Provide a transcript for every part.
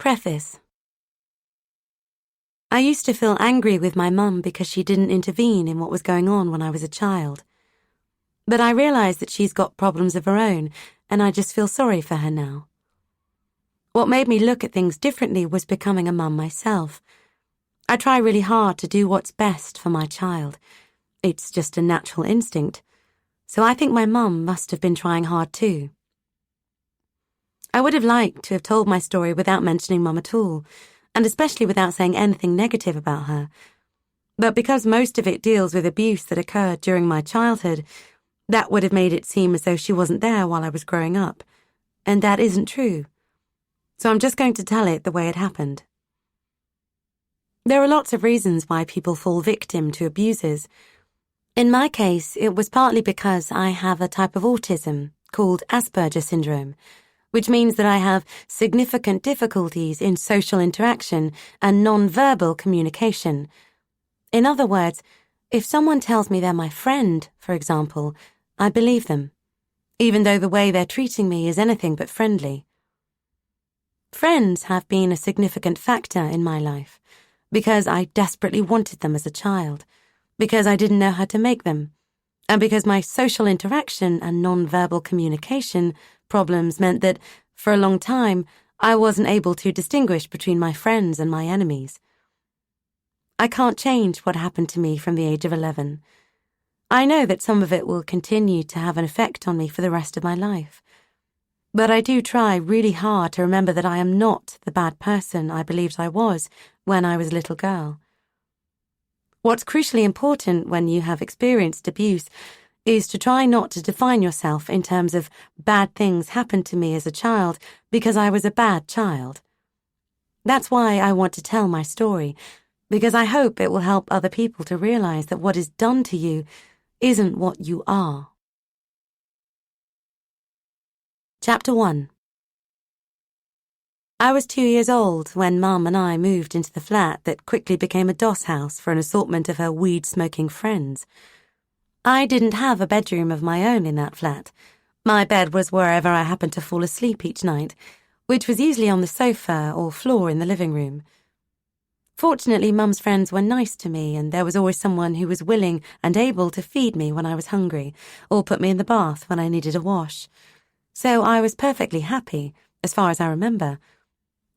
Preface. I used to feel angry with my mum because she didn't intervene in what was going on when I was a child. But I realised that she's got problems of her own, and I just feel sorry for her now. What made me look at things differently was becoming a mum myself. I try really hard to do what's best for my child. It's just a natural instinct. So I think my mum must have been trying hard too. I would have liked to have told my story without mentioning Mum at all, and especially without saying anything negative about her. But because most of it deals with abuse that occurred during my childhood, that would have made it seem as though she wasn't there while I was growing up. And that isn't true. So I'm just going to tell it the way it happened. There are lots of reasons why people fall victim to abusers. In my case, it was partly because I have a type of autism called Asperger syndrome, which means that I have significant difficulties in social interaction and non-verbal communication. In other words, if someone tells me they're my friend, for example, I believe them, even though the way they're treating me is anything but friendly. Friends have been a significant factor in my life, because I desperately wanted them as a child, because I didn't know how to make them, and because my social interaction and non-verbal communication problems meant that, for a long time, I wasn't able to distinguish between my friends and my enemies. I can't change what happened to me from the age of 11. I know that some of it will continue to have an effect on me for the rest of my life. But I do try really hard to remember that I am not the bad person I believed I was when I was a little girl. What's crucially important when you have experienced abuse is to try not to define yourself in terms of bad things happened to me as a child because I was a bad child. That's why I want to tell my story, because I hope it will help other people to realize that what is done to you isn't what you are. Chapter 1. I was 2 years old when Mum and I moved into the flat that quickly became a doss house for an assortment of her weed-smoking friends. I didn't have a bedroom of my own in that flat. My bed was wherever I happened to fall asleep each night, which was usually on the sofa or floor in the living room. Fortunately, Mum's friends were nice to me, and there was always someone who was willing and able to feed me when I was hungry, or put me in the bath when I needed a wash. So I was perfectly happy, as far as I remember,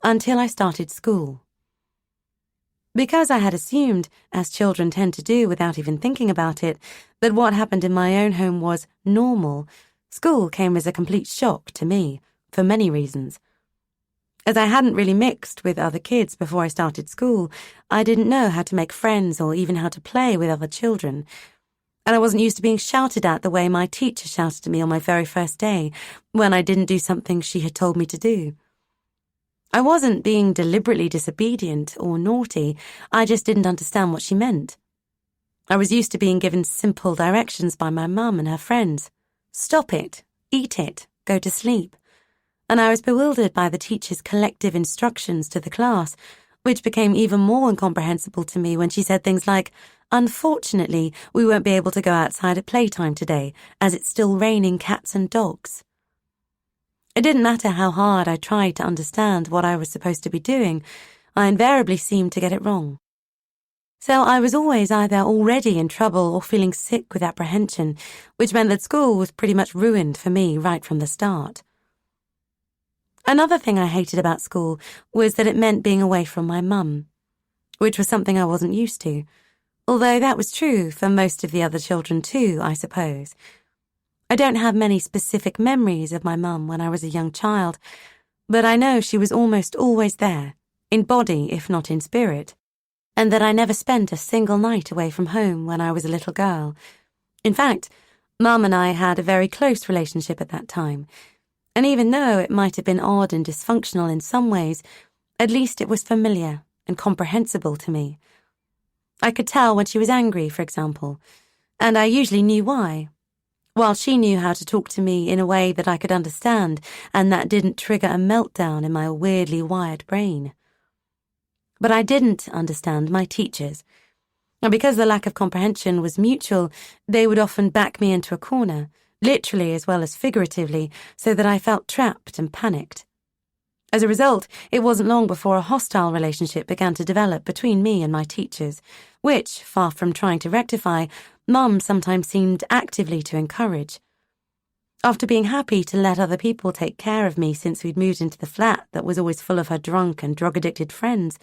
until I started school. Because I had assumed, as children tend to do without even thinking about it, that what happened in my own home was normal, school came as a complete shock to me, for many reasons. As I hadn't really mixed with other kids before I started school, I didn't know how to make friends or even how to play with other children. And I wasn't used to being shouted at the way my teacher shouted at me on my very first day when I didn't do something she had told me to do. I wasn't being deliberately disobedient or naughty, I just didn't understand what she meant. I was used to being given simple directions by my mum and her friends. Stop it, eat it, go to sleep. And I was bewildered by the teacher's collective instructions to the class, which became even more incomprehensible to me when she said things like, "Unfortunately, we won't be able to go outside at playtime today, as it's still raining cats and dogs." It didn't matter how hard I tried to understand what I was supposed to be doing, I invariably seemed to get it wrong. So I was always either already in trouble or feeling sick with apprehension, which meant that school was pretty much ruined for me right from the start. Another thing I hated about school was that it meant being away from my mum, which was something I wasn't used to, although that was true for most of the other children too, I suppose. I don't have many specific memories of my mum when I was a young child, but I know she was almost always there, in body if not in spirit, and that I never spent a single night away from home when I was a little girl. In fact, Mum and I had a very close relationship at that time, and even though it might have been odd and dysfunctional in some ways, at least it was familiar and comprehensible to me. I could tell when she was angry, for example, and I usually knew why, while she knew how to talk to me in a way that I could understand and that didn't trigger a meltdown in my weirdly wired brain. But I didn't understand my teachers, and because the lack of comprehension was mutual, they would often back me into a corner, literally as well as figuratively, so that I felt trapped and panicked. As a result, it wasn't long before a hostile relationship began to develop between me and my teachers, which, far from trying to rectify, Mum sometimes seemed actively to encourage. After being happy to let other people take care of me since we'd moved into the flat that was always full of her drunk and drug-addicted friends,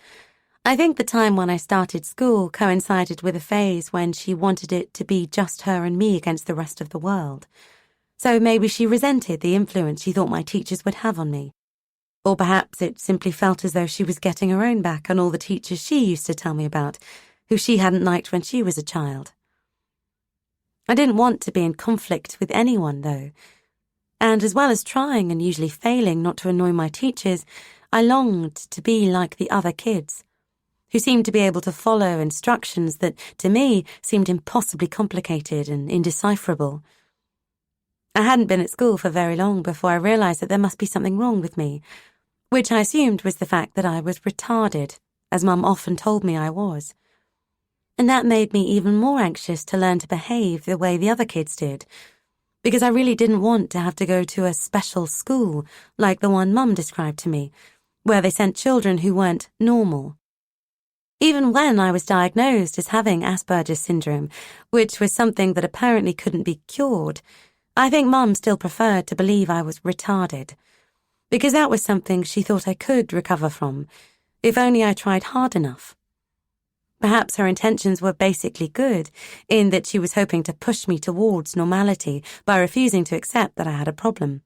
I think the time when I started school coincided with a phase when she wanted it to be just her and me against the rest of the world. So maybe she resented the influence she thought my teachers would have on me. Or perhaps it simply felt as though she was getting her own back on all the teachers she used to tell me about, who she hadn't liked when she was a child. I didn't want to be in conflict with anyone, though. And as well as trying and usually failing not to annoy my teachers, I longed to be like the other kids, who seemed to be able to follow instructions that, to me, seemed impossibly complicated and indecipherable. I hadn't been at school for very long before I realized that there must be something wrong with me, which I assumed was the fact that I was retarded, as Mum often told me I was. And that made me even more anxious to learn to behave the way the other kids did, because I really didn't want to have to go to a special school like the one Mum described to me, where they sent children who weren't normal. Even when I was diagnosed as having Asperger's syndrome, which was something that apparently couldn't be cured, I think Mum still preferred to believe I was retarded, because that was something she thought I could recover from, if only I tried hard enough. Perhaps her intentions were basically good, in that she was hoping to push me towards normality by refusing to accept that I had a problem.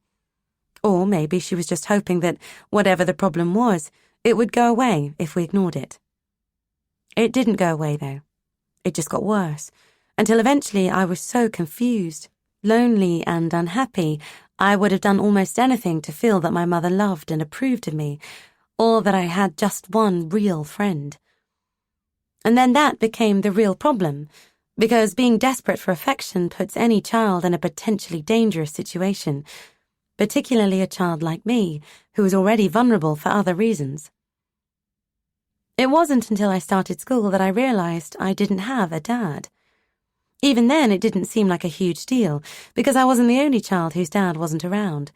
Or maybe she was just hoping that, whatever the problem was, it would go away if we ignored it. It didn't go away, though. It just got worse, until eventually I was so confused, lonely and unhappy, I would have done almost anything to feel that my mother loved and approved of me, or that I had just one real friend. And then that became the real problem, because being desperate for affection puts any child in a potentially dangerous situation, particularly a child like me, who was already vulnerable for other reasons. It wasn't until I started school that I realized I didn't have a dad. Even then, it didn't seem like a huge deal, because I wasn't the only child whose dad wasn't around.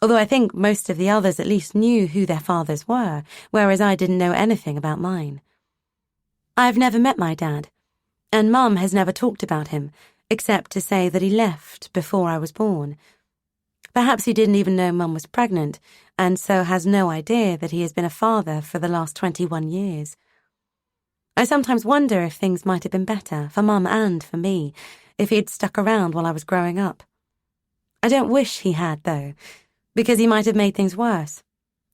Although I think most of the others at least knew who their fathers were, whereas I didn't know anything about mine. I've never met my dad, and Mum has never talked about him, except to say that he left before I was born. Perhaps he didn't even know Mum was pregnant, and so has no idea that he has been a father for the last 21 years. I sometimes wonder if things might have been better, for Mum and for me, if he had stuck around while I was growing up. I don't wish he had, though, because he might have made things worse,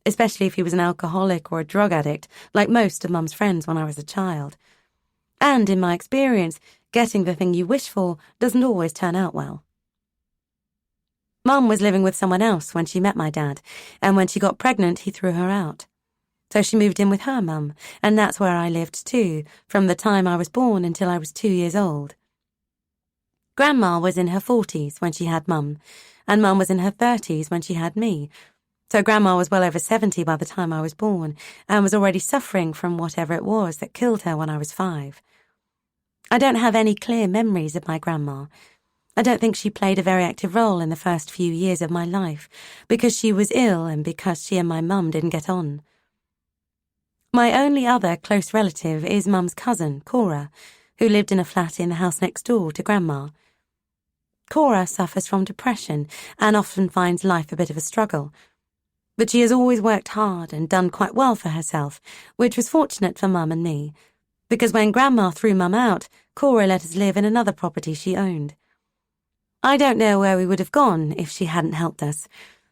especially if he was an alcoholic or a drug addict, like most of Mum's friends when I was a child. And in my experience, getting the thing you wish for doesn't always turn out well. Mum was living with someone else when she met my dad, and when she got pregnant, he threw her out. So she moved in with her mum, and that's where I lived too, from the time I was born until I was 2 years old. Grandma was in her 40s when she had Mum, and Mum was in her 30s when she had me. So Grandma was well over 70 by the time I was born, and was already suffering from whatever it was that killed her when I was 5. I don't have any clear memories of my grandma. I don't think she played a very active role in the first few years of my life, because she was ill and because she and my mum didn't get on. My only other close relative is Mum's cousin, Cora, who lived in a flat in the house next door to Grandma. Cora suffers from depression and often finds life a bit of a struggle, but she has always worked hard and done quite well for herself, which was fortunate for Mum and me, because when Grandma threw Mum out, Cora let us live in another property she owned. I don't know where we would have gone if she hadn't helped us,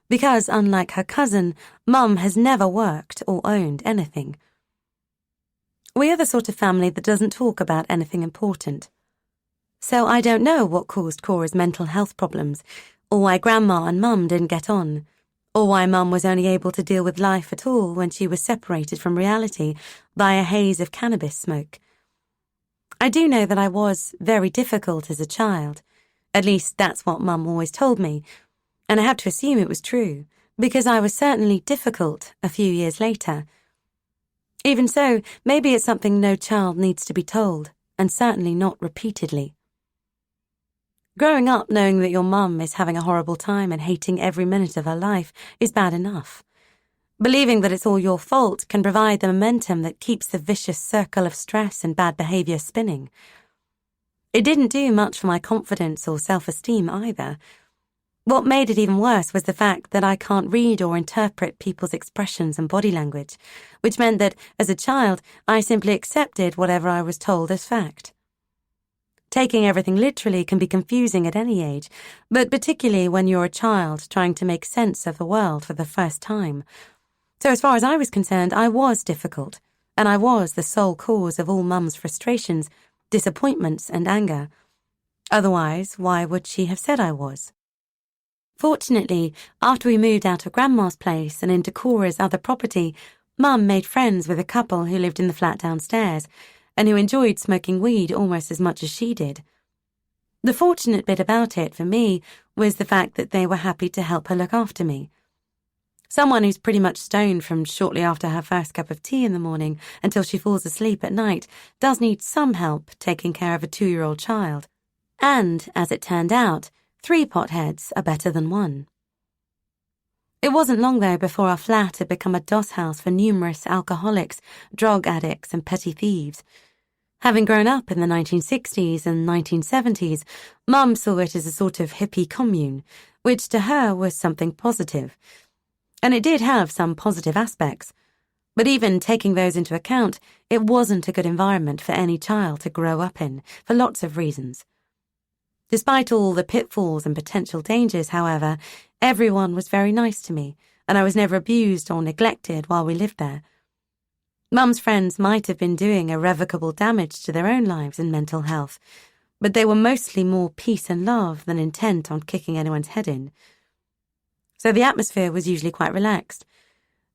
because, unlike her cousin, Mum has never worked or owned anything. We are the sort of family that doesn't talk about anything important. So I don't know what caused Cora's mental health problems, or why Grandma and Mum didn't get on, or why Mum was only able to deal with life at all when she was separated from reality by a haze of cannabis smoke. I do know that I was very difficult as a child. At least that's what Mum always told me, and I have to assume it was true, because I was certainly difficult a few years later. Even so, maybe it's something no child needs to be told, and certainly not repeatedly. Growing up knowing that your mum is having a horrible time and hating every minute of her life is bad enough. Believing that it's all your fault can provide the momentum that keeps the vicious circle of stress and bad behaviour spinning. It didn't do much for my confidence or self-esteem either. What made it even worse was the fact that I can't read or interpret people's expressions and body language, which meant that, as a child, I simply accepted whatever I was told as fact. Taking everything literally can be confusing at any age, but particularly when you're a child trying to make sense of the world for the first time. So as far as I was concerned, I was difficult, and I was the sole cause of all Mum's frustrations, disappointments and anger. Otherwise, why would she have said I was? Fortunately, after we moved out of Grandma's place and into Cora's other property, Mum made friends with a couple who lived in the flat downstairs, and who enjoyed smoking weed almost as much as she did. The fortunate bit about it, for me, was the fact that they were happy to help her look after me. Someone who's pretty much stoned from shortly after her first cup of tea in the morning until she falls asleep at night does need some help taking care of a 2-year-old child. And, as it turned out, 3 potheads are better than 1. It wasn't long, though, before our flat had become a doss house for numerous alcoholics, drug addicts and petty thieves. Having grown up in the 1960s and 1970s, Mum saw it as a sort of hippie commune, which to her was something positive. And it did have some positive aspects. But even taking those into account, it wasn't a good environment for any child to grow up in, for lots of reasons. Despite all the pitfalls and potential dangers, however, everyone was very nice to me, and I was never abused or neglected while we lived there. Mum's friends might have been doing irrevocable damage to their own lives and mental health, but they were mostly more peace and love than intent on kicking anyone's head in. So the atmosphere was usually quite relaxed,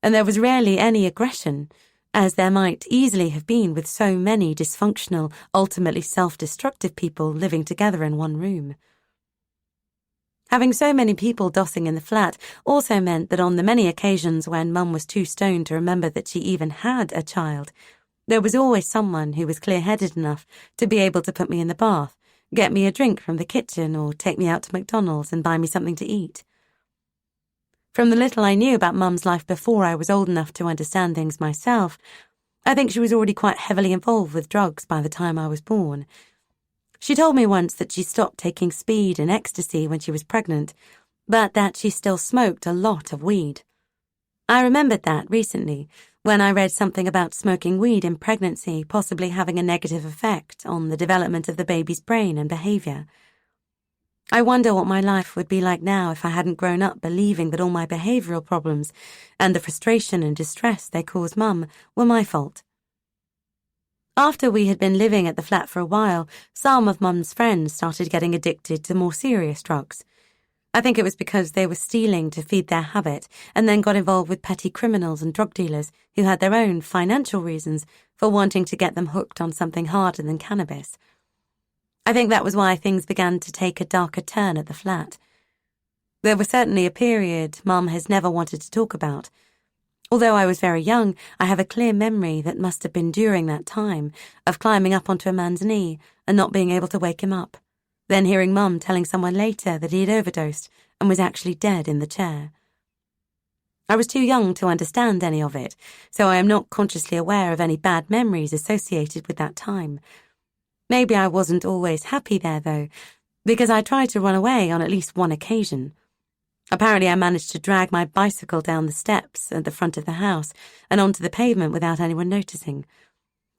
and there was rarely any aggression, as there might easily have been with so many dysfunctional, ultimately self-destructive people living together in one room. Having so many people dossing in the flat also meant that on the many occasions when Mum was too stoned to remember that she even had a child, there was always someone who was clear-headed enough to be able to put me in the bath, get me a drink from the kitchen, or take me out to McDonald's and buy me something to eat. From the little I knew about Mum's life before I was old enough to understand things myself, I think she was already quite heavily involved with drugs by the time I was born. She told me once that she stopped taking speed and ecstasy when she was pregnant, but that she still smoked a lot of weed. I remembered that recently, when I read something about smoking weed in pregnancy possibly having a negative effect on the development of the baby's brain and behaviour. I wonder what my life would be like now if I hadn't grown up believing that all my behavioural problems and the frustration and distress they caused Mum were my fault. After we had been living at the flat for a while, some of Mum's friends started getting addicted to more serious drugs. I think it was because they were stealing to feed their habit and then got involved with petty criminals and drug dealers who had their own financial reasons for wanting to get them hooked on something harder than cannabis. I think that was why things began to take a darker turn at the flat. There was certainly a period Mum has never wanted to talk about. Although I was very young, I have a clear memory that must have been during that time of climbing up onto a man's knee and not being able to wake him up, then hearing Mum telling someone later that he had overdosed and was actually dead in the chair. I was too young to understand any of it, so I am not consciously aware of any bad memories associated with that time. Maybe I wasn't always happy there, though, because I tried to run away on at least one occasion. Apparently I managed to drag my bicycle down the steps at the front of the house and onto the pavement without anyone noticing.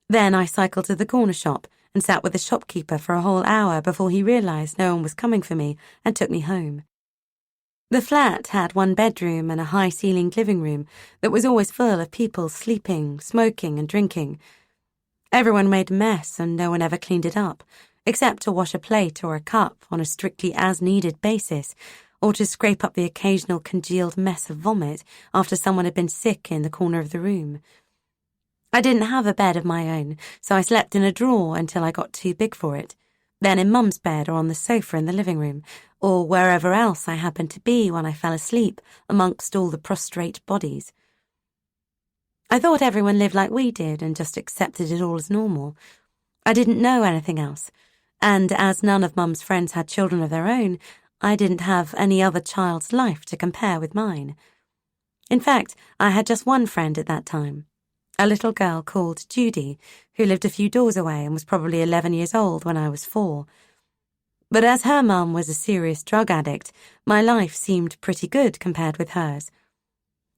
Then I cycled to the corner shop and sat with the shopkeeper for a whole hour before he realised no one was coming for me and took me home. The flat had 1 bedroom and a high-ceilinged living room that was always full of people sleeping, smoking and drinking. Everyone made a mess and no one ever cleaned it up, except to wash a plate or a cup on a strictly as-needed basis, or to scrape up the occasional congealed mess of vomit after someone had been sick in the corner of the room. I didn't have a bed of my own, so I slept in a drawer until I got too big for it, then in Mum's bed or on the sofa in the living room, or wherever else I happened to be when I fell asleep amongst all the prostrate bodies. I thought everyone lived like we did and just accepted it all as normal. I didn't know anything else, and as none of Mum's friends had children of their own, I didn't have any other child's life to compare with mine. In fact, I had just one friend at that time, a little girl called Judy, who lived a few doors away and was probably 11 years old when I was 4. But as her mum was a serious drug addict, my life seemed pretty good compared with hers.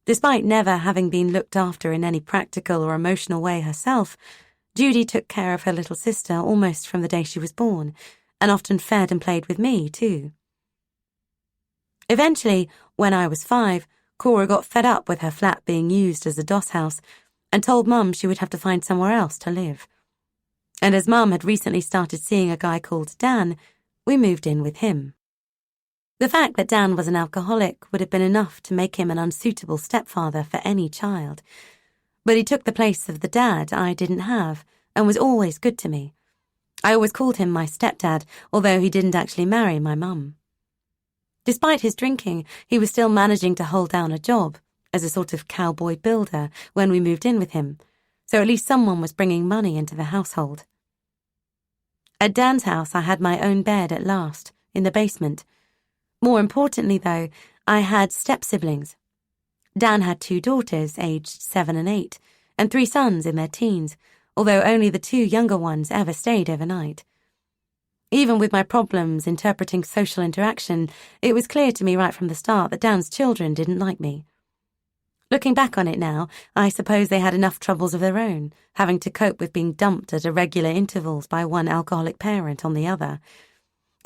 Despite never having been looked after in any practical or emotional way herself, Judy took care of her little sister almost from the day she was born, and often fed and played with me, too. Eventually, when I was 5, Cora got fed up with her flat being used as a doss house and told Mum she would have to find somewhere else to live. And as Mum had recently started seeing a guy called Dan, we moved in with him. The fact that Dan was an alcoholic would have been enough to make him an unsuitable stepfather for any child. But he took the place of the dad I didn't have and was always good to me. I always called him my stepdad, although he didn't actually marry my mum. Despite his drinking, he was still managing to hold down a job as a sort of cowboy builder when we moved in with him, so at least someone was bringing money into the household. At Dan's house, I had my own bed at last, in the basement. More importantly, though, I had step-siblings. Dan had 2 daughters, aged 7 and 8, and 3 sons in their teens, although only the 2 younger ones ever stayed overnight. Even with my problems interpreting social interaction, it was clear to me right from the start that Dan's children didn't like me. Looking back on it now, I suppose they had enough troubles of their own, having to cope with being dumped at irregular intervals by one alcoholic parent on the other.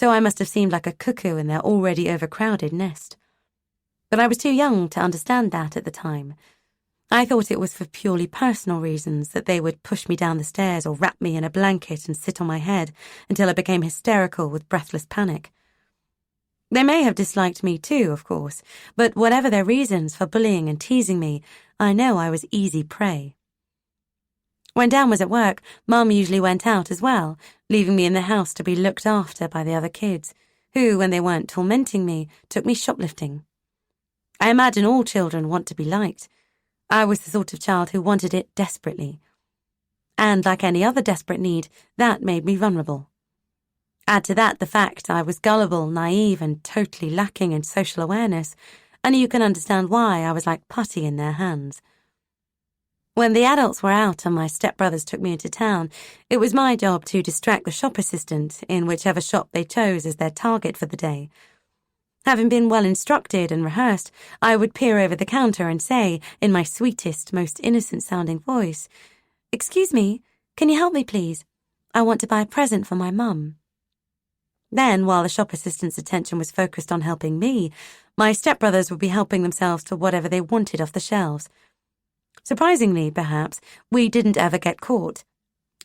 So I must have seemed like a cuckoo in their already overcrowded nest. But I was too young to understand that at the time. I thought it was for purely personal reasons that they would push me down the stairs or wrap me in a blanket and sit on my head until I became hysterical with breathless panic. They may have disliked me too, of course, but whatever their reasons for bullying and teasing me, I know I was easy prey. When Dan was at work, Mum usually went out as well, leaving me in the house to be looked after by the other kids, who, when they weren't tormenting me, took me shoplifting. I imagine all children want to be liked. I was the sort of child who wanted it desperately. And like any other desperate need, that made me vulnerable. Add to that the fact I was gullible, naive, and totally lacking in social awareness, and you can understand why I was like putty in their hands. When the adults were out and my stepbrothers took me into town, it was my job to distract the shop assistant in whichever shop they chose as their target for the day. Having been well instructed and rehearsed, I would peer over the counter and say, in my sweetest, most innocent-sounding voice, "Excuse me, can you help me, please? I want to buy a present for my mum." Then, while the shop assistant's attention was focused on helping me, my stepbrothers would be helping themselves to whatever they wanted off the shelves. Surprisingly, perhaps, we didn't ever get caught,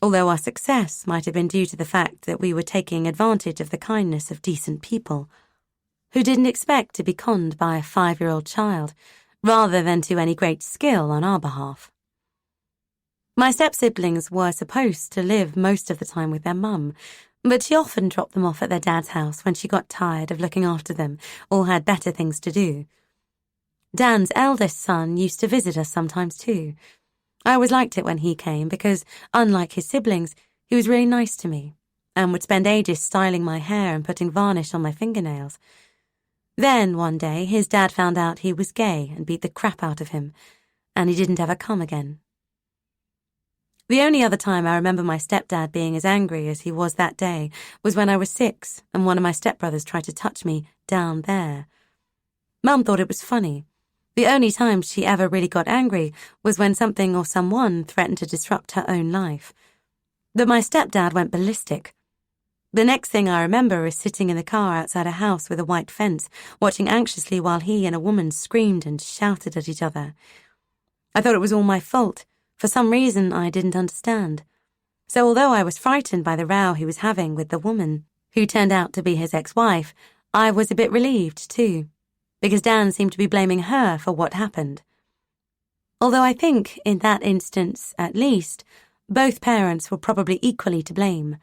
although our success might have been due to the fact that we were taking advantage of the kindness of decent people, who didn't expect to be conned by a 5-year-old child, rather than to any great skill on our behalf. My step-siblings were supposed to live most of the time with their mum, but she often dropped them off at their dad's house when she got tired of looking after them or had better things to do. Dan's eldest son used to visit us sometimes too. I always liked it when he came because, unlike his siblings, he was really nice to me and would spend ages styling my hair and putting varnish on my fingernails. Then, one day, his dad found out he was gay and beat the crap out of him, and he didn't ever come again. The only other time I remember my stepdad being as angry as he was that day was when I was 6 and one of my stepbrothers tried to touch me down there. Mum thought it was funny. The only time she ever really got angry was when something or someone threatened to disrupt her own life. But my stepdad went ballistic. The next thing I remember is sitting in the car outside a house with a white fence, watching anxiously while he and a woman screamed and shouted at each other. I thought it was all my fault. For some reason I didn't understand. So although I was frightened by the row he was having with the woman, who turned out to be his ex-wife, I was a bit relieved too, because Dan seemed to be blaming her for what happened. Although I think, in that instance at least, both parents were probably equally to blame.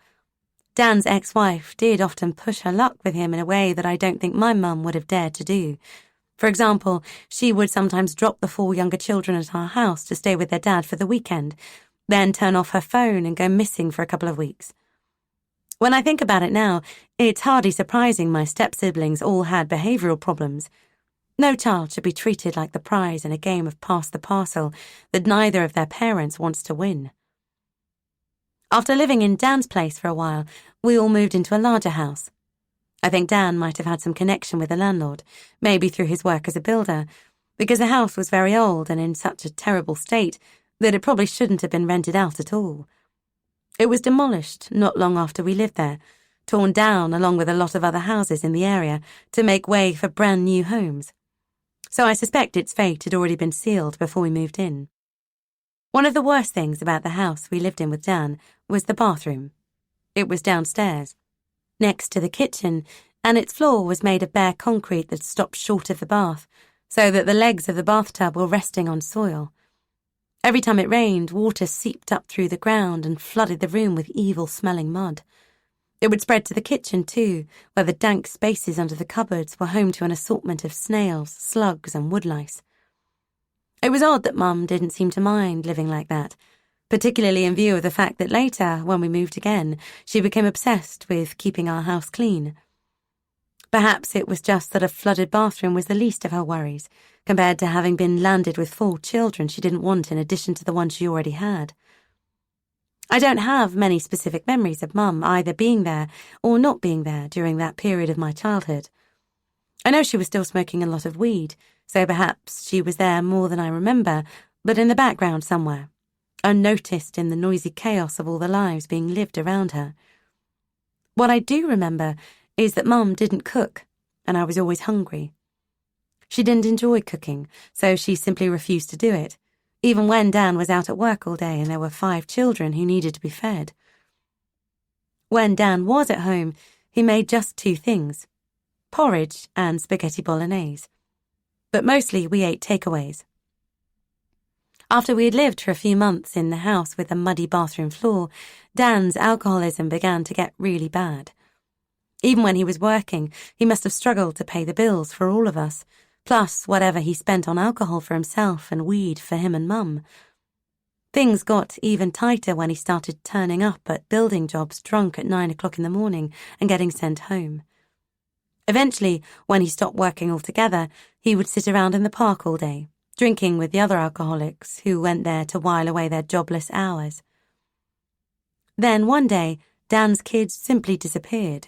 Dan's ex-wife did often push her luck with him in a way that I don't think my mum would have dared to do. For example, she would sometimes drop the 4 younger children at our house to stay with their dad for the weekend, then turn off her phone and go missing for a couple of weeks. When I think about it now, it's hardly surprising my step-siblings all had behavioural problems. No child should be treated like the prize in a game of pass the parcel that neither of their parents wants to win. After living in Dan's place for a while, we all moved into a larger house. I think Dan might have had some connection with the landlord, maybe through his work as a builder, because the house was very old and in such a terrible state that it probably shouldn't have been rented out at all. It was demolished not long after we lived there, torn down along with a lot of other houses in the area to make way for brand new homes. So I suspect its fate had already been sealed before we moved in. One of the worst things about the house we lived in with Dan was the bathroom. It was downstairs, next to the kitchen, and its floor was made of bare concrete that stopped short of the bath, so that the legs of the bathtub were resting on soil. Every time it rained, water seeped up through the ground and flooded the room with evil-smelling mud. It would spread to the kitchen too, where the dank spaces under the cupboards were home to an assortment of snails, slugs and woodlice. It was odd that Mum didn't seem to mind living like that, particularly in view of the fact that later, when we moved again, she became obsessed with keeping our house clean. Perhaps it was just that a flooded bathroom was the least of her worries, compared to having been landed with 4 children she didn't want in addition to the one she already had. I don't have many specific memories of Mum either being there or not being there during that period of my childhood. I know she was still smoking a lot of weed, so perhaps she was there more than I remember, but in the background somewhere, unnoticed in the noisy chaos of all the lives being lived around her. What I do remember is that Mum didn't cook, and I was always hungry. She didn't enjoy cooking, so she simply refused to do it, even when Dan was out at work all day and there were 5 children who needed to be fed. When Dan was at home, he made just 2 things: porridge and spaghetti bolognese. But mostly we ate takeaways. After we had lived for a few months in the house with a muddy bathroom floor, Dan's alcoholism began to get really bad. Even when he was working, he must have struggled to pay the bills for all of us, plus whatever he spent on alcohol for himself and weed for him and Mum. Things got even tighter when he started turning up at building jobs drunk at 9 o'clock in the morning and getting sent home. Eventually, when he stopped working altogether, he would sit around in the park all day, drinking with the other alcoholics who went there to while away their jobless hours. Then one day, Dan's kids simply disappeared.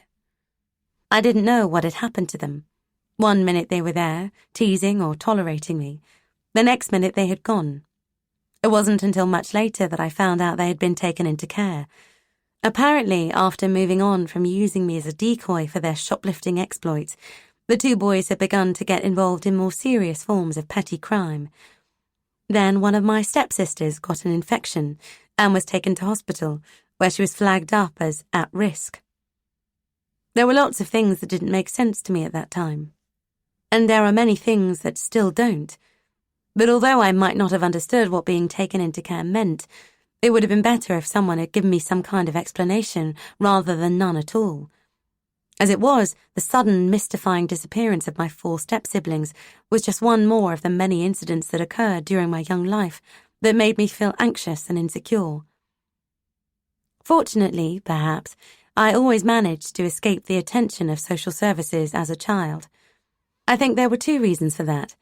I didn't know what had happened to them. One minute they were there, teasing or tolerating me. The next minute they had gone. It wasn't until much later that I found out they had been taken into care. Apparently, after moving on from using me as a decoy for their shoplifting exploits, the 2 boys had begun to get involved in more serious forms of petty crime. Then one of my stepsisters got an infection and was taken to hospital, where she was flagged up as at risk. There were lots of things that didn't make sense to me at that time. And there are many things that still don't. But although I might not have understood what being taken into care meant, it would have been better if someone had given me some kind of explanation rather than none at all. As it was, the sudden, mystifying disappearance of my 4 step-siblings was just one more of the many incidents that occurred during my young life that made me feel anxious and insecure. Fortunately, perhaps, I always managed to escape the attention of social services as a child. I think there were 2 reasons for that.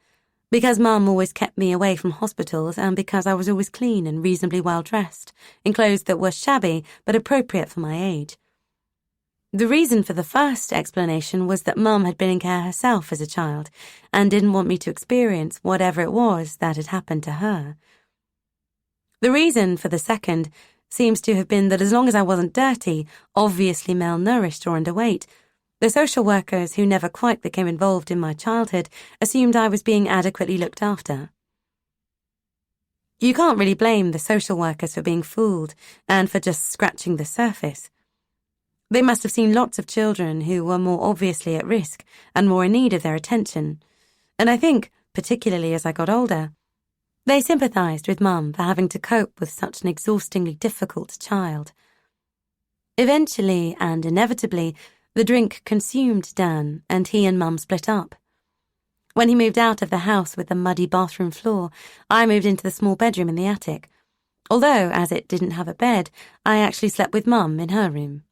Because Mum always kept me away from hospitals and because I was always clean and reasonably well dressed, in clothes that were shabby but appropriate for my age. The reason for the first explanation was that Mum had been in care herself as a child and didn't want me to experience whatever it was that had happened to her. The reason for the second seems to have been that as long as I wasn't dirty, obviously malnourished or underweight, the social workers who never quite became involved in my childhood assumed I was being adequately looked after. You can't really blame the social workers for being fooled and for just scratching the surface. They must have seen lots of children who were more obviously at risk and more in need of their attention, and I think, particularly as I got older, they sympathised with Mum for having to cope with such an exhaustingly difficult child. Eventually and inevitably, the drink consumed Dan, and he and Mum split up. When he moved out of the house with the muddy bathroom floor, I moved into the small bedroom in the attic. Although, as it didn't have a bed, I actually slept with Mum in her room.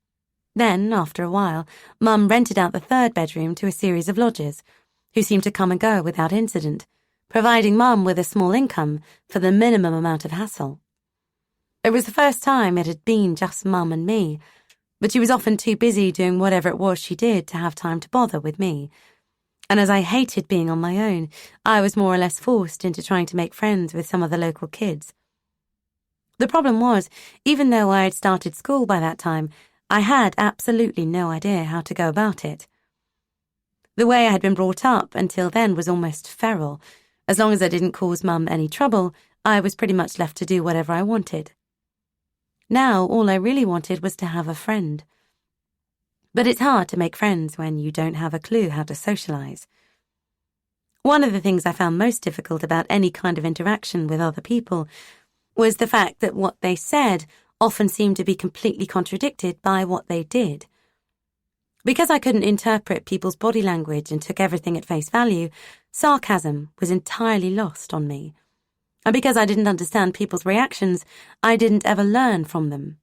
Then, after a while, Mum rented out the 3rd bedroom to a series of lodgers, who seemed to come and go without incident, providing Mum with a small income for the minimum amount of hassle. It was the first time it had been just Mum and me, but she was often too busy doing whatever it was she did to have time to bother with me. And as I hated being on my own, I was more or less forced into trying to make friends with some of the local kids. The problem was, even though I had started school by that time, I had absolutely no idea how to go about it. The way I had been brought up until then was almost feral. As long as I didn't cause Mum any trouble, I was pretty much left to do whatever I wanted. Now, all I really wanted was to have a friend. But it's hard to make friends when you don't have a clue how to socialize. One of the things I found most difficult about any kind of interaction with other people was the fact that what they said often seemed to be completely contradicted by what they did. Because I couldn't interpret people's body language and took everything at face value, sarcasm was entirely lost on me. And because I didn't understand people's reactions, I didn't ever learn from them.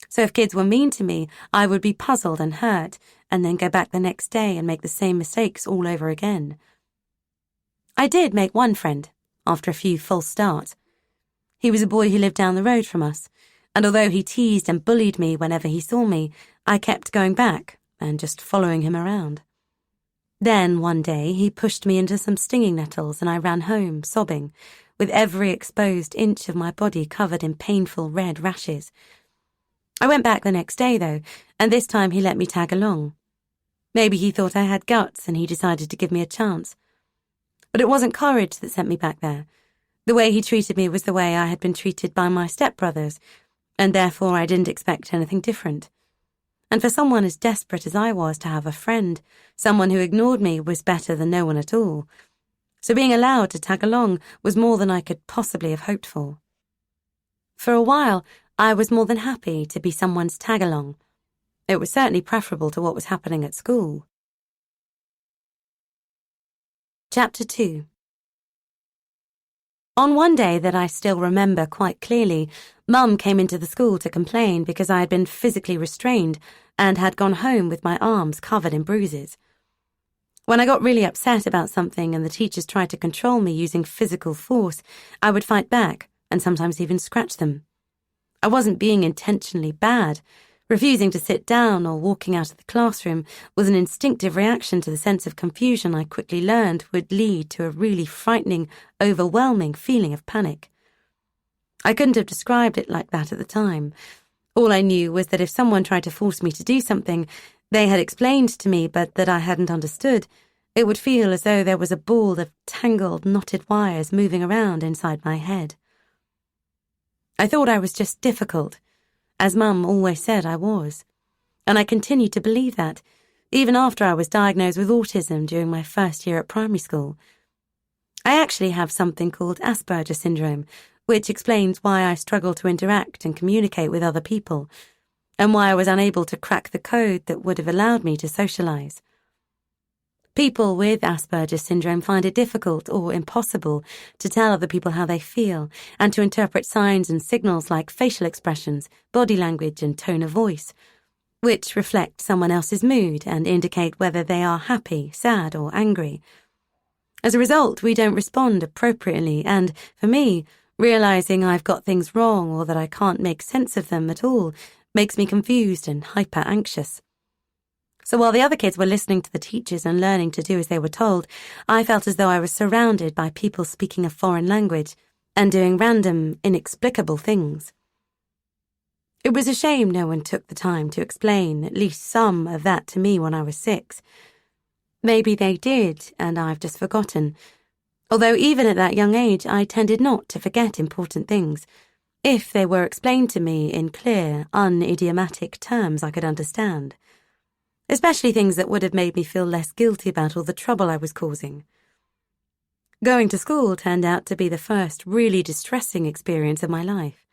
So if kids were mean to me, I would be puzzled and hurt, and then go back the next day and make the same mistakes all over again. I did make one friend, after a few false starts. He was a boy who lived down the road from us, and although he teased and bullied me whenever he saw me, I kept going back and just following him around. Then, one day, he pushed me into some stinging nettles and I ran home, sobbing, with every exposed inch of my body covered in painful red rashes. I went back the next day, though, and this time he let me tag along. Maybe he thought I had guts and he decided to give me a chance. But it wasn't courage that sent me back there. The way he treated me was the way I had been treated by my stepbrothers, and therefore I didn't expect anything different. And for someone as desperate as I was to have a friend, someone who ignored me was better than no one at all. So being allowed to tag along was more than I could possibly have hoped for. For a while, I was more than happy to be someone's tag-along. It was certainly preferable to what was happening at school. Chapter 2. On one day that I still remember quite clearly, Mum came into the school to complain because I had been physically restrained and had gone home with my arms covered in bruises. When I got really upset about something and the teachers tried to control me using physical force, I would fight back and sometimes even scratch them. I wasn't being intentionally bad. Refusing to sit down or walking out of the classroom was an instinctive reaction to the sense of confusion I quickly learned would lead to a really frightening, overwhelming feeling of panic. I couldn't have described it like that at the time. All I knew was that if someone tried to force me to do something they had explained to me but that I hadn't understood, it would feel as though there was a ball of tangled, knotted wires moving around inside my head. I thought I was just difficult, as Mum always said I was, and I continued to believe that, even after I was diagnosed with autism during my first year at primary school. I actually have something called Asperger syndrome, which explains why I struggle to interact and communicate with other people, and why I was unable to crack the code that would have allowed me to socialize. People with Asperger syndrome find it difficult or impossible to tell other people how they feel and to interpret signs and signals like facial expressions, body language, and tone of voice, which reflect someone else's mood and indicate whether they are happy, sad, or angry. As a result, we don't respond appropriately, and, for me, realizing I've got things wrong or that I can't make sense of them at all makes me confused and hyper-anxious. So while the other kids were listening to the teachers and learning to do as they were told, I felt as though I was surrounded by people speaking a foreign language and doing random, inexplicable things. It was a shame no one took the time to explain at least some of that to me when I was 6. Maybe they did, and I've just forgotten. Although even at that young age, I tended not to forget important things, if they were explained to me in clear, unidiomatic terms I could understand. Especially things that would have made me feel less guilty about all the trouble I was causing. Going to school turned out to be the first really distressing experience of my life.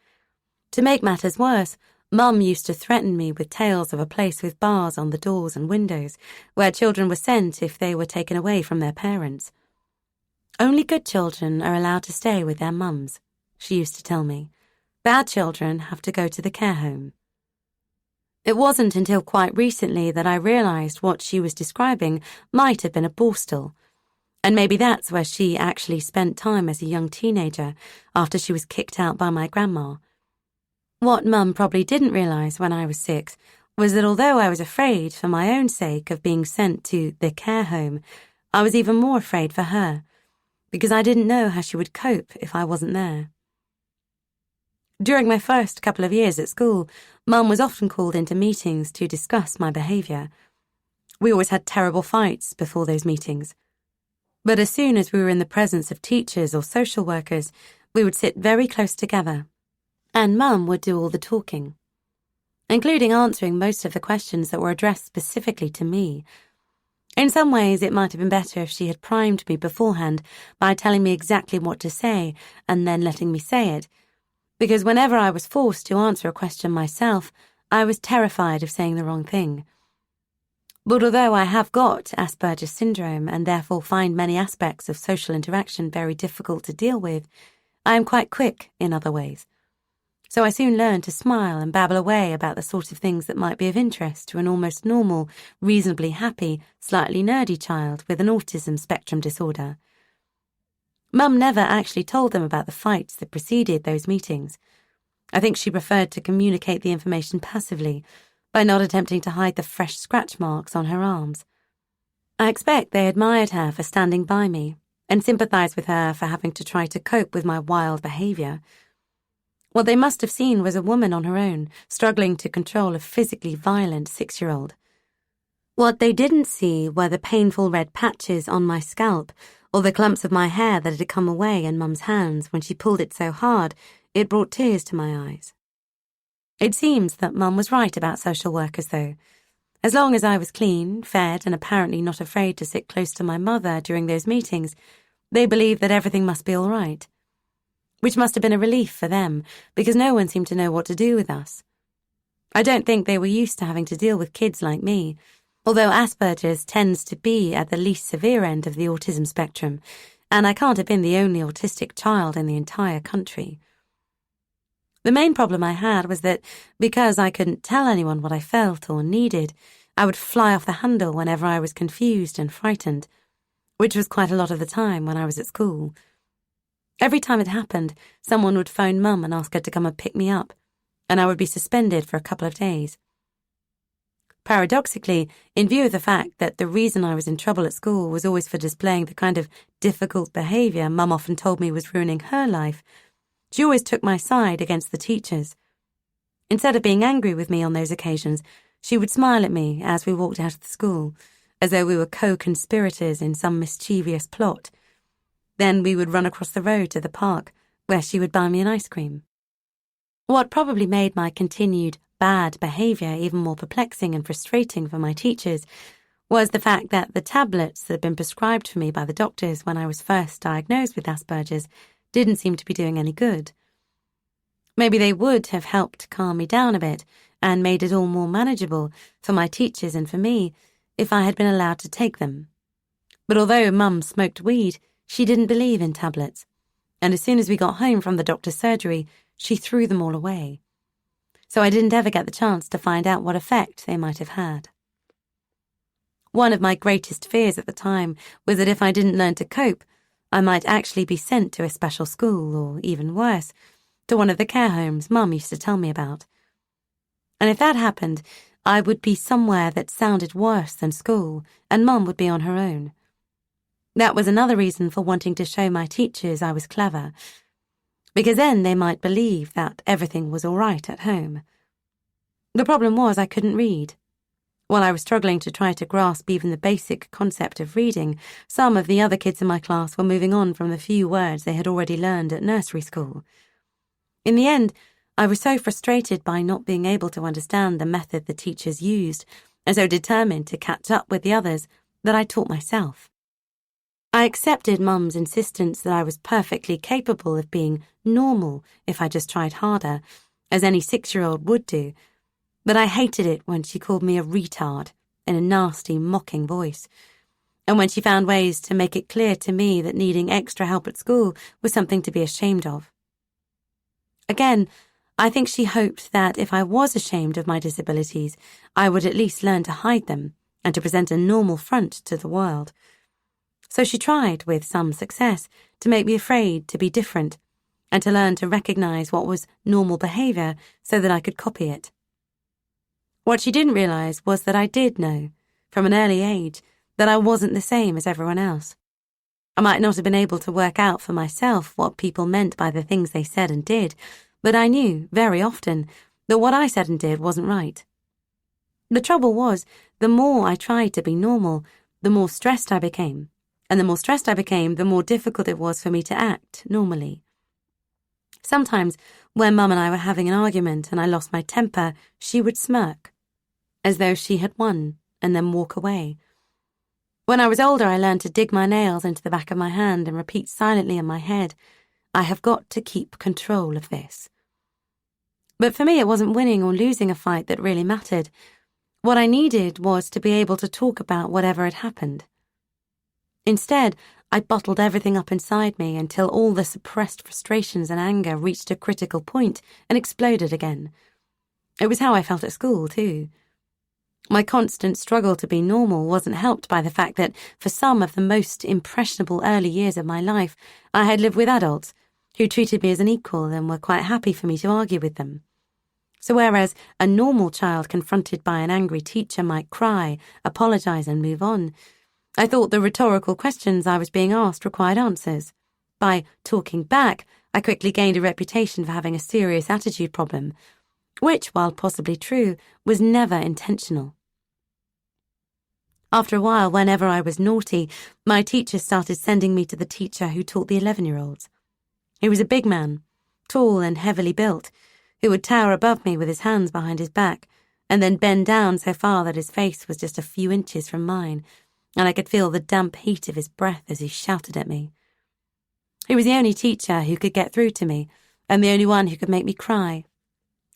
To make matters worse, Mum used to threaten me with tales of a place with bars on the doors and windows, where children were sent if they were taken away from their parents. Only good children are allowed to stay with their mums, she used to tell me. Bad children have to go to the care home. It wasn't until quite recently that I realized what she was describing might have been a borstal. And maybe that's where she actually spent time as a young teenager after she was kicked out by my grandma. What Mum probably didn't realise when I was 6 was that although I was afraid for my own sake of being sent to the care home, I was even more afraid for her, because I didn't know how she would cope if I wasn't there. During my first couple of years at school, Mum was often called into meetings to discuss my behaviour. We always had terrible fights before those meetings. But as soon as we were in the presence of teachers or social workers, we would sit very close together, and Mum would do all the talking, including answering most of the questions that were addressed specifically to me. In some ways, it might have been better if she had primed me beforehand by telling me exactly what to say and then letting me say it, because whenever I was forced to answer a question myself, I was terrified of saying the wrong thing. But although I have got Asperger's syndrome and therefore find many aspects of social interaction very difficult to deal with, I am quite quick in other ways. So I soon learned to smile and babble away about the sort of things that might be of interest to an almost normal, reasonably happy, slightly nerdy child with an autism spectrum disorder. Mum never actually told them about the fights that preceded those meetings. I think she preferred to communicate the information passively, by not attempting to hide the fresh scratch marks on her arms. I expect they admired her for standing by me and sympathised with her for having to try to cope with my wild behaviour. What they must have seen was a woman on her own, struggling to control a physically violent 6-year-old. What they didn't see were the painful red patches on my scalp or the clumps of my hair that had come away in Mum's hands when she pulled it so hard it brought tears to my eyes. It seems that Mum was right about social workers, though. As long as I was clean, fed, and apparently not afraid to sit close to my mother during those meetings, they believed that everything must be all right. Which must have been a relief for them, because no one seemed to know what to do with us. I don't think they were used to having to deal with kids like me, although Asperger's tends to be at the least severe end of the autism spectrum, and I can't have been the only autistic child in the entire country. The main problem I had was that, because I couldn't tell anyone what I felt or needed, I would fly off the handle whenever I was confused and frightened, which was quite a lot of the time when I was at school. Every time it happened, someone would phone Mum and ask her to come and pick me up, and I would be suspended for a couple of days. Paradoxically, in view of the fact that the reason I was in trouble at school was always for displaying the kind of difficult behaviour Mum often told me was ruining her life, she always took my side against the teachers. Instead of being angry with me on those occasions, she would smile at me as we walked out of the school, as though we were co-conspirators in some mischievous plot. Then we would run across the road to the park, where she would buy me an ice cream. What probably made my continued bad behaviour even more perplexing and frustrating for my teachers was the fact that the tablets that had been prescribed for me by the doctors when I was first diagnosed with Asperger's didn't seem to be doing any good. Maybe they would have helped calm me down a bit and made it all more manageable for my teachers and for me if I had been allowed to take them. But although Mum smoked weed, she didn't believe in tablets, and as soon as we got home from the doctor's surgery, she threw them all away. So I didn't ever get the chance to find out what effect they might have had. One of my greatest fears at the time was that if I didn't learn to cope, I might actually be sent to a special school, or even worse, to one of the care homes Mum used to tell me about. And if that happened, I would be somewhere that sounded worse than school, and Mum would be on her own. That was another reason for wanting to show my teachers I was clever, because then they might believe that everything was all right at home. The problem was I couldn't read. While I was struggling to try to grasp even the basic concept of reading, some of the other kids in my class were moving on from the few words they had already learned at nursery school. In the end, I was so frustrated by not being able to understand the method the teachers used, and so determined to catch up with the others, that I taught myself. I accepted Mum's insistence that I was perfectly capable of being normal if I just tried harder, as any 6-year-old would do, but I hated it when she called me a retard in a nasty, mocking voice, and when she found ways to make it clear to me that needing extra help at school was something to be ashamed of. Again, I think she hoped that if I was ashamed of my disabilities, I would at least learn to hide them and to present a normal front to the world. So she tried, with some success, to make me afraid to be different and to learn to recognize what was normal behavior so that I could copy it. What she didn't realize was that I did know, from an early age, that I wasn't the same as everyone else. I might not have been able to work out for myself what people meant by the things they said and did, but I knew, very often, that what I said and did wasn't right. The trouble was, the more I tried to be normal, the more stressed I became, and the more stressed I became, the more difficult it was for me to act normally. Sometimes, when Mum and I were having an argument and I lost my temper, she would smirk, as though she had won, and then walk away. When I was older, I learned to dig my nails into the back of my hand and repeat silently in my head, "I have got to keep control of this." But for me, it wasn't winning or losing a fight that really mattered. What I needed was to be able to talk about whatever had happened. Instead, I bottled everything up inside me until all the suppressed frustrations and anger reached a critical point and exploded again. It was how I felt at school, too. My constant struggle to be normal wasn't helped by the fact that, for some of the most impressionable early years of my life, I had lived with adults who treated me as an equal and were quite happy for me to argue with them. So whereas a normal child confronted by an angry teacher might cry, apologize, and move on, I thought the rhetorical questions I was being asked required answers. By talking back, I quickly gained a reputation for having a serious attitude problem, which, while possibly true, was never intentional. After a while, whenever I was naughty, my teacher started sending me to the teacher who taught the 11-year-olds. He was a big man, tall and heavily built, who would tower above me with his hands behind his back, and then bend down so far that his face was just a few inches from mine, and I could feel the damp heat of his breath as he shouted at me. He was the only teacher who could get through to me, and the only one who could make me cry.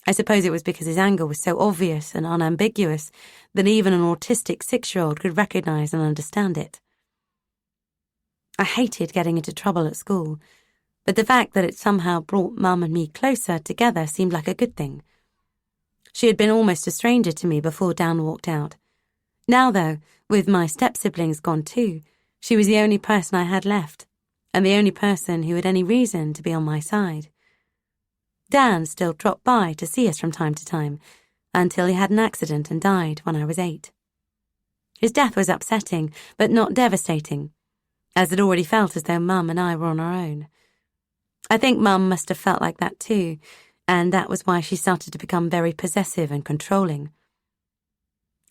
I suppose it was because his anger was so obvious and unambiguous that even an autistic 6-year-old could recognize and understand it. I hated getting into trouble at school, but the fact that it somehow brought Mum and me closer together seemed like a good thing. She had been almost a stranger to me before Dan walked out. Now, though, with my step-siblings gone too, she was the only person I had left, and the only person who had any reason to be on my side. Dan still dropped by to see us from time to time, until he had an accident and died when I was 8. His death was upsetting, but not devastating, as it already felt as though Mum and I were on our own. I think Mum must have felt like that too, and that was why she started to become very possessive and controlling.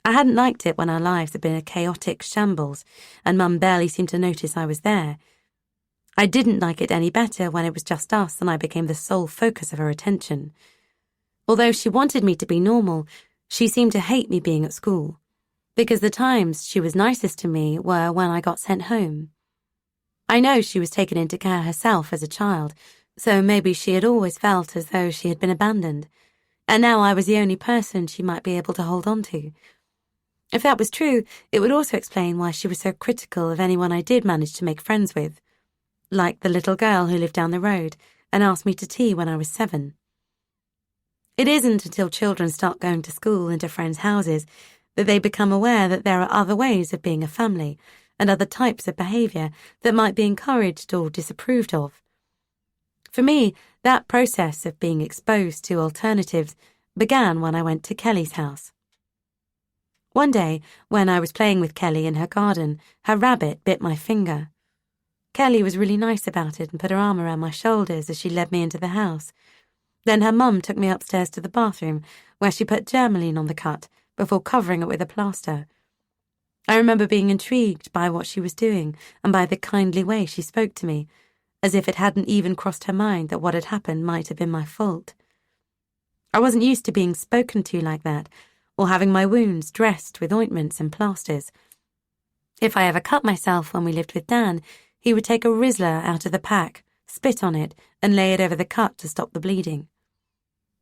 I hadn't liked it when our lives had been a chaotic shambles, and Mum barely seemed to notice I was there. I didn't like it any better when it was just us and I became the sole focus of her attention. Although she wanted me to be normal, she seemed to hate me being at school, because the times she was nicest to me were when I got sent home. I know she was taken into care herself as a child, so maybe she had always felt as though she had been abandoned, and now I was the only person she might be able to hold on to. If that was true, it would also explain why she was so critical of anyone I did manage to make friends with, like the little girl who lived down the road and asked me to tea when I was 7. It isn't until children start going to school and to friends' houses that they become aware that there are other ways of being a family and other types of behaviour that might be encouraged or disapproved of. For me, that process of being exposed to alternatives began when I went to Kelly's house. One day, when I was playing with Kelly in her garden, her rabbit bit my finger. Kelly was really nice about it and put her arm around my shoulders as she led me into the house. Then her mum took me upstairs to the bathroom, where she put Germaline on the cut before covering it with a plaster. I remember being intrigued by what she was doing and by the kindly way she spoke to me, as if it hadn't even crossed her mind that what had happened might have been my fault. I wasn't used to being spoken to like that, or having my wounds dressed with ointments and plasters. If I ever cut myself when we lived with Dan, he would take a Rizzler out of the pack, spit on it, and lay it over the cut to stop the bleeding.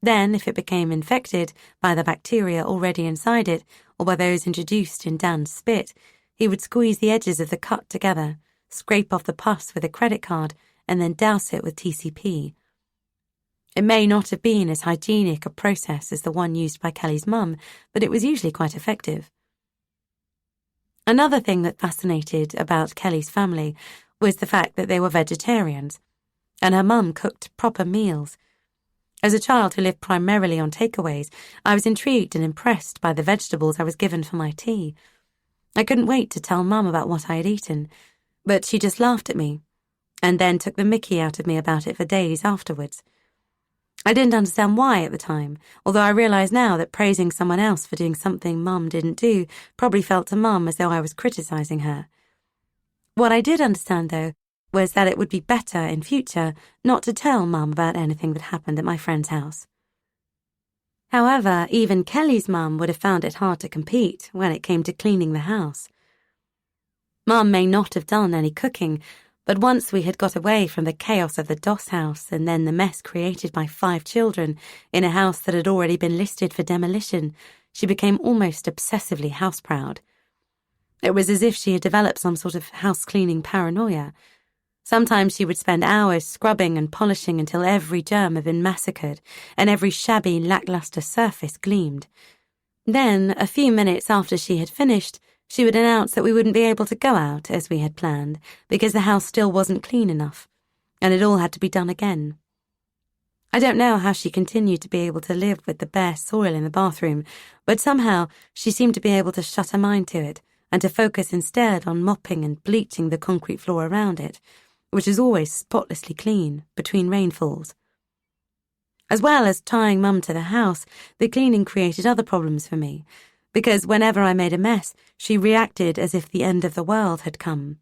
Then, if it became infected by the bacteria already inside it, or by those introduced in Dan's spit, he would squeeze the edges of the cut together, scrape off the pus with a credit card, and then douse it with TCP. It may not have been as hygienic a process as the one used by Kelly's mum, but it was usually quite effective. Another thing that fascinated about Kelly's family was the fact that they were vegetarians, and her mum cooked proper meals. As a child who lived primarily on takeaways, I was intrigued and impressed by the vegetables I was given for my tea. I couldn't wait to tell Mum about what I had eaten, but she just laughed at me, and then took the mickey out of me about it for days afterwards. I didn't understand why at the time, although I realise now that praising someone else for doing something Mum didn't do probably felt to Mum as though I was criticising her. What I did understand, though, was that it would be better in future not to tell Mum about anything that happened at my friend's house. However, even Kelly's mum would have found it hard to compete when it came to cleaning the house. Mum may not have done any cooking, but once we had got away from the chaos of the doss house and then the mess created by 5 children in a house that had already been listed for demolition, she became almost obsessively house-proud. It was as if she had developed some sort of house-cleaning paranoia. Sometimes she would spend hours scrubbing and polishing until every germ had been massacred and every shabby, lacklustre surface gleamed. Then, a few minutes after she had finished, she would announce that we wouldn't be able to go out as we had planned because the house still wasn't clean enough, and it all had to be done again. I don't know how she continued to be able to live with the bare soil in the bathroom, but somehow she seemed to be able to shut her mind to it and to focus instead on mopping and bleaching the concrete floor around it, which is always spotlessly clean between rainfalls. As well as tying Mum to the house, the cleaning created other problems for me, because whenever I made a mess, she reacted as if the end of the world had come.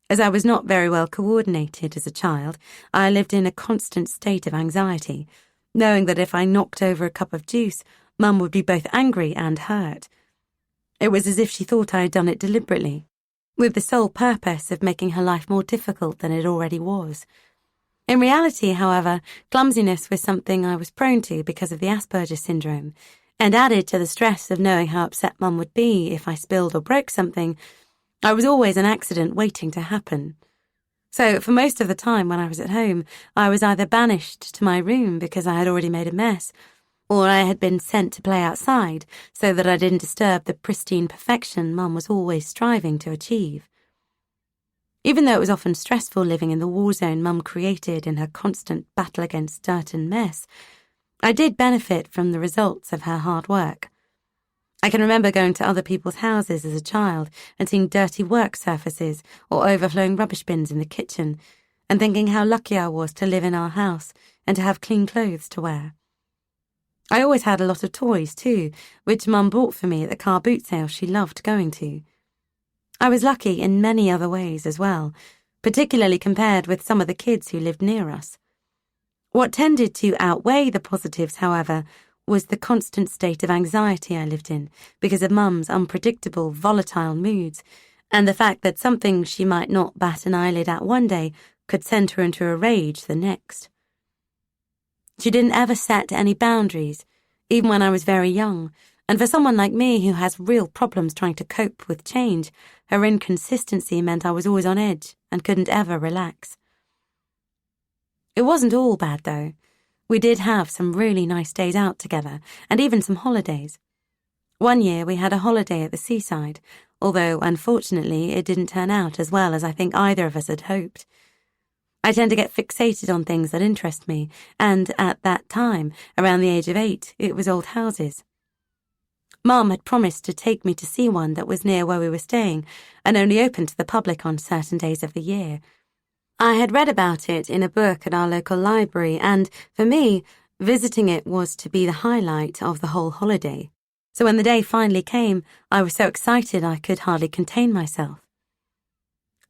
As I was not very well coordinated as a child, I lived in a constant state of anxiety, knowing that if I knocked over a cup of juice, Mum would be both angry and hurt. It was as if she thought I had done it deliberately, with the sole purpose of making her life more difficult than it already was. In reality, however, clumsiness was something I was prone to because of the Asperger's syndrome, and added to the stress of knowing how upset Mum would be if I spilled or broke something, I was always an accident waiting to happen. So for most of the time when I was at home, I was either banished to my room because I had already made a mess, or I had been sent to play outside so that I didn't disturb the pristine perfection Mum was always striving to achieve. Even though it was often stressful living in the war zone Mum created in her constant battle against dirt and mess, I did benefit from the results of her hard work. I can remember going to other people's houses as a child and seeing dirty work surfaces or overflowing rubbish bins in the kitchen, and thinking how lucky I was to live in our house and to have clean clothes to wear. I always had a lot of toys too, which Mum bought for me at the car boot sale she loved going to. I was lucky in many other ways as well, particularly compared with some of the kids who lived near us. What tended to outweigh the positives, however, was the constant state of anxiety I lived in because of Mum's unpredictable, volatile moods, and the fact that something she might not bat an eyelid at one day could send her into a rage the next. She didn't ever set any boundaries, even when I was very young, and for someone like me who has real problems trying to cope with change, her inconsistency meant I was always on edge and couldn't ever relax. It wasn't all bad, though. We did have some really nice days out together, and even some holidays. One year we had a holiday at the seaside, although, unfortunately, it didn't turn out as well as I think either of us had hoped. I tend to get fixated on things that interest me, and at that time, around the age of 8, it was old houses. Mum had promised to take me to see one that was near where we were staying, and only open to the public on certain days of the year. I had read about it in a book at our local library, and, for me, visiting it was to be the highlight of the whole holiday. So when the day finally came, I was so excited I could hardly contain myself.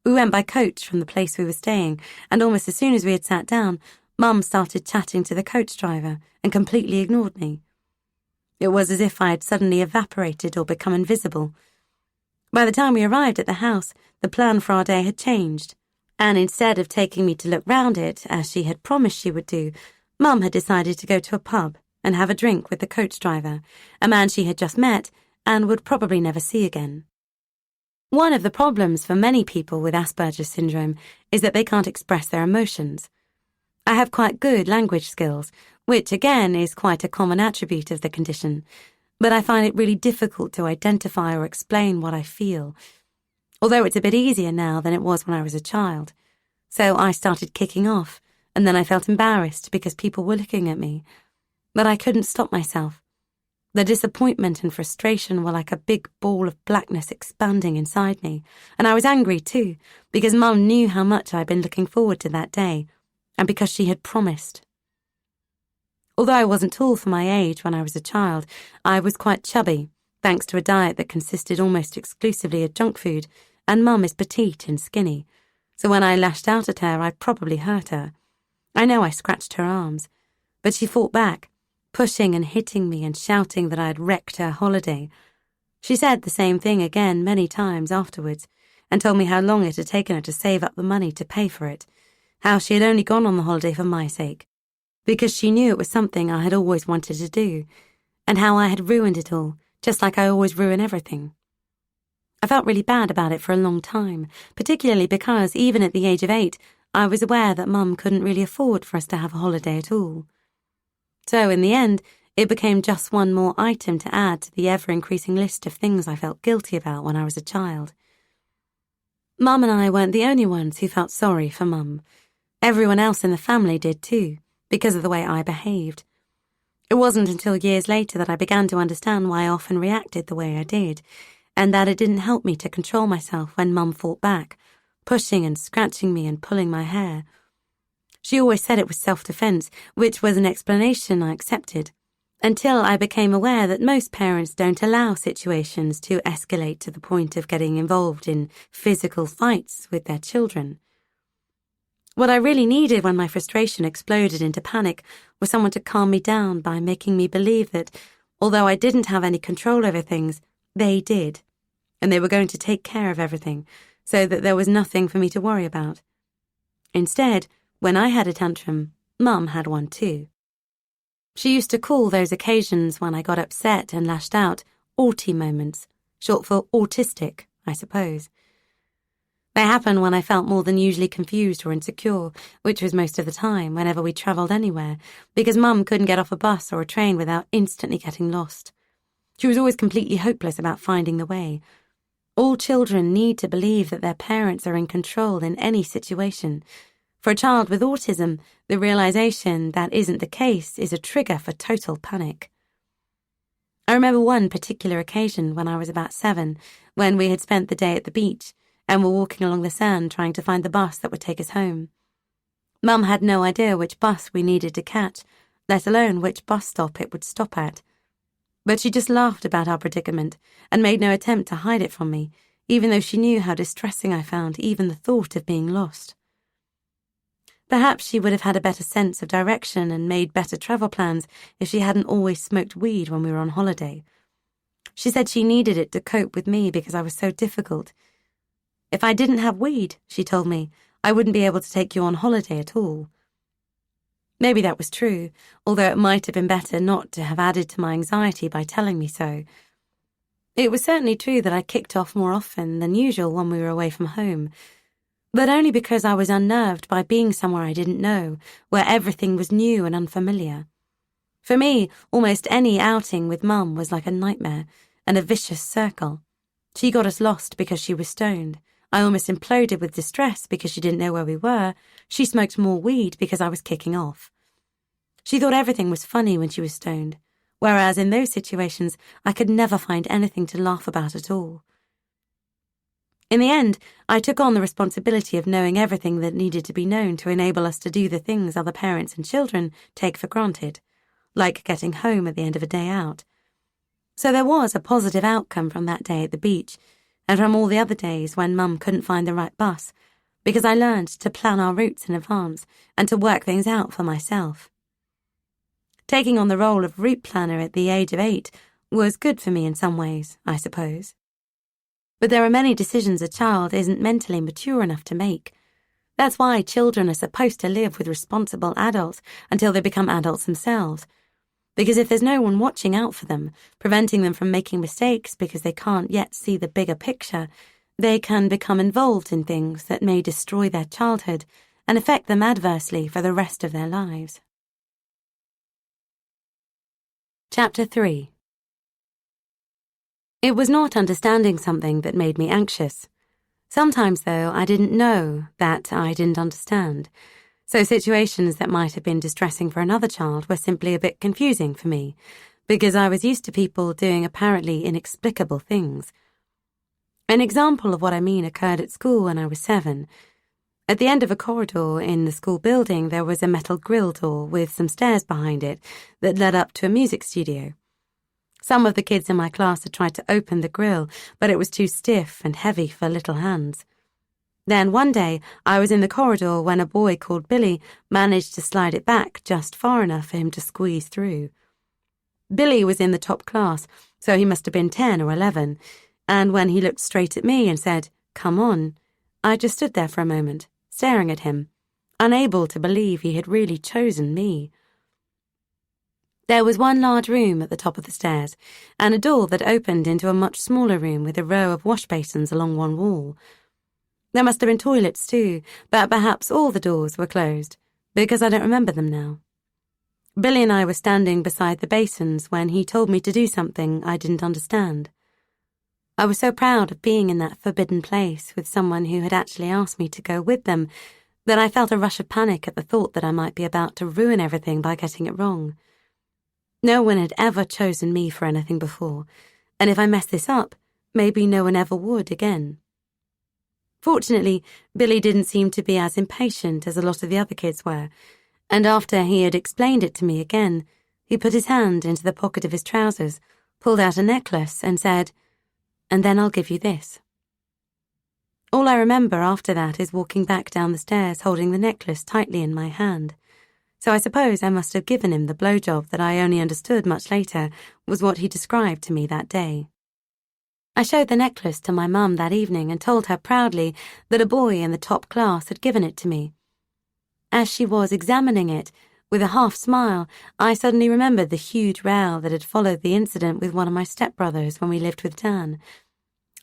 We went by coach from the place we were staying, and almost as soon as we had sat down, Mum started chatting to the coach driver and completely ignored me. It was as if I had suddenly evaporated or become invisible. By the time we arrived at the house, the plan for our day had changed, and instead of taking me to look round it, as she had promised she would do, Mum had decided to go to a pub and have a drink with the coach driver, a man she had just met and would probably never see again. One of the problems for many people with Asperger's syndrome is that they can't express their emotions. I have quite good language skills, which again is quite a common attribute of the condition, but I find it really difficult to identify or explain what I feel, although it's a bit easier now than it was when I was a child. So I started kicking off, and then I felt embarrassed because people were looking at me, but I couldn't stop myself. The disappointment and frustration were like a big ball of blackness expanding inside me, and I was angry too, because Mum knew how much I'd been looking forward to that day, and because she had promised. Although I wasn't tall for my age when I was a child, I was quite chubby, thanks to a diet that consisted almost exclusively of junk food, and Mum is petite and skinny, so when I lashed out at her, I probably hurt her. I know I scratched her arms, but she fought back, pushing and hitting me and shouting that I had wrecked her holiday. She said the same thing again many times afterwards, and told me how long it had taken her to save up the money to pay for it, how she had only gone on the holiday for my sake, because she knew it was something I had always wanted to do, and how I had ruined it all, just like I always ruin everything. I felt really bad about it for a long time, particularly because, even at the age of 8, I was aware that Mum couldn't really afford for us to have a holiday at all. So, in the end, it became just one more item to add to the ever-increasing list of things I felt guilty about when I was a child. Mum and I weren't the only ones who felt sorry for Mum. Everyone else in the family did too, because of the way I behaved. It wasn't until years later that I began to understand why I often reacted the way I did, and that it didn't help me to control myself when Mum fought back, pushing and scratching me and pulling my hair. She always said it was self-defense, which was an explanation I accepted, until I became aware that most parents don't allow situations to escalate to the point of getting involved in physical fights with their children. What I really needed when my frustration exploded into panic was someone to calm me down by making me believe that, although I didn't have any control over things, they did, and they were going to take care of everything, so that there was nothing for me to worry about. Instead, when I had a tantrum, Mum had one too. She used to call those occasions when I got upset and lashed out autie moments, short for autistic, I suppose. They happened when I felt more than usually confused or insecure, which was most of the time whenever we travelled anywhere, because Mum couldn't get off a bus or a train without instantly getting lost. She was always completely hopeless about finding the way. All children need to believe that their parents are in control in any situation. For a child with autism, the realization that isn't the case is a trigger for total panic. I remember one particular occasion when I was about 7, when we had spent the day at the beach and were walking along the sand trying to find the bus that would take us home. Mum had no idea which bus we needed to catch, let alone which bus stop it would stop at. But she just laughed about our predicament and made no attempt to hide it from me, even though she knew how distressing I found even the thought of being lost. Perhaps she would have had a better sense of direction and made better travel plans if she hadn't always smoked weed when we were on holiday. She said she needed it to cope with me because I was so difficult. If I didn't have weed, she told me, I wouldn't be able to take you on holiday at all. Maybe that was true, although it might have been better not to have added to my anxiety by telling me so. It was certainly true that I kicked off more often than usual when we were away from home, but only because I was unnerved by being somewhere I didn't know, where everything was new and unfamiliar. For me, almost any outing with Mum was like a nightmare and a vicious circle. She got us lost because she was stoned. I almost imploded with distress because she didn't know where we were. She smoked more weed because I was kicking off. She thought everything was funny when she was stoned, whereas in those situations I could never find anything to laugh about at all. In the end, I took on the responsibility of knowing everything that needed to be known to enable us to do the things other parents and children take for granted, like getting home at the end of a day out. So there was a positive outcome from that day at the beach, and from all the other days when Mum couldn't find the right bus, because I learned to plan our routes in advance and to work things out for myself. Taking on the role of route planner at the age of 8 was good for me in some ways, I suppose. But there are many decisions a child isn't mentally mature enough to make. That's why children are supposed to live with responsible adults until they become adults themselves. Because if there's no one watching out for them, preventing them from making mistakes because they can't yet see the bigger picture, they can become involved in things that may destroy their childhood and affect them adversely for the rest of their lives. Chapter 3. It was not understanding something that made me anxious. Sometimes, though, I didn't know that I didn't understand, so situations that might have been distressing for another child were simply a bit confusing for me, because I was used to people doing apparently inexplicable things. An example of what I mean occurred at school when I was 7. At the end of a corridor in the school building, there was a metal grill door with some stairs behind it that led up to a music studio. Some of the kids in my class had tried to open the grill, but it was too stiff and heavy for little hands. Then one day, I was in the corridor when a boy called Billy managed to slide it back just far enough for him to squeeze through. Billy was in the top class, so he must have been 10 or 11, and when he looked straight at me and said, "Come on," I just stood there for a moment, staring at him, unable to believe he had really chosen me. There was one large room at the top of the stairs, and a door that opened into a much smaller room with a row of wash basins along one wall. There must have been toilets too, but perhaps all the doors were closed, because I don't remember them now. Billy and I were standing beside the basins when he told me to do something I didn't understand. I was so proud of being in that forbidden place with someone who had actually asked me to go with them that I felt a rush of panic at the thought that I might be about to ruin everything by getting it wrong. No one had ever chosen me for anything before, and if I messed this up, maybe no one ever would again. Fortunately, Billy didn't seem to be as impatient as a lot of the other kids were, and after he had explained it to me again, he put his hand into the pocket of his trousers, pulled out a necklace, and said, "And then I'll give you this." All I remember after that is walking back down the stairs holding the necklace tightly in my hand. So I suppose I must have given him the blowjob that I only understood much later was what he described to me that day. I showed the necklace to my mum that evening and told her proudly that a boy in the top class had given it to me. As she was examining it, with a half smile, I suddenly remembered the huge row that had followed the incident with one of my stepbrothers when we lived with Dan.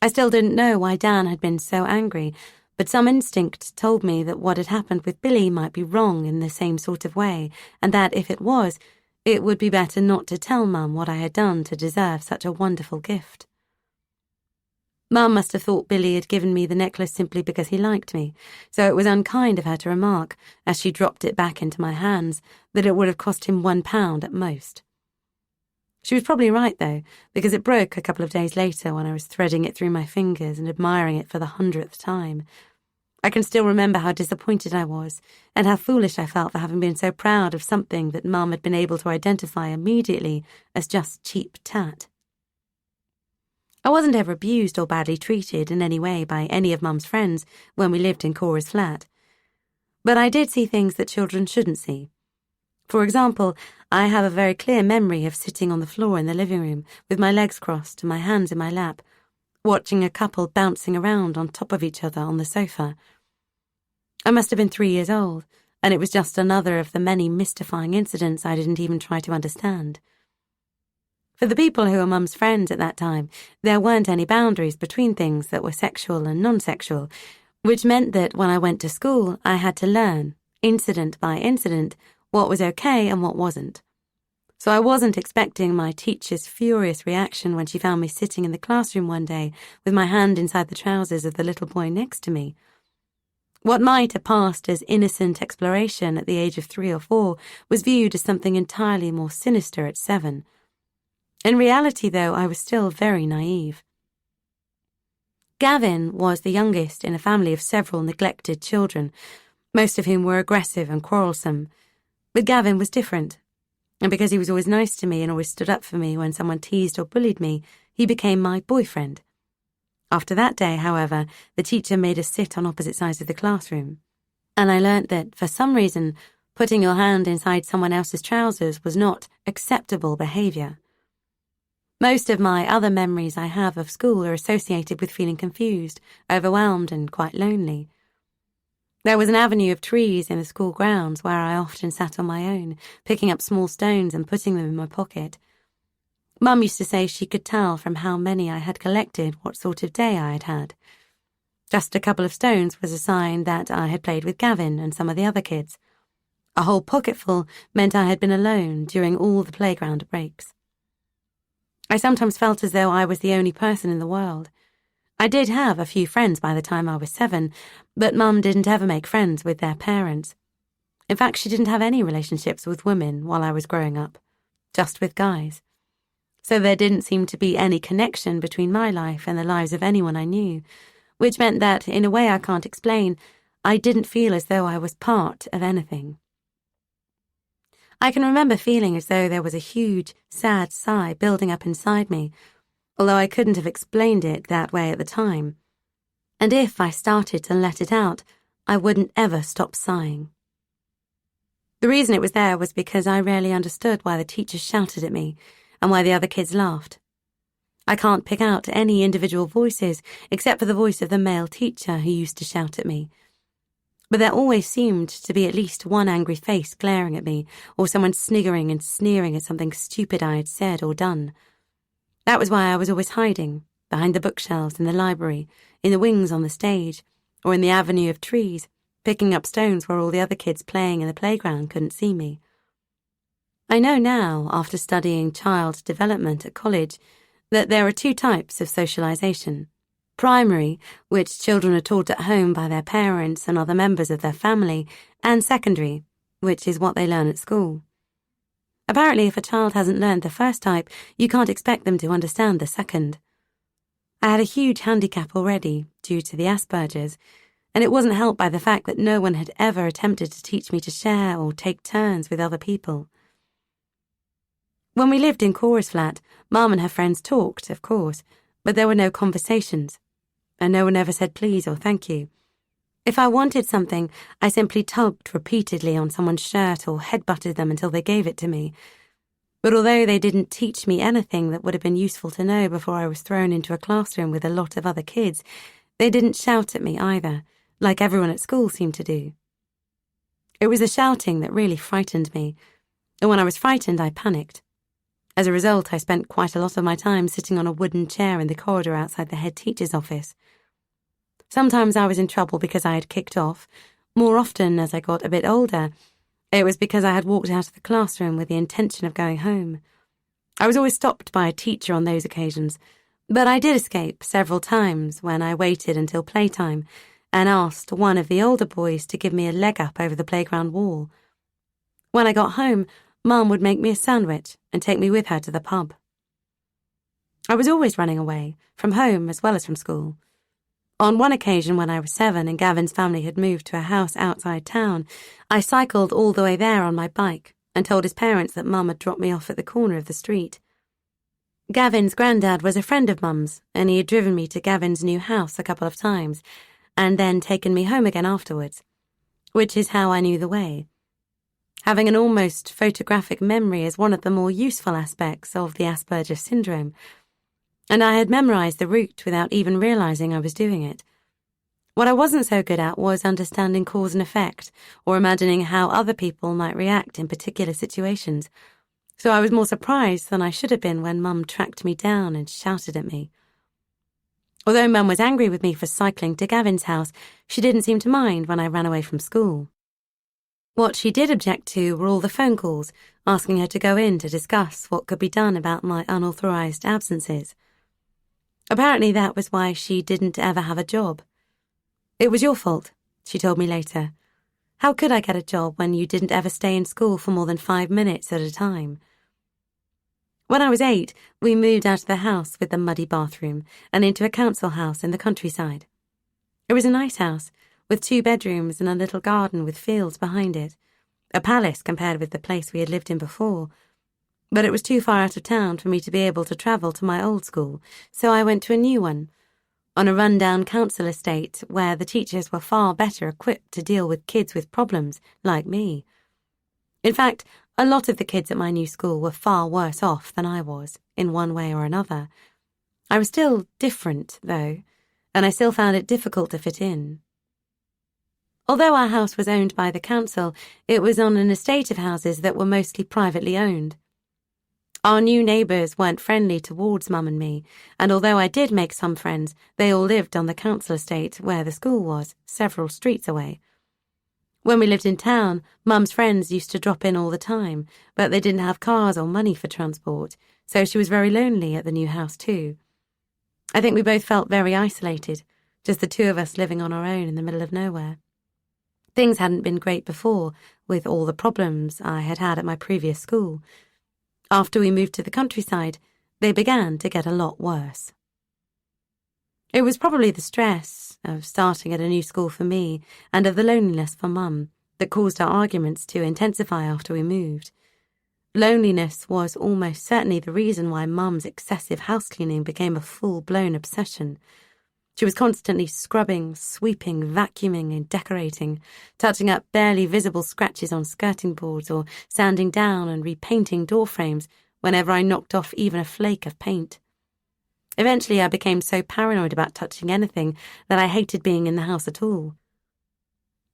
I still didn't know why Dan had been so angry, but some instinct told me that what had happened with Billy might be wrong in the same sort of way, and that if it was, it would be better not to tell Mum what I had done to deserve such a wonderful gift. Mum must have thought Billy had given me the necklace simply because he liked me, so it was unkind of her to remark, as she dropped it back into my hands, that it would have cost him £1 at most. She was probably right, though, because it broke a couple of days later when I was threading it through my fingers and admiring it for the 100th time. I can still remember how disappointed I was, and how foolish I felt for having been so proud of something that Mum had been able to identify immediately as just cheap tat. I wasn't ever abused or badly treated in any way by any of Mum's friends when we lived in Cora's flat. But I did see things that children shouldn't see. For example, I have a very clear memory of sitting on the floor in the living room with my legs crossed and my hands in my lap, watching a couple bouncing around on top of each other on the sofa. I must have been 3 years old, and it was just another of the many mystifying incidents I didn't even try to understand. For the people who were Mum's friends at that time, there weren't any boundaries between things that were sexual and non-sexual, which meant that when I went to school, I had to learn, incident by incident, what was okay and what wasn't. So I wasn't expecting my teacher's furious reaction when she found me sitting in the classroom one day with my hand inside the trousers of the little boy next to me. What might have passed as innocent exploration at the age of 3 or 4 was viewed as something entirely more sinister at 7. In reality, though, I was still very naive. Gavin was the youngest in a family of several neglected children, most of whom were aggressive and quarrelsome. But Gavin was different, and because he was always nice to me and always stood up for me when someone teased or bullied me, he became my boyfriend. After that day, however, the teacher made us sit on opposite sides of the classroom, and I learnt that, for some reason, putting your hand inside someone else's trousers was not acceptable behaviour. Most of my other memories I have of school are associated with feeling confused, overwhelmed, and quite lonely. There was an avenue of trees in the school grounds where I often sat on my own, picking up small stones and putting them in my pocket. Mum used to say she could tell from how many I had collected what sort of day I had had. Just a couple of stones was a sign that I had played with Gavin and some of the other kids. A whole pocketful meant I had been alone during all the playground breaks. I sometimes felt as though I was the only person in the world. I did have a few friends by the time I was 7, but Mum didn't ever make friends with their parents. In fact, she didn't have any relationships with women while I was growing up, just with guys. So there didn't seem to be any connection between my life and the lives of anyone I knew, which meant that, in a way I can't explain, I didn't feel as though I was part of anything. I can remember feeling as though there was a huge, sad sigh building up inside me, although I couldn't have explained it that way at the time. And if I started to let it out, I wouldn't ever stop sighing. The reason it was there was because I rarely understood why the teachers shouted at me and why the other kids laughed. I can't pick out any individual voices except for the voice of the male teacher who used to shout at me. But there always seemed to be at least one angry face glaring at me, or someone sniggering and sneering at something stupid I had said or done. That was why I was always hiding, behind the bookshelves in the library, in the wings on the stage, or in the avenue of trees, picking up stones where all the other kids playing in the playground couldn't see me. I know now, after studying child development at college, that there are 2 types of socialization. Primary, which children are taught at home by their parents and other members of their family, and secondary, which is what they learn at school. Apparently, if a child hasn't learned the first type, you can't expect them to understand the second. I had a huge handicap already, due to the Asperger's, and it wasn't helped by the fact that no one had ever attempted to teach me to share or take turns with other people. When we lived in Cora's flat, Mum and her friends talked, of course, but there were no conversations, and no one ever said please or thank you. If I wanted something, I simply tugged repeatedly on someone's shirt or headbutted them until they gave it to me. But although they didn't teach me anything that would have been useful to know before I was thrown into a classroom with a lot of other kids, they didn't shout at me either, like everyone at school seemed to do. It was the shouting that really frightened me, and when I was frightened, I panicked. As a result, I spent quite a lot of my time sitting on a wooden chair in the corridor outside the head teacher's office. Sometimes I was in trouble because I had kicked off. More often, as I got a bit older, it was because I had walked out of the classroom with the intention of going home. I was always stopped by a teacher on those occasions, but I did escape several times when I waited until playtime and asked one of the older boys to give me a leg up over the playground wall. When I got home, Mum would make me a sandwich and take me with her to the pub. I was always running away, from home as well as from school. On one occasion when I was 7 and Gavin's family had moved to a house outside town, I cycled all the way there on my bike and told his parents that Mum had dropped me off at the corner of the street. Gavin's granddad was a friend of Mum's, and he had driven me to Gavin's new house a couple of times and then taken me home again afterwards, which is how I knew the way. Having an almost photographic memory is one of the more useful aspects of the Asperger syndrome, and I had memorized the route without even realizing I was doing it. What I wasn't so good at was understanding cause and effect, or imagining how other people might react in particular situations, so I was more surprised than I should have been when Mum tracked me down and shouted at me. Although Mum was angry with me for cycling to Gavin's house, she didn't seem to mind when I ran away from school. What she did object to were all the phone calls, asking her to go in to discuss what could be done about my unauthorized absences. Apparently that was why she didn't ever have a job. It was your fault, she told me later. How could I get a job when you didn't ever stay in school for more than 5 minutes at a time? When I was 8, we moved out of the house with the muddy bathroom and into a council house in the countryside. It was a nice house, with 2 bedrooms and a little garden with fields behind it, a palace compared with the place we had lived in before. But it was too far out of town for me to be able to travel to my old school, so I went to a new one, on a run-down council estate where the teachers were far better equipped to deal with kids with problems like me. In fact, a lot of the kids at my new school were far worse off than I was, in one way or another. I was still different, though, and I still found it difficult to fit in. Although our house was owned by the council, it was on an estate of houses that were mostly privately owned. Our new neighbours weren't friendly towards Mum and me, and although I did make some friends, they all lived on the council estate where the school was, several streets away. When we lived in town, Mum's friends used to drop in all the time, but they didn't have cars or money for transport, so she was very lonely at the new house too. I think we both felt very isolated, just the two of us living on our own in the middle of nowhere. Things hadn't been great before, with all the problems I had had at my previous school. After we moved to the countryside, they began to get a lot worse. It was probably the stress of starting at a new school for me and of the loneliness for Mum that caused our arguments to intensify after we moved. Loneliness was almost certainly the reason why Mum's excessive housecleaning became a full-blown obsession. She was constantly scrubbing, sweeping, vacuuming and decorating, touching up barely visible scratches on skirting boards or sanding down and repainting door frames whenever I knocked off even a flake of paint. Eventually I became so paranoid about touching anything that I hated being in the house at all.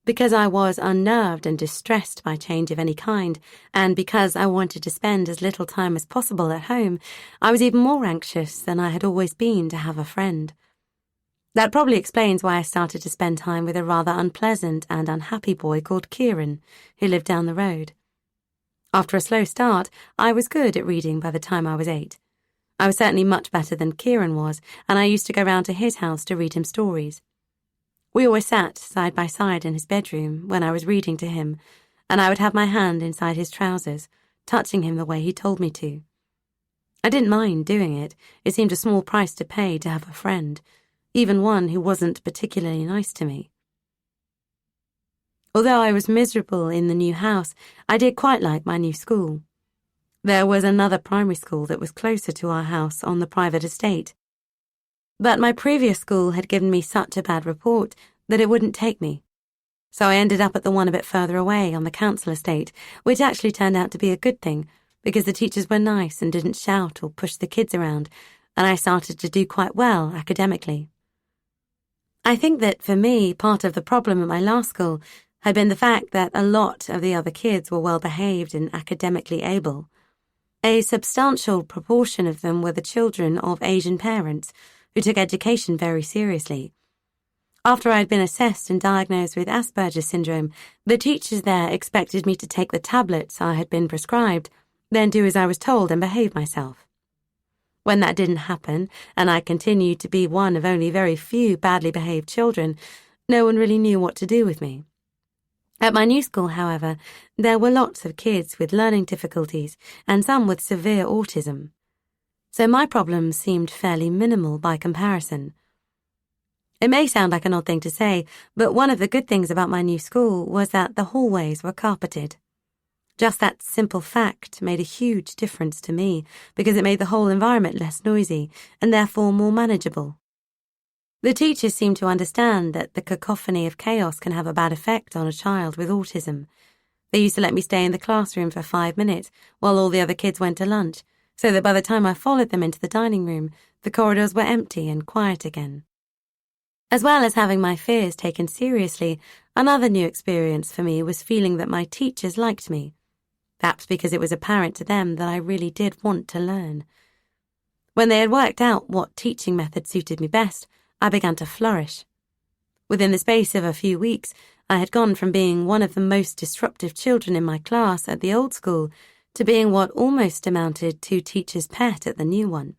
Because I was unnerved and distressed by change of any kind, and because I wanted to spend as little time as possible at home, I was even more anxious than I had always been to have a friend. That probably explains why I started to spend time with a rather unpleasant and unhappy boy called Kieran, who lived down the road. After a slow start, I was good at reading by the time I was 8. I was certainly much better than Kieran was, and I used to go round to his house to read him stories. We always sat side by side in his bedroom when I was reading to him, and I would have my hand inside his trousers, touching him the way he told me to. I didn't mind doing it. It seemed a small price to pay to have a friend, even one who wasn't particularly nice to me. Although I was miserable in the new house, I did quite like my new school. There was another primary school that was closer to our house on the private estate. But my previous school had given me such a bad report that it wouldn't take me. So I ended up at the one a bit further away on the council estate, which actually turned out to be a good thing because the teachers were nice and didn't shout or push the kids around, and I started to do quite well academically. I think that, for me, part of the problem at my last school had been the fact that a lot of the other kids were well-behaved and academically able. A substantial proportion of them were the children of Asian parents who took education very seriously. After I had been assessed and diagnosed with Asperger's syndrome, the teachers there expected me to take the tablets I had been prescribed, then do as I was told and behave myself. When that didn't happen, and I continued to be one of only very few badly behaved children, no one really knew what to do with me. At my new school, however, there were lots of kids with learning difficulties and some with severe autism. So my problems seemed fairly minimal by comparison. It may sound like an odd thing to say, but one of the good things about my new school was that the hallways were carpeted. Just that simple fact made a huge difference to me because it made the whole environment less noisy and therefore more manageable. The teachers seemed to understand that the cacophony of chaos can have a bad effect on a child with autism. They used to let me stay in the classroom for 5 minutes while all the other kids went to lunch, so that by the time I followed them into the dining room, the corridors were empty and quiet again. As well as having my fears taken seriously, another new experience for me was feeling that my teachers liked me. Perhaps because it was apparent to them that I really did want to learn. When they had worked out what teaching method suited me best, I began to flourish. Within the space of a few weeks, I had gone from being one of the most disruptive children in my class at the old school to being what almost amounted to teacher's pet at the new one.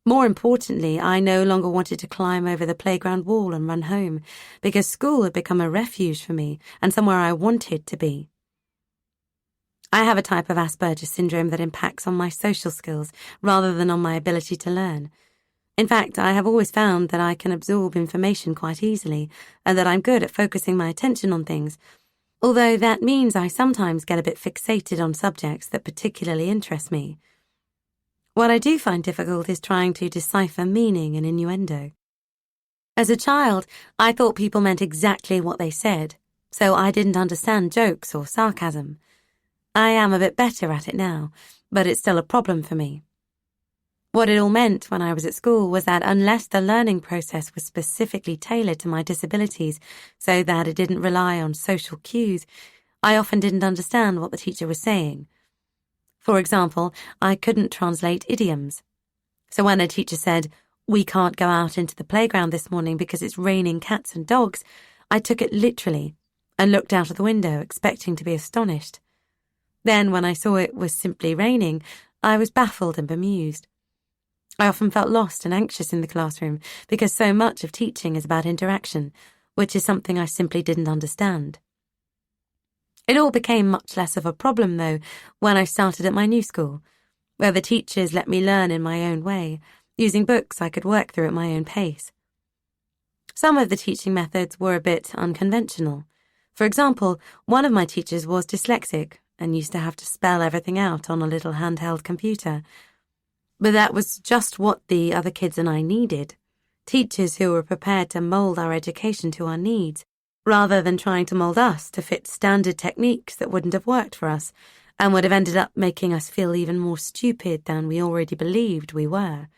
More importantly, I no longer wanted to climb over the playground wall and run home, because school had become a refuge for me and somewhere I wanted to be. I have a type of Asperger's syndrome that impacts on my social skills rather than on my ability to learn. In fact, I have always found that I can absorb information quite easily and that I'm good at focusing my attention on things, although that means I sometimes get a bit fixated on subjects that particularly interest me. What I do find difficult is trying to decipher meaning and innuendo. As a child, I thought people meant exactly what they said, so I didn't understand jokes or sarcasm. I am a bit better at it now, but it's still a problem for me. What it all meant when I was at school was that unless the learning process was specifically tailored to my disabilities so that it didn't rely on social cues, I often didn't understand what the teacher was saying. For example, I couldn't translate idioms. So when a teacher said, "We can't go out into the playground this morning because it's raining cats and dogs," I took it literally. and looked out of the window, expecting to be astonished. Then, when I saw it was simply raining, I was baffled and bemused. I often felt lost and anxious in the classroom because so much of teaching is about interaction, which is something I simply didn't understand. It all became much less of a problem, though, when I started at my new school, where the teachers let me learn in my own way, using books I could work through at my own pace. Some of the teaching methods were a bit unconventional. For example, one of my teachers was dyslexic and used to have to spell everything out on a little handheld computer. But that was just what the other kids and I needed. Teachers who were prepared to mould our education to our needs, rather than trying to mould us to fit standard techniques that wouldn't have worked for us and would have ended up making us feel even more stupid than we already believed we were.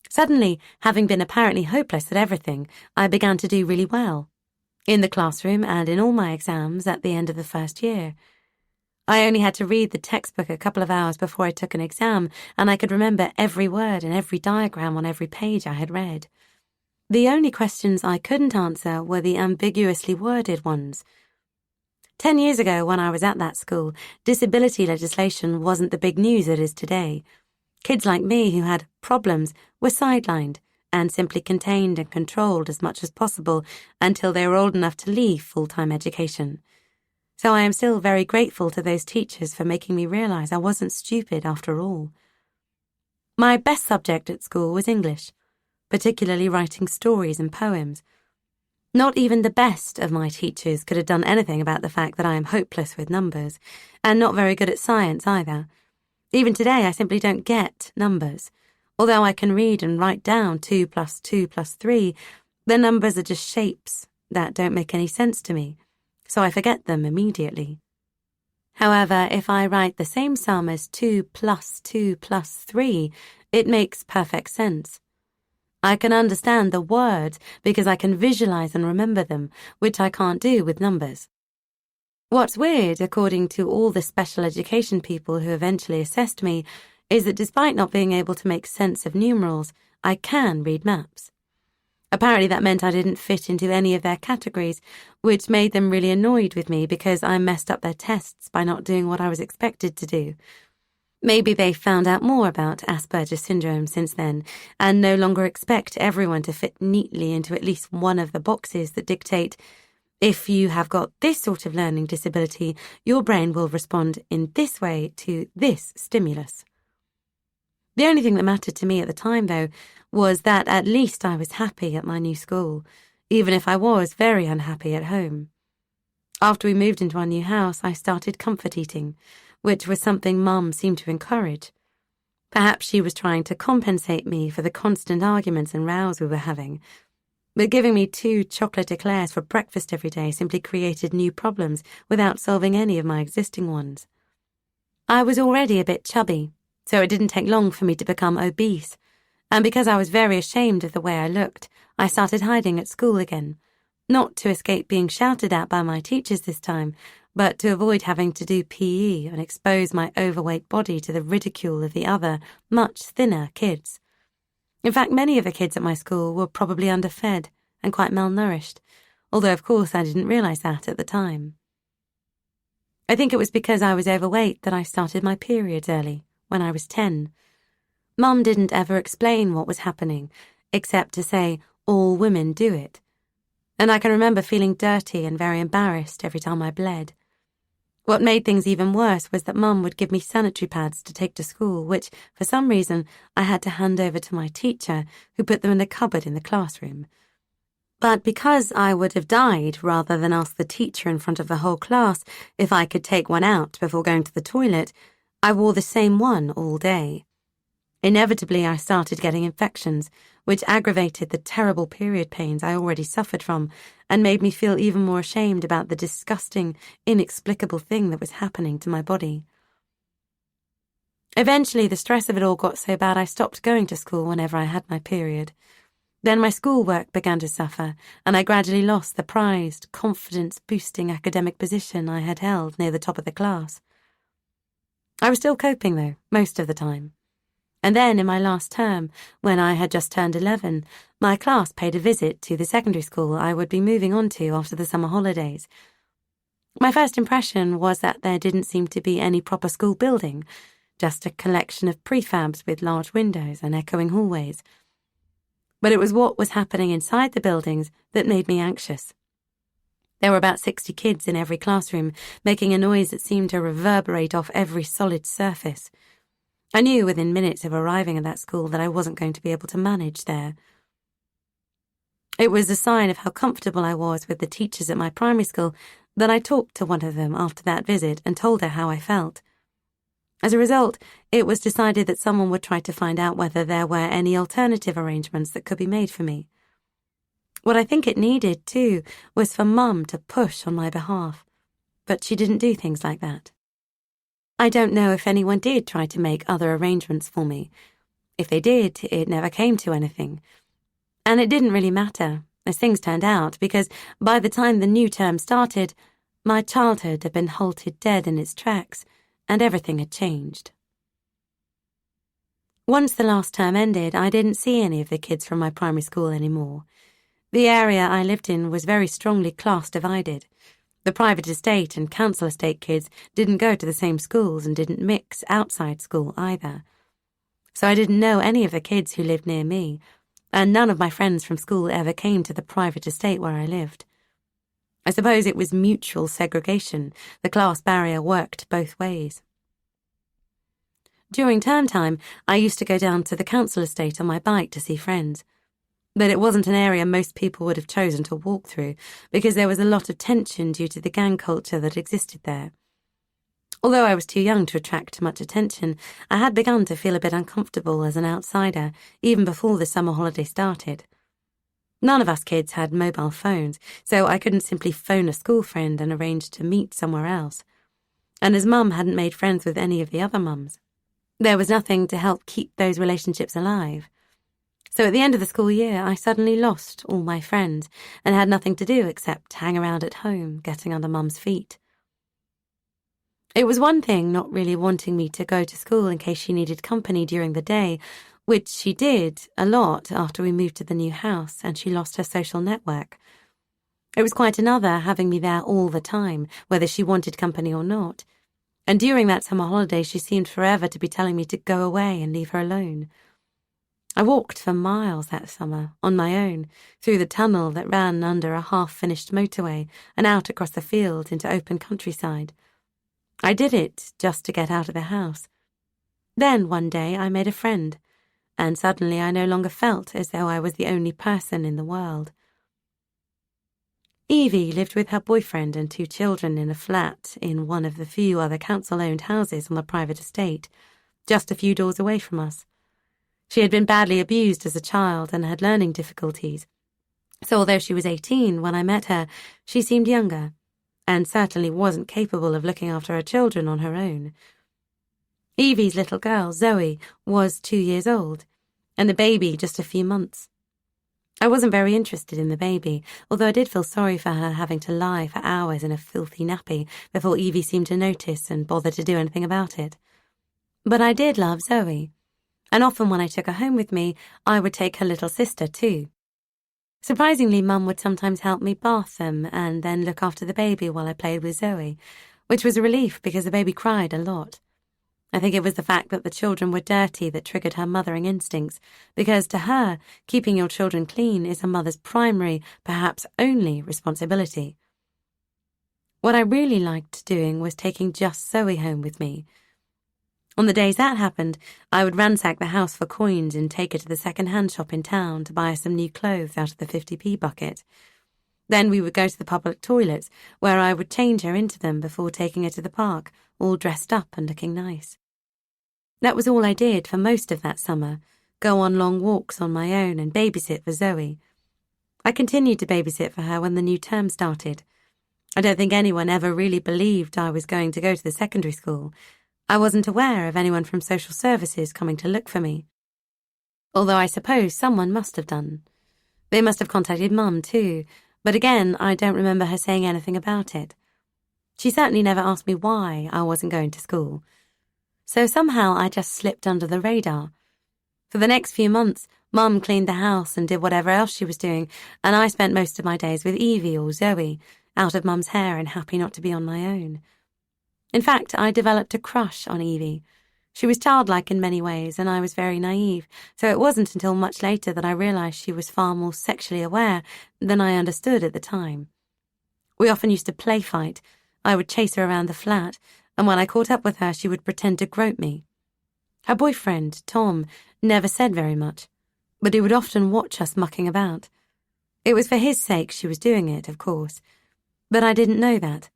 Suddenly, having been apparently hopeless at everything, I began to do really well, in the classroom and in all my exams at the end of the first year. I only had to read the textbook a couple of hours before I took an exam, and I could remember every word and every diagram on every page I had read. The only questions I couldn't answer were the ambiguously worded ones. 10 years ago, when I was at that school, disability legislation wasn't the big news it is today. Kids like me who had problems were sidelined and simply contained and controlled as much as possible until they were old enough to leave full-time education. So I am still very grateful to those teachers for making me realize I wasn't stupid after all. My best subject at school was English, particularly writing stories and poems. Not even the best of my teachers could have done anything about the fact that I am hopeless with numbers, and not very good at science either. Even today, I simply don't get numbers. Although I can read and write down 2 + 2 + 3, the numbers are just shapes that don't make any sense to me, so I forget them immediately. However, if I write the same sum as 2 + 2 + 3, it makes perfect sense. I can understand the words because I can visualize and remember them, which I can't do with numbers. What's weird, according to all the special education people who eventually assessed me, is that despite not being able to make sense of numerals, I can read maps. Apparently that meant I didn't fit into any of their categories, which made them really annoyed with me because I messed up their tests by not doing what I was expected to do. Maybe they found out more about Asperger's syndrome since then and no longer expect everyone to fit neatly into at least one of the boxes that dictate, if you have got this sort of learning disability, your brain will respond in this way to this stimulus. The only thing that mattered to me at the time, though, was that at least I was happy at my new school, even if I was very unhappy at home. After we moved into our new house, I started comfort eating, which was something Mum seemed to encourage. Perhaps she was trying to compensate me for the constant arguments and rows we were having, but giving me 2 chocolate eclairs for breakfast every day simply created new problems without solving any of my existing ones. I was already a bit chubby, so it didn't take long for me to become obese, and because I was very ashamed of the way I looked, I started hiding at school again, not to escape being shouted at by my teachers this time, but to avoid having to do PE and expose my overweight body to the ridicule of the other, much thinner kids. In fact, many of the kids at my school were probably underfed and quite malnourished, although of course I didn't realise that at the time. I think it was because I was overweight that I started my periods early, when I was 10. Mum didn't ever explain what was happening, except to say, all women do it. And I can remember feeling dirty and very embarrassed every time I bled. What made things even worse was that Mum would give me sanitary pads to take to school, which, for some reason, I had to hand over to my teacher, who put them in a cupboard in the classroom. But because I would have died rather than ask the teacher in front of the whole class if I could take one out before going to the toilet, I wore the same one all day. Inevitably, I started getting infections, which aggravated the terrible period pains I already suffered from and made me feel even more ashamed about the disgusting, inexplicable thing that was happening to my body. Eventually, the stress of it all got so bad I stopped going to school whenever I had my period. Then my schoolwork began to suffer, and I gradually lost the prized, confidence-boosting academic position I had held near the top of the class. I was still coping, though, most of the time. And then in my last term, when I had just turned 11, my class paid a visit to the secondary school I would be moving on to after the summer holidays. My first impression was that there didn't seem to be any proper school building, just a collection of prefabs with large windows and echoing hallways. But it was what was happening inside the buildings that made me anxious. There were about 60 kids in every classroom, making a noise that seemed to reverberate off every solid surface. I knew within minutes of arriving at that school that I wasn't going to be able to manage there. It was a sign of how comfortable I was with the teachers at my primary school that I talked to one of them after that visit and told her how I felt. As a result, it was decided that someone would try to find out whether there were any alternative arrangements that could be made for me. What I think it needed, too, was for Mum to push on my behalf, but she didn't do things like that. I don't know if anyone did try to make other arrangements for me. If they did, it never came to anything. And it didn't really matter, as things turned out, because by the time the new term started, my childhood had been halted dead in its tracks, and everything had changed. Once the last term ended, I didn't see any of the kids from my primary school anymore. The area I lived in was very strongly class divided. The private estate and council estate kids didn't go to the same schools and didn't mix outside school either. So I didn't know any of the kids who lived near me, and none of my friends from school ever came to the private estate where I lived. I suppose it was mutual segregation. The class barrier worked both ways. During term time, I used to go down to the council estate on my bike to see friends. But it wasn't an area most people would have chosen to walk through, because there was a lot of tension due to the gang culture that existed there. Although I was too young to attract much attention, I had begun to feel a bit uncomfortable as an outsider, even before the summer holiday started. None of us kids had mobile phones, so I couldn't simply phone a school friend and arrange to meet somewhere else. And as Mum hadn't made friends with any of the other mums, there was nothing to help keep those relationships alive. So at the end of the school year, I suddenly lost all my friends and had nothing to do except hang around at home, getting under Mum's feet. It was one thing not really wanting me to go to school in case she needed company during the day, which she did a lot after we moved to the new house and she lost her social network. It was quite another having me there all the time, whether she wanted company or not. And during that summer holiday, she seemed forever to be telling me to go away and leave her alone. I walked for miles that summer, on my own, through the tunnel that ran under a half-finished motorway and out across the field into open countryside. I did it just to get out of the house. Then one day I made a friend, and suddenly I no longer felt as though I was the only person in the world. Evie lived with her boyfriend and 2 children in a flat in one of the few other council-owned houses on the private estate, just a few doors away from us. She had been badly abused as a child and had learning difficulties, so although she was 18 when I met her, she seemed younger, and certainly wasn't capable of looking after her children on her own. Evie's little girl, Zoe, was 2 years old, and the baby just a few months. I wasn't very interested in the baby, although I did feel sorry for her having to lie for hours in a filthy nappy before Evie seemed to notice and bother to do anything about it. But I did love Zoe, and often when I took her home with me, I would take her little sister too. Surprisingly, Mum would sometimes help me bath them and then look after the baby while I played with Zoe, which was a relief because the baby cried a lot. I think it was the fact that the children were dirty that triggered her mothering instincts, because to her, keeping your children clean is a mother's primary, perhaps only, responsibility. What I really liked doing was taking just Zoe home with me. On the days that happened, I would ransack the house for coins and take her to the second-hand shop in town to buy some new clothes out of the 50p bucket. Then we would go to the public toilets, where I would change her into them before taking her to the park, all dressed up and looking nice. That was all I did for most of that summer, go on long walks on my own and babysit for Zoe. I continued to babysit for her when the new term started. I don't think anyone ever really believed I was going to go to the secondary school. I wasn't aware of anyone from social services coming to look for me. Although I suppose someone must have done. They must have contacted Mum too, but again, I don't remember her saying anything about it. She certainly never asked me why I wasn't going to school. So somehow I just slipped under the radar. For the next few months, Mum cleaned the house and did whatever else she was doing, and I spent most of my days with Evie or Zoe, out of Mum's hair and happy not to be on my own. In fact, I developed a crush on Evie. She was childlike in many ways, and I was very naive, so it wasn't until much later that I realised she was far more sexually aware than I understood at the time. We often used to play fight. I would chase her around the flat, and when I caught up with her, she would pretend to grope me. Her boyfriend, Tom, never said very much, but he would often watch us mucking about. It was for his sake she was doing it, of course, but I didn't know that,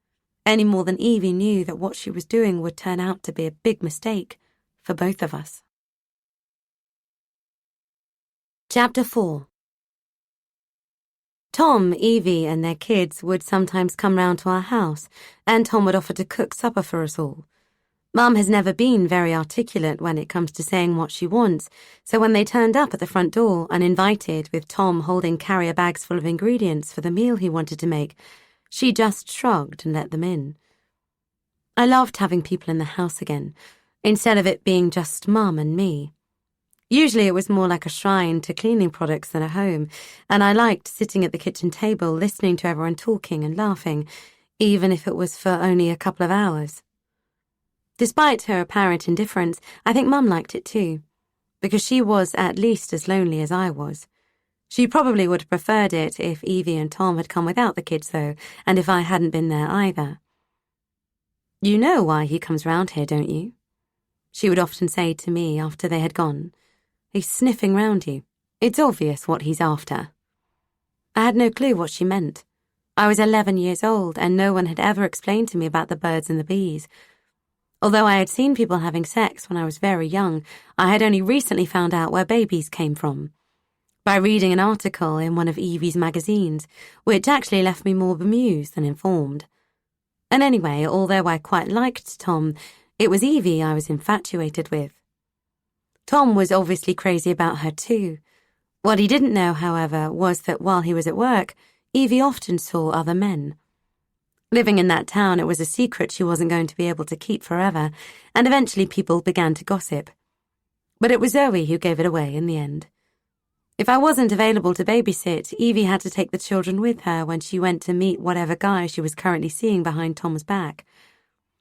any more than Evie knew that what she was doing would turn out to be a big mistake for both of us. Chapter 4. Tom, Evie, and their kids would sometimes come round to our house, and Tom would offer to cook supper for us all. Mum has never been very articulate when it comes to saying what she wants, so when they turned up at the front door uninvited with Tom holding carrier bags full of ingredients for the meal he wanted to make, she just shrugged and let them in. I loved having people in the house again, instead of it being just Mum and me. Usually it was more like a shrine to cleaning products than a home, and I liked sitting at the kitchen table listening to everyone talking and laughing, even if it was for only a couple of hours. Despite her apparent indifference, I think Mum liked it too, because she was at least as lonely as I was. She probably would have preferred it if Evie and Tom had come without the kids, though, and if I hadn't been there either. "You know why he comes round here, don't you?" she would often say to me after they had gone. "He's sniffing round you. It's obvious what he's after." I had no clue what she meant. I was 11 years old, and no one had ever explained to me about the birds and the bees. Although I had seen people having sex when I was very young, I had only recently found out where babies came from, by reading an article in one of Evie's magazines, which actually left me more bemused than informed. And anyway, although I quite liked Tom, it was Evie I was infatuated with. Tom was obviously crazy about her too. What he didn't know, however, was that while he was at work, Evie often saw other men. Living in that town, it was a secret she wasn't going to be able to keep forever, and eventually people began to gossip. But it was Zoe who gave it away in the end. If I wasn't available to babysit, Evie had to take the children with her when she went to meet whatever guy she was currently seeing behind Tom's back.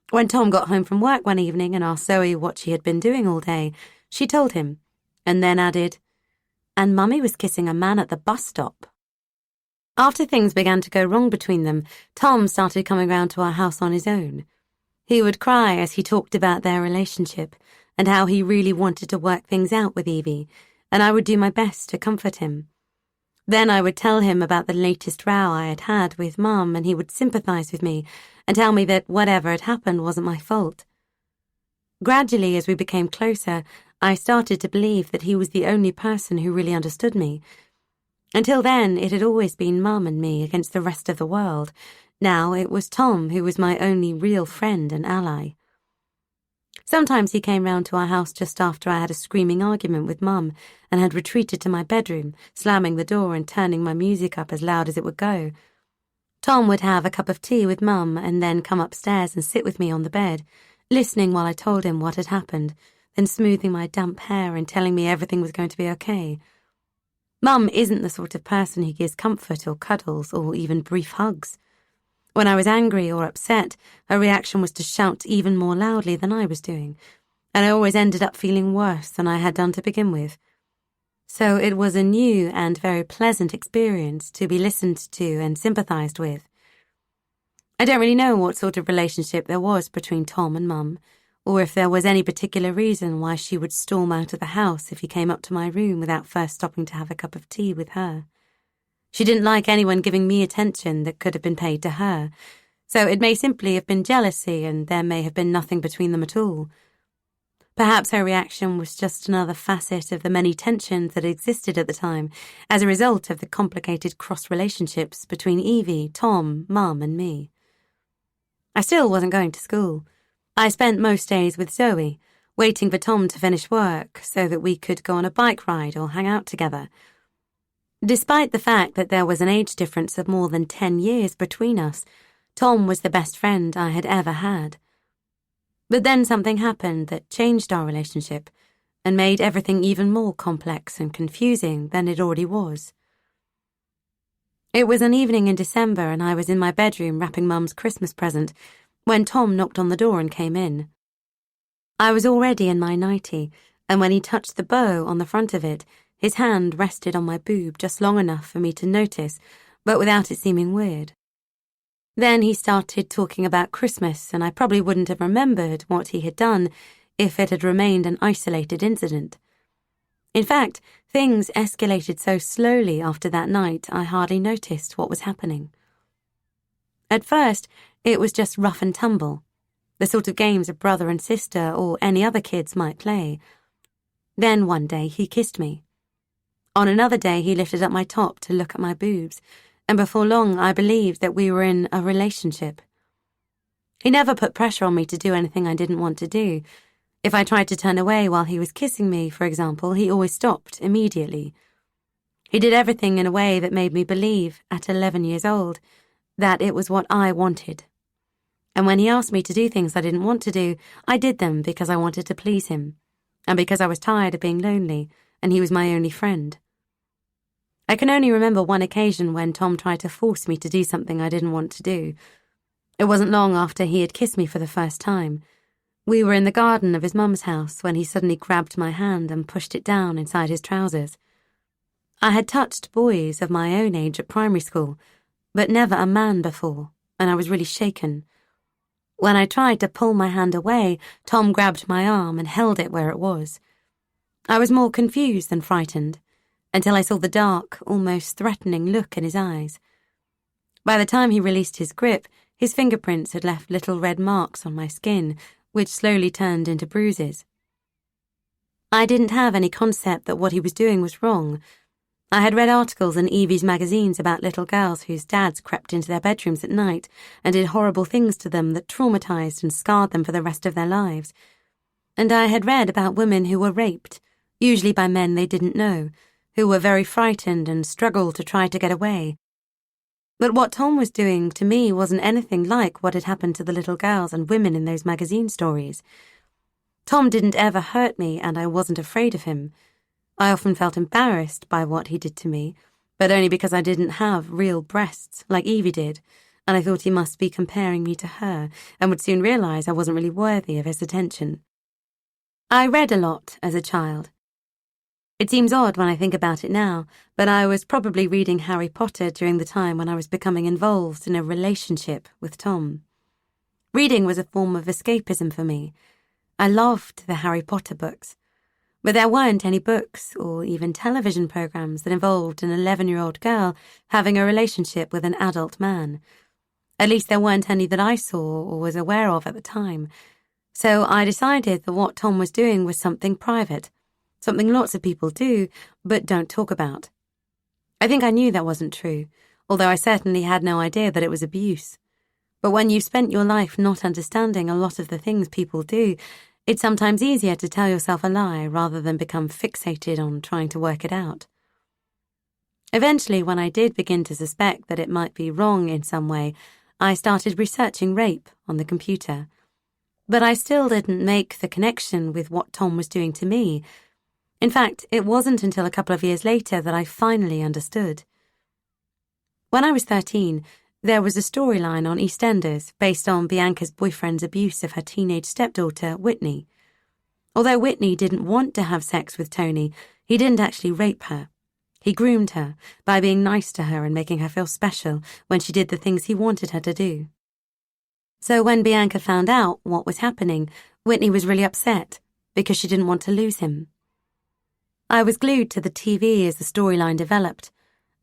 When Tom got home from work one evening and asked Zoe what she had been doing all day, she told him, and then added, "And Mummy was kissing a man at the bus stop." After things began to go wrong between them, Tom started coming round to our house on his own. He would cry as he talked about their relationship and how he really wanted to work things out with Evie, and I would do my best to comfort him. Then I would tell him about the latest row I had had with Mum, and he would sympathise with me and tell me that whatever had happened wasn't my fault. Gradually, as we became closer, I started to believe that he was the only person who really understood me. Until then, it had always been Mum and me against the rest of the world. Now it was Tom who was my only real friend and ally. Sometimes he came round to our house just after I had a screaming argument with Mum and had retreated to my bedroom, slamming the door and turning my music up as loud as it would go. Tom would have a cup of tea with Mum and then come upstairs and sit with me on the bed, listening while I told him what had happened, then smoothing my damp hair and telling me everything was going to be okay. Mum isn't the sort of person who gives comfort or cuddles or even brief hugs. When I was angry or upset, her reaction was to shout even more loudly than I was doing, and I always ended up feeling worse than I had done to begin with. So it was a new and very pleasant experience to be listened to and sympathised with. I don't really know what sort of relationship there was between Tom and Mum, or if there was any particular reason why she would storm out of the house if he came up to my room without first stopping to have a cup of tea with her. She didn't like anyone giving me attention that could have been paid to her, so it may simply have been jealousy and there may have been nothing between them at all. Perhaps her reaction was just another facet of the many tensions that existed at the time as a result of the complicated cross-relationships between Evie, Tom, Mum and me. I still wasn't going to school. I spent most days with Zoe, waiting for Tom to finish work so that we could go on a bike ride or hang out together. Despite the fact that there was an age difference of more than 10 years between us, Tom was the best friend I had ever had. But then something happened that changed our relationship, and made everything even more complex and confusing than it already was. It was an evening in December and I was in my bedroom wrapping Mum's Christmas present when Tom knocked on the door and came in. I was already in my nightie, and when he touched the bow on the front of it, his hand rested on my boob just long enough for me to notice, but without it seeming weird. Then he started talking about Christmas, and I probably wouldn't have remembered what he had done if it had remained an isolated incident. In fact, things escalated so slowly after that night I hardly noticed what was happening. At first, it was just rough and tumble, the sort of games a brother and sister or any other kids might play. Then one day he kissed me. On another day he lifted up my top to look at my boobs, and before long I believed that we were in a relationship. He never put pressure on me to do anything I didn't want to do. If I tried to turn away while he was kissing me, for example, he always stopped immediately. He did everything in a way that made me believe, at 11 years old, that it was what I wanted. And when he asked me to do things I didn't want to do, I did them because I wanted to please him, and because I was tired of being lonely, and he was my only friend. I can only remember one occasion when Tom tried to force me to do something I didn't want to do. It wasn't long after he had kissed me for the first time. We were in the garden of his mum's house when he suddenly grabbed my hand and pushed it down inside his trousers. I had touched boys of my own age at primary school, but never a man before, and I was really shaken. When I tried to pull my hand away, Tom grabbed my arm and held it where it was. I was more confused than frightened, until I saw the dark, almost threatening look in his eyes. By the time he released his grip, his fingerprints had left little red marks on my skin, which slowly turned into bruises. I didn't have any concept that what he was doing was wrong. I had read articles in Evie's magazines about little girls whose dads crept into their bedrooms at night and did horrible things to them that traumatized and scarred them for the rest of their lives. And I had read about women who were raped, usually by men they didn't know, who were very frightened and struggled to try to get away. But what Tom was doing to me wasn't anything like what had happened to the little girls and women in those magazine stories. Tom didn't ever hurt me, and I wasn't afraid of him. I often felt embarrassed by what he did to me, but only because I didn't have real breasts like Evie did, and I thought he must be comparing me to her, and would soon realize I wasn't really worthy of his attention. I read a lot as a child. It seems odd when I think about it now, but I was probably reading Harry Potter during the time when I was becoming involved in a relationship with Tom. Reading was a form of escapism for me. I loved the Harry Potter books, but there weren't any books or even television programs that involved an 11-year-old girl having a relationship with an adult man. At least there weren't any that I saw or was aware of at the time. So I decided that what Tom was doing was something private, something lots of people do, but don't talk about. I think I knew that wasn't true, although I certainly had no idea that it was abuse. But when you've spent your life not understanding a lot of the things people do, it's sometimes easier to tell yourself a lie rather than become fixated on trying to work it out. Eventually, when I did begin to suspect that it might be wrong in some way, I started researching rape on the computer. But I still didn't make the connection with what Tom was doing to me. In fact, it wasn't until a couple of years later that I finally understood. When I was 13, there was a storyline on EastEnders based on Bianca's boyfriend's abuse of her teenage stepdaughter, Whitney. Although Whitney didn't want to have sex with Tony, he didn't actually rape her. He groomed her by being nice to her and making her feel special when she did the things he wanted her to do. So when Bianca found out what was happening, Whitney was really upset because she didn't want to lose him. I was glued to the TV as the storyline developed,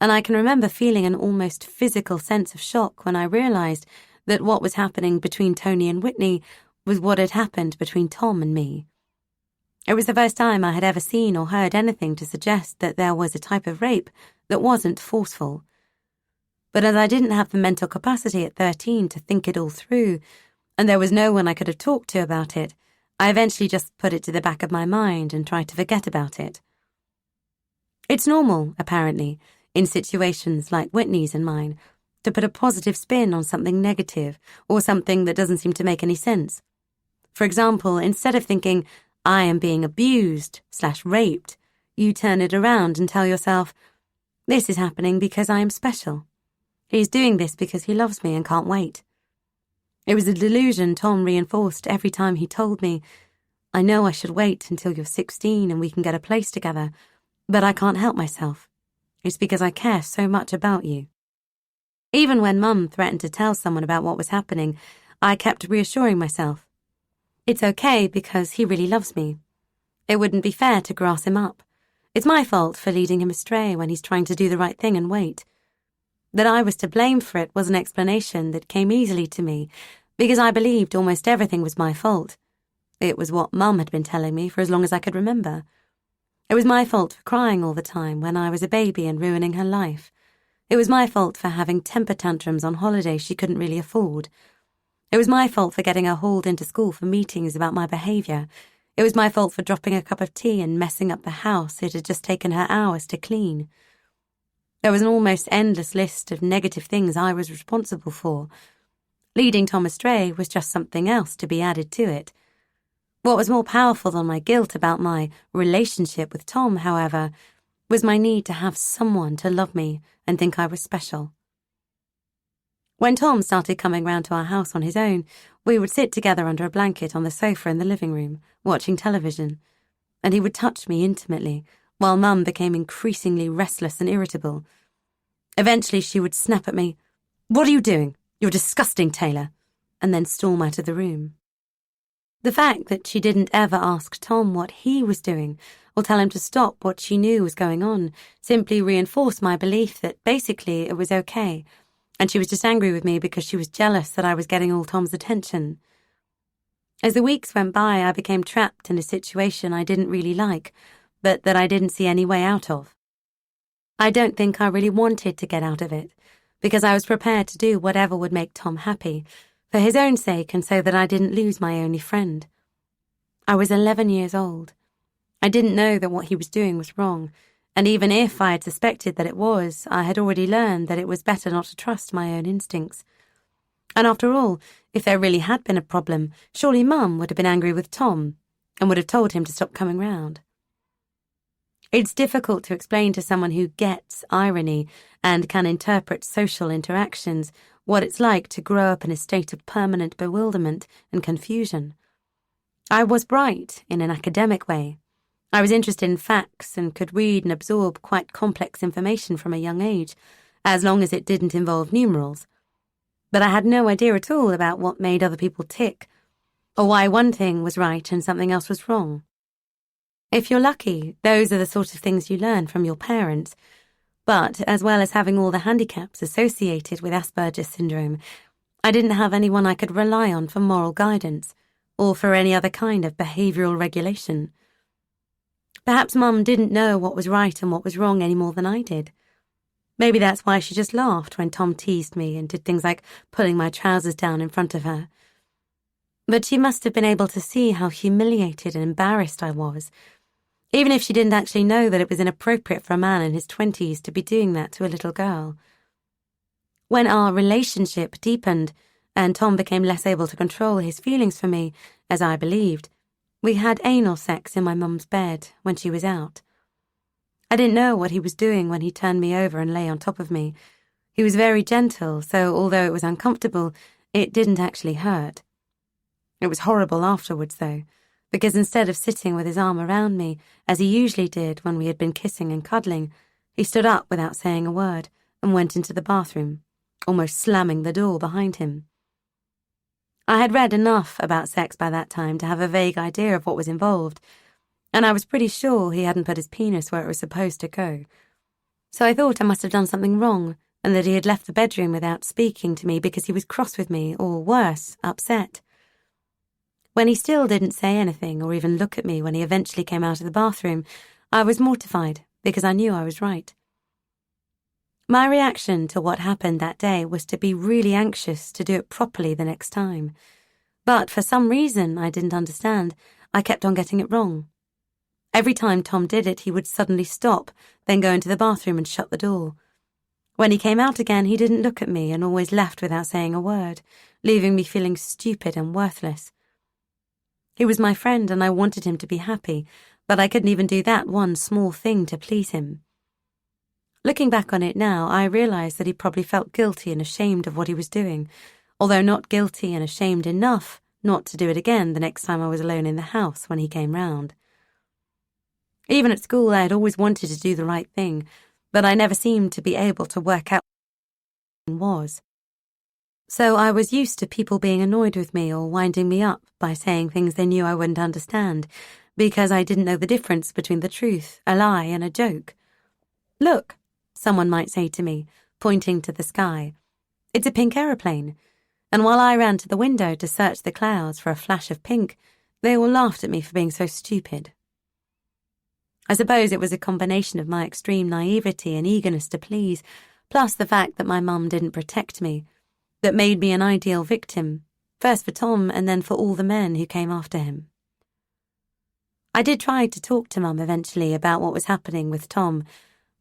and I can remember feeling an almost physical sense of shock when I realized that what was happening between Tony and Whitney was what had happened between Tom and me. It was the first time I had ever seen or heard anything to suggest that there was a type of rape that wasn't forceful. But as I didn't have the mental capacity at 13 to think it all through, and there was no one I could have talked to about it, I eventually just put it to the back of my mind and tried to forget about it. It's normal, apparently, in situations like Whitney's and mine, to put a positive spin on something negative or something that doesn't seem to make any sense. For example, instead of thinking, I am being abused/raped, you turn it around and tell yourself, this is happening because I am special. He's doing this because he loves me and can't wait. It was a delusion Tom reinforced every time he told me, I know I should wait until you're 16 and we can get a place together, but I can't help myself. It's because I care so much about you. Even when Mum threatened to tell someone about what was happening, I kept reassuring myself. It's okay because he really loves me. It wouldn't be fair to grass him up. It's my fault for leading him astray when he's trying to do the right thing and wait. That I was to blame for it was an explanation that came easily to me because I believed almost everything was my fault. It was what Mum had been telling me for as long as I could remember. It was my fault for crying all the time when I was a baby and ruining her life. It was my fault for having temper tantrums on holiday she couldn't really afford. It was my fault for getting her hauled into school for meetings about my behaviour. It was my fault for dropping a cup of tea and messing up the house it had just taken her hours to clean. There was an almost endless list of negative things I was responsible for. Leading Tom astray was just something else to be added to it. What was more powerful than my guilt about my relationship with Tom, however, was my need to have someone to love me and think I was special. When Tom started coming round to our house on his own, we would sit together under a blanket on the sofa in the living room, watching television, and he would touch me intimately, while Mum became increasingly restless and irritable. Eventually she would snap at me, "What are you doing? You're disgusting, Taylor," and then storm out of the room. The fact that she didn't ever ask Tom what he was doing or tell him to stop what she knew was going on simply reinforced my belief that basically it was okay, and she was just angry with me because she was jealous that I was getting all Tom's attention. As the weeks went by, I became trapped in a situation I didn't really like, but that I didn't see any way out of. I don't think I really wanted to get out of it, because I was prepared to do whatever would make Tom happy, for his own sake and so that I didn't lose my only friend. I was 11 years old. I didn't know that what he was doing was wrong, and even if I had suspected that it was, I had already learned that it was better not to trust my own instincts. And after all, if there really had been a problem, surely Mum would have been angry with Tom and would have told him to stop coming round. It's difficult to explain to someone who gets irony and can interpret social interactions what it's like to grow up in a state of permanent bewilderment and confusion. I was bright in an academic way. I was interested in facts and could read and absorb quite complex information from a young age, as long as it didn't involve numerals. But I had no idea at all about what made other people tick, or why one thing was right and something else was wrong. If you're lucky, those are the sort of things you learn from your parents. But, as well as having all the handicaps associated with Asperger's syndrome, I didn't have anyone I could rely on for moral guidance, or for any other kind of behavioural regulation. Perhaps Mum didn't know what was right and what was wrong any more than I did. Maybe that's why she just laughed when Tom teased me and did things like pulling my trousers down in front of her. But she must have been able to see how humiliated and embarrassed I was, even if she didn't actually know that it was inappropriate for a man in his 20s to be doing that to a little girl. When our relationship deepened and Tom became less able to control his feelings for me, as I believed, we had anal sex in my mum's bed when she was out. I didn't know what he was doing when he turned me over and lay on top of me. He was very gentle, so although it was uncomfortable, it didn't actually hurt. It was horrible afterwards, though, because instead of sitting with his arm around me, as he usually did when we had been kissing and cuddling, he stood up without saying a word and went into the bathroom, almost slamming the door behind him. I had read enough about sex by that time to have a vague idea of what was involved, and I was pretty sure he hadn't put his penis where it was supposed to go. So I thought I must have done something wrong, and that he had left the bedroom without speaking to me because he was cross with me, or worse, upset. When he still didn't say anything or even look at me when he eventually came out of the bathroom, I was mortified because I knew I was right. My reaction to what happened that day was to be really anxious to do it properly the next time. But for some reason I didn't understand, I kept on getting it wrong. Every time Tom did it, he would suddenly stop, then go into the bathroom and shut the door. When he came out again, he didn't look at me and always left without saying a word, leaving me feeling stupid and worthless. He was my friend and I wanted him to be happy, but I couldn't even do that one small thing to please him. Looking back on it now, I realised that he probably felt guilty and ashamed of what he was doing, although not guilty and ashamed enough not to do it again the next time I was alone in the house when he came round. Even at school, I had always wanted to do the right thing, but I never seemed to be able to work out what it was. So I was used to people being annoyed with me or winding me up by saying things they knew I wouldn't understand, because I didn't know the difference between the truth, a lie, and a joke. "Look," someone might say to me, pointing to the sky. "It's a pink aeroplane." And while I ran to the window to search the clouds for a flash of pink, they all laughed at me for being so stupid. I suppose it was a combination of my extreme naivety and eagerness to please, plus the fact that my mum didn't protect me, that made me an ideal victim, first for Tom and then for all the men who came after him. I did try to talk to Mum eventually about what was happening with Tom,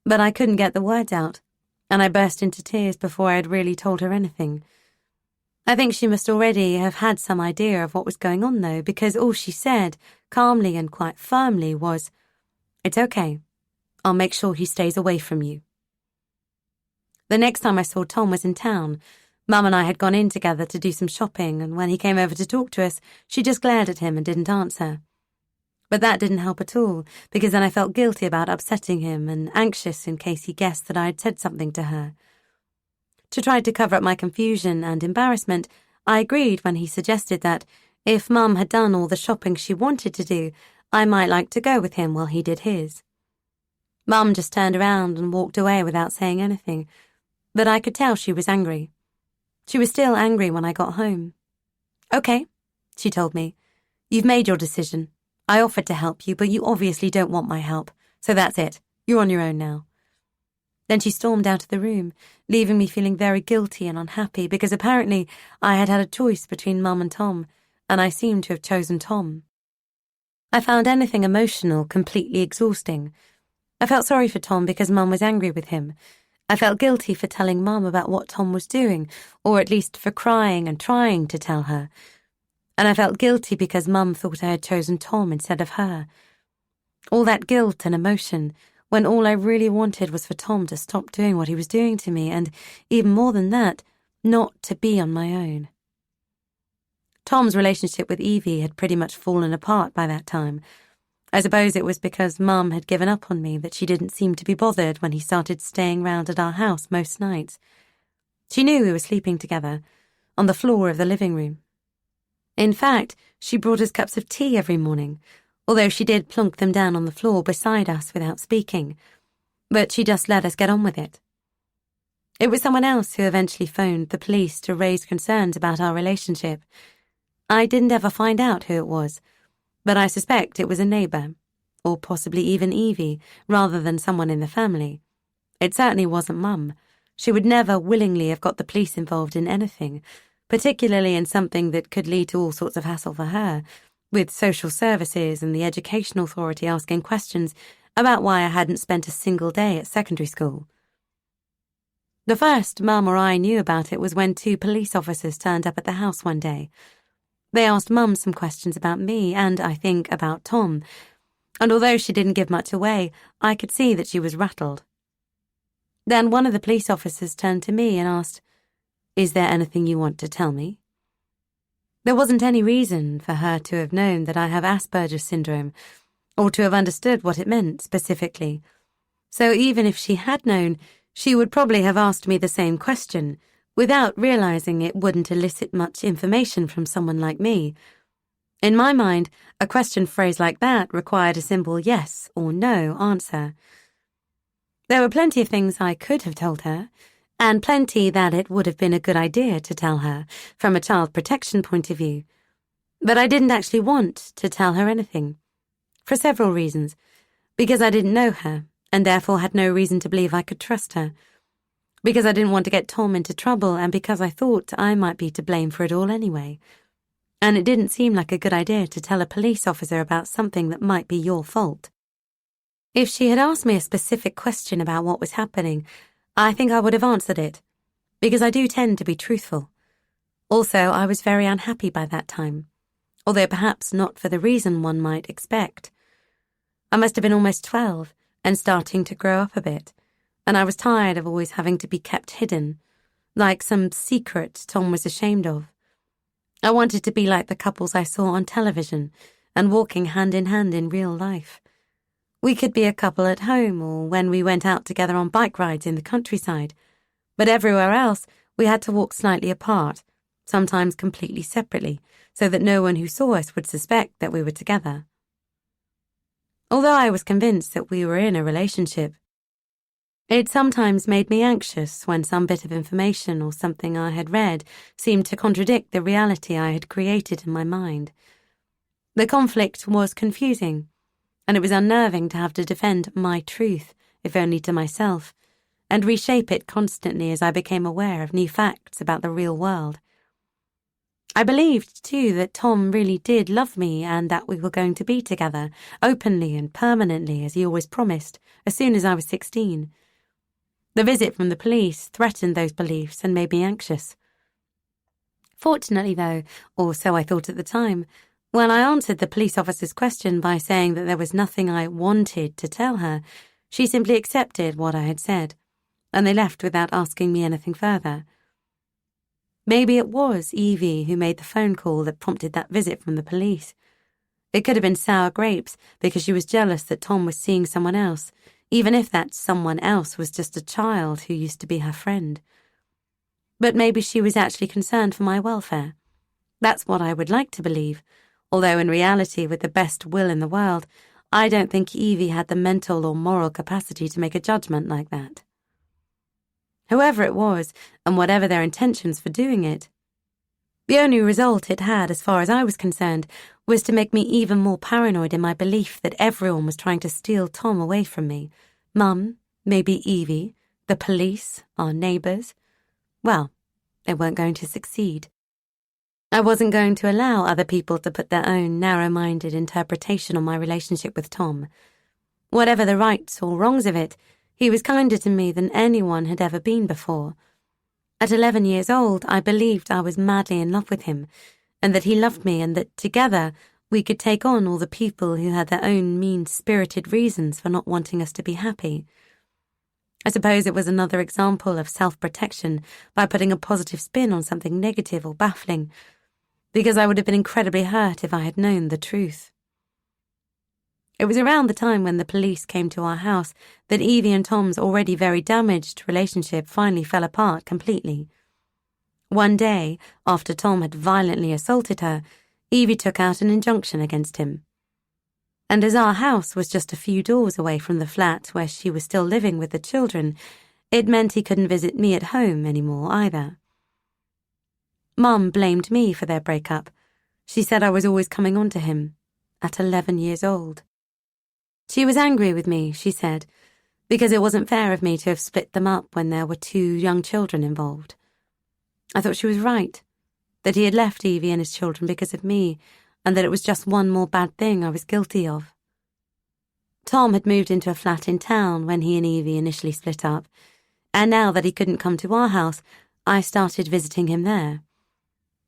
but I couldn't get the words out, and I burst into tears before I had really told her anything. I think she must already have had some idea of what was going on, though, because all she said, calmly and quite firmly, was, "It's okay. I'll make sure he stays away from you." The next time I saw Tom was in town. Mum and I had gone in together to do some shopping, and when he came over to talk to us, she just glared at him and didn't answer. But that didn't help at all, because then I felt guilty about upsetting him and anxious in case he guessed that I had said something to her. To try to cover up my confusion and embarrassment, I agreed when he suggested that, if Mum had done all the shopping she wanted to do, I might like to go with him while he did his. Mum just turned around and walked away without saying anything, but I could tell she was angry. She was still angry when I got home. "Okay," she told me. "You've made your decision. I offered to help you, but you obviously don't want my help, so that's it. You're on your own now." Then she stormed out of the room, leaving me feeling very guilty and unhappy because apparently I had had a choice between Mum and Tom, and I seemed to have chosen Tom. I found anything emotional completely exhausting. I felt sorry for Tom because Mum was angry with him. I felt guilty for telling Mum about what Tom was doing, or at least for crying and trying to tell her. And I felt guilty because Mum thought I had chosen Tom instead of her. All that guilt and emotion, when all I really wanted was for Tom to stop doing what he was doing to me, and, even more than that, not to be on my own. Tom's relationship with Evie had pretty much fallen apart by that time. I suppose it was because Mum had given up on me that she didn't seem to be bothered when he started staying round at our house most nights. She knew we were sleeping together, on the floor of the living room. In fact, she brought us cups of tea every morning, although she did plonk them down on the floor beside us without speaking, but she just let us get on with it. It was someone else who eventually phoned the police to raise concerns about our relationship. I didn't ever find out who it was, but I suspect it was a neighbour, or possibly even Evie, rather than someone in the family. It certainly wasn't Mum. She would never willingly have got the police involved in anything, particularly in something that could lead to all sorts of hassle for her, with social services and the education authority asking questions about why I hadn't spent a single day at secondary school. The first Mum or I knew about it was when 2 police officers turned up at the house one day. They asked Mum some questions about me and, I think, about Tom, and although she didn't give much away, I could see that she was rattled. Then one of the police officers turned to me and asked, "Is there anything you want to tell me?" There wasn't any reason for her to have known that I have Asperger's syndrome, or to have understood what it meant specifically. So even if she had known, she would probably have asked me the same question, without realizing it wouldn't elicit much information from someone like me. In my mind, a question phrased like that required a simple yes or no answer. There were plenty of things I could have told her, and plenty that it would have been a good idea to tell her, from a child protection point of view. But I didn't actually want to tell her anything, for several reasons, because I didn't know her, and therefore had no reason to believe I could trust her, because I didn't want to get Tom into trouble, and because I thought I might be to blame for it all anyway. And it didn't seem like a good idea to tell a police officer about something that might be your fault. If she had asked me a specific question about what was happening, I think I would have answered it, because I do tend to be truthful. Also, I was very unhappy by that time. although perhaps not for the reason one might expect. I must have been almost 12 and starting to grow up a bit, and I was tired of always having to be kept hidden, like some secret Tom was ashamed of. I wanted to be like the couples I saw on television and walking hand in hand in real life. We could be a couple at home or when we went out together on bike rides in the countryside, but everywhere else we had to walk slightly apart, sometimes completely separately, so that no one who saw us would suspect that we were together. Although I was convinced that we were in a relationship, it sometimes made me anxious when some bit of information or something I had read seemed to contradict the reality I had created in my mind. The conflict was confusing, and it was unnerving to have to defend my truth, if only to myself, and reshape it constantly as I became aware of new facts about the real world. I believed, too, that Tom really did love me and that we were going to be together, openly and permanently, as he always promised, as soon as I was 16. The visit from the police threatened those beliefs and made me anxious. Fortunately, though, or so I thought at the time, when I answered the police officer's question by saying that there was nothing I wanted to tell her, she simply accepted what I had said, and they left without asking me anything further. Maybe it was Evie who made the phone call that prompted that visit from the police. It could have been sour grapes because she was jealous that Tom was seeing someone else, even if that someone else was just a child who used to be her friend. But maybe she was actually concerned for my welfare. That's what I would like to believe, although in reality, with the best will in the world, I don't think Evie had the mental or moral capacity to make a judgment like that. Whoever it was, and whatever their intentions for doing it, the only result it had, as far as I was concerned, was to make me even more paranoid in my belief that everyone was trying to steal Tom away from me. Mum, maybe Evie, the police, our neighbours. Well, they weren't going to succeed. I wasn't going to allow other people to put their own narrow-minded interpretation on my relationship with Tom. Whatever the rights or wrongs of it, he was kinder to me than anyone had ever been before. At 11 years old, I believed I was madly in love with him, and that he loved me, and that together we could take on all the people who had their own mean-spirited reasons for not wanting us to be happy. I suppose it was another example of self-protection by putting a positive spin on something negative or baffling, because I would have been incredibly hurt if I had known the truth. It was around the time when the police came to our house that Evie and Tom's already very damaged relationship finally fell apart completely. One day, after Tom had violently assaulted her, Evie took out an injunction against him. And as our house was just a few doors away from the flat where she was still living with the children, it meant he couldn't visit me at home anymore either. Mum blamed me for their breakup. She said I was always coming on to him, at 11 years old. She was angry with me, she said, because it wasn't fair of me to have split them up when there were 2 young children involved. I thought she was right, that he had left Evie and his children because of me, and that it was just one more bad thing I was guilty of. Tom had moved into a flat in town when he and Evie initially split up, and now that he couldn't come to our house, I started visiting him there.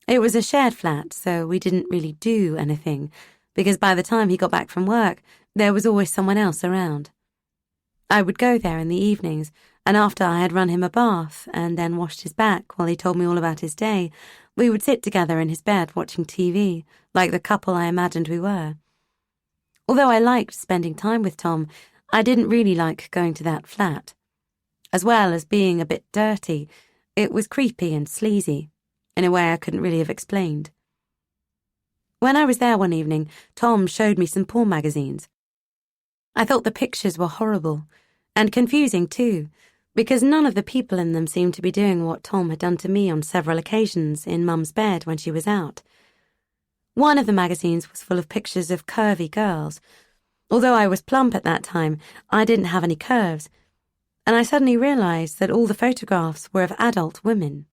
It was a shared flat, so we didn't really do anything, because by the time he got back from work, there was always someone else around. I would go there in the evenings, and after I had run him a bath and then washed his back while he told me all about his day, we would sit together in his bed watching TV, like the couple I imagined we were. Although I liked spending time with Tom, I didn't really like going to that flat. As well as being a bit dirty, it was creepy and sleazy, in a way I couldn't really have explained. When I was there one evening, Tom showed me some porn magazines. I thought the pictures were horrible, and confusing too, because none of the people in them seemed to be doing what Tom had done to me on several occasions in Mum's bed when she was out. One of the magazines was full of pictures of curvy girls. Although I was plump at that time, I didn't have any curves, and I suddenly realized that all the photographs were of adult women.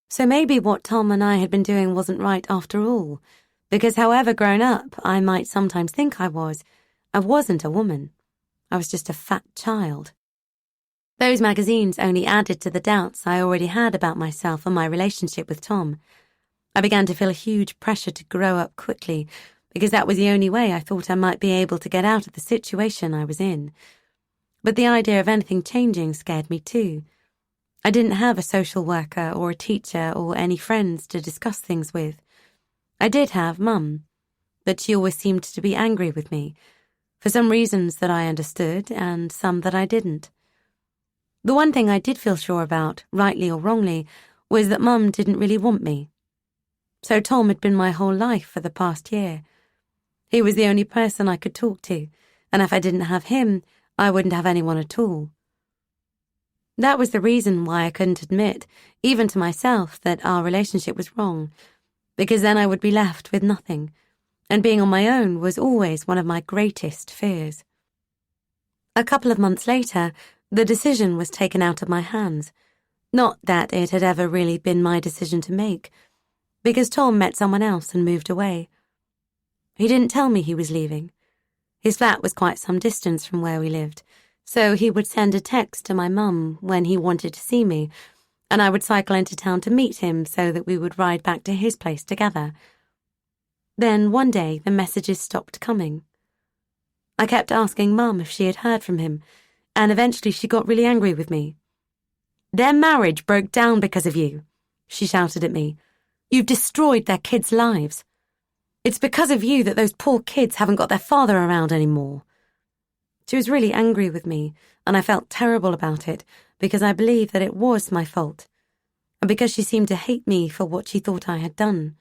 So maybe what Tom and I had been doing wasn't right after all, because however grown up I might sometimes think I wasn't a woman. I was just a fat child. Those magazines only added to the doubts I already had about myself and my relationship with Tom. I began to feel a huge pressure to grow up quickly, because that was the only way I thought I might be able to get out of the situation I was in. But the idea of anything changing scared me too. I didn't have a social worker or a teacher or any friends to discuss things with. I did have Mum, but she always seemed to be angry with me, for some reasons that I understood and some that I didn't. The one thing I did feel sure about, rightly or wrongly, was that Mum didn't really want me. So Tom had been my whole life for the past year. He was the only person I could talk to, and if I didn't have him, I wouldn't have anyone at all. That was the reason why I couldn't admit, even to myself, that our relationship was wrong, because then I would be left with nothing, and being on my own was always one of my greatest fears. A couple of months later, the decision was taken out of my hands. Not that it had ever really been my decision to make, because Tom met someone else and moved away. He didn't tell me he was leaving. His flat was quite some distance from where we lived, so he would send a text to my mum when he wanted to see me, and I would cycle into town to meet him so that we would ride back to his place together. Then one day the messages stopped coming. I kept asking Mum if she had heard from him, and eventually she got really angry with me. "Their marriage broke down because of you," she shouted at me. "You've destroyed their kids' lives. It's because of you that those poor kids haven't got their father around anymore." She was really angry with me, and I felt terrible about it because I believed that it was my fault, and because she seemed to hate me for what she thought I had done.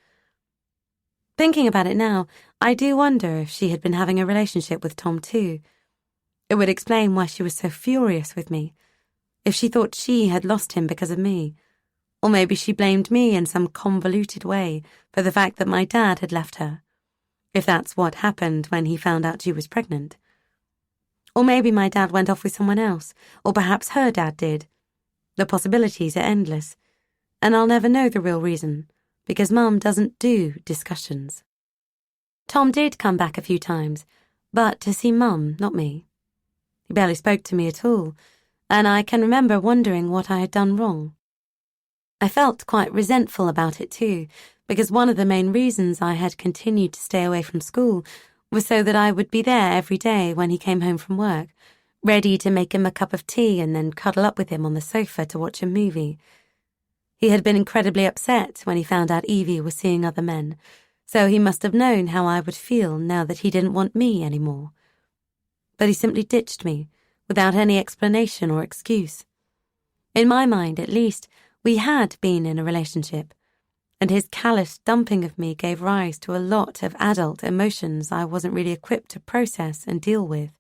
Thinking about it now, I do wonder if she had been having a relationship with Tom too. It would explain why she was so furious with me, if she thought she had lost him because of me. Or maybe she blamed me in some convoluted way for the fact that my dad had left her, if that's what happened when he found out she was pregnant. Or maybe my dad went off with someone else, or perhaps her dad did. The possibilities are endless, and I'll never know the real reason, because Mum doesn't do discussions. Tom did come back a few times, but to see Mum, not me. He barely spoke to me at all, and I can remember wondering what I had done wrong. I felt quite resentful about it too, because one of the main reasons I had continued to stay away from school was so that I would be there every day when he came home from work, ready to make him a cup of tea and then cuddle up with him on the sofa to watch a movie. He had been incredibly upset when he found out Evie was seeing other men, so he must have known how I would feel now that he didn't want me anymore. But he simply ditched me, without any explanation or excuse. In my mind, at least, we had been in a relationship, and his callous dumping of me gave rise to a lot of adult emotions I wasn't really equipped to process and deal with.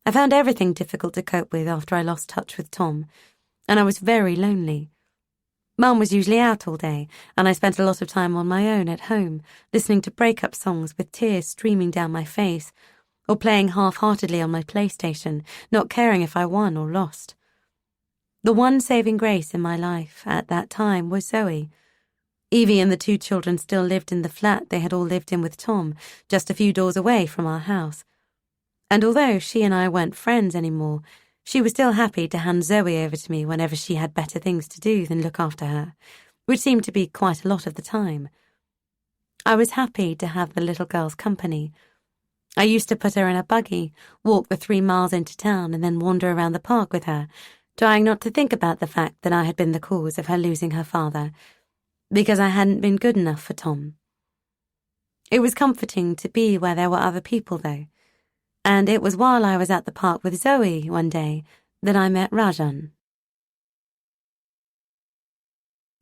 I found everything difficult to cope with after I lost touch with Tom, and I was very lonely. Mum was usually out all day, and I spent a lot of time on my own at home, listening to breakup songs with tears streaming down my face, or playing half-heartedly on my PlayStation, not caring if I won or lost. The one saving grace in my life at that time was Zoe. Evie and the 2 children still lived in the flat they had all lived in with Tom, just a few doors away from our house. And although she and I weren't friends anymore, she was still happy to hand Zoe over to me whenever she had better things to do than look after her, which seemed to be quite a lot of the time. I was happy to have the little girl's company. I used to put her in a buggy, walk the 3 miles into town, and then wander around the park with her, trying not to think about the fact that I had been the cause of her losing her father, because I hadn't been good enough for Tom. It was comforting to be where there were other people, though, and it was while I was at the park with Zoe one day that I met Rajan.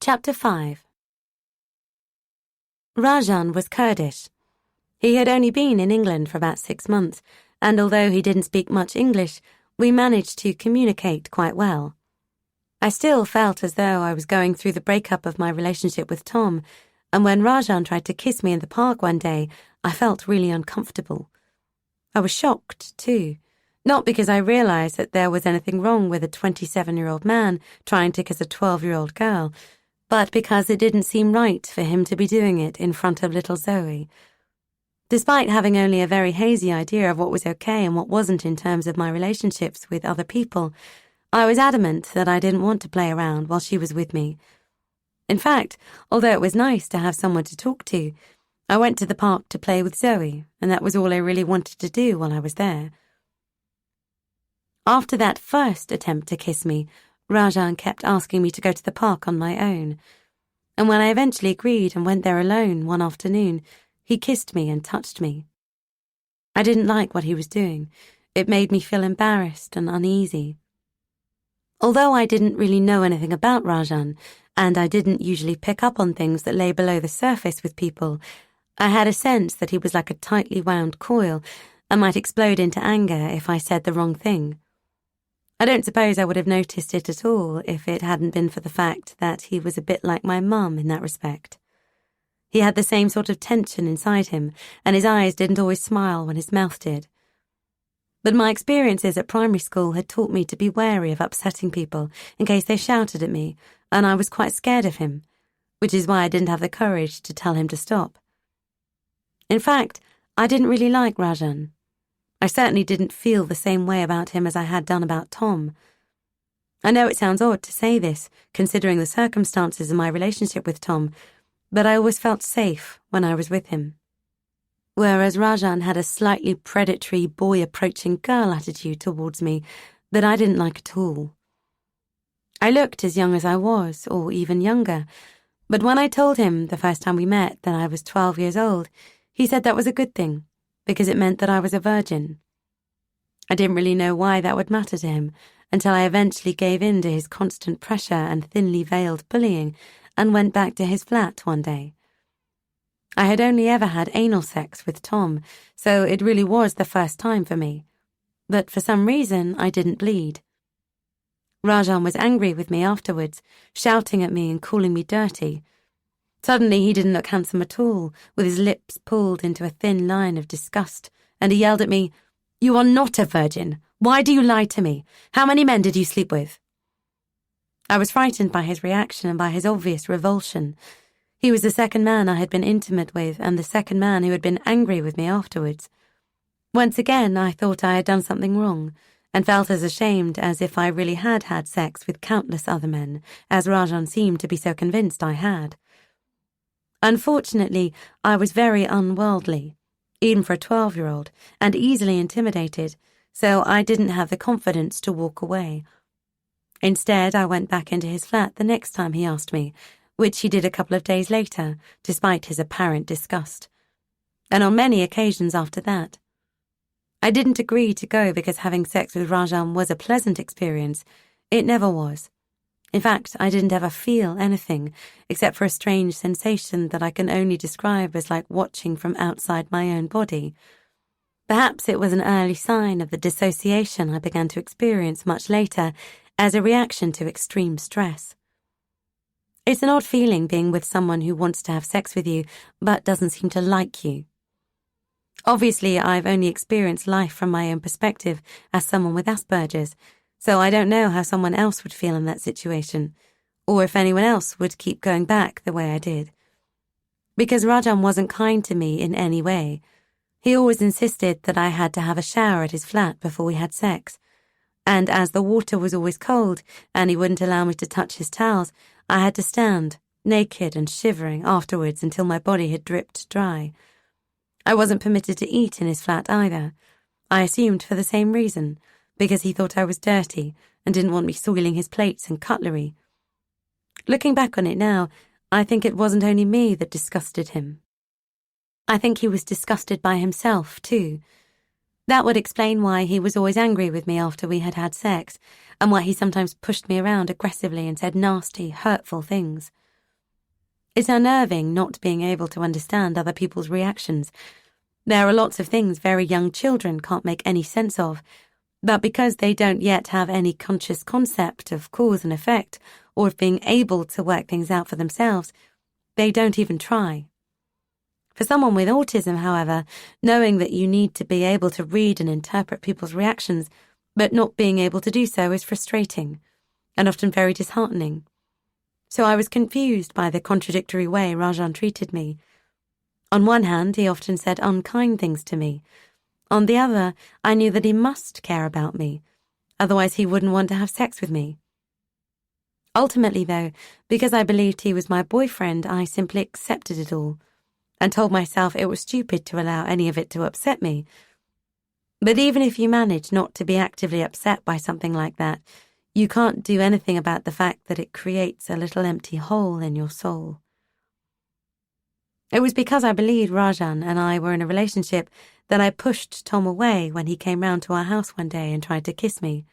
Chapter 5. Rajan was Kurdish. He had only been in England for about 6 months, and although he didn't speak much English, we managed to communicate quite well. I still felt as though I was going through the breakup of my relationship with Tom, and when Rajan tried to kiss me in the park one day, I felt really uncomfortable. I was shocked, too, not because I realized that there was anything wrong with a 27-year-old man trying to kiss a 12-year-old girl, but because it didn't seem right for him to be doing it in front of little Zoe. Despite having only a very hazy idea of what was okay and what wasn't in terms of my relationships with other people, I was adamant that I didn't want to play around while she was with me. In fact, although it was nice to have someone to talk to, I went to the park to play with Zoe, and that was all I really wanted to do while I was there. After that first attempt to kiss me, Rajan kept asking me to go to the park on my own, and when I eventually agreed and went there alone one afternoon, he kissed me and touched me. I didn't like what he was doing. It made me feel embarrassed and uneasy. Although I didn't really know anything about Rajan, and I didn't usually pick up on things that lay below the surface with people, I had a sense that he was like a tightly wound coil and might explode into anger if I said the wrong thing. I don't suppose I would have noticed it at all if it hadn't been for the fact that he was a bit like my mum in that respect. He had the same sort of tension inside him, and his eyes didn't always smile when his mouth did. But my experiences at primary school had taught me to be wary of upsetting people in case they shouted at me, and I was quite scared of him, which is why I didn't have the courage to tell him to stop. In fact, I didn't really like Rajan. I certainly didn't feel the same way about him as I had done about Tom. I know it sounds odd to say this, considering the circumstances of my relationship with Tom, but I always felt safe when I was with him. Whereas Rajan had a slightly predatory boy-approaching girl attitude towards me that I didn't like at all. I looked as young as I was, or even younger, but when I told him the first time we met that I was 12 years old, he said that was a good thing, because it meant that I was a virgin. I didn't really know why that would matter to him, until I eventually gave in to his constant pressure and thinly veiled bullying, and went back to his flat one day. I had only ever had anal sex with Tom, so it really was the first time for me. But for some reason, I didn't bleed. Rajan was angry with me afterwards, shouting at me and calling me dirty. Suddenly he didn't look handsome at all, with his lips pulled into a thin line of disgust, and he yelled at me, "You are not a virgin. Why do you lie to me? How many men did you sleep with?" I was frightened by his reaction and by his obvious revulsion. He was the second man I had been intimate with and the second man who had been angry with me afterwards. Once again, I thought I had done something wrong, and felt as ashamed as if I really had had sex with countless other men, as Rajan seemed to be so convinced I had. Unfortunately, I was very unworldly, even for a 12-year-old, and easily intimidated, so I didn't have the confidence to walk away. Instead, I went back into his flat the next time he asked me, which he did a couple of days later, despite his apparent disgust, and on many occasions after that. I didn't agree to go because having sex with Rajan was a pleasant experience. It never was. In fact, I didn't ever feel anything, except for a strange sensation that I can only describe as like watching from outside my own body. Perhaps it was an early sign of the dissociation I began to experience much later as a reaction to extreme stress. It's an odd feeling being with someone who wants to have sex with you but doesn't seem to like you. Obviously, I've only experienced life from my own perspective as someone with Asperger's, so I don't know how someone else would feel in that situation, or if anyone else would keep going back the way I did. Because Rajan wasn't kind to me in any way. He always insisted that I had to have a shower at his flat before we had sex, and as the water was always cold and he wouldn't allow me to touch his towels, I had to stand, naked and shivering, afterwards until my body had dripped dry. I wasn't permitted to eat in his flat either. I assumed for the same reason, because he thought I was dirty and didn't want me soiling his plates and cutlery. Looking back on it now, I think it wasn't only me that disgusted him. I think he was disgusted by himself, too. That would explain why he was always angry with me after we had had sex, and why he sometimes pushed me around aggressively and said nasty, hurtful things. It's unnerving not being able to understand other people's reactions. There are lots of things very young children can't make any sense of, but because they don't yet have any conscious concept of cause and effect, or of being able to work things out for themselves, they don't even try. For someone with autism, however, knowing that you need to be able to read and interpret people's reactions, but not being able to do so is frustrating, and often very disheartening. So I was confused by the contradictory way Rajan treated me. On one hand, he often said unkind things to me. On the other, I knew that he must care about me, otherwise he wouldn't want to have sex with me. Ultimately, though, because I believed he was my boyfriend, I simply accepted it all and told myself it was stupid to allow any of it to upset me. But even if you manage not to be actively upset by something like that, you can't do anything about the fact that it creates a little empty hole in your soul. It was because I believed Rajan and I were in a relationship that I pushed Tom away when he came round to our house one day and tried to kiss me.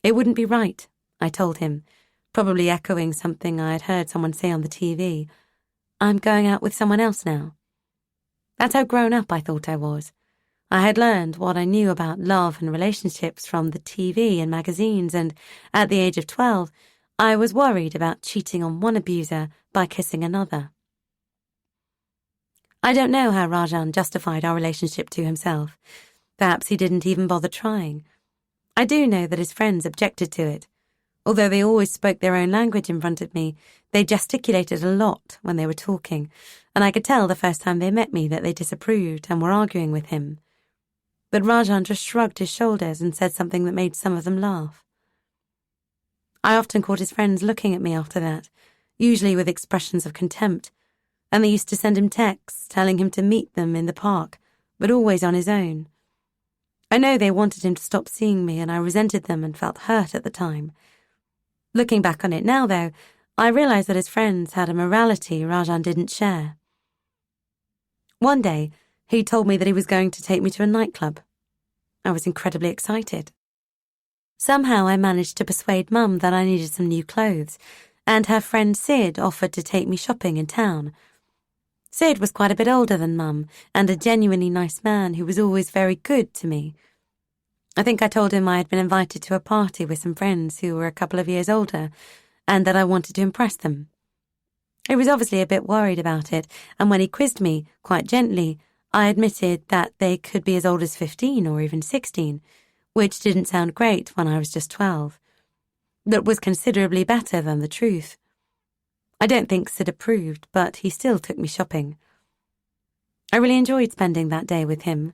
It wouldn't be right, I told him, probably echoing something I had heard someone say on the TV. I'm going out with someone else now. That's how grown up I thought I was. I had learned what I knew about love and relationships from the TV and magazines, and at the age of 12, I was worried about cheating on one abuser by kissing another. I don't know how Rajan justified our relationship to himself. Perhaps he didn't even bother trying. I do know that his friends objected to it. Although they always spoke their own language in front of me, they gesticulated a lot when they were talking, and I could tell the first time they met me that they disapproved and were arguing with him. But Rajan just shrugged his shoulders and said something that made some of them laugh. I often caught his friends looking at me after that, usually with expressions of contempt, and they used to send him texts telling him to meet them in the park, but always on his own. I know they wanted him to stop seeing me, and I resented them and felt hurt at the time. Looking back on it now, though, I realized that his friends had a morality Rajan didn't share. One day, he told me that he was going to take me to a nightclub. I was incredibly excited. Somehow I managed to persuade Mum that I needed some new clothes, and her friend Sid offered to take me shopping in town. Sid was quite a bit older than Mum, and a genuinely nice man who was always very good to me. I think I told him I had been invited to a party with some friends who were a couple of years older, and that I wanted to impress them. He was obviously a bit worried about it, and when he quizzed me, quite gently, I admitted that they could be as old as 15 or even 16, which didn't sound great when I was just 12. That was considerably better than the truth. I don't think Sid approved, but he still took me shopping. I really enjoyed spending that day with him.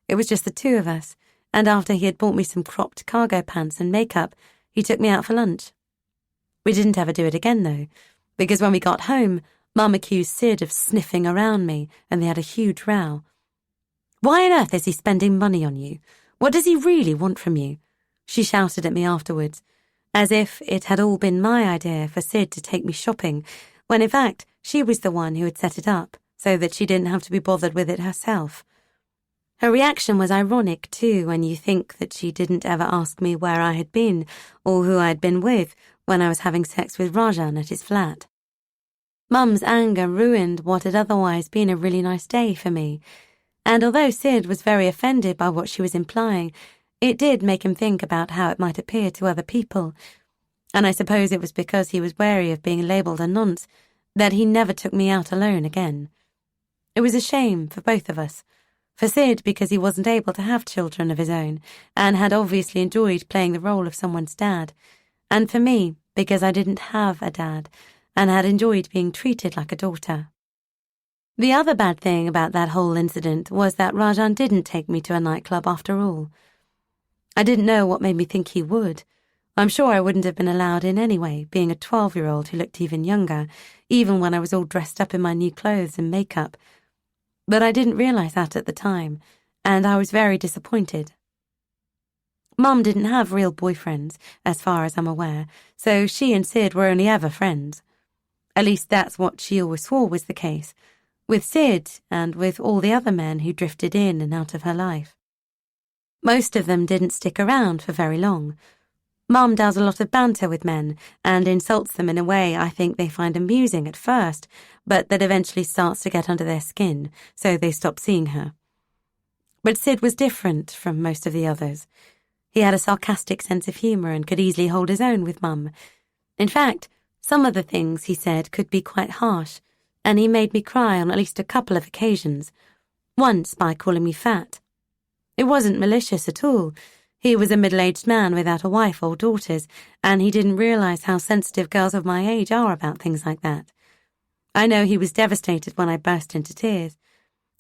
It was just the two of us, and after he had bought me some cropped cargo pants and makeup, he took me out for lunch. We didn't ever do it again, though, because when we got home, Mum accused Sid of sniffing around me, and they had a huge row. "Why on earth is he spending money on you? What does he really want from you?" she shouted at me afterwards, as if it had all been my idea for Sid to take me shopping, when in fact she was the one who had set it up, so that she didn't have to be bothered with it herself. Her reaction was ironic, too, when you think that she didn't ever ask me where I had been or who I had been with when I was having sex with Rajan at his flat. Mum's anger ruined what had otherwise been a really nice day for me, and although Sid was very offended by what she was implying, it did make him think about how it might appear to other people, and I suppose it was because he was wary of being labelled a nonce that he never took me out alone again. It was a shame for both of us. For Sid, because he wasn't able to have children of his own, and had obviously enjoyed playing the role of someone's dad, and for me, because I didn't have a dad, and had enjoyed being treated like a daughter. The other bad thing about that whole incident was that Rajan didn't take me to a nightclub after all. I didn't know what made me think he would. I'm sure I wouldn't have been allowed in anyway, being a 12-year-old who looked even younger, even when I was all dressed up in my new clothes and makeup. But I didn't realise that at the time, and I was very disappointed. Mum didn't have real boyfriends, as far as I'm aware, so she and Sid were only ever friends. At least that's what she always swore was the case, with Sid and with all the other men who drifted in and out of her life. Most of them didn't stick around for very long. Mum does a lot of banter with men and insults them in a way I think they find amusing at first, but that eventually starts to get under their skin, so they stop seeing her. But Sid was different from most of the others. He had a sarcastic sense of humour and could easily hold his own with Mum. In fact, some of the things he said could be quite harsh, and he made me cry on at least a couple of occasions, once by calling me fat. It wasn't malicious at all. He was a middle-aged man without a wife or daughters, and he didn't realise how sensitive girls of my age are about things like that. I know he was devastated when I burst into tears.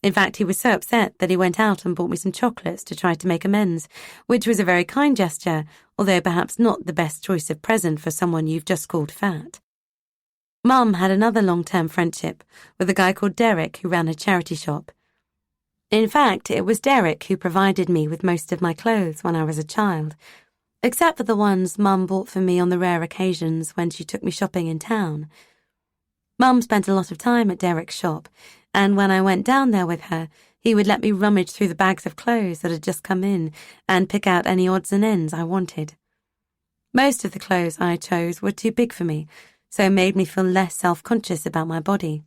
In fact, he was so upset that he went out and bought me some chocolates to try to make amends, which was a very kind gesture, although perhaps not the best choice of present for someone you've just called fat. Mum had another long-term friendship with a guy called Derek who ran a charity shop. In fact, it was Derek who provided me with most of my clothes when I was a child, except for the ones Mum bought for me on the rare occasions when she took me shopping in town. Mum spent a lot of time at Derek's shop, and when I went down there with her, he would let me rummage through the bags of clothes that had just come in and pick out any odds and ends I wanted. Most of the clothes I chose were too big for me, so it made me feel less self-conscious about my body.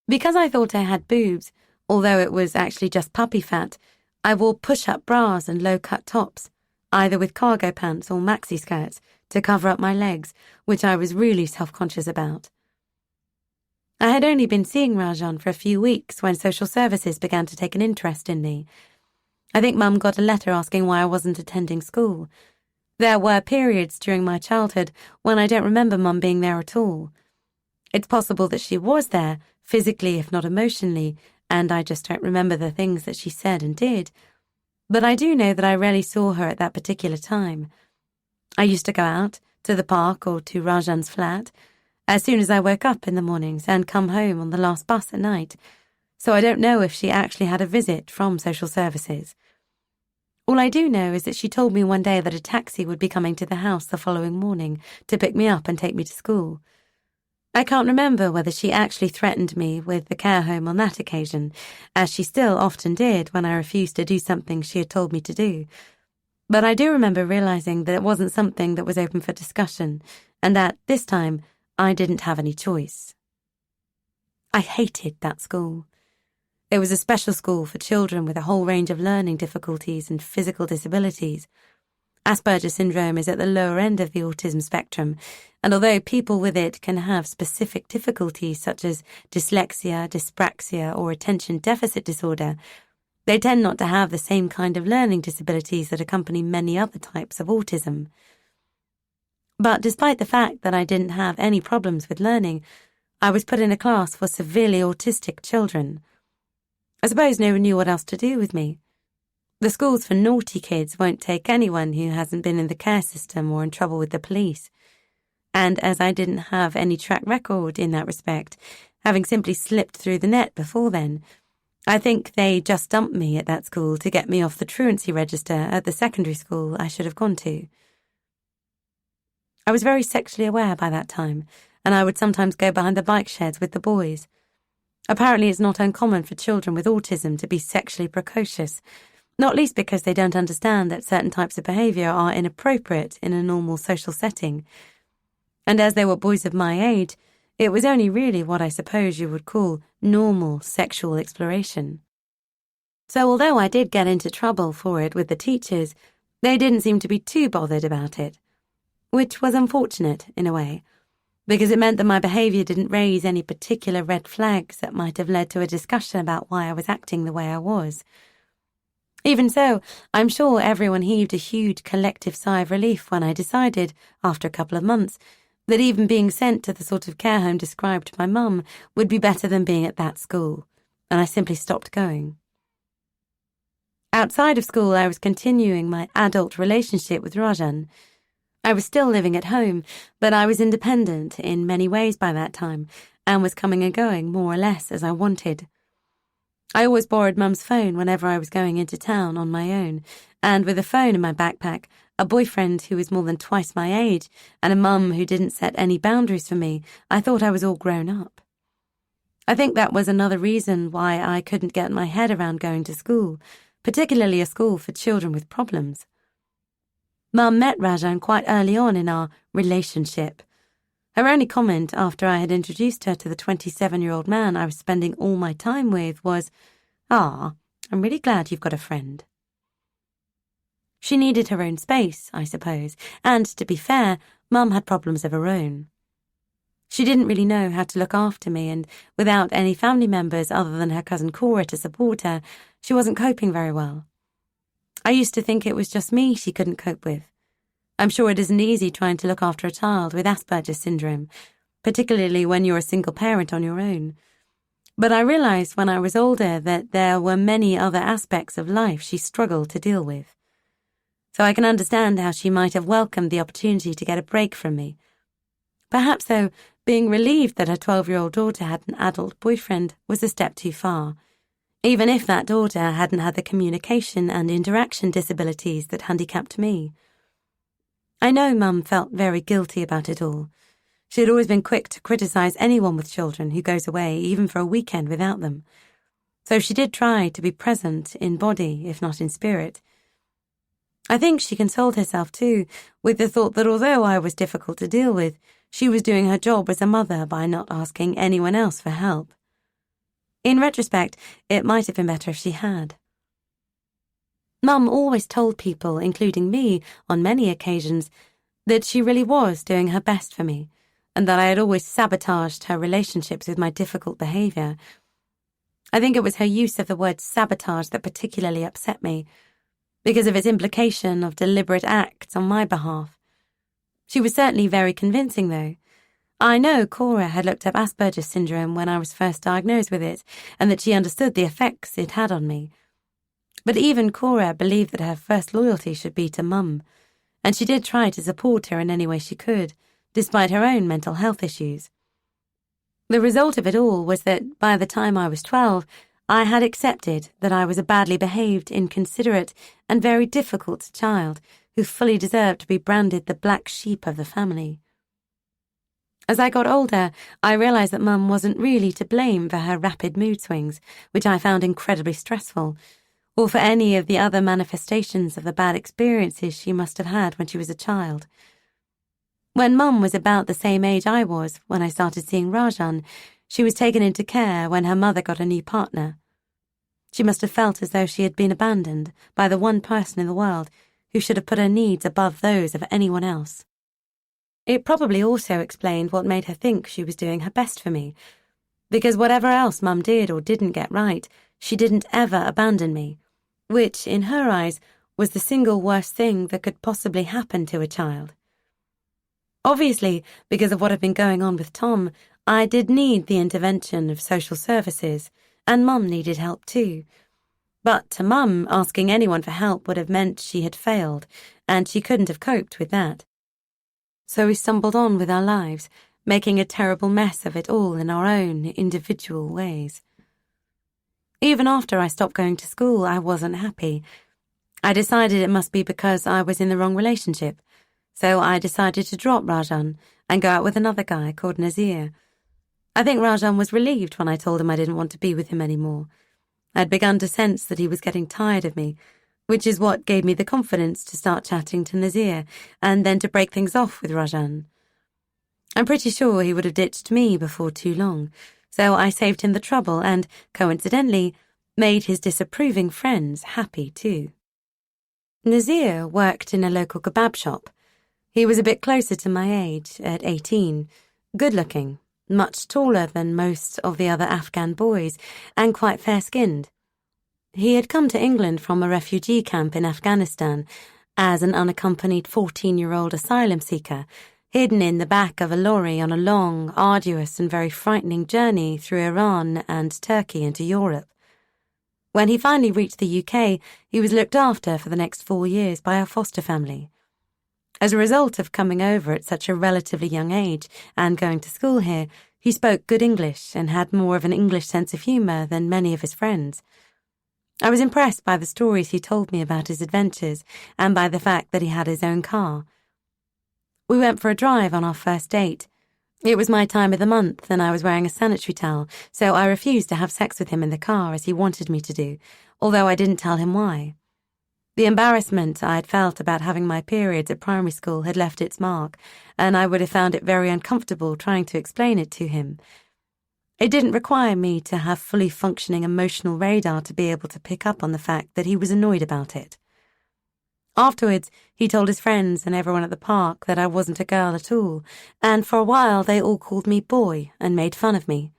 Because I thought I had boobs, although it was actually just puppy fat, I wore push-up bras and low-cut tops, either with cargo pants or maxi skirts, to cover up my legs, which I was really self-conscious about. I had only been seeing Rajan for a few weeks when social services began to take an interest in me. I think Mum got a letter asking why I wasn't attending school. There were periods during my childhood when I don't remember Mum being there at all. It's possible that she was there, physically if not emotionally, and I just don't remember the things that she said and did. But I do know that I rarely saw her at that particular time. I used to go out, to the park or to Rajan's flat, as soon as I woke up in the mornings and come home on the last bus at night, so I don't know if she actually had a visit from social services. All I do know is that she told me one day that a taxi would be coming to the house the following morning to pick me up and take me to school. I can't remember whether she actually threatened me with the care home on that occasion, as she still often did when I refused to do something she had told me to do. But I do remember realizing that it wasn't something that was open for discussion, and that, this time, I didn't have any choice. I hated that school. It was a special school for children with a whole range of learning difficulties and physical disabilities. Asperger's syndrome is at the lower end of the autism spectrum, and although people with it can have specific difficulties such as dyslexia, dyspraxia, or attention deficit disorder, they tend not to have the same kind of learning disabilities that accompany many other types of autism. But despite the fact that I didn't have any problems with learning, I was put in a class for severely autistic children. I suppose no one knew what else to do with me. The schools for naughty kids won't take anyone who hasn't been in the care system or in trouble with the police. And as I didn't have any track record in that respect, having simply slipped through the net before then, I think they just dumped me at that school to get me off the truancy register at the secondary school I should have gone to. I was very sexually aware by that time, and I would sometimes go behind the bike sheds with the boys. Apparently it's not uncommon for children with autism to be sexually precocious, not least because they don't understand that certain types of behaviour are inappropriate in a normal social setting. And as they were boys of my age, it was only really what I suppose you would call normal sexual exploration. So although I did get into trouble for it with the teachers, they didn't seem to be too bothered about it. Which was unfortunate, in a way, because it meant that my behaviour didn't raise any particular red flags that might have led to a discussion about why I was acting the way I was. Even so, I'm sure everyone heaved a huge collective sigh of relief when I decided, after a couple of months, that even being sent to the sort of care home described by Mum would be better than being at that school, and I simply stopped going. Outside of school, I was continuing my adult relationship with Rajan. I was still living at home, but I was independent in many ways by that time, and was coming and going more or less as I wanted. I always borrowed Mum's phone whenever I was going into town on my own, and with a phone in my backpack, a boyfriend who was more than twice my age, and a mum who didn't set any boundaries for me, I thought I was all grown up. I think that was another reason why I couldn't get my head around going to school, particularly a school for children with problems. Mum met Rajan quite early on in our relationship. Her only comment after I had introduced her to the 27-year-old man I was spending all my time with was, "Ah, I'm really glad you've got a friend." She needed her own space, I suppose, and, to be fair, Mum had problems of her own. She didn't really know how to look after me, and without any family members other than her cousin Cora to support her, she wasn't coping very well. I used to think it was just me she couldn't cope with. I'm sure it isn't easy trying to look after a child with Asperger's syndrome, particularly when you're a single parent on your own. But I realized when I was older that there were many other aspects of life she struggled to deal with. So I can understand how she might have welcomed the opportunity to get a break from me. Perhaps, though, being relieved that her 12-year-old daughter had an adult boyfriend was a step too far, even if that daughter hadn't had the communication and interaction disabilities that handicapped me. I know Mum felt very guilty about it all. She had always been quick to criticize anyone with children who goes away, even for a weekend, without them. So she did try to be present in body, if not in spirit. I think she consoled herself, too, with the thought that although I was difficult to deal with, she was doing her job as a mother by not asking anyone else for help. In retrospect, it might have been better if she had. Mum always told people, including me, on many occasions, that she really was doing her best for me, and that I had always sabotaged her relationships with my difficult behaviour. I think it was her use of the word sabotage that particularly upset me, because of its implication of deliberate acts on my behalf. She was certainly very convincing, though. I know Cora had looked up Asperger's syndrome when I was first diagnosed with it, and that she understood the effects it had on me. But even Cora believed that her first loyalty should be to Mum, and she did try to support her in any way she could, despite her own mental health issues. The result of it all was that by the time I was 12, I had accepted that I was a badly behaved, inconsiderate, and very difficult child who fully deserved to be branded the black sheep of the family. As I got older, I realized that Mum wasn't really to blame for her rapid mood swings, which I found incredibly stressful, or for any of the other manifestations of the bad experiences she must have had when she was a child. When Mum was about the same age I was when I started seeing Rajan, she was taken into care when her mother got a new partner. She must have felt as though she had been abandoned by the one person in the world who should have put her needs above those of anyone else. It probably also explained what made her think she was doing her best for me, because whatever else Mum did or didn't get right, she didn't ever abandon me, which, in her eyes, was the single worst thing that could possibly happen to a child. Obviously, because of what had been going on with Tom, I did need the intervention of social services, and Mum needed help too. But to Mum, asking anyone for help would have meant she had failed, and she couldn't have coped with that. So we stumbled on with our lives, making a terrible mess of it all in our own individual ways. Even after I stopped going to school, I wasn't happy. I decided it must be because I was in the wrong relationship, so I decided to drop Rajan and go out with another guy called Nazir. I think Rajan was relieved when I told him I didn't want to be with him anymore. I'd begun to sense that he was getting tired of me, which is what gave me the confidence to start chatting to Nazir and then to break things off with Rajan. I'm pretty sure he would have ditched me before too long, so I saved him the trouble and, coincidentally, made his disapproving friends happy too. Nazir worked in a local kebab shop. He was a bit closer to my age, at 18, good-looking, much taller than most of the other Afghan boys, and quite fair-skinned. He had come to England from a refugee camp in Afghanistan as an unaccompanied 14-year-old asylum seeker, hidden in the back of a lorry on a long, arduous and very frightening journey through Iran and Turkey into Europe. When he finally reached the UK, he was looked after for the next 4 years by a foster family. As a result of coming over at such a relatively young age and going to school here, he spoke good English and had more of an English sense of humour than many of his friends. I was impressed by the stories he told me about his adventures and by the fact that he had his own car. We went for a drive on our first date. It was my time of the month and I was wearing a sanitary towel, so I refused to have sex with him in the car as he wanted me to do, although I didn't tell him why. The embarrassment I had felt about having my periods at primary school had left its mark, and I would have found it very uncomfortable trying to explain it to him. It didn't require me to have fully functioning emotional radar to be able to pick up on the fact that he was annoyed about it. Afterwards, he told his friends and everyone at the park that I wasn't a girl at all, and for a while they all called me boy and made fun of me.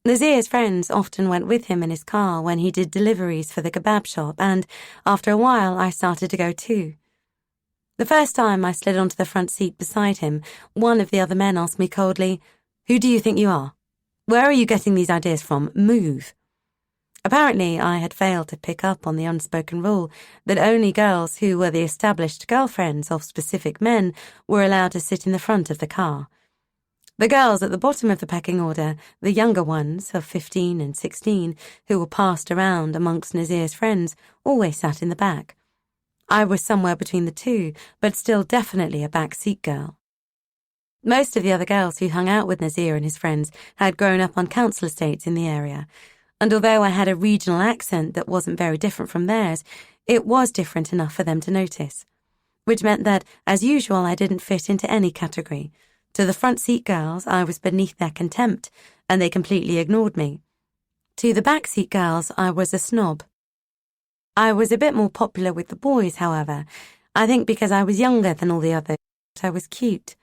Nazir's friends often went with him in his car when he did deliveries for the kebab shop, and after a while I started to go too. The first time I slid onto the front seat beside him, one of the other men asked me coldly, "Who do you think you are?" Where are you getting these ideas from? Move. Apparently, I had failed to pick up on the unspoken rule that only girls who were the established girlfriends of specific men were allowed to sit in the front of the car. The girls at the bottom of the pecking order, the younger ones of 15 and 16, who were passed around amongst Nazir's friends, always sat in the back. I was somewhere between the two, but still definitely a backseat girl. Most of the other girls who hung out with Nazir and his friends had grown up on council estates in the area, and although I had a regional accent that wasn't very different from theirs, it was different enough for them to notice, which meant that, as usual, I didn't fit into any category. To the front seat girls, I was beneath their contempt, and they completely ignored me. To the back seat girls, I was a snob. I was a bit more popular with the boys, however. I think because I was younger than all the others, I was cute.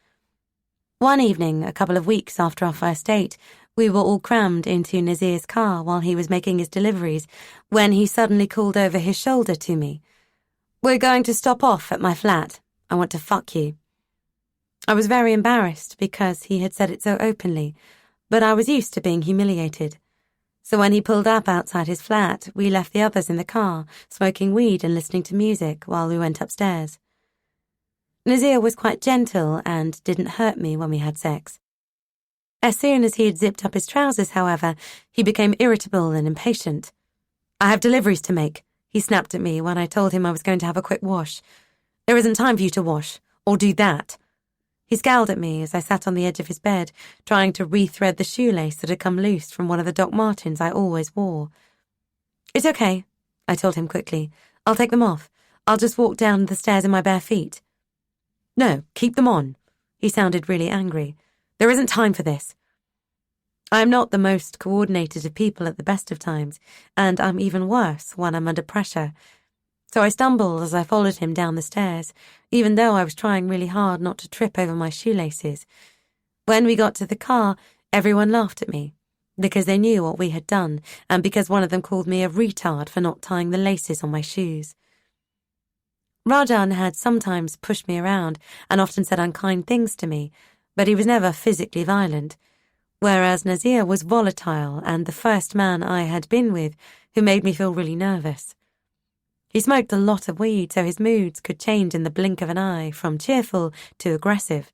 One evening, a couple of weeks after our first date, we were all crammed into Nazir's car while he was making his deliveries, when he suddenly called over his shoulder to me. "We're going to stop off at my flat. I want to fuck you." I was very embarrassed because he had said it so openly, but I was used to being humiliated. So when he pulled up outside his flat, we left the others in the car, smoking weed and listening to music while we went upstairs. Nazir was quite gentle and didn't hurt me when we had sex. As soon as he had zipped up his trousers, however, he became irritable and impatient. "I have deliveries to make," he snapped at me when I told him I was going to have a quick wash. "There isn't time for you to wash, or do that." He scowled at me as I sat on the edge of his bed, trying to rethread the shoelace that had come loose from one of the Doc Martens I always wore. "It's okay," I told him quickly. "I'll take them off. I'll just walk down the stairs in my bare feet." "No, keep them on." He sounded really angry. "There isn't time for this." I am not the most coordinated of people at the best of times, and I'm even worse when I'm under pressure. So I stumbled as I followed him down the stairs, even though I was trying really hard not to trip over my shoelaces. When we got to the car, everyone laughed at me, because they knew what we had done, and because one of them called me a retard for not tying the laces on my shoes. Rajan had sometimes pushed me around and often said unkind things to me, but he was never physically violent, whereas Nazir was volatile and the first man I had been with who made me feel really nervous. He smoked a lot of weed, so his moods could change in the blink of an eye, from cheerful to aggressive.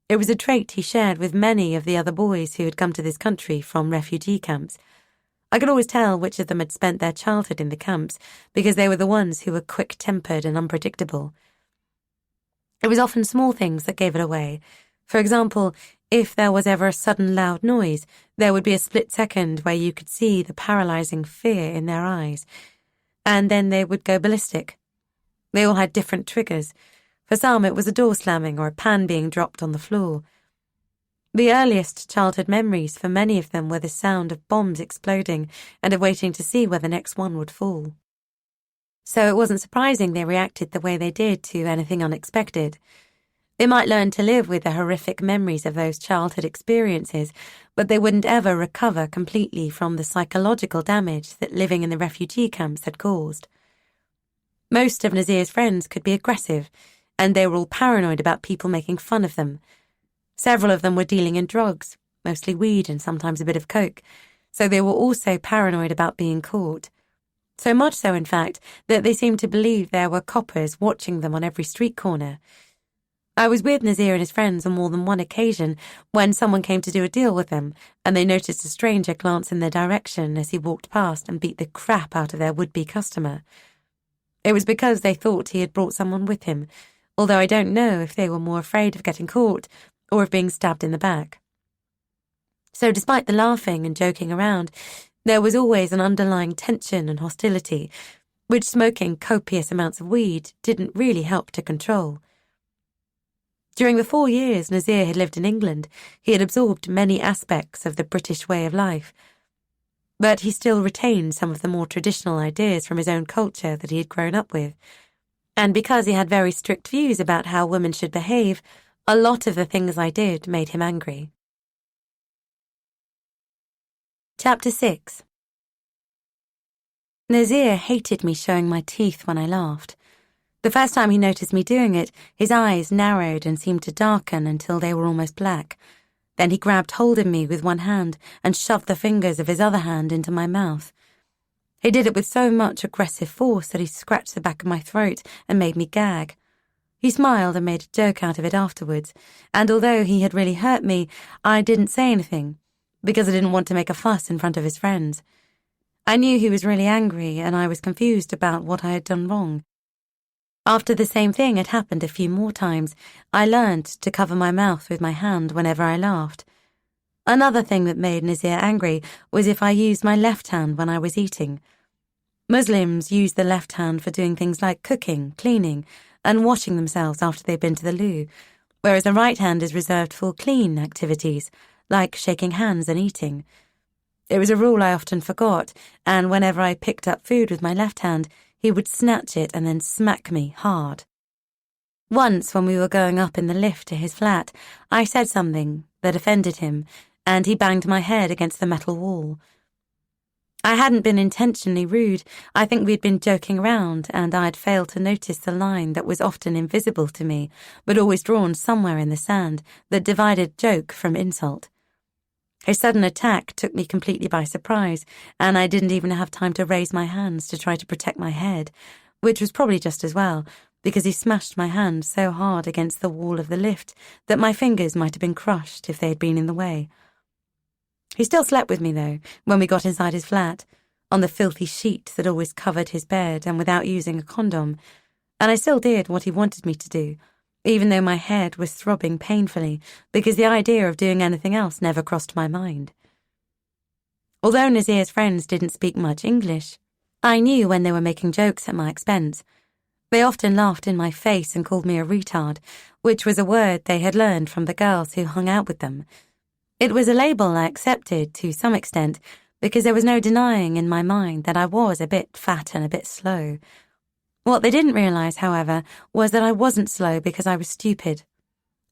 It was a trait he shared with many of the other boys who had come to this country from refugee camps. I could always tell which of them had spent their childhood in the camps, because they were the ones who were quick-tempered and unpredictable. It was often small things that gave it away. For example, if there was ever a sudden loud noise, there would be a split second where you could see the paralyzing fear in their eyes, and then they would go ballistic. They all had different triggers. For some, it was a door slamming or a pan being dropped on the floor. The earliest childhood memories for many of them were the sound of bombs exploding and of waiting to see where the next one would fall. So it wasn't surprising they reacted the way they did to anything unexpected. They might learn to live with the horrific memories of those childhood experiences, but they wouldn't ever recover completely from the psychological damage that living in the refugee camps had caused. Most of Nazir's friends could be aggressive, and they were all paranoid about people making fun of them. Several of them were dealing in drugs, mostly weed and sometimes a bit of coke, so they were also paranoid about being caught. So much so, in fact, that they seemed to believe there were coppers watching them on every street corner. I was with Nazir and his friends on more than one occasion when someone came to do a deal with them, and they noticed a stranger glance in their direction as he walked past and beat the crap out of their would-be customer. It was because they thought he had brought someone with him, although I don't know if they were more afraid of getting caught or of being stabbed in the back. So despite the laughing and joking around, there was always an underlying tension and hostility, which smoking copious amounts of weed didn't really help to control. During the 4 years Nazir had lived in England, he had absorbed many aspects of the British way of life, but he still retained some of the more traditional ideas from his own culture that he had grown up with. And because he had very strict views about how women should behave, a lot of the things I did made him angry. Chapter 6. Nazir hated me showing my teeth when I laughed. The first time he noticed me doing it, his eyes narrowed and seemed to darken until they were almost black. Then he grabbed hold of me with one hand and shoved the fingers of his other hand into my mouth. He did it with so much aggressive force that he scratched the back of my throat and made me gag. He smiled and made a joke out of it afterwards, and although he had really hurt me, I didn't say anything, because I didn't want to make a fuss in front of his friends. I knew he was really angry, and I was confused about what I had done wrong. After the same thing had happened a few more times, I learned to cover my mouth with my hand whenever I laughed. Another thing that made Nazir angry was if I used my left hand when I was eating. Muslims use the left hand for doing things like cooking, cleaning, and washing themselves after they've been to the loo, whereas the right hand is reserved for clean activities, like shaking hands and eating. It was a rule I often forgot, and whenever I picked up food with my left hand, he would snatch it and then smack me hard. Once, when we were going up in the lift to his flat, I said something that offended him, and he banged my head against the metal wall. I hadn't been intentionally rude. I think we'd been joking around, and I'd failed to notice the line that was often invisible to me, but always drawn somewhere in the sand, that divided joke from insult. His sudden attack took me completely by surprise, and I didn't even have time to raise my hands to try to protect my head, which was probably just as well, because he smashed my hand so hard against the wall of the lift that my fingers might have been crushed if they had been in the way. He still slept with me, though, when we got inside his flat, on the filthy sheet that always covered his bed and without using a condom, and I still did what he wanted me to do, even though my head was throbbing painfully, because the idea of doing anything else never crossed my mind. Although Nazir's friends didn't speak much English, I knew when they were making jokes at my expense. They often laughed in my face and called me a retard, which was a word they had learned from the girls who hung out with them. It was a label I accepted to some extent, because there was no denying in my mind that I was a bit fat and a bit slow. What they didn't realise, however, was that I wasn't slow because I was stupid.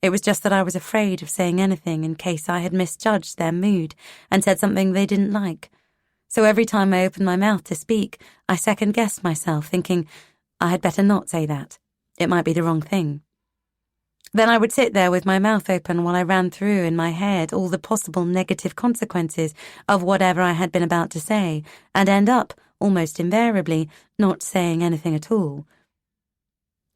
It was just that I was afraid of saying anything in case I had misjudged their mood and said something they didn't like. So every time I opened my mouth to speak, I second-guessed myself, thinking, I had better not say that. It might be the wrong thing. Then I would sit there with my mouth open while I ran through in my head all the possible negative consequences of whatever I had been about to say, and end up, almost invariably, not saying anything at all.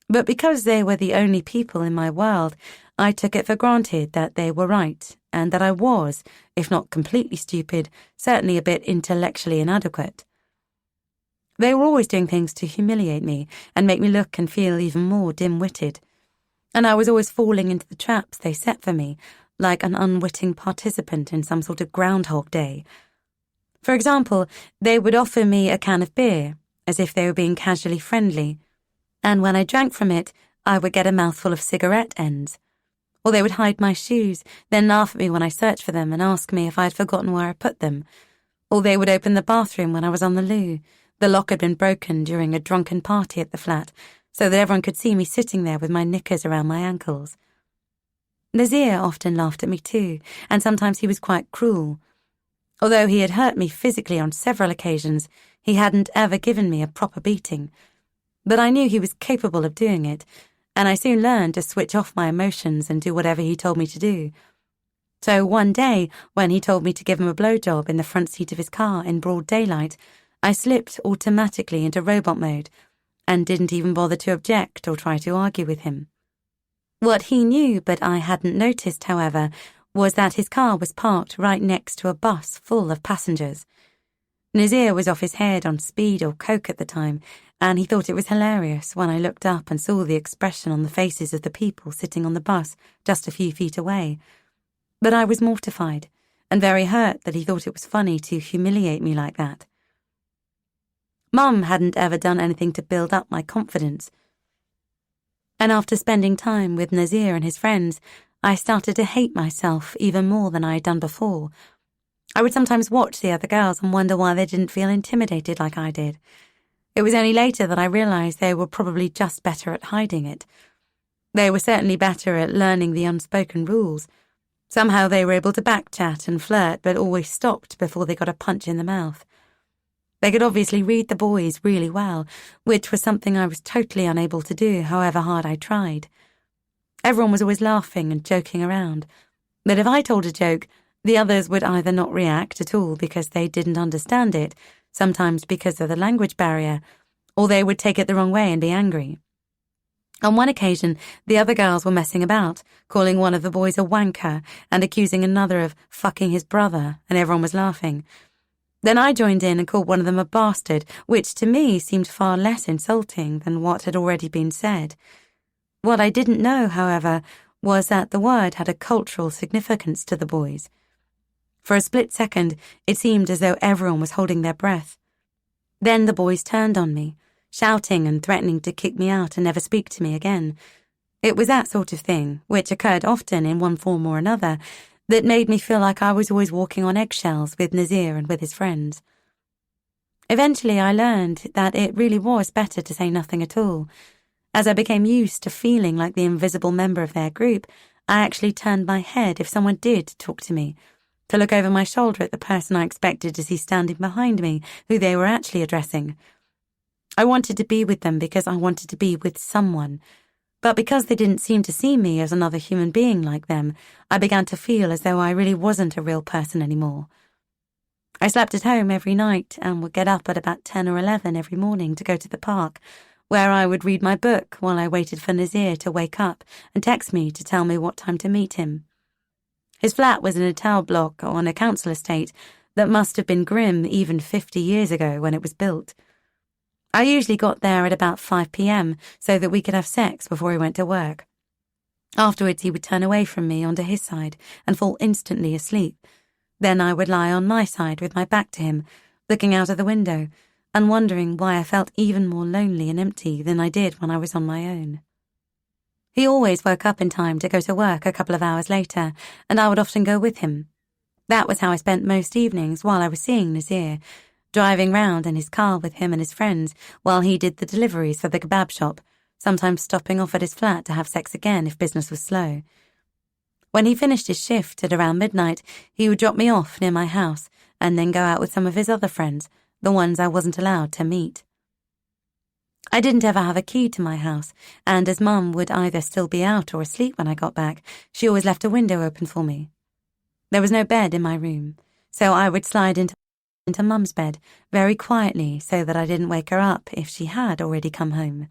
But because they were the only people in my world, I took it for granted that they were right, and that I was, if not completely stupid, certainly a bit intellectually inadequate. They were always doing things to humiliate me and make me look and feel even more dim-witted, and I was always falling into the traps they set for me, like an unwitting participant in some sort of Groundhog Day. For example, they would offer me a can of beer, as if they were being casually friendly, and when I drank from it, I would get a mouthful of cigarette ends. Or they would hide my shoes, then laugh at me when I searched for them and ask me if I had forgotten where I put them. Or they would open the bathroom when I was on the loo. The lock had been broken during a drunken party at the flat, so that everyone could see me sitting there with my knickers around my ankles. Nazir often laughed at me too, and sometimes he was quite cruel. Although he had hurt me physically on several occasions, he hadn't ever given me a proper beating. But I knew he was capable of doing it, and I soon learned to switch off my emotions and do whatever he told me to do. So one day, when he told me to give him a blowjob in the front seat of his car in broad daylight, I slipped automatically into robot mode, and didn't even bother to object or try to argue with him. What he knew, but I hadn't noticed, however, was that his car was parked right next to a bus full of passengers. Nazir was off his head on speed or coke at the time, and he thought it was hilarious when I looked up and saw the expression on the faces of the people sitting on the bus just a few feet away. But I was mortified, and very hurt that he thought it was funny to humiliate me like that. Mum hadn't ever done anything to build up my confidence. And after spending time with Nazir and his friends, I started to hate myself even more than I had done before. I would sometimes watch the other girls and wonder why they didn't feel intimidated like I did. It was only later that I realised they were probably just better at hiding it. They were certainly better at learning the unspoken rules. Somehow they were able to backchat and flirt, but always stopped before they got a punch in the mouth. They could obviously read the boys really well, which was something I was totally unable to do, however hard I tried. Everyone was always laughing and joking around. But if I told a joke, the others would either not react at all because they didn't understand it, sometimes because of the language barrier, or they would take it the wrong way and be angry. On one occasion, the other girls were messing about, calling one of the boys a wanker and accusing another of fucking his brother, and everyone was laughing. Then I joined in and called one of them a bastard, which to me seemed far less insulting than what had already been said. What I didn't know, however, was that the word had a cultural significance to the boys. For a split second, it seemed as though everyone was holding their breath. Then the boys turned on me, shouting and threatening to kick me out and never speak to me again. It was that sort of thing, which occurred often in one form or another, that made me feel like I was always walking on eggshells with Nazir and with his friends. Eventually I learned that it really was better to say nothing at all. As I became used to feeling like the invisible member of their group, I actually turned my head if someone did talk to me, to look over my shoulder at the person I expected to see standing behind me, who they were actually addressing. I wanted to be with them because I wanted to be with someone, but because they didn't seem to see me as another human being like them, I began to feel as though I really wasn't a real person anymore. I slept at home every night and would get up at about 10 or 11 every morning to go to the park, where I would read my book while I waited for Nazir to wake up and text me to tell me what time to meet him. His flat was in a tower block on a council estate that must have been grim even 50 years ago when it was built. I usually got there at about 5 p.m. so that we could have sex before he went to work. Afterwards, he would turn away from me onto his side and fall instantly asleep. Then I would lie on my side with my back to him, looking out of the window and wondering why I felt even more lonely and empty than I did when I was on my own. He always woke up in time to go to work a couple of hours later, and I would often go with him. That was how I spent most evenings while I was seeing Nazir, driving round in his car with him and his friends while he did the deliveries for the kebab shop, sometimes stopping off at his flat to have sex again if business was slow. When he finished his shift at around midnight, he would drop me off near my house and then go out with some of his other friends, the ones I wasn't allowed to meet. I didn't ever have a key to my house, and as Mum would either still be out or asleep when I got back, she always left a window open for me. There was no bed in my room, so I would slide into Mum's bed very quietly so that I didn't wake her up if she had already come home.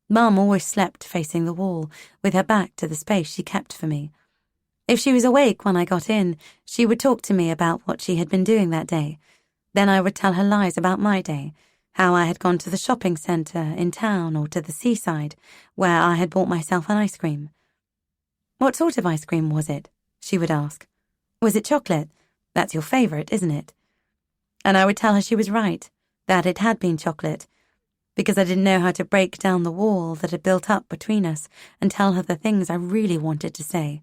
Mum always slept facing the wall, with her back to the space she kept for me. If she was awake when I got in, she would talk to me about what she had been doing that day. Then I would tell her lies about my day, how I had gone to the shopping centre in town or to the seaside, where I had bought myself an ice cream. "What sort of ice cream was it?" she would ask. "Was it chocolate? That's your favourite, isn't it?" And I would tell her she was right, that it had been chocolate, because I didn't know how to break down the wall that had built up between us and tell her the things I really wanted to say.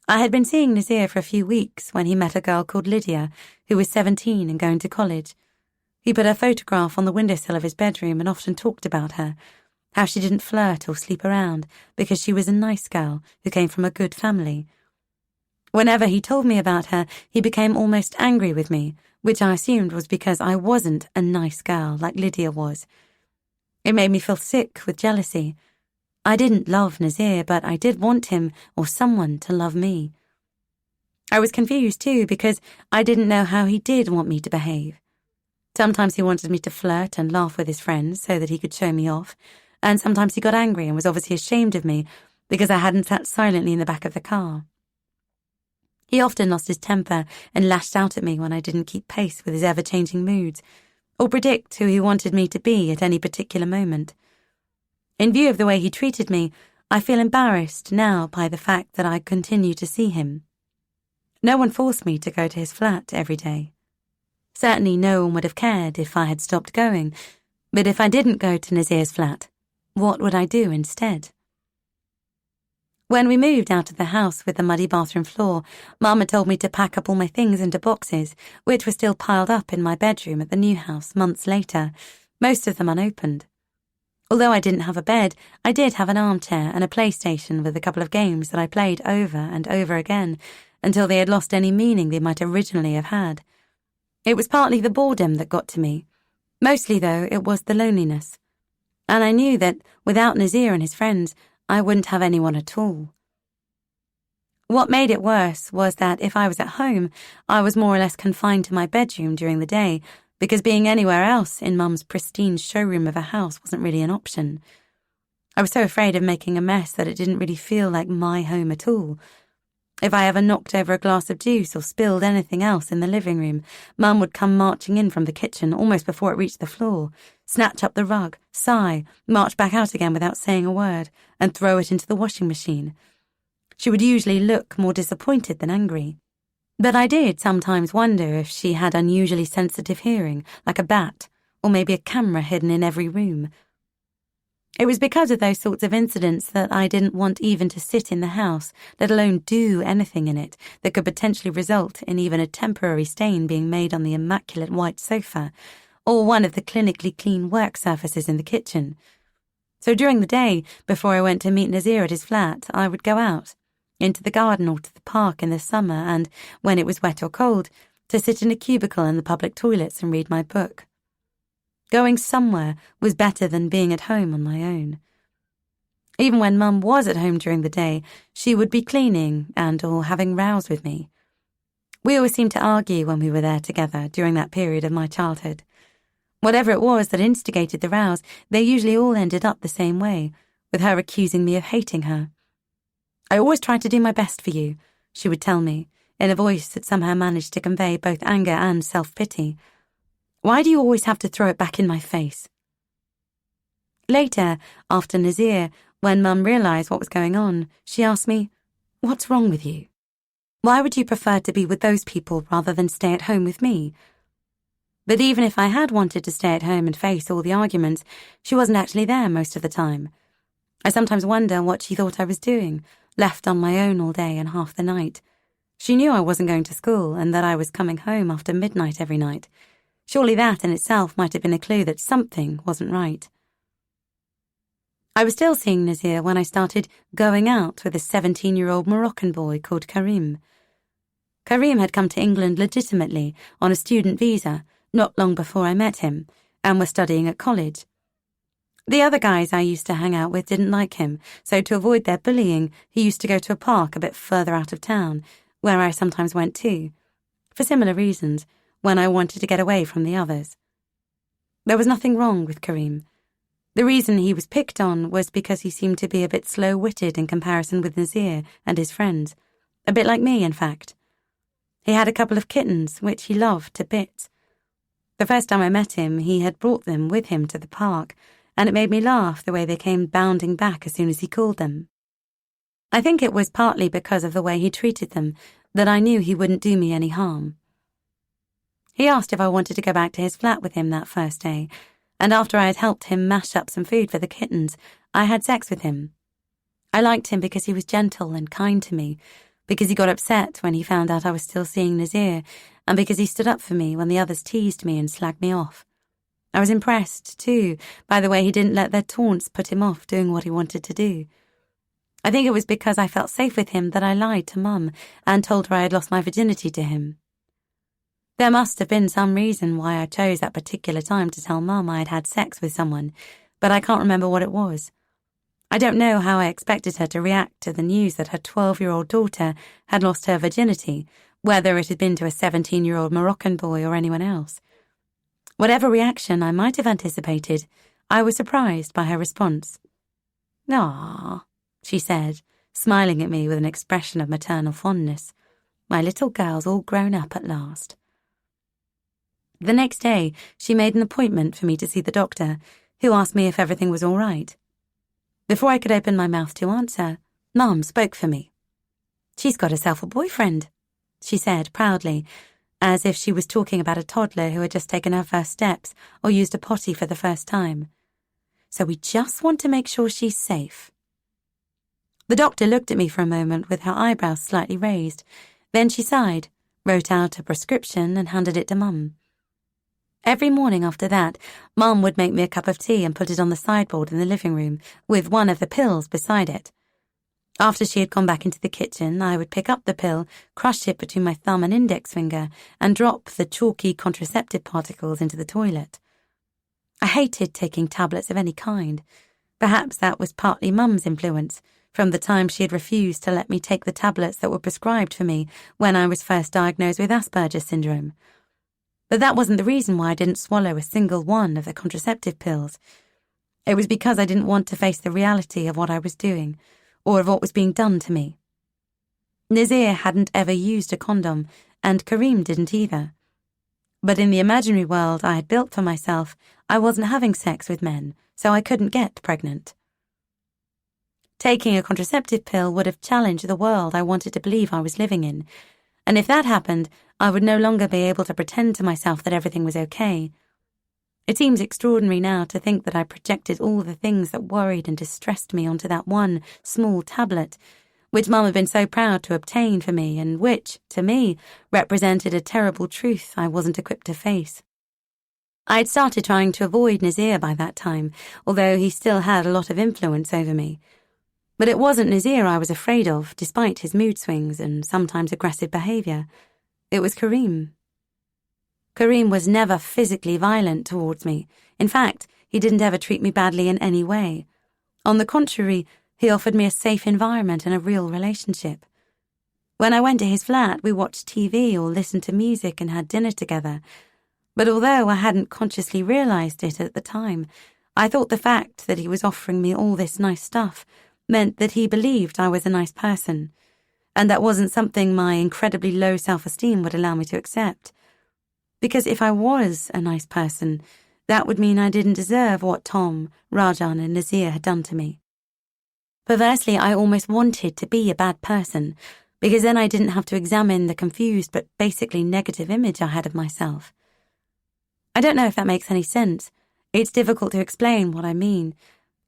I had been seeing Nazir for a few weeks when he met a girl called Lydia, who was 17 and going to college. He put her photograph on the windowsill of his bedroom and often talked about her, how she didn't flirt or sleep around because she was a nice girl who came from a good family. Whenever he told me about her, he became almost angry with me, which I assumed was because I wasn't a nice girl like Lydia was. It made me feel sick with jealousy. I didn't love Nazir, but I did want him or someone to love me. I was confused too because I didn't know how he did want me to behave. Sometimes he wanted me to flirt and laugh with his friends so that he could show me off, and sometimes he got angry and was obviously ashamed of me because I hadn't sat silently in the back of the car. He often lost his temper and lashed out at me when I didn't keep pace with his ever-changing moods, or predict who he wanted me to be at any particular moment. In view of the way he treated me, I feel embarrassed now by the fact that I continue to see him. No one forced me to go to his flat every day. Certainly no one would have cared if I had stopped going, but if I didn't go to Nazir's flat, what would I do instead? When we moved out of the house with the muddy bathroom floor, Mama told me to pack up all my things into boxes, which were still piled up in my bedroom at the new house months later, most of them unopened. Although I didn't have a bed, I did have an armchair and a PlayStation with a couple of games that I played over and over again until they had lost any meaning they might originally have had. It was partly the boredom that got to me. Mostly, though, it was the loneliness. And I knew that without Nazir and his friends, I wouldn't have anyone at all. What made it worse was that if I was at home, I was more or less confined to my bedroom during the day, because being anywhere else in Mum's pristine showroom of a house wasn't really an option. I was so afraid of making a mess that it didn't really feel like my home at all. If I ever knocked over a glass of juice or spilled anything else in the living room, Mum would come marching in from the kitchen almost before it reached the floor, snatch up the rug, sigh, march back out again without saying a word, and throw it into the washing machine. She would usually look more disappointed than angry. But I did sometimes wonder if she had unusually sensitive hearing, like a bat, or maybe a camera hidden in every room. It was because of those sorts of incidents that I didn't want even to sit in the house, let alone do anything in it that could potentially result in even a temporary stain being made on the immaculate white sofa, or one of the clinically clean work surfaces in the kitchen. So during the day, before I went to meet Nazir at his flat, I would go out, into the garden or to the park in the summer, and, when it was wet or cold, to sit in a cubicle in the public toilets and read my book. Going somewhere was better than being at home on my own. Even when Mum was at home during the day, she would be cleaning and or having rows with me. We always seemed to argue when we were there together during that period of my childhood. Whatever it was that instigated the rows, they usually all ended up the same way, with her accusing me of hating her. "I always tried to do my best for you," she would tell me, in a voice that somehow managed to convey both anger and self-pity. "Why do you always have to throw it back in my face?" Later, after Nazir, when Mum realised what was going on, she asked me, "What's wrong with you? Why would you prefer to be with those people rather than stay at home with me?" But even if I had wanted to stay at home and face all the arguments, she wasn't actually there most of the time. I sometimes wonder what she thought I was doing, left on my own all day and half the night. She knew I wasn't going to school and that I was coming home after midnight every night. Surely that in itself might have been a clue that something wasn't right. I was still seeing Nazir when I started going out with a 17-year-old Moroccan boy called Karim. Karim had come to England legitimately on a student visa not long before I met him, and was studying at college. The other guys I used to hang out with didn't like him, so to avoid their bullying, he used to go to a park a bit further out of town, where I sometimes went too, for similar reasons, when I wanted to get away from the others. There was nothing wrong with Karim. The reason he was picked on was because he seemed to be a bit slow-witted in comparison with Nazir and his friends, a bit like me, in fact. He had a couple of kittens, which he loved to bits. The first time I met him, he had brought them with him to the park, and it made me laugh the way they came bounding back as soon as he called them. I think it was partly because of the way he treated them that I knew he wouldn't do me any harm. He asked if I wanted to go back to his flat with him that first day, and after I had helped him mash up some food for the kittens, I had sex with him. I liked him because he was gentle and kind to me, because he got upset when he found out I was still seeing Nazir, and because he stood up for me when the others teased me and slagged me off. I was impressed, too, by the way he didn't let their taunts put him off doing what he wanted to do. I think it was because I felt safe with him that I lied to Mum and told her I had lost my virginity to him. There must have been some reason why I chose that particular time to tell Mum I had had sex with someone, but I can't remember what it was. I don't know how I expected her to react to the news that her 12-year-old daughter had lost her virginity, whether it had been to a 17-year-old Moroccan boy or anyone else. Whatever reaction I might have anticipated, I was surprised by her response. "Ah," she said, smiling at me with an expression of maternal fondness. "My little girl's all grown up at last." The next day, she made an appointment for me to see the doctor, who asked me if everything was all right. Before I could open my mouth to answer, Mum spoke for me. "She's got herself a boyfriend," she said proudly, as if she was talking about a toddler who had just taken her first steps or used a potty for the first time. "So we just want to make sure she's safe." The doctor looked at me for a moment with her eyebrows slightly raised. Then she sighed, wrote out a prescription and handed it to Mum. Every morning after that, Mum would make me a cup of tea and put it on the sideboard in the living room, with one of the pills beside it. After she had gone back into the kitchen, I would pick up the pill, crush it between my thumb and index finger, and drop the chalky contraceptive particles into the toilet. I hated taking tablets of any kind. Perhaps that was partly Mum's influence. from the time she had refused to let me take the tablets that were prescribed for me when I was first diagnosed with Asperger's syndrome. But that wasn't the reason why I didn't swallow a single one of the contraceptive pills. It was because I didn't want to face the reality of what I was doing, or of what was being done to me. Nazir hadn't ever used a condom, and Kareem didn't either. But in the imaginary world I had built for myself, I wasn't having sex with men, so I couldn't get pregnant. Taking a contraceptive pill would have challenged the world I wanted to believe I was living in, and if that happened, I would no longer be able to pretend to myself that everything was okay. It seems extraordinary now to think that I projected all the things that worried and distressed me onto that one small tablet, which Mum had been so proud to obtain for me and which, to me, represented a terrible truth I wasn't equipped to face. I had started trying to avoid Nazir by that time, although he still had a lot of influence over me. But it wasn't Nazir I was afraid of, despite his mood swings and sometimes aggressive behaviour. It was Kareem. Kareem was never physically violent towards me. In fact, he didn't ever treat me badly in any way. On the contrary, he offered me a safe environment and a real relationship. When I went to his flat, we watched TV or listened to music and had dinner together. But although I hadn't consciously realised it at the time, I thought the fact that he was offering me all this nice stuff meant that he believed I was a nice person, and that wasn't something my incredibly low self-esteem would allow me to accept. Because if I was a nice person, that would mean I didn't deserve what Tom, Rajan and Nazir had done to me. Perversely, I almost wanted to be a bad person, because then I didn't have to examine the confused but basically negative image I had of myself. I don't know if that makes any sense. It's difficult to explain what I mean.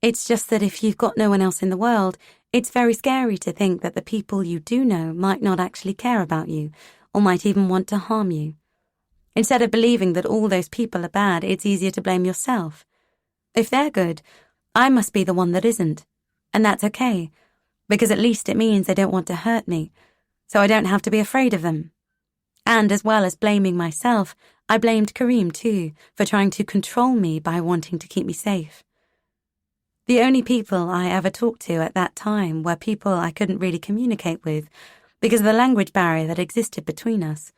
It's just that if you've got no one else in the world, it's very scary to think that the people you do know might not actually care about you, or might even want to harm you. Instead of believing that all those people are bad, it's easier to blame yourself. If they're good, I must be the one that isn't. And that's okay, because at least it means they don't want to hurt me, so I don't have to be afraid of them. And as well as blaming myself, I blamed Kareem too, for trying to control me by wanting to keep me safe. The only people I ever talked to at that time were people I couldn't really communicate with, because of the language barrier that existed between us.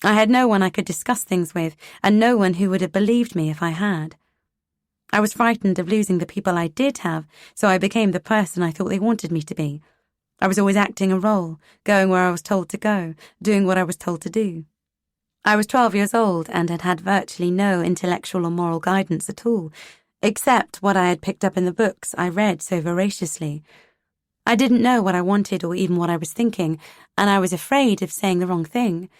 I had no one I could discuss things with, and no one who would have believed me if I had. I was frightened of losing the people I did have, so I became the person I thought they wanted me to be. I was always acting a role, going where I was told to go, doing what I was told to do. I was 12 years old and had had virtually no intellectual or moral guidance at all, except what I had picked up in the books I read so voraciously. I didn't know what I wanted or even what I was thinking, and I was afraid of saying the wrong thing,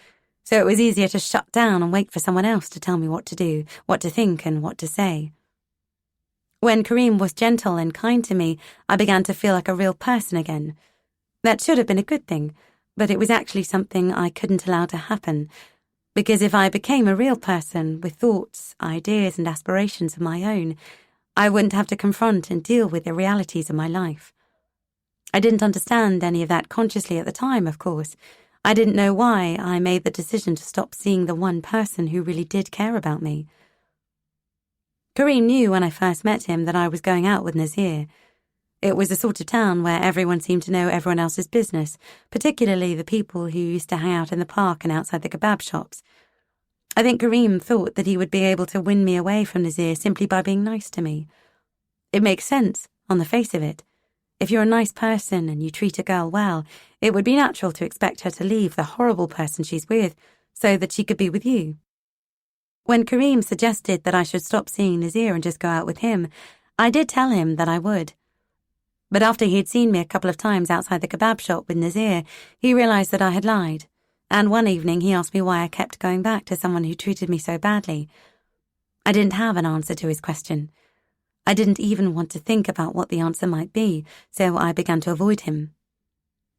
so it was easier to shut down and wait for someone else to tell me what to do, what to think, and what to say. When Kareem was gentle and kind to me, I began to feel like a real person again. That should have been a good thing, but it was actually something I couldn't allow to happen, because if I became a real person with thoughts, ideas, and aspirations of my own, I wouldn't have to confront and deal with the realities of my life. I didn't understand any of that consciously at the time, of course. I didn't know why I made the decision to stop seeing the one person who really did care about me. Kareem knew when I first met him that I was going out with Nazir. It was the sort of town where everyone seemed to know everyone else's business, particularly the people who used to hang out in the park and outside the kebab shops. I think Kareem thought that he would be able to win me away from Nazir simply by being nice to me. It makes sense, on the face of it. If you're a nice person and you treat a girl well, it would be natural to expect her to leave the horrible person she's with so that she could be with you. When Kareem suggested that I should stop seeing Nazir and just go out with him, I did tell him that I would. But after he had seen me a couple of times outside the kebab shop with Nazir, he realised that I had lied, and one evening he asked me why I kept going back to someone who treated me so badly. I didn't have an answer to his question. I didn't even want to think about what the answer might be, so I began to avoid him.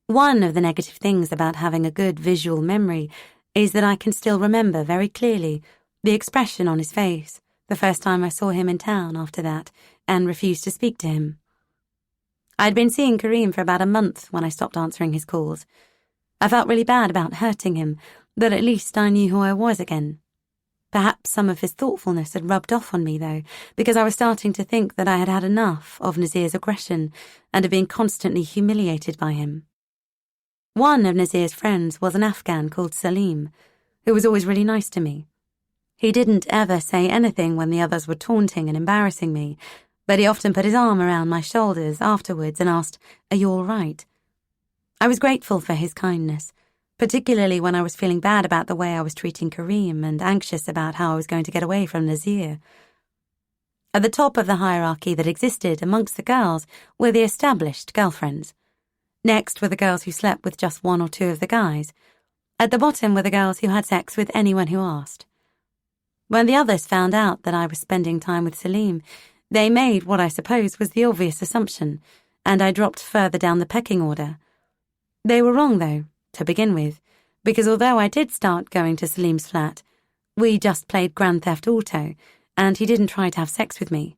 One of the negative things about having a good visual memory is that I can still remember very clearly the expression on his face the first time I saw him in town after that and refused to speak to him. I'd been seeing Kareem for about a month when I stopped answering his calls. I felt really bad about hurting him, but at least I knew who I was again. Perhaps some of his thoughtfulness had rubbed off on me, though, because I was starting to think that I had had enough of Nazir's aggression and of being constantly humiliated by him. One of Nazir's friends was an Afghan called Salim, who was always really nice to me. He didn't ever say anything when the others were taunting and embarrassing me, but he often put his arm around my shoulders afterwards and asked, "Are you all right?" I was grateful for his kindness, particularly when I was feeling bad about the way I was treating Kareem and anxious about how I was going to get away from Nazir. At the top of the hierarchy that existed amongst the girls were the established girlfriends. Next were the girls who slept with just one or two of the guys. At the bottom were the girls who had sex with anyone who asked. When the others found out that I was spending time with Salim, they made what I suppose was the obvious assumption, and I dropped further down the pecking order. They were wrong, though, to begin with, because although I did start going to Salim's flat, we just played Grand Theft Auto, and he didn't try to have sex with me.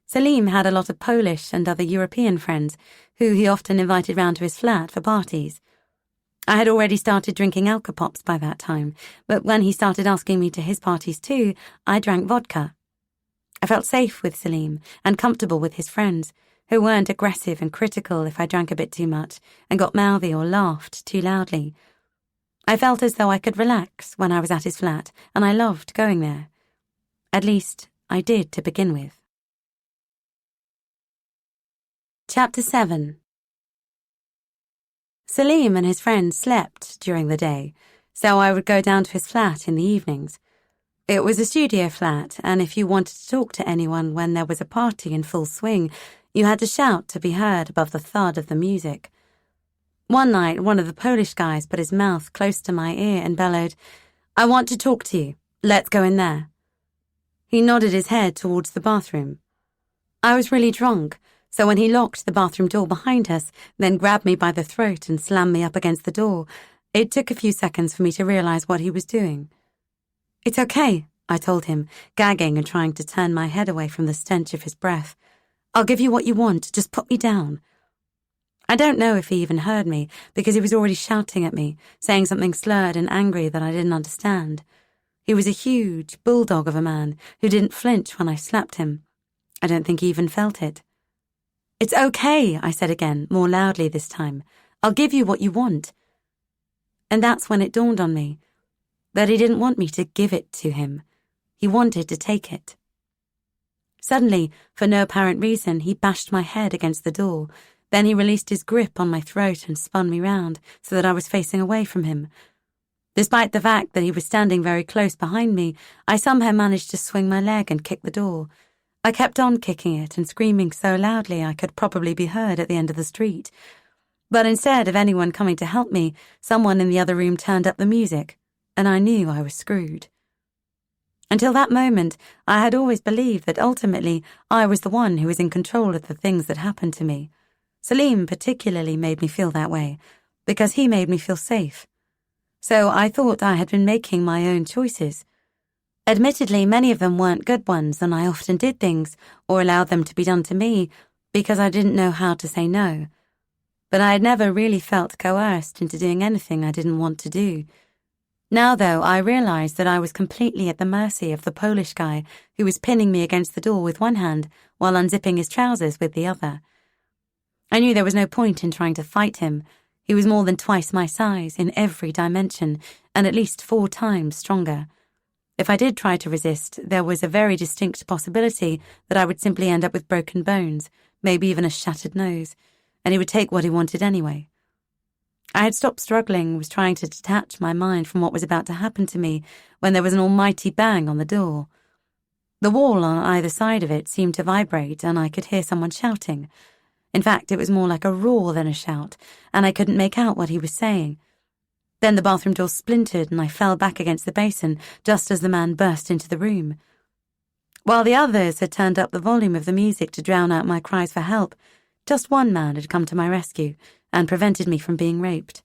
Salim had a lot of Polish and other European friends, who he often invited round to his flat for parties. I had already started drinking alcopops by that time, but when he started asking me to his parties too, I drank vodka. I felt safe with Salim and comfortable with his friends, who weren't aggressive and critical if I drank a bit too much and got mouthy or laughed too loudly. I felt as though I could relax when I was at his flat, and I loved going there. At least, I did to begin with. Chapter 7. Salim and his friends slept during the day, so I would go down to his flat in the evenings. It was a studio flat, and if you wanted to talk to anyone when there was a party in full swing, you had to shout to be heard above the thud of the music. One night, one of the Polish guys put his mouth close to my ear and bellowed, "I want to talk to you. Let's go in there." He nodded his head towards the bathroom. I was really drunk, so when he locked the bathroom door behind us, then grabbed me by the throat and slammed me up against the door, it took a few seconds for me to realize what he was doing. "It's okay," I told him, gagging and trying to turn my head away from the stench of his breath. "I'll give you what you want, just put me down." I don't know if he even heard me, because he was already shouting at me, saying something slurred and angry that I didn't understand. He was a huge bulldog of a man who didn't flinch when I slapped him. I don't think he even felt it. "It's okay," I said again, more loudly this time. "I'll give you what you want." And that's when it dawned on me that he didn't want me to give it to him. He wanted to take it. Suddenly, for no apparent reason, he bashed my head against the door. Then he released his grip on my throat and spun me round so that I was facing away from him. Despite the fact that he was standing very close behind me, I somehow managed to swing my leg and kick the door. I kept on kicking it and screaming so loudly I could probably be heard at the end of the street. But instead of anyone coming to help me, someone in the other room turned up the music, and I knew I was screwed. Until that moment, I had always believed that ultimately I was the one who was in control of the things that happened to me. Salim particularly made me feel that way, because he made me feel safe. So I thought I had been making my own choices. Admittedly, many of them weren't good ones, and I often did things, or allowed them to be done to me, because I didn't know how to say no. But I had never really felt coerced into doing anything I didn't want to do. Now, though, I realized that I was completely at the mercy of the Polish guy who was pinning me against the door with one hand while unzipping his trousers with the other. I knew there was no point in trying to fight him. He was more than twice my size in every dimension, and at least 4 times stronger. If I did try to resist, there was a very distinct possibility that I would simply end up with broken bones, maybe even a shattered nose, and he would take what he wanted anyway. I had stopped struggling, was trying to detach my mind from what was about to happen to me, when there was an almighty bang on the door. The wall on either side of it seemed to vibrate, and I could hear someone shouting. In fact, it was more like a roar than a shout, and I couldn't make out what he was saying. Then the bathroom door splintered, and I fell back against the basin, just as the man burst into the room. While the others had turned up the volume of the music to drown out my cries for help, just one man had come to my rescue and prevented me from being raped.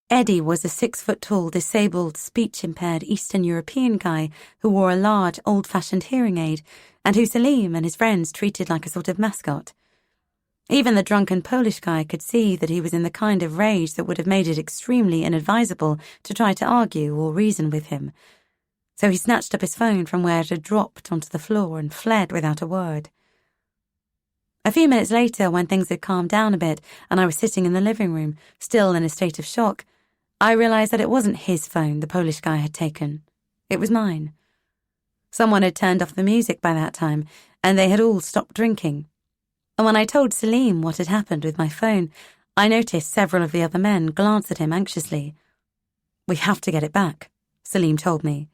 Eddie was a 6-foot-tall, disabled, speech-impaired Eastern European guy who wore a large, old-fashioned hearing aid and who Salim and his friends treated like a sort of mascot. Even the drunken Polish guy could see that he was in the kind of rage that would have made it extremely inadvisable to try to argue or reason with him. So he snatched up his phone from where it had dropped onto the floor and fled without a word. A few minutes later, when things had calmed down a bit and I was sitting in the living room, still in a state of shock, I realized that it wasn't his phone the Polish guy had taken. It was mine. Someone had turned off the music by that time, and they had all stopped drinking. And when I told Salim what had happened with my phone, I noticed several of the other men glance at him anxiously. "We have to get it back," Salim told me.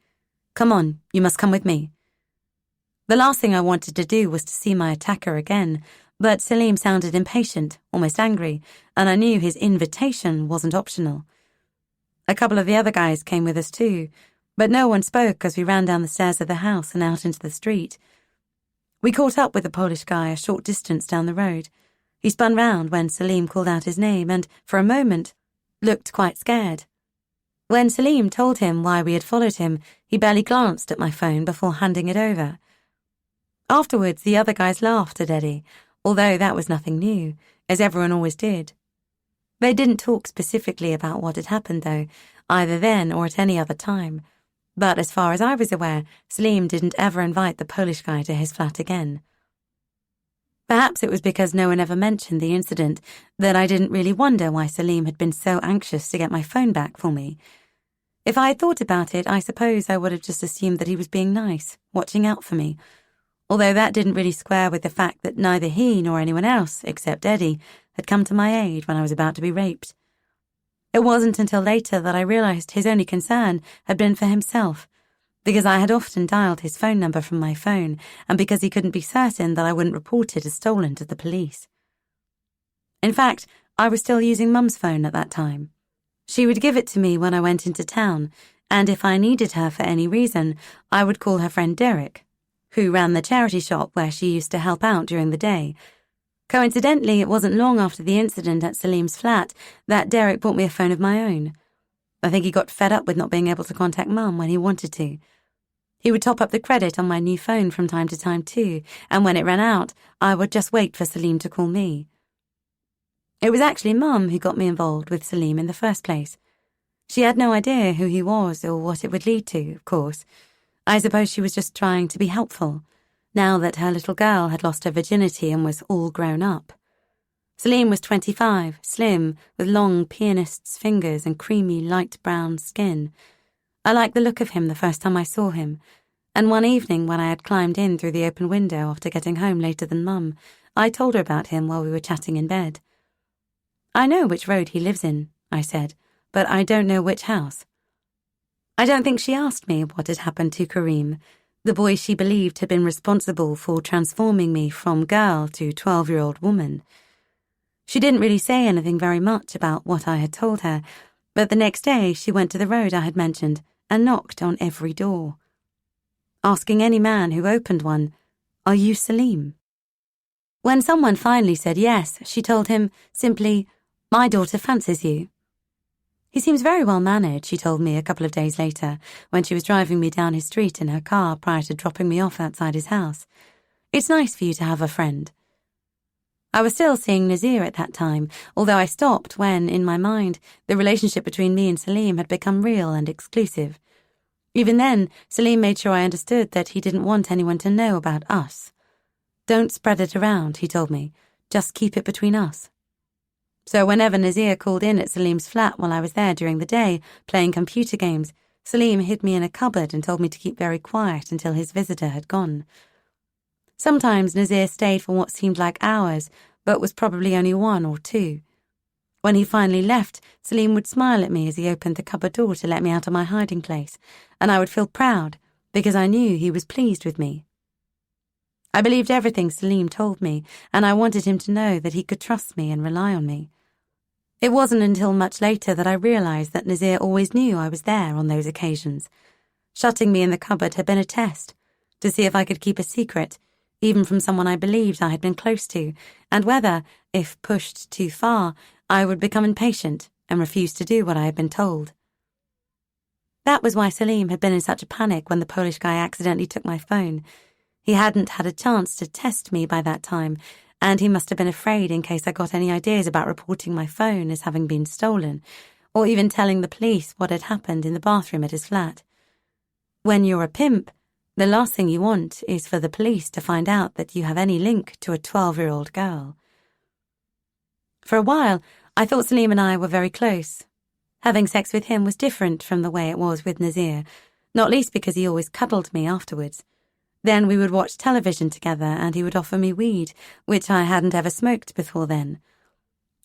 "Come on, you must come with me." The last thing I wanted to do was to see my attacker again, but Salim sounded impatient, almost angry, and I knew his invitation wasn't optional. A couple of the other guys came with us too, but no one spoke as we ran down the stairs of the house and out into the street. We caught up with the Polish guy a short distance down the road. He spun round when Salim called out his name and, for a moment, looked quite scared. When Salim told him why we had followed him, he barely glanced at my phone before handing it over. Afterwards, the other guys laughed at Eddie, although that was nothing new, as everyone always did. They didn't talk specifically about what had happened, though, either then or at any other time. But as far as I was aware, Salim didn't ever invite the Polish guy to his flat again. Perhaps it was because no one ever mentioned the incident that I didn't really wonder why Salim had been so anxious to get my phone back for me. If I had thought about it, I suppose I would have just assumed that he was being nice, watching out for me, although that didn't really square with the fact that neither he nor anyone else, except Eddie, had come to my aid when I was about to be raped. It wasn't until later that I realized his only concern had been for himself, because I had often dialed his phone number from my phone, and because he couldn't be certain that I wouldn't report it as stolen to the police. In fact, I was still using Mum's phone at that time. She would give it to me when I went into town, and if I needed her for any reason, I would call her friend Derek, who ran the charity shop where she used to help out during the day. Coincidentally, it wasn't long after the incident at Salim's flat that Derek bought me a phone of my own. I think he got fed up with not being able to contact Mum when he wanted to. He would top up the credit on my new phone from time to time too, and when it ran out, I would just wait for Salim to call me. It was actually Mum who got me involved with Salim in the first place. She had no idea who he was or what it would lead to, of course. I suppose she was just trying to be helpful, now that her little girl had lost her virginity and was all grown up. Salim was 25, slim, with long pianist's fingers and creamy light brown skin. I liked the look of him the first time I saw him, and one evening when I had climbed in through the open window after getting home later than Mum, I told her about him while we were chatting in bed. "I know which road he lives in," I said, "but I don't know which house." I don't think she asked me what had happened to Kareem, the boy she believed had been responsible for transforming me from girl to 12-year-old woman. She didn't really say anything very much about what I had told her, but the next day she went to the road I had mentioned and knocked on every door, asking any man who opened one, "Are you Salim?" When someone finally said yes, she told him simply, "My daughter fancies you." "He seems very well mannered," she told me a couple of days later, when she was driving me down his street in her car prior to dropping me off outside his house. "It's nice for you to have a friend." I was still seeing Nazir at that time, although I stopped when, in my mind, the relationship between me and Salim had become real and exclusive. Even then, Salim made sure I understood that he didn't want anyone to know about us. "Don't spread it around," he told me. "Just keep it between us." So whenever Nazir called in at Salim's flat while I was there during the day, playing computer games, Salim hid me in a cupboard and told me to keep very quiet until his visitor had gone. Sometimes Nazir stayed for what seemed like hours, but was probably only 1 or 2. When he finally left, Salim would smile at me as he opened the cupboard door to let me out of my hiding place, and I would feel proud because I knew he was pleased with me. I believed everything Salim told me, and I wanted him to know that he could trust me and rely on me. It wasn't until much later that I realized that Nazir always knew I was there on those occasions. Shutting me in the cupboard had been a test, to see if I could keep a secret, even from someone I believed I had been close to, and whether, if pushed too far, I would become impatient and refuse to do what I had been told. That was why Salim had been in such a panic when the Polish guy accidentally took my phone. He hadn't had a chance to test me by that time, and he must have been afraid in case I got any ideas about reporting my phone as having been stolen, or even telling the police what had happened in the bathroom at his flat. When you're a pimp, the last thing you want is for the police to find out that you have any link to a 12-year-old girl. For a while, I thought Salim and I were very close. Having sex with him was different from the way it was with Nazir, not least because he always cuddled me afterwards. Then we would watch television together and he would offer me weed, which I hadn't ever smoked before then.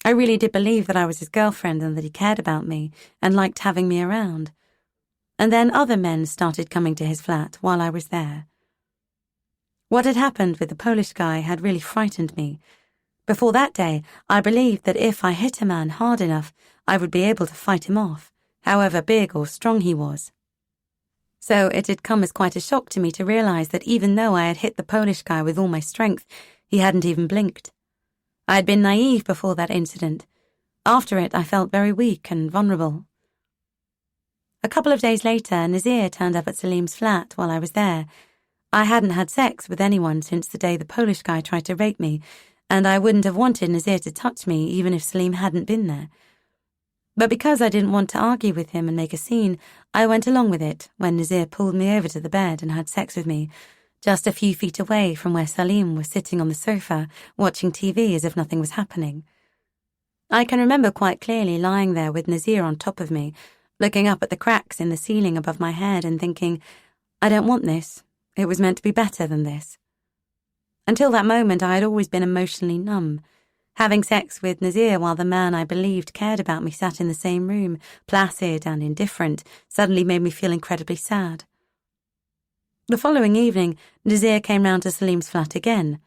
I really did believe that I was his girlfriend and that he cared about me and liked having me around. And then other men started coming to his flat while I was there. What had happened with the Polish guy had really frightened me. Before that day, I believed that if I hit a man hard enough, I would be able to fight him off, however big or strong he was. So it had come as quite a shock to me to realize that even though I had hit the Polish guy with all my strength, he hadn't even blinked. I had been naive before that incident. After it, I felt very weak and vulnerable. A couple of days later, Nazir turned up at Salim's flat while I was there. I hadn't had sex with anyone since the day the Polish guy tried to rape me, and I wouldn't have wanted Nazir to touch me even if Salim hadn't been there. But because I didn't want to argue with him and make a scene, I went along with it when Nazir pulled me over to the bed and had sex with me, just a few feet away from where Salim was sitting on the sofa, watching TV as if nothing was happening. I can remember quite clearly lying there with Nazir on top of me, looking up at the cracks in the ceiling above my head and thinking, I don't want this. It was meant to be better than this. Until that moment, I had always been emotionally numb. Having sex with Nazir while the man I believed cared about me sat in the same room, placid and indifferent, suddenly made me feel incredibly sad. The following evening, Nazir came round to Salim's flat again.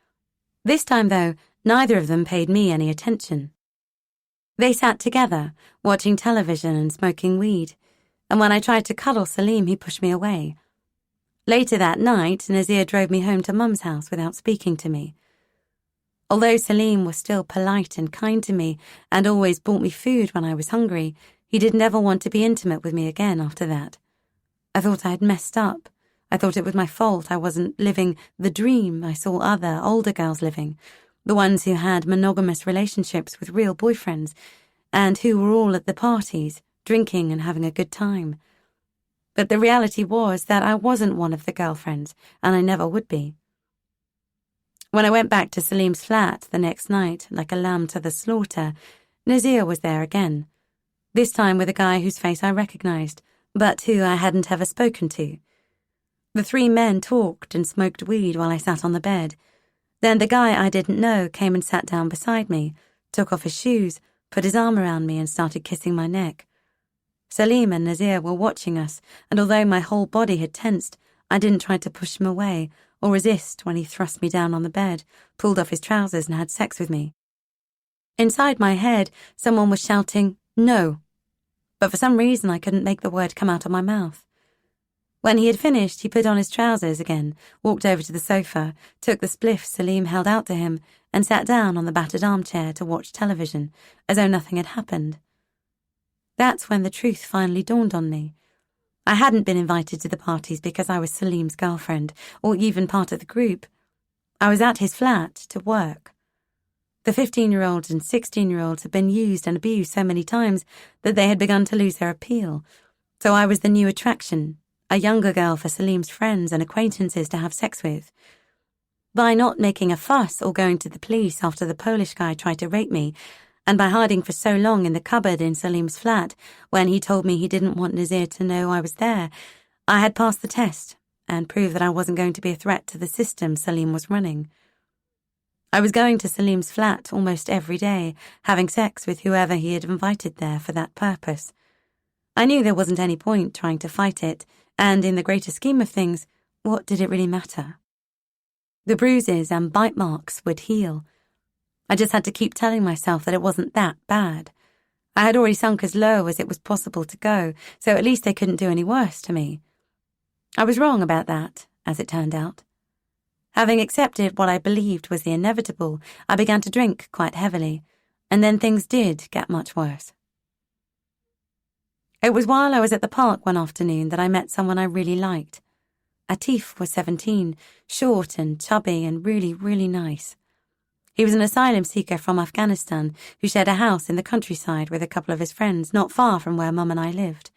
This time, though, neither of them paid me any attention. They sat together, watching television and smoking weed, and when I tried to cuddle Salim, he pushed me away. Later that night, Nazir drove me home to Mum's house without speaking to me. Although Salim was still polite and kind to me and always bought me food when I was hungry, he didn't ever want to be intimate with me again after that. I thought I had messed up. I thought it was my fault I wasn't living the dream I saw other, older girls living, the ones who had monogamous relationships with real boyfriends and who were all at the parties, drinking and having a good time. But the reality was that I wasn't one of the girlfriends, and I never would be. When I went back to Salim's flat the next night, like a lamb to the slaughter, Nazir was there again, this time with a guy whose face I recognized, but who I hadn't ever spoken to. The three men talked and smoked weed while I sat on the bed. Then the guy I didn't know came and sat down beside me, took off his shoes, put his arm around me and started kissing my neck. Salim and Nazir were watching us, and although my whole body had tensed, I didn't try to push him away or resist when he thrust me down on the bed, pulled off his trousers and had sex with me. Inside my head, someone was shouting, "No," but for some reason I couldn't make the word come out of my mouth. When he had finished, he put on his trousers again, walked over to the sofa, took the spliff Salim held out to him, and sat down on the battered armchair to watch television, as though nothing had happened. That's when the truth finally dawned on me. I hadn't been invited to the parties because I was Salim's girlfriend, or even part of the group. I was at his flat to work. The 15-year-olds and 16-year-olds had been used and abused so many times that they had begun to lose their appeal. So I was the new attraction, a younger girl for Salim's friends and acquaintances to have sex with. By not making a fuss or going to the police after the Polish guy tried to rape me, and by hiding for so long in the cupboard in Salim's flat when he told me he didn't want Nazir to know I was there, I had passed the test and proved that I wasn't going to be a threat to the system Salim was running. I was going to Salim's flat almost every day, having sex with whoever he had invited there for that purpose. I knew there wasn't any point trying to fight it, and in the greater scheme of things, what did it really matter? The bruises and bite marks would heal. I just had to keep telling myself that it wasn't that bad. I had already sunk as low as it was possible to go, so at least they couldn't do any worse to me. I was wrong about that, as it turned out. Having accepted what I believed was the inevitable, I began to drink quite heavily, and then things did get much worse. It was while I was at the park one afternoon that I met someone I really liked. Atif was 17, short and chubby and really, really nice. He was an asylum seeker from Afghanistan who shared a house in the countryside with a couple of his friends not far from where Mum and I lived.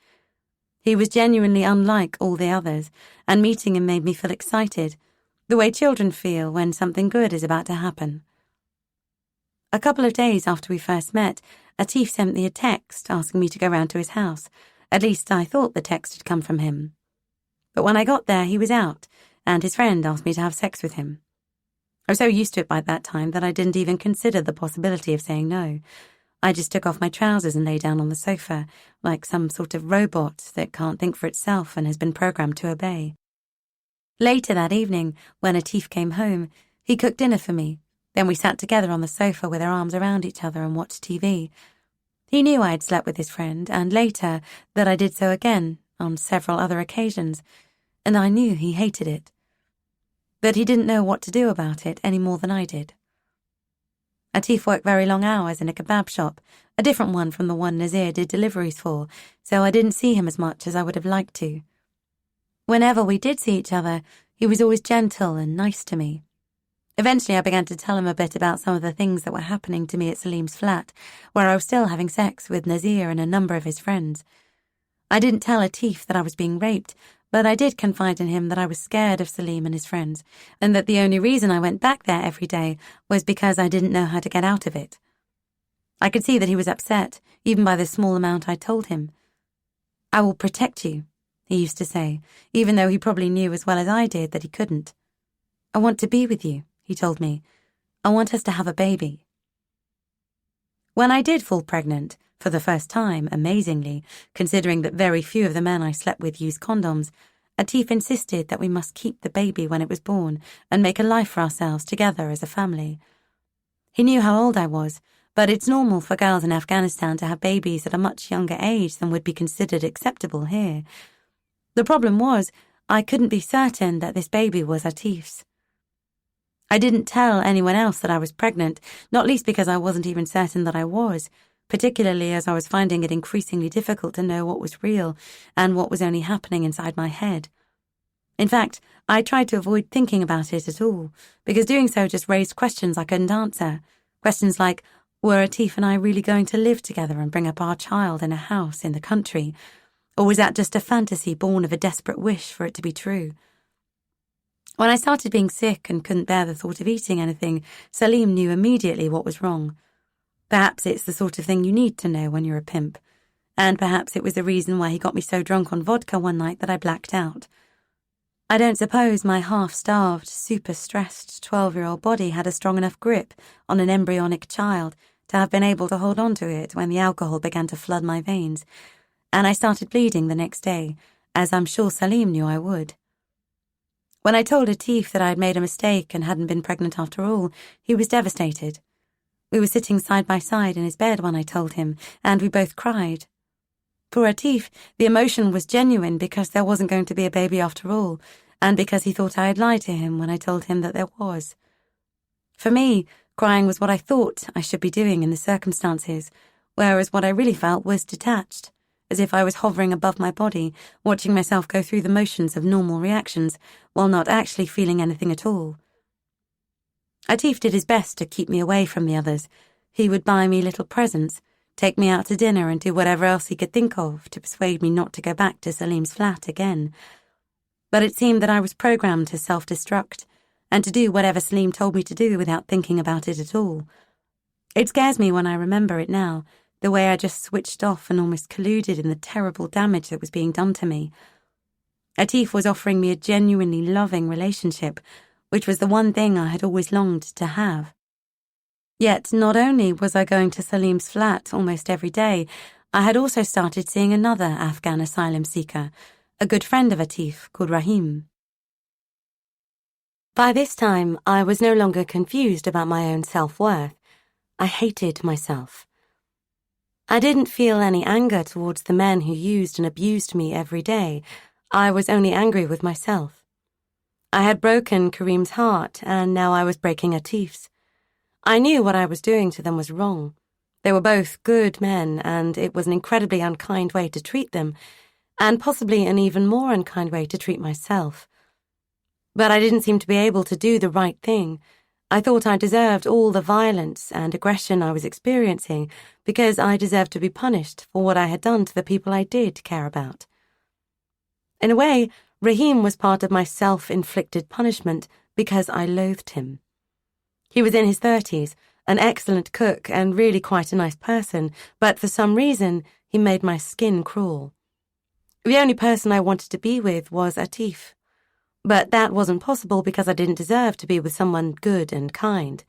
He was genuinely unlike all the others, and meeting him made me feel excited, the way children feel when something good is about to happen. A couple of days after we first met, Atif sent me a text asking me to go round to his house. At least I thought the text had come from him. But when I got there, he was out, and his friend asked me to have sex with him. I was so used to it by that time that I didn't even consider the possibility of saying no. I just took off my trousers and lay down on the sofa, like some sort of robot that can't think for itself and has been programmed to obey. Later that evening, when Atif came home, he cooked dinner for me. Then we sat together on the sofa with our arms around each other and watched TV. He knew I had slept with his friend, and later that I did so again on several other occasions, and I knew he hated it. But he didn't know what to do about it any more than I did. Atif worked very long hours in a kebab shop, a different one from the one Nazir did deliveries for, so I didn't see him as much as I would have liked to. Whenever we did see each other, he was always gentle and nice to me. Eventually I began to tell him a bit about some of the things that were happening to me at Salim's flat, where I was still having sex with Nazir and a number of his friends. I didn't tell Atif that I was being raped, but I did confide in him that I was scared of Salim and his friends, and that the only reason I went back there every day was because I didn't know how to get out of it. I could see that he was upset, even by the small amount I told him. "I will protect you," he used to say, even though he probably knew as well as I did that he couldn't. "I want to be with you," he told me. "I want us to have a baby." When I did fall pregnant, for the first time, amazingly, considering that very few of the men I slept with used condoms, Atif insisted that we must keep the baby when it was born and make a life for ourselves together as a family. He knew how old I was, but it's normal for girls in Afghanistan to have babies at a much younger age than would be considered acceptable here. The problem was, I couldn't be certain that this baby was Atif's. I didn't tell anyone else that I was pregnant, not least because I wasn't even certain that I was, particularly as I was finding it increasingly difficult to know what was real and what was only happening inside my head. In fact, I tried to avoid thinking about it at all, because doing so just raised questions I couldn't answer. Questions like, were Atif and I really going to live together and bring up our child in a house in the country? Or was that just a fantasy born of a desperate wish for it to be true? When I started being sick and couldn't bear the thought of eating anything, Salim knew immediately what was wrong. Perhaps it's the sort of thing you need to know when you're a pimp. And perhaps it was the reason why he got me so drunk on vodka one night that I blacked out. I don't suppose my half-starved, super-stressed 12-year-old body had a strong enough grip on an embryonic child to have been able to hold on to it when the alcohol began to flood my veins, and I started bleeding the next day, as I'm sure Salim knew I would. When I told Atif that I had made a mistake and hadn't been pregnant after all, he was devastated. We were sitting side by side in his bed when I told him, and we both cried. For Atif, the emotion was genuine because there wasn't going to be a baby after all, and because he thought I had lied to him when I told him that there was. For me, crying was what I thought I should be doing in the circumstances, whereas what I really felt was detached, as if I was hovering above my body, watching myself go through the motions of normal reactions, while not actually feeling anything at all. Atif did his best to keep me away from the others. He would buy me little presents, take me out to dinner and do whatever else he could think of to persuade me not to go back to Salim's flat again. But it seemed that I was programmed to self-destruct, and to do whatever Salim told me to do without thinking about it at all. It scares me when I remember it now, the way I just switched off and almost colluded in the terrible damage that was being done to me. Atif was offering me a genuinely loving relationship, which was the one thing I had always longed to have. Yet not only was I going to Salim's flat almost every day, I had also started seeing another Afghan asylum seeker, a good friend of Atif called Rahim. By this time, I was no longer confused about my own self-worth. I hated myself. I didn't feel any anger towards the men who used and abused me every day. I was only angry with myself. I had broken Karim's heart, and now I was breaking Atif's. I knew what I was doing to them was wrong. They were both good men, and it was an incredibly unkind way to treat them, and possibly an even more unkind way to treat myself. But I didn't seem to be able to do the right thing. I thought I deserved all the violence and aggression I was experiencing because I deserved to be punished for what I had done to the people I did care about. In a way, Rahim was part of my self-inflicted punishment because I loathed him. He was in his 30s, an excellent cook and really quite a nice person, but for some reason, he made my skin crawl. The only person I wanted to be with was Atif. But that wasn't possible because I didn't deserve to be with someone good and kind.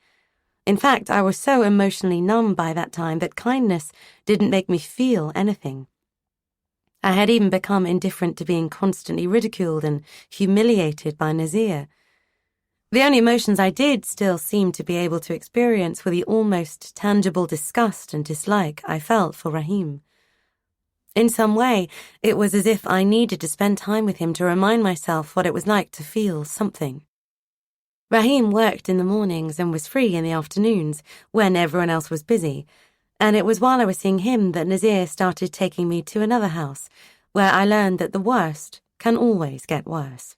In fact, I was so emotionally numb by that time that kindness didn't make me feel anything. I had even become indifferent to being constantly ridiculed and humiliated by Nazir. The only emotions I did still seem to be able to experience were the almost tangible disgust and dislike I felt for Rahim. In some way, it was as if I needed to spend time with him to remind myself what it was like to feel something. Rahim worked in the mornings and was free in the afternoons, when everyone else was busy, and it was while I was seeing him that Nazir started taking me to another house, where I learned that the worst can always get worse.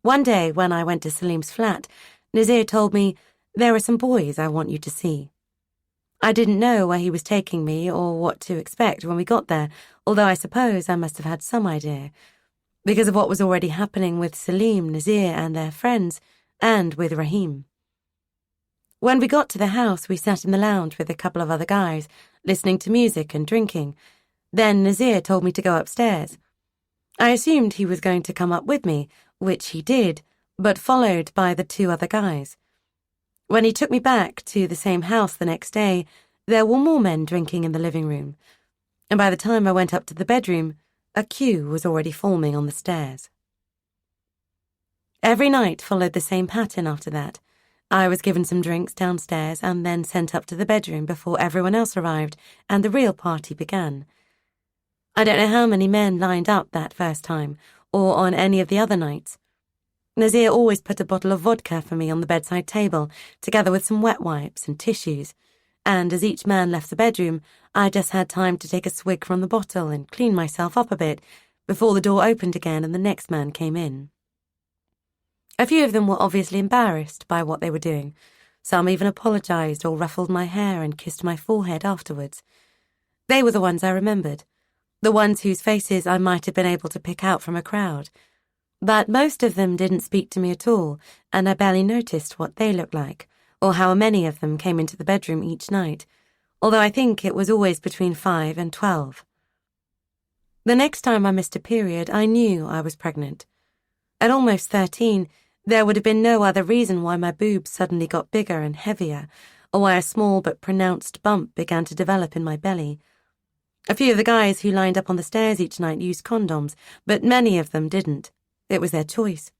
One day, when I went to Salim's flat, Nazir told me, "There are some boys I want you to see." I didn't know where he was taking me or what to expect when we got there, although I suppose I must have had some idea, because of what was already happening with Salim, Nazir, and their friends, and with Rahim. When we got to the house, we sat in the lounge with a couple of other guys, listening to music and drinking. Then Nazir told me to go upstairs. I assumed he was going to come up with me, which he did, but followed by the two other guys. When he took me back to the same house the next day, there were more men drinking in the living room, and by the time I went up to the bedroom, a queue was already forming on the stairs. Every night followed the same pattern after that. I was given some drinks downstairs and then sent up to the bedroom before everyone else arrived and the real party began. I don't know how many men lined up that first time, or on any of the other nights. Nazir always put a bottle of vodka for me on the bedside table, together with some wet wipes and tissues, and as each man left the bedroom, I just had time to take a swig from the bottle and clean myself up a bit before the door opened again and the next man came in. A few of them were obviously embarrassed by what they were doing. Some even apologized or ruffled my hair and kissed my forehead afterwards. They were the ones I remembered, the ones whose faces I might have been able to pick out from a crowd. But most of them didn't speak to me at all, and I barely noticed what they looked like, or how many of them came into the bedroom each night, although I think it was always between 5 and 12. The next time I missed a period, I knew I was pregnant. At almost 13, there would have been no other reason why my boobs suddenly got bigger and heavier, or why a small but pronounced bump began to develop in my belly. A few of the guys who lined up on the stairs each night used condoms, but many of them didn't. It was their choice.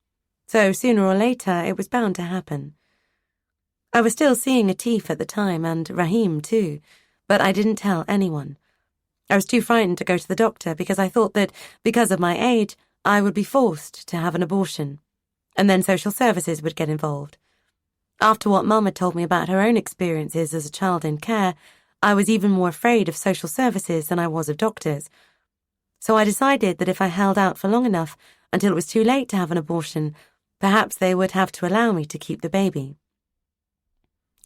So sooner or later, it was bound to happen. I was still seeing Atif at the time, and Rahim too, but I didn't tell anyone. I was too frightened to go to the doctor because I thought that, because of my age, I would be forced to have an abortion, and then social services would get involved. After what Mum had told me about her own experiences as a child in care, I was even more afraid of social services than I was of doctors. So I decided that if I held out for long enough, until it was too late to have an abortion, perhaps they would have to allow me to keep the baby.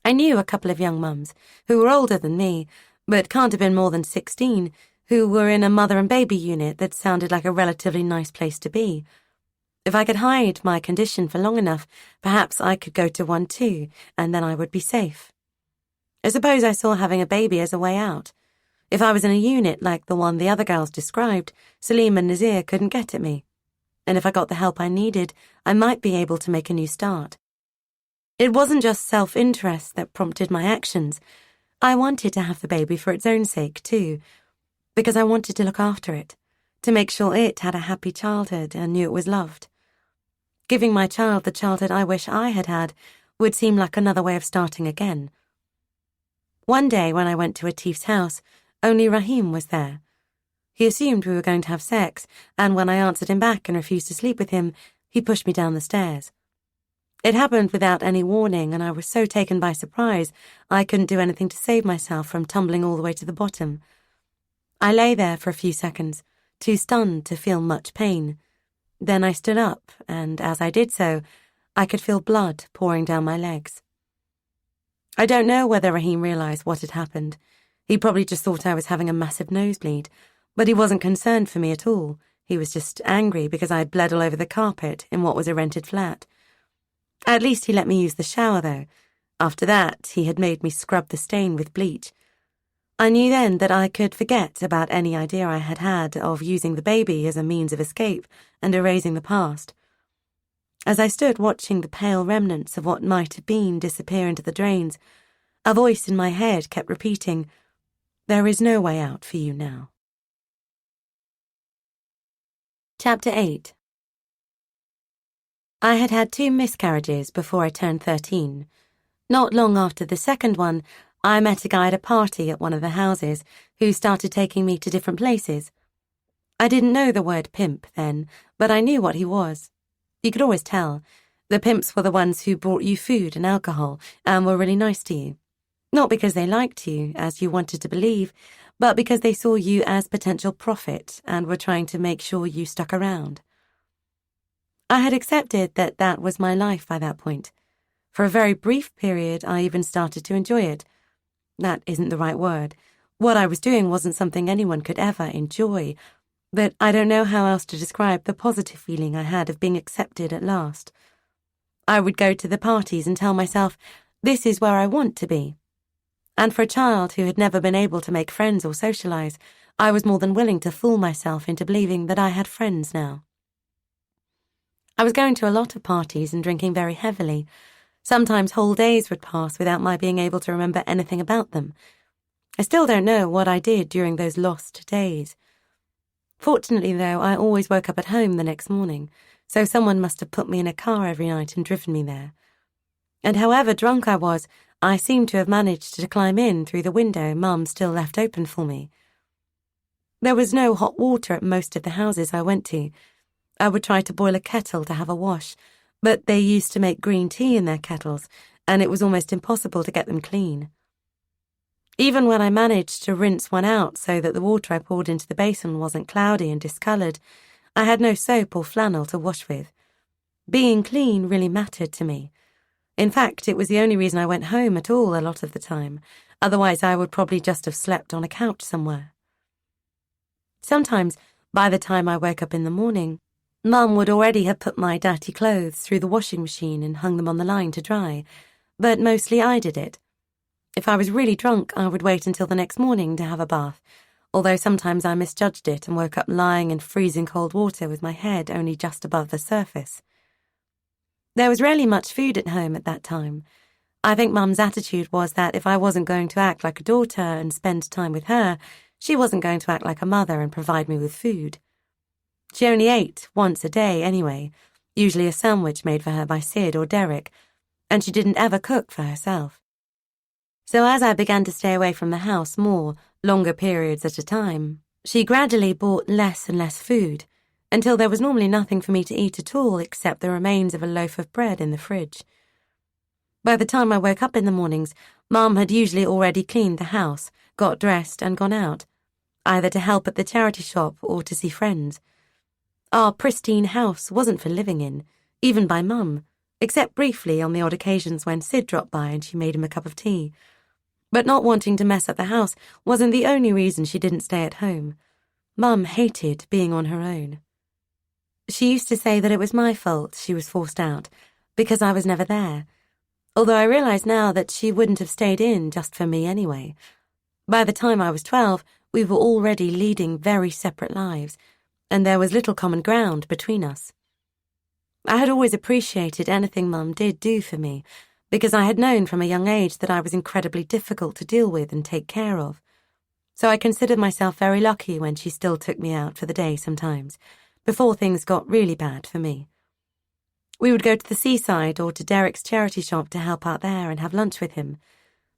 I knew a couple of young mums who were older than me, but can't have been more than 16, who were in a mother and baby unit that sounded like a relatively nice place to be. If I could hide my condition for long enough, perhaps I could go to one too, and then I would be safe. I suppose I saw having a baby as a way out. If I was in a unit like the one the other girls described, Salim and Nazir couldn't get at me. And if I got the help I needed, I might be able to make a new start. It wasn't just self-interest that prompted my actions. I wanted to have the baby for its own sake, too, because I wanted to look after it, to make sure it had a happy childhood and knew it was loved. Giving my child the childhood I wish I had had would seem like another way of starting again. One day when I went to Atif's house, only Rahim was there. He assumed we were going to have sex, and when I answered him back and refused to sleep with him, he pushed me down the stairs. It happened without any warning, and I was so taken by surprise I couldn't do anything to save myself from tumbling all the way to the bottom. I lay there for a few seconds, too stunned to feel much pain. Then I stood up, and as I did so, I could feel blood pouring down my legs. I don't know whether Rahim realised what had happened. He probably just thought I was having a massive nosebleed, but he wasn't concerned for me at all. He was just angry because I'd bled all over the carpet in what was a rented flat. At least he let me use the shower, though. After that, he had made me scrub the stain with bleach. I knew then that I could forget about any idea I had had of using the baby as a means of escape and erasing the past. As I stood watching the pale remnants of what might have been disappear into the drains, a voice in my head kept repeating, "There is no way out for you now." Chapter 8. I had had 2 miscarriages before I turned 13. Not long after the second one, I met a guy at a party at one of the houses who started taking me to different places. I didn't know the word pimp then, but I knew what he was. You could always tell. The pimps were the ones who brought you food and alcohol and were really nice to you. Not because they liked you, as you wanted to believe, but because they saw you as potential profit and were trying to make sure you stuck around. I had accepted that that was my life by that point. For a very brief period, I even started to enjoy it. That isn't the right word. What I was doing wasn't something anyone could ever enjoy, but I don't know how else to describe the positive feeling I had of being accepted at last. I would go to the parties and tell myself, this is where I want to be. And for a child who had never been able to make friends or socialize, I was more than willing to fool myself into believing that I had friends now. I was going to a lot of parties and drinking very heavily. Sometimes whole days would pass without my being able to remember anything about them. I still don't know what I did during those lost days. Fortunately, though, I always woke up at home the next morning, so someone must have put me in a car every night and driven me there. And however drunk I was, I seemed to have managed to climb in through the window Mum still left open for me. There was no hot water at most of the houses I went to. I would try to boil a kettle to have a wash, but they used to make green tea in their kettles, and it was almost impossible to get them clean. Even when I managed to rinse one out so that the water I poured into the basin wasn't cloudy and discoloured, I had no soap or flannel to wash with. Being clean really mattered to me. In fact, it was the only reason I went home at all a lot of the time. Otherwise, I would probably just have slept on a couch somewhere. Sometimes, by the time I woke up in the morning, Mum would already have put my dirty clothes through the washing machine and hung them on the line to dry, but mostly I did it. If I was really drunk, I would wait until the next morning to have a bath, although sometimes I misjudged it and woke up lying in freezing cold water with my head only just above the surface. There was rarely much food at home at that time. I think Mum's attitude was that if I wasn't going to act like a daughter and spend time with her, she wasn't going to act like a mother and provide me with food. She only ate once a day anyway, usually a sandwich made for her by Sid or Derek, and she didn't ever cook for herself. So as I began to stay away from the house more, longer periods at a time, she gradually bought less and less food, until there was normally nothing for me to eat at all except the remains of a loaf of bread in the fridge. By the time I woke up in the mornings, Mum had usually already cleaned the house, got dressed and gone out, either to help at the charity shop or to see friends. Our pristine house wasn't for living in, even by Mum, except briefly on the odd occasions when Sid dropped by and she made him a cup of tea. But not wanting to mess up the house wasn't the only reason she didn't stay at home. Mum hated being on her own. She used to say that it was my fault she was forced out, because I was never there, although I realise now that she wouldn't have stayed in just for me anyway. By the time I was 12, we were already leading very separate lives, and there was little common ground between us. I had always appreciated anything Mum did do for me, because I had known from a young age that I was incredibly difficult to deal with and take care of. So I considered myself very lucky when she still took me out for the day sometimes, before things got really bad for me. We would go to the seaside or to Derek's charity shop to help out there and have lunch with him,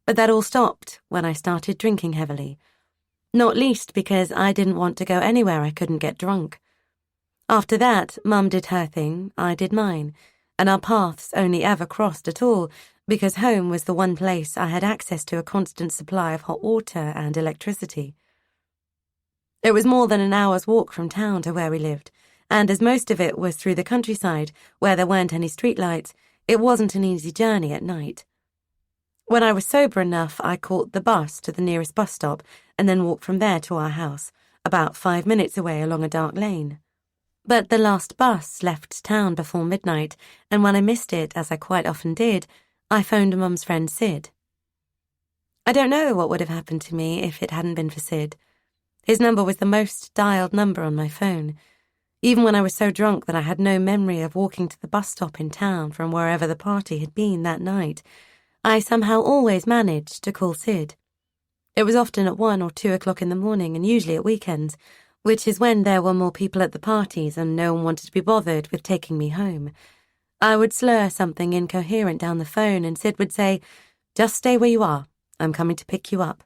but that all stopped when I started drinking heavily, not least because I didn't want to go anywhere I couldn't get drunk. After that, Mum did her thing, I did mine, and our paths only ever crossed at all because home was the one place I had access to a constant supply of hot water and electricity. It was more than an hour's walk from town to where we lived, and as most of it was through the countryside where there weren't any streetlights, it wasn't an easy journey at night. When I was sober enough, I caught the bus to the nearest bus stop and then walked from there to our house, about 5 minutes away along a dark lane. But the last bus left town before midnight, and when I missed it, as I quite often did, I phoned Mum's friend Sid. I don't know what would have happened to me if it hadn't been for Sid. His number was the most dialed number on my phone, even when I was so drunk that I had no memory of walking to the bus stop in town from wherever the party had been that night. I somehow always managed to call Sid. It was often at 1 or 2 o'clock in the morning, and usually at weekends, which is when there were more people at the parties and no one wanted to be bothered with taking me home. I would slur something incoherent down the phone and Sid would say, "Just stay where you are. I'm coming to pick you up."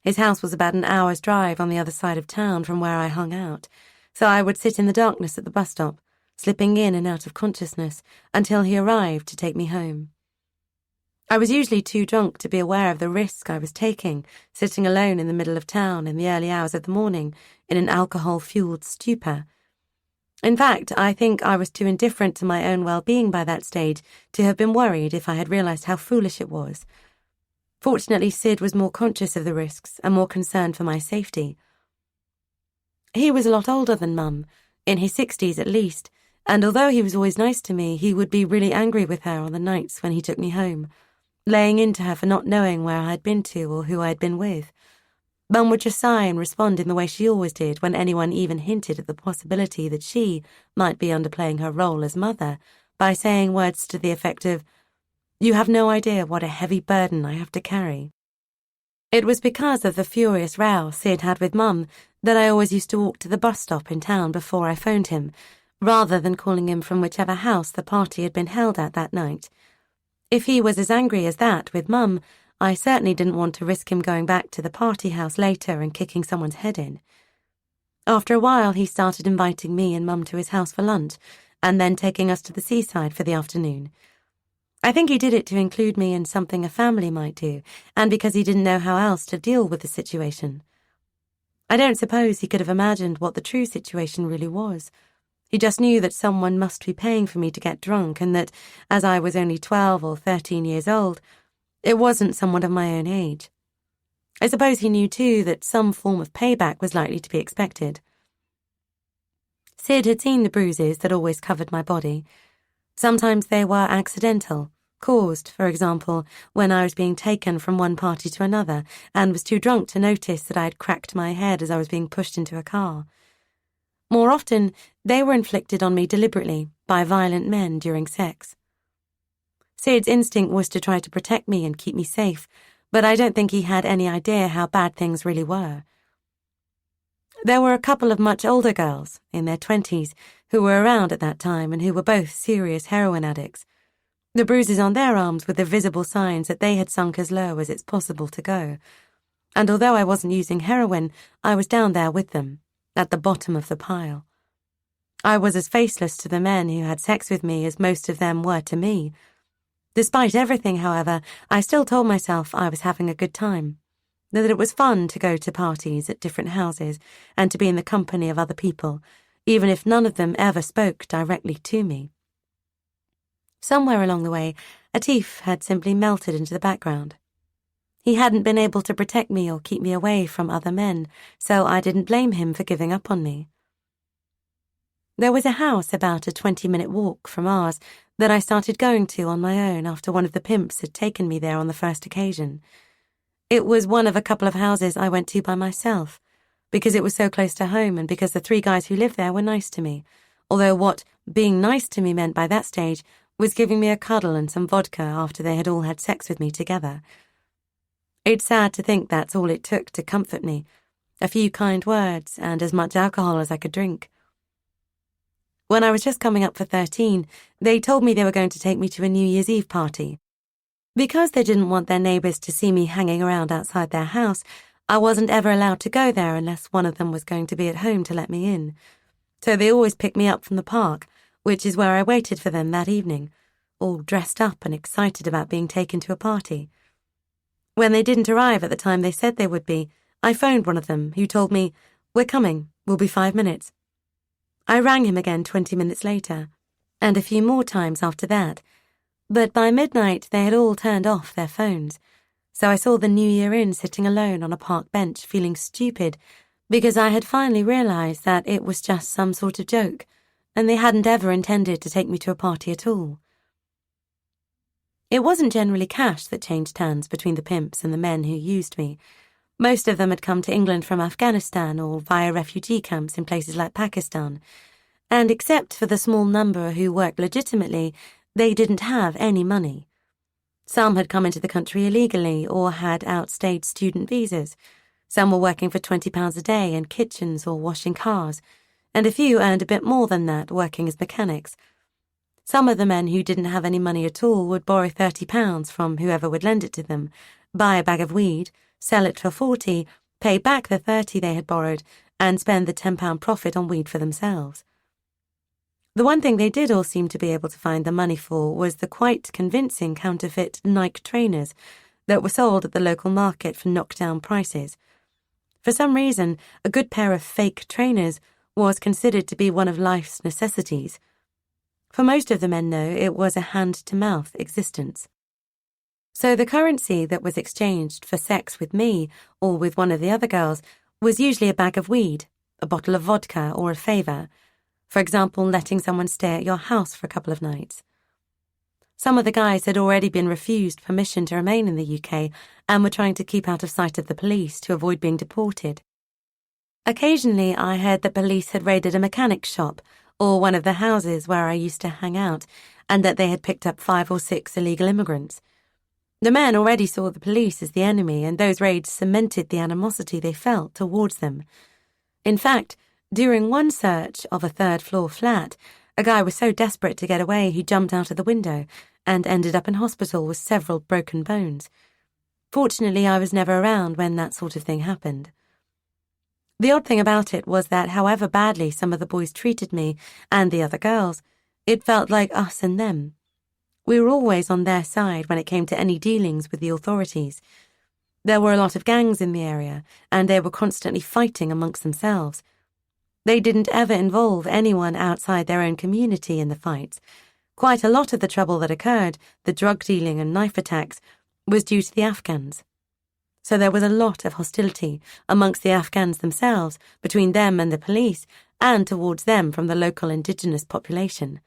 His house was about an hour's drive on the other side of town from where I hung out, so I would sit in the darkness at the bus stop, slipping in and out of consciousness until he arrived to take me home. I was usually too drunk to be aware of the risk I was taking, sitting alone in the middle of town in the early hours of the morning in an alcohol-fueled stupor. In fact, I think I was too indifferent to my own well-being by that stage to have been worried if I had realised how foolish it was. Fortunately, Sid was more conscious of the risks and more concerned for my safety. He was a lot older than Mum, in his 60s at least, and although he was always nice to me, he would be really angry with her on the nights when he took me home, laying into her for not knowing where I had been to or who I had been with. Mum would just sigh and respond in the way she always did when anyone even hinted at the possibility that she might be underplaying her role as mother by saying words to the effect of, "You have no idea what a heavy burden I have to carry." It was because of the furious row Sid had with Mum that I always used to walk to the bus stop in town before I phoned him, rather than calling him from whichever house the party had been held at that night. If he was as angry as that with Mum, I certainly didn't want to risk him going back to the party house later and kicking someone's head in. After a while, he started inviting me and Mum to his house for lunch, and then taking us to the seaside for the afternoon. I think he did it to include me in something a family might do, and because he didn't know how else to deal with the situation. I don't suppose he could have imagined what the true situation really was. He just knew that someone must be paying for me to get drunk, and that, as I was only 12 or 13 years old, it wasn't someone of my own age. I suppose he knew, too, that some form of payback was likely to be expected. Sid had seen the bruises that always covered my body. Sometimes they were accidental, caused, for example, when I was being taken from one party to another and was too drunk to notice that I had cracked my head as I was being pushed into a car. More often, they were inflicted on me deliberately by violent men during sex. Sid's instinct was to try to protect me and keep me safe, but I don't think he had any idea how bad things really were. There were a couple of much older girls, in their 20s, who were around at that time and who were both serious heroin addicts. The bruises on their arms were the visible signs that they had sunk as low as it's possible to go. And although I wasn't using heroin, I was down there with them, at the bottom of the pile. I was as faceless to the men who had sex with me as most of them were to me. Despite everything, however, I still told myself I was having a good time, that it was fun to go to parties at different houses and to be in the company of other people, even if none of them ever spoke directly to me. Somewhere along the way, Atif had simply melted into the background. He hadn't been able to protect me or keep me away from other men, so I didn't blame him for giving up on me. There was a house about a 20-minute walk from ours that I started going to on my own after one of the pimps had taken me there on the first occasion. It was one of a couple of houses I went to by myself, because it was so close to home and because the 3 guys who lived there were nice to me, although what being nice to me meant by that stage was giving me a cuddle and some vodka after they had all had sex with me together. It's sad to think that's all it took to comfort me, a few kind words and as much alcohol as I could drink. When I was just coming up for 13, they told me they were going to take me to a New Year's Eve party. Because they didn't want their neighbours to see me hanging around outside their house, I wasn't ever allowed to go there unless one of them was going to be at home to let me in. So they always picked me up from the park, which is where I waited for them that evening, all dressed up and excited about being taken to a party. When they didn't arrive at the time they said they would be, I phoned one of them, who told me, "We're coming, we'll be 5 minutes." I rang him again 20 minutes later, and a few more times after that, but by midnight they had all turned off their phones, so I saw the New Year in sitting alone on a park bench feeling stupid because I had finally realised that it was just some sort of joke, and they hadn't ever intended to take me to a party at all. It wasn't generally cash that changed hands between the pimps and the men who used me. Most of them had come to England from Afghanistan or via refugee camps in places like Pakistan, and except for the small number who worked legitimately, they didn't have any money. Some had come into the country illegally or had outstayed student visas. Some were working for £20 a day in kitchens or washing cars, and a few earned a bit more than that working as mechanics. Some of the men who didn't have any money at all would borrow £30 from whoever would lend it to them, buy a bag of weed, sell it for 40, pay back the 30 they had borrowed, and spend the £10 profit on weed for themselves. The one thing they did all seem to be able to find the money for was the quite convincing counterfeit Nike trainers that were sold at the local market for knockdown prices. For some reason, a good pair of fake trainers was considered to be one of life's necessities. For most of the men, though, it was a hand-to-mouth existence. So the currency that was exchanged for sex with me or with one of the other girls was usually a bag of weed, a bottle of vodka, or a favour. For example, letting someone stay at your house for a couple of nights. Some of the guys had already been refused permission to remain in the UK and were trying to keep out of sight of the police to avoid being deported. Occasionally, I heard that police had raided a mechanic's shop or one of the houses where I used to hang out, and that they had picked up 5 or 6 illegal immigrants. The men already saw the police as the enemy, and those raids cemented the animosity they felt towards them. In fact, during one search of a third-floor flat, a guy was so desperate to get away he jumped out of the window and ended up in hospital with several broken bones. Fortunately, I was never around when that sort of thing happened. The odd thing about it was that however badly some of the boys treated me and the other girls, it felt like us and them. We were always on their side when it came to any dealings with the authorities. There were a lot of gangs in the area, and they were constantly fighting amongst themselves. They didn't ever involve anyone outside their own community in the fights. Quite a lot of the trouble that occurred, the drug dealing and knife attacks, was due to the Afghans. So there was a lot of hostility amongst the Afghans themselves, between them and the police, and towards them from the local indigenous population.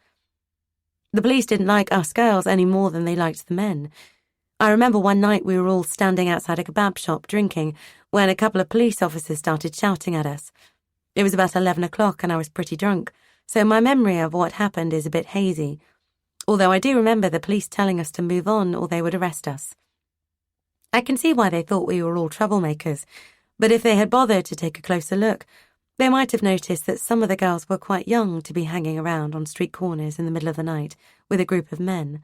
The police didn't like us girls any more than they liked the men. I remember one night we were all standing outside a kebab shop drinking when a couple of police officers started shouting at us. It was about 11 o'clock and I was pretty drunk, so my memory of what happened is a bit hazy, although I do remember the police telling us to move on or they would arrest us. I can see why they thought we were all troublemakers, but if they had bothered to take a closer look, they might have noticed that some of the girls were quite young to be hanging around on street corners in the middle of the night with a group of men.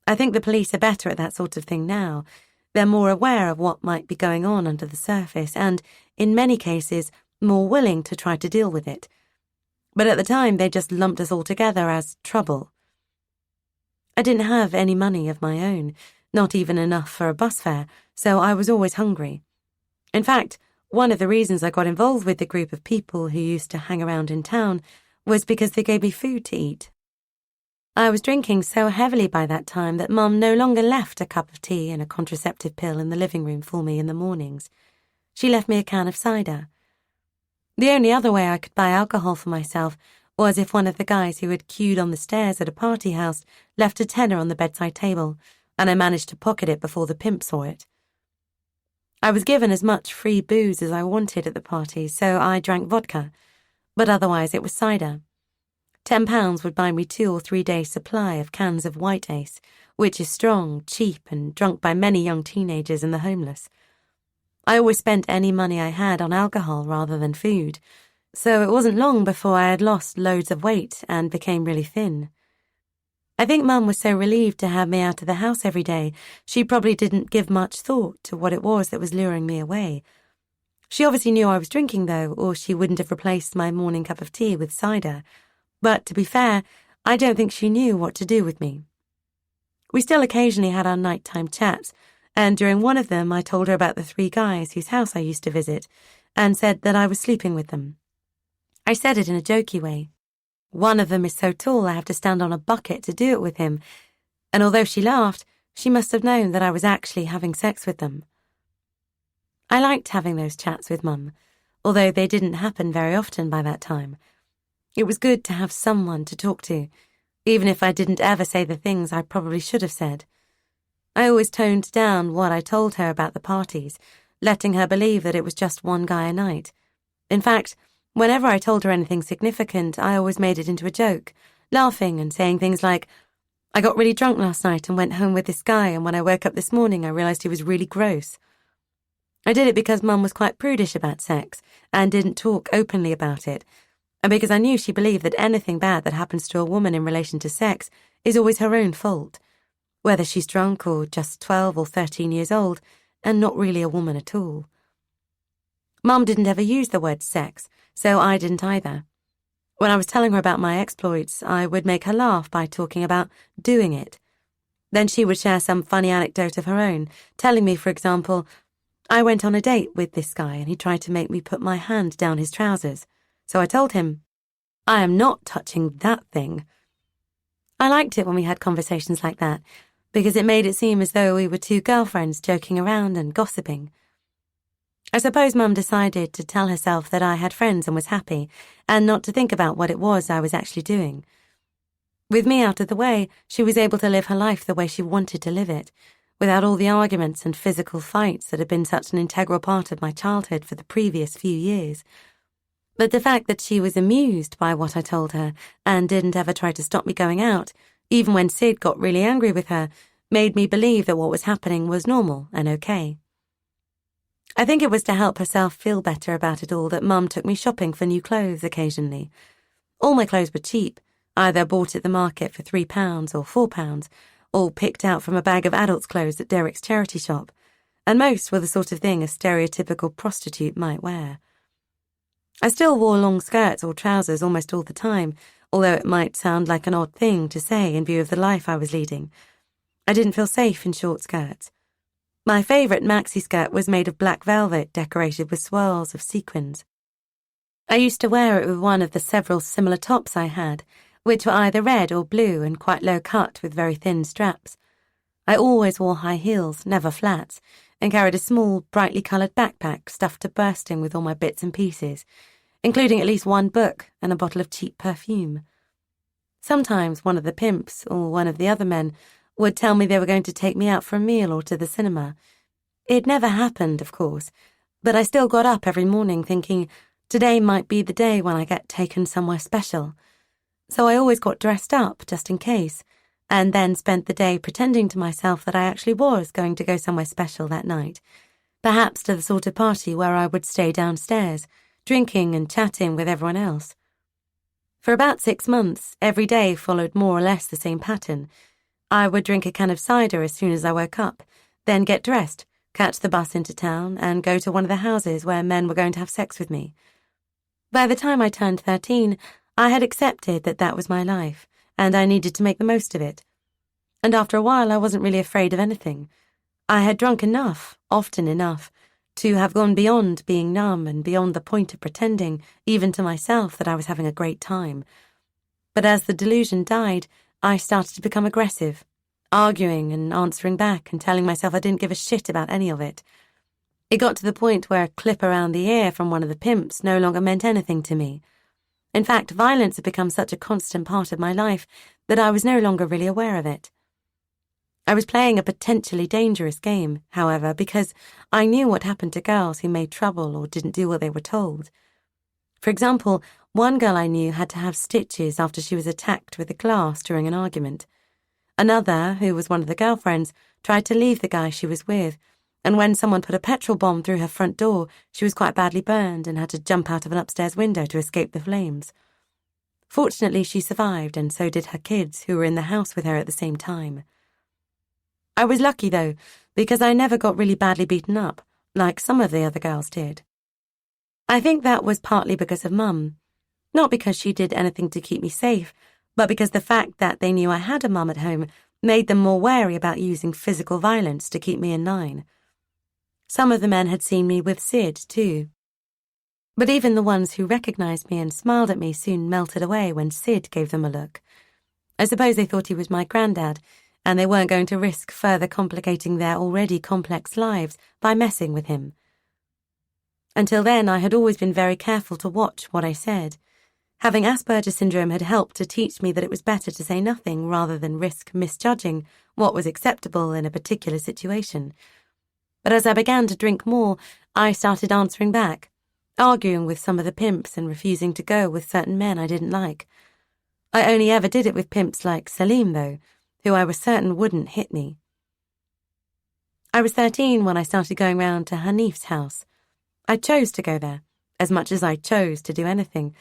I think the police are better at that sort of thing now. They're more aware of what might be going on under the surface and, in many cases, more willing to try to deal with it. But at the time, they just lumped us all together as trouble. I didn't have any money of my own, not even enough for a bus fare, so I was always hungry. In fact, one of the reasons I got involved with the group of people who used to hang around in town was because they gave me food to eat. I was drinking so heavily by that time that Mum no longer left a cup of tea and a contraceptive pill in the living room for me in the mornings. She left me a can of cider. The only other way I could buy alcohol for myself was if one of the guys who had queued on the stairs at a party house left a tenner on the bedside table, and I managed to pocket it before the pimp saw it. I was given as much free booze as I wanted at the parties, so I drank vodka, but otherwise it was cider. £10 would buy me 2 or 3 days' supply of cans of White Ace, which is strong, cheap, and drunk by many young teenagers and the homeless. I always spent any money I had on alcohol rather than food, so it wasn't long before I had lost loads of weight and became really thin. I think Mum was so relieved to have me out of the house every day, she probably didn't give much thought to what it was that was luring me away. She obviously knew I was drinking, though, or she wouldn't have replaced my morning cup of tea with cider. But, to be fair, I don't think she knew what to do with me. We still occasionally had our nighttime chats, and during one of them I told her about the 3 guys whose house I used to visit, and said that I was sleeping with them. I said it in a jokey way. One of them is so tall I have to stand on a bucket to do it with him, and although she laughed, she must have known that I was actually having sex with them. I liked having those chats with Mum. although they didn't happen very often by that time. It was good to have someone to talk to, even if I didn't ever say the things I probably should have said. I always toned down what I told her about the parties, letting her believe that it was just one guy a night. In fact, whenever I told her anything significant, I always made it into a joke, laughing and saying things like, "I got really drunk last night and went home with this guy, and when I woke up this morning I realised he was really gross." I did it because Mum was quite prudish about sex and didn't talk openly about it, and because I knew she believed that anything bad that happens to a woman in relation to sex is always her own fault, whether she's drunk or just 12 or 13 years old and not really a woman at all. Mum didn't ever use the word sex, so I didn't either. When I was telling her about my exploits, I would make her laugh by talking about doing it. Then she would share some funny anecdote of her own, telling me, for example, "I went on a date with this guy and he tried to make me put my hand down his trousers. So I told him, 'I am not touching that thing.'" I liked it when we had conversations like that, because it made it seem as though we were two girlfriends joking around and gossiping. I suppose Mum decided to tell herself that I had friends and was happy, and not to think about what it was I was actually doing. With me out of the way, she was able to live her life the way she wanted to live it, without all the arguments and physical fights that had been such an integral part of my childhood for the previous few years. But the fact that she was amused by what I told her and didn't ever try to stop me going out, even when Sid got really angry with her, made me believe that what was happening was normal and okay. I think it was to help herself feel better about it all that Mum took me shopping for new clothes occasionally. All my clothes were cheap, either bought at the market for £3 or £4, or picked out from a bag of adults' clothes at Derek's charity shop, and most were the sort of thing a stereotypical prostitute might wear. I still wore long skirts or trousers almost all the time, although it might sound like an odd thing to say in view of the life I was leading. I didn't feel safe in short skirts. My favourite maxi skirt was made of black velvet decorated with swirls of sequins. I used to wear it with one of the several similar tops I had, which were either red or blue and quite low cut with very thin straps. I always wore high heels, never flats, and carried a small, brightly coloured backpack stuffed to bursting with all my bits and pieces, including at least one book and a bottle of cheap perfume. Sometimes one of the pimps or one of the other men would tell me they were going to take me out for a meal or to the cinema. It never happened, of course, but I still got up every morning thinking, today might be the day when I get taken somewhere special. So I always got dressed up, just in case, and then spent the day pretending to myself that I actually was going to go somewhere special that night, perhaps to the sort of party where I would stay downstairs, drinking and chatting with everyone else. For about 6 months, every day followed more or less the same pattern. I would drink a can of cider as soon as I woke up, then get dressed, catch the bus into town, and go to one of the houses where men were going to have sex with me. By the time I turned 13, I had accepted that that was my life, and I needed to make the most of it. And after a while, I wasn't really afraid of anything. I had drunk enough, often enough, to have gone beyond being numb and beyond the point of pretending, even to myself, that I was having a great time. But as the delusion died, I started to become aggressive, arguing and answering back and telling myself I didn't give a shit about any of it. It got to the point where a clip around the ear from one of the pimps no longer meant anything to me. In fact, violence had become such a constant part of my life that I was no longer really aware of it. I was playing a potentially dangerous game, however, because I knew what happened to girls who made trouble or didn't do what they were told. For example, one girl I knew had to have stitches after she was attacked with a glass during an argument. Another, who was one of the girlfriends, tried to leave the guy she was with, and when someone put a petrol bomb through her front door, she was quite badly burned and had to jump out of an upstairs window to escape the flames. Fortunately, she survived, and so did her kids, who were in the house with her at the same time. I was lucky, though, because I never got really badly beaten up, like some of the other girls did. I think that was partly because of Mum. Not because she did anything to keep me safe, but because the fact that they knew I had a mum at home made them more wary about using physical violence to keep me in line. Some of the men had seen me with Sid, too. But even the ones who recognised me and smiled at me soon melted away when Sid gave them a look. I suppose they thought he was my granddad, and they weren't going to risk further complicating their already complex lives by messing with him. Until then, I had always been very careful to watch what I said. Having Asperger's syndrome had helped to teach me that it was better to say nothing rather than risk misjudging what was acceptable in a particular situation. But as I began to drink more, I started answering back, arguing with some of the pimps and refusing to go with certain men I didn't like. I only ever did it with pimps like Salim, though, who I was certain wouldn't hit me. I was 13 when I started going round to Hanif's house. I chose to go there, as much as I chose to do anything,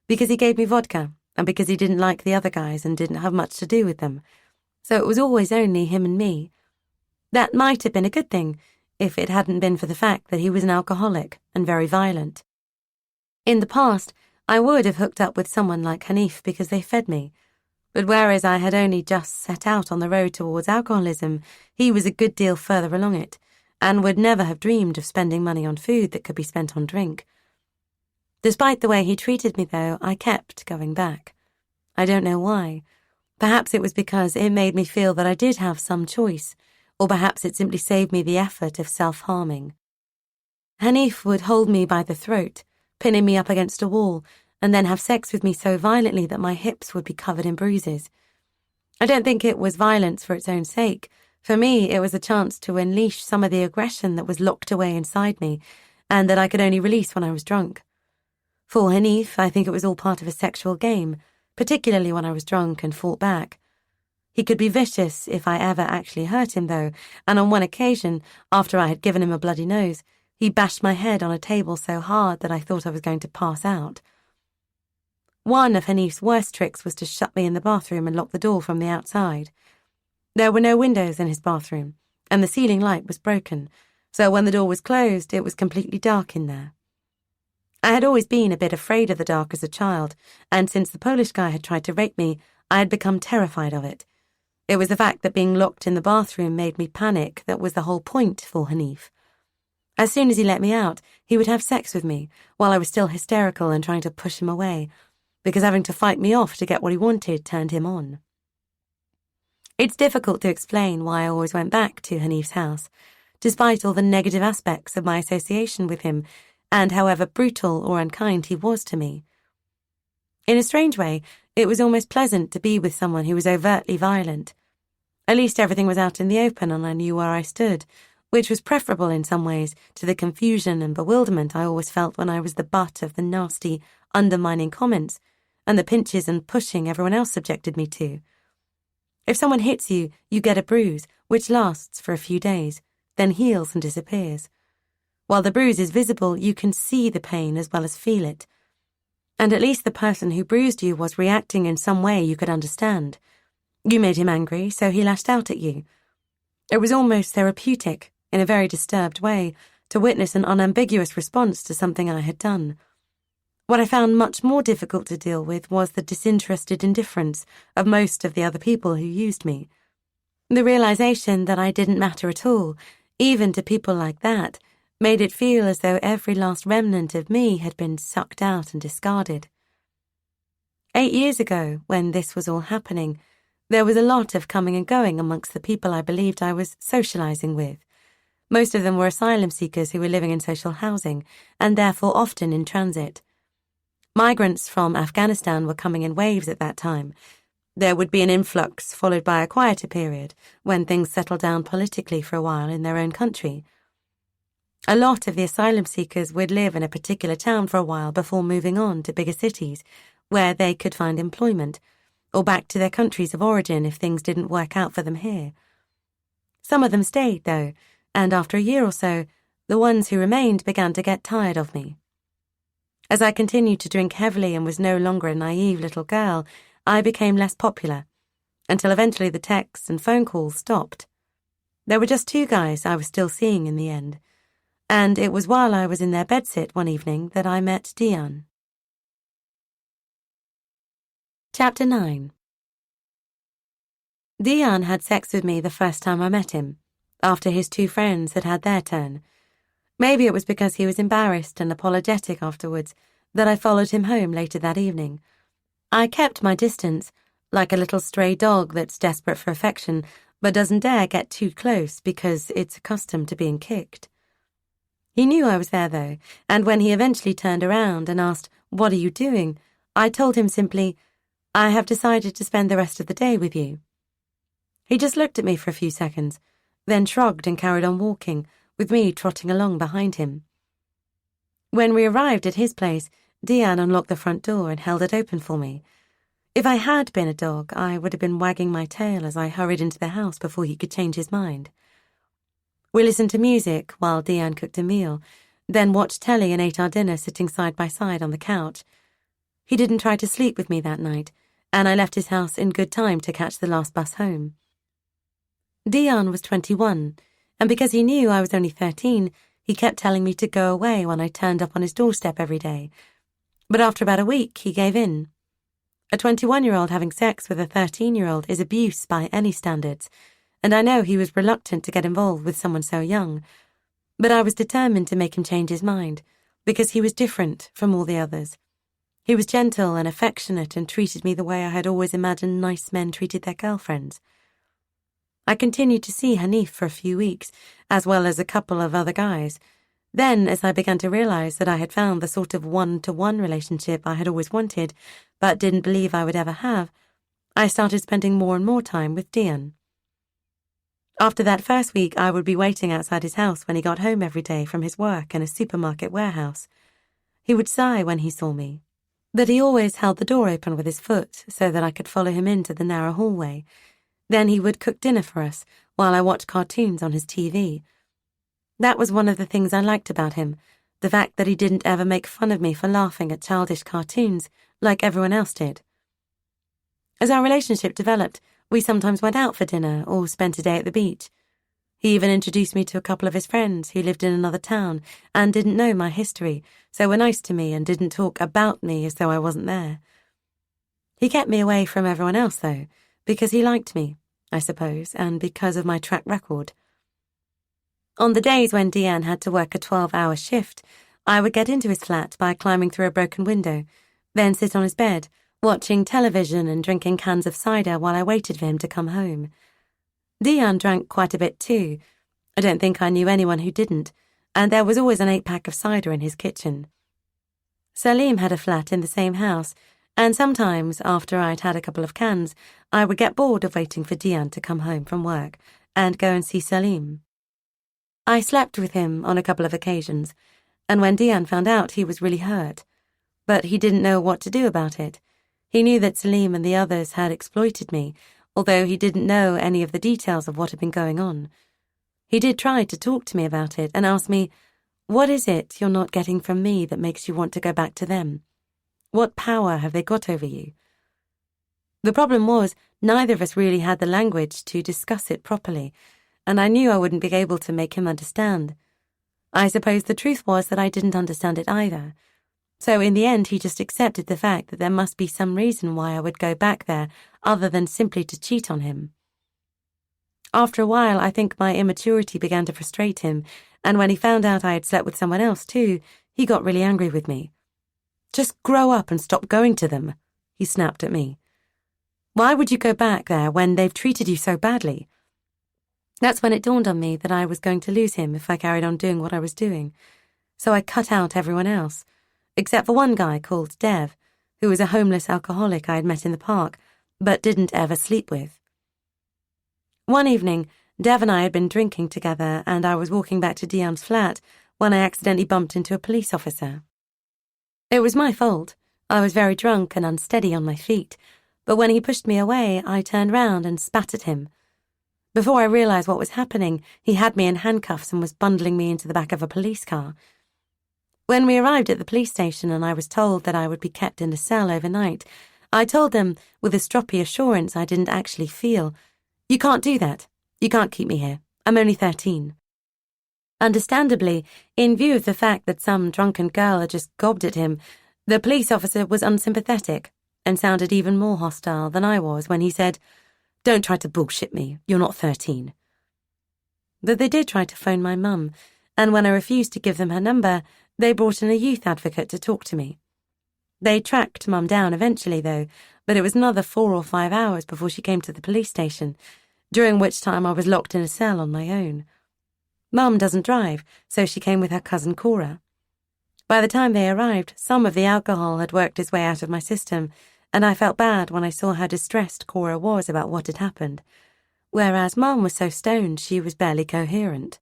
because he gave me vodka, and because he didn't like the other guys and didn't have much to do with them. So it was always only him and me. That might have been a good thing, if it hadn't been for the fact that he was an alcoholic and very violent. In the past, I would have hooked up with someone like Hanif because they fed me, but whereas I had only just set out on the road towards alcoholism, he was a good deal further along it, and would never have dreamed of spending money on food that could be spent on drink. Despite the way he treated me, though, I kept going back. I don't know why. Perhaps it was because it made me feel that I did have some choice, or perhaps it simply saved me the effort of self-harming. Hanif would hold me by the throat, pinning me up against a wall, and then have sex with me so violently that my hips would be covered in bruises. I don't think it was violence for its own sake. For me, it was a chance to unleash some of the aggression that was locked away inside me, and that I could only release when I was drunk. For Hanif, I think it was all part of a sexual game, particularly when I was drunk and fought back. He could be vicious if I ever actually hurt him, though, and on one occasion, after I had given him a bloody nose, he bashed my head on a table so hard that I thought I was going to pass out. One of Hanif's worst tricks was to shut me in the bathroom and lock the door from the outside. There were no windows in his bathroom, and the ceiling light was broken, so when the door was closed, it was completely dark in there. I had always been a bit afraid of the dark as a child, and since the Polish guy had tried to rape me, I had become terrified of it. It was the fact that being locked in the bathroom made me panic that was the whole point for Hanif. As soon as he let me out, he would have sex with me, while I was still hysterical and trying to push him away, because having to fight me off to get what he wanted turned him on. It's difficult to explain why I always went back to Hanif's house, despite all the negative aspects of my association with him, and however brutal or unkind he was to me. In a strange way, it was almost pleasant to be with someone who was overtly violent. At least everything was out in the open and I knew where I stood, which was preferable in some ways to the confusion and bewilderment I always felt when I was the butt of the nasty, undermining comments and the pinches and pushing everyone else subjected me to. If someone hits you, you get a bruise, which lasts for a few days, then heals and disappears. While the bruise is visible, you can see the pain as well as feel it. And at least the person who bruised you was reacting in some way you could understand. You made him angry, so he lashed out at you. It was almost therapeutic, in a very disturbed way, to witness an unambiguous response to something I had done. What I found much more difficult to deal with was the disinterested indifference of most of the other people who used me. The realization that I didn't matter at all, even to people like that, made it feel as though every last remnant of me had been sucked out and discarded. 8 years ago, when this was all happening, there was a lot of coming and going amongst the people I believed I was socializing with. Most of them were asylum seekers who were living in social housing, and therefore often in transit. Migrants from Afghanistan were coming in waves at that time. There would be an influx followed by a quieter period, when things settled down politically for a while in their own country. A lot of the asylum seekers would live in a particular town for a while before moving on to bigger cities, where they could find employment, or back to their countries of origin if things didn't work out for them here. Some of them stayed, though, and after a year or so, the ones who remained began to get tired of me. As I continued to drink heavily and was no longer a naive little girl, I became less popular, until eventually the texts and phone calls stopped. There were just 2 guys I was still seeing in the end, and it was while I was in their bedsit one evening that I met Dian. Chapter 9. Dian had sex with me the first time I met him, after his 2 friends had had their turn. Maybe it was because he was embarrassed and apologetic afterwards that I followed him home later that evening. I kept my distance, like a little stray dog that's desperate for affection, but doesn't dare get too close because it's accustomed to being kicked. He knew I was there, though, and when he eventually turned around and asked, "What are you doing?" I told him simply, "I have decided to spend the rest of the day with you." He just looked at me for a few seconds, then shrugged and carried on walking, with me trotting along behind him. When we arrived at his place, Deanne unlocked the front door and held it open for me. If I had been a dog, I would have been wagging my tail as I hurried into the house before he could change his mind. We listened to music while Deanne cooked a meal, then watched telly and ate our dinner sitting side by side on the couch. He didn't try to sleep with me that night, and I left his house in good time to catch the last bus home. Deanne was 21, and because he knew I was only 13, he kept telling me to go away when I turned up on his doorstep every day. But after about a week, he gave in. A 21-year-old having sex with a 13-year-old is abuse by any standards, and I know he was reluctant to get involved with someone so young. But I was determined to make him change his mind, because he was different from all the others. He was gentle and affectionate and treated me the way I had always imagined nice men treated their girlfriends. I continued to see Hanif for a few weeks, as well as a couple of other guys. Then, as I began to realize that I had found the sort of one-to-one relationship I had always wanted, but didn't believe I would ever have, I started spending more and more time with Deanne. After that first week, I would be waiting outside his house when he got home every day from his work in a supermarket warehouse. He would sigh when he saw me, but he always held the door open with his foot so that I could follow him into the narrow hallway. Then he would cook dinner for us while I watched cartoons on his TV. That was one of the things I liked about him, the fact that he didn't ever make fun of me for laughing at childish cartoons like everyone else did. As our relationship developed, we sometimes went out for dinner or spent a day at the beach. He even introduced me to a couple of his friends who lived in another town and didn't know my history, so were nice to me and didn't talk about me as though I wasn't there. He kept me away from everyone else, though, because he liked me, I suppose, and because of my track record. On the days when Deanne had to work a 12-hour shift, I would get into his flat by climbing through a broken window, then sit on his bed, watching television and drinking cans of cider while I waited for him to come home. Deanne drank quite a bit too. I don't think I knew anyone who didn't, and there was always an 8-pack of cider in his kitchen. Salim had a flat in the same house, and sometimes, after I'd had a couple of cans, I would get bored of waiting for Deanne to come home from work and go and see Salim. I slept with him on a couple of occasions, and when Deanne found out, he was really hurt. But he didn't know what to do about it. He knew that Salim and the others had exploited me, although he didn't know any of the details of what had been going on. He did try to talk to me about it and ask me, "What is it you're not getting from me that makes you want to go back to them? What power have they got over you?" The problem was, neither of us really had the language to discuss it properly, and I knew I wouldn't be able to make him understand. I suppose the truth was that I didn't understand it either. So in the end, he just accepted the fact that there must be some reason why I would go back there other than simply to cheat on him. After a while, I think my immaturity began to frustrate him, and when he found out I had slept with someone else too, he got really angry with me. "Just grow up and stop going to them," he snapped at me. "Why would you go back there when they've treated you so badly?" That's when it dawned on me that I was going to lose him if I carried on doing what I was doing. So I cut out everyone else, except for one guy called Dev, who was a homeless alcoholic I had met in the park, but didn't ever sleep with. One evening, Dev and I had been drinking together, and I was walking back to Deanne's flat when I accidentally bumped into a police officer. It was my fault. I was very drunk and unsteady on my feet, but when he pushed me away, I turned round and spat at him. Before I realized what was happening, he had me in handcuffs and was bundling me into the back of a police car. When we arrived at the police station and I was told that I would be kept in a cell overnight, I told them, with a stroppy assurance I didn't actually feel, "You can't do that. You can't keep me here. I'm only 13. Understandably, in view of the fact that some drunken girl had just gobbed at him, the police officer was unsympathetic and sounded even more hostile than I was when he said, "Don't try to bullshit me. You're not 13. But they did try to phone my mum, and when I refused to give them her number, they brought in a youth advocate to talk to me. They tracked Mum down eventually, though, but it was another 4 or 5 hours before she came to the police station, during which time I was locked in a cell on my own. Mum doesn't drive, so she came with her cousin Cora. By the time they arrived, some of the alcohol had worked its way out of my system, and I felt bad when I saw how distressed Cora was about what had happened, whereas Mum was so stoned she was barely coherent.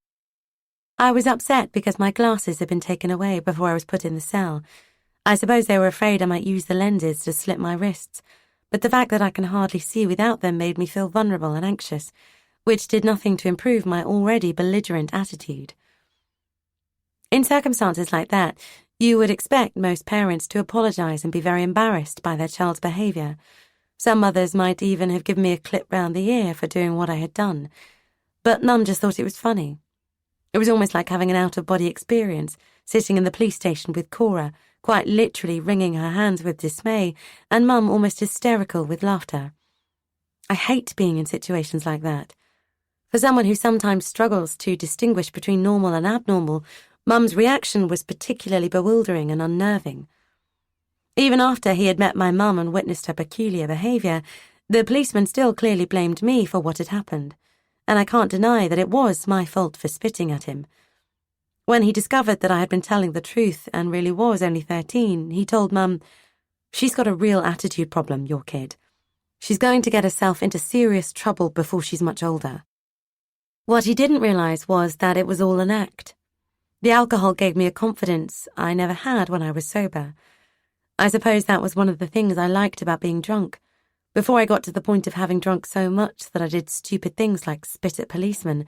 I was upset because my glasses had been taken away before I was put in the cell. I suppose they were afraid I might use the lenses to slit my wrists, but the fact that I can hardly see without them made me feel vulnerable and anxious, which did nothing to improve my already belligerent attitude. In circumstances like that, you would expect most parents to apologize and be very embarrassed by their child's behavior. Some mothers might even have given me a clip round the ear for doing what I had done, but Mum just thought it was funny. It was almost like having an out-of-body experience, sitting in the police station with Cora, quite literally wringing her hands with dismay, and Mum almost hysterical with laughter. I hate being in situations like that. For someone who sometimes struggles to distinguish between normal and abnormal, Mum's reaction was particularly bewildering and unnerving. Even after he had met my mum and witnessed her peculiar behaviour, the policeman still clearly blamed me for what had happened, and I can't deny that it was my fault for spitting at him. When he discovered that I had been telling the truth and really was only 13, he told Mum, "She's got a real attitude problem, your kid. She's going to get herself into serious trouble before she's much older." What he didn't realise was that it was all an act. The alcohol gave me a confidence I never had when I was sober. I suppose that was one of the things I liked about being drunk. Before I got to the point of having drunk so much that I did stupid things like spit at policemen,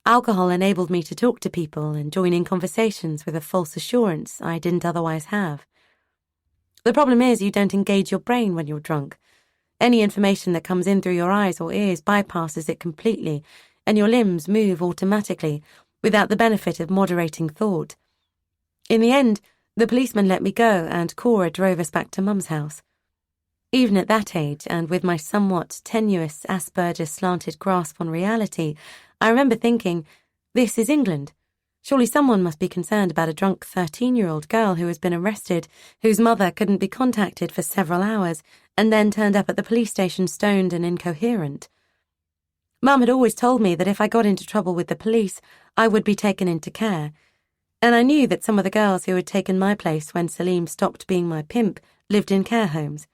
alcohol enabled me to talk to people and join in conversations with a false assurance I didn't otherwise have. The problem is you don't engage your brain when you're drunk. Any information that comes in through your eyes or ears bypasses it completely, and your limbs move automatically, without the benefit of moderating thought. In the end, the policeman let me go and Cora drove us back to Mum's house. Even at that age, and with my somewhat tenuous Asperger-slanted grasp on reality, I remember thinking, this is England. Surely someone must be concerned about a drunk 13-year-old girl who has been arrested, whose mother couldn't be contacted for several hours, and then turned up at the police station stoned and incoherent. Mum had always told me that if I got into trouble with the police, I would be taken into care, and I knew that some of the girls who had taken my place when Salim stopped being my pimp lived in care homes.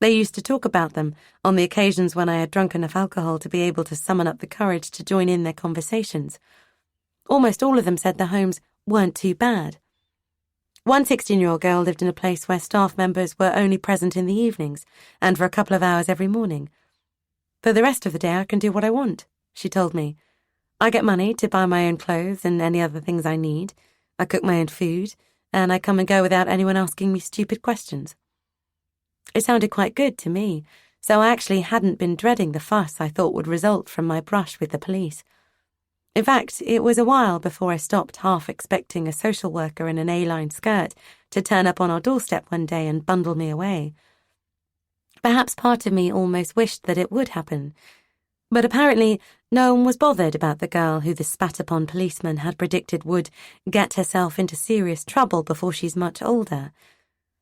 They used to talk about them on the occasions when I had drunk enough alcohol to be able to summon up the courage to join in their conversations. Almost all of them said their homes weren't too bad. One 16-year-old girl lived in a place where staff members were only present in the evenings and for a couple of hours every morning. For the rest of the day I can do what I want, she told me. I get money to buy my own clothes and any other things I need. I cook my own food, and I come and go without anyone asking me stupid questions. It sounded quite good to me, so I actually hadn't been dreading the fuss I thought would result from my brush with the police. In fact, it was a while before I stopped half expecting a social worker in an A-line skirt to turn up on our doorstep one day and bundle me away. Perhaps part of me almost wished that it would happen, but apparently no one was bothered about the girl who the spat-upon policeman had predicted would get herself into serious trouble before she's much older.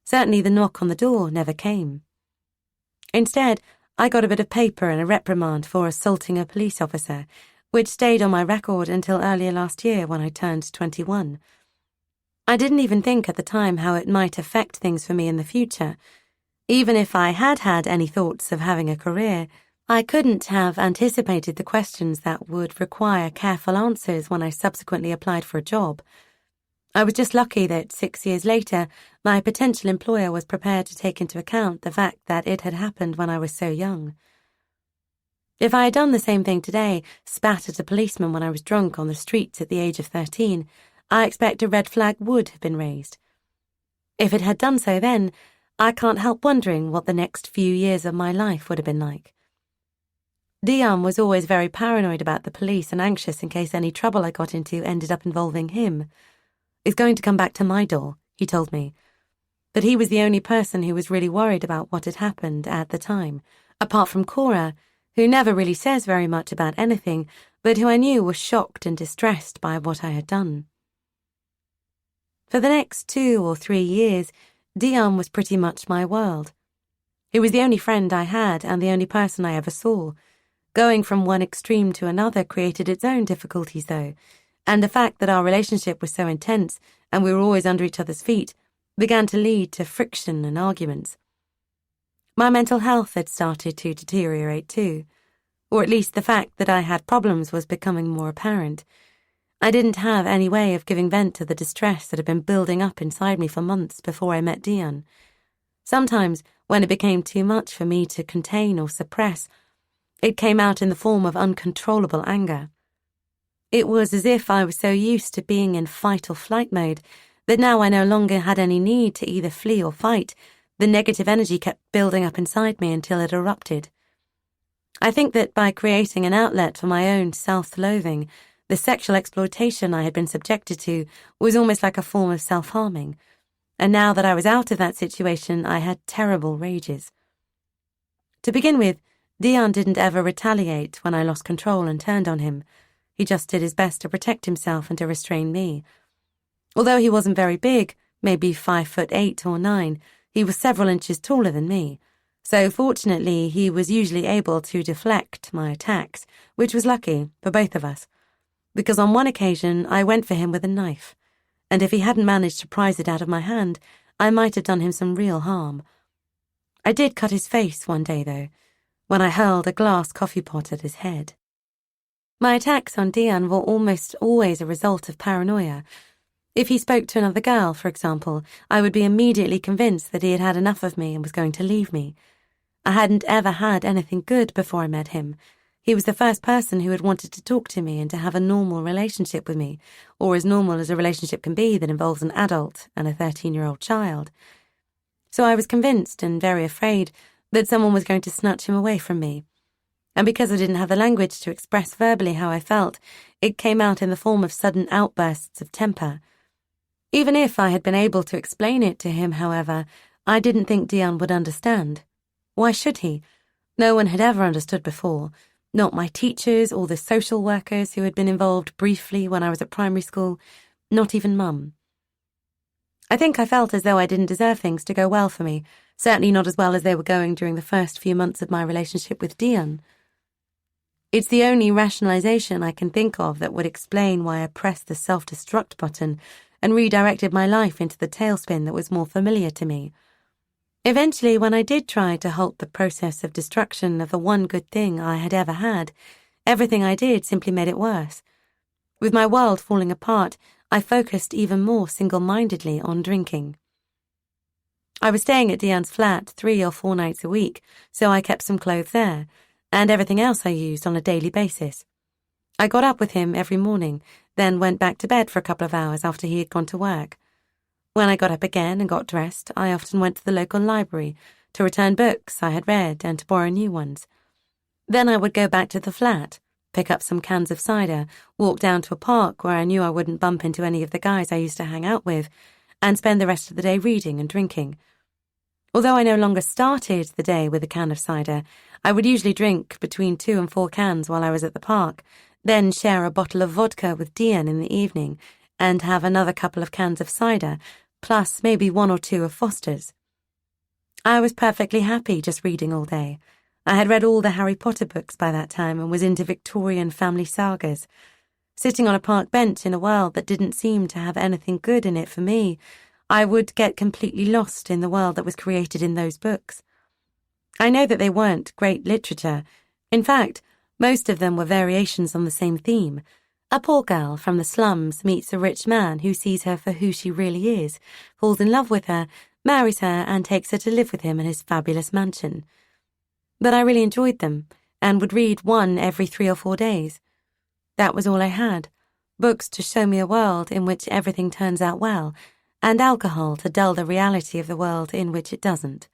Certainly the knock on the door never came. Instead, I got a bit of paper and a reprimand for assaulting a police officer, which stayed on my record until earlier last year when I turned 21. I didn't even think at the time how it might affect things for me in the future. Even if I had had any thoughts of having a career, I couldn't have anticipated the questions that would require careful answers when I subsequently applied for a job. I was just lucky that 6 years later, my potential employer was prepared to take into account the fact that it had happened when I was so young. If I had done the same thing today, spat at a policeman when I was drunk on the streets at the age of 13, I expect a red flag would have been raised. If it had done so then, I can't help wondering what the next few years of my life would have been like. Dion was always very paranoid about the police and anxious in case any trouble I got into ended up involving him. "It's going to come back to my door," he told me. But he was the only person who was really worried about what had happened at the time, apart from Cora, who never really says very much about anything, but who I knew was shocked and distressed by what I had done. For the next 2 or 3 years, Dion was pretty much my world. He was the only friend I had and the only person I ever saw. Going from one extreme to another created its own difficulties, though, and the fact that our relationship was so intense and we were always under each other's feet began to lead to friction and arguments. My mental health had started to deteriorate too, or at least the fact that I had problems was becoming more apparent. I didn't have any way of giving vent to the distress that had been building up inside me for months before I met Dion. Sometimes, when it became too much for me to contain or suppress, it came out in the form of uncontrollable anger. It was as if I was so used to being in fight or flight mode that now I no longer had any need to either flee or fight. The negative energy kept building up inside me until it erupted. I think that by creating an outlet for my own self-loathing, the sexual exploitation I had been subjected to was almost like a form of self-harming, and now that I was out of that situation, I had terrible rages. To begin with, Dion didn't ever retaliate when I lost control and turned on him. He just did his best to protect himself and to restrain me. Although he wasn't very big, maybe 5'8" or 9, he was several inches taller than me, so fortunately he was usually able to deflect my attacks, which was lucky for both of us, because on one occasion I went for him with a knife, and if he hadn't managed to prise it out of my hand, I might have done him some real harm. I did cut his face one day, though, when I hurled a glass coffee pot at his head. My attacks on Dion were almost always a result of paranoia. If he spoke to another girl, for example, I would be immediately convinced that he had had enough of me and was going to leave me. I hadn't ever had anything good before I met him. He was the first person who had wanted to talk to me and to have a normal relationship with me, or as normal as a relationship can be that involves an adult and a 13-year-old child. So I was convinced and very afraid that someone was going to snatch him away from me. And because I didn't have the language to express verbally how I felt, it came out in the form of sudden outbursts of temper. Even if I had been able to explain it to him, however, I didn't think Dion would understand. Why should he? No one had ever understood before, not my teachers or the social workers who had been involved briefly when I was at primary school, not even Mum. I think I felt as though I didn't deserve things to go well for me, certainly not as well as they were going during the first few months of my relationship with Dion. It's the only rationalization I can think of that would explain why I pressed the self-destruct button and redirected my life into the tailspin that was more familiar to me. Eventually, when I did try to halt the process of destruction of the one good thing I had ever had, everything I did simply made it worse. With my world falling apart, I focused even more single-mindedly on drinking. I was staying at Dion's flat 3 or 4 nights a week, so I kept some clothes there, and everything else I used on a daily basis. I got up with him every morning, then went back to bed for a couple of hours after he had gone to work. When I got up again and got dressed, I often went to the local library to return books I had read and to borrow new ones. Then I would go back to the flat, pick up some cans of cider, walk down to a park where I knew I wouldn't bump into any of the guys I used to hang out with, and spend the rest of the day reading and drinking. Although I no longer started the day with a can of cider, I would usually drink between 2 and 4 cans while I was at the park, then share a bottle of vodka with Dion in the evening, and have another couple of cans of cider, plus maybe 1 or 2 of Foster's. I was perfectly happy just reading all day. I had read all the Harry Potter books by that time and was into Victorian family sagas. Sitting on a park bench in a world that didn't seem to have anything good in it for me, I would get completely lost in the world that was created in those books. I know that they weren't great literature. In fact, most of them were variations on the same theme. A poor girl from the slums meets a rich man who sees her for who she really is, falls in love with her, marries her, and takes her to live with him in his fabulous mansion. But I really enjoyed them, and would read one every 3 or 4 days. That was all I had, books to show me a world in which everything turns out well, and alcohol to dull the reality of the world in which it doesn't.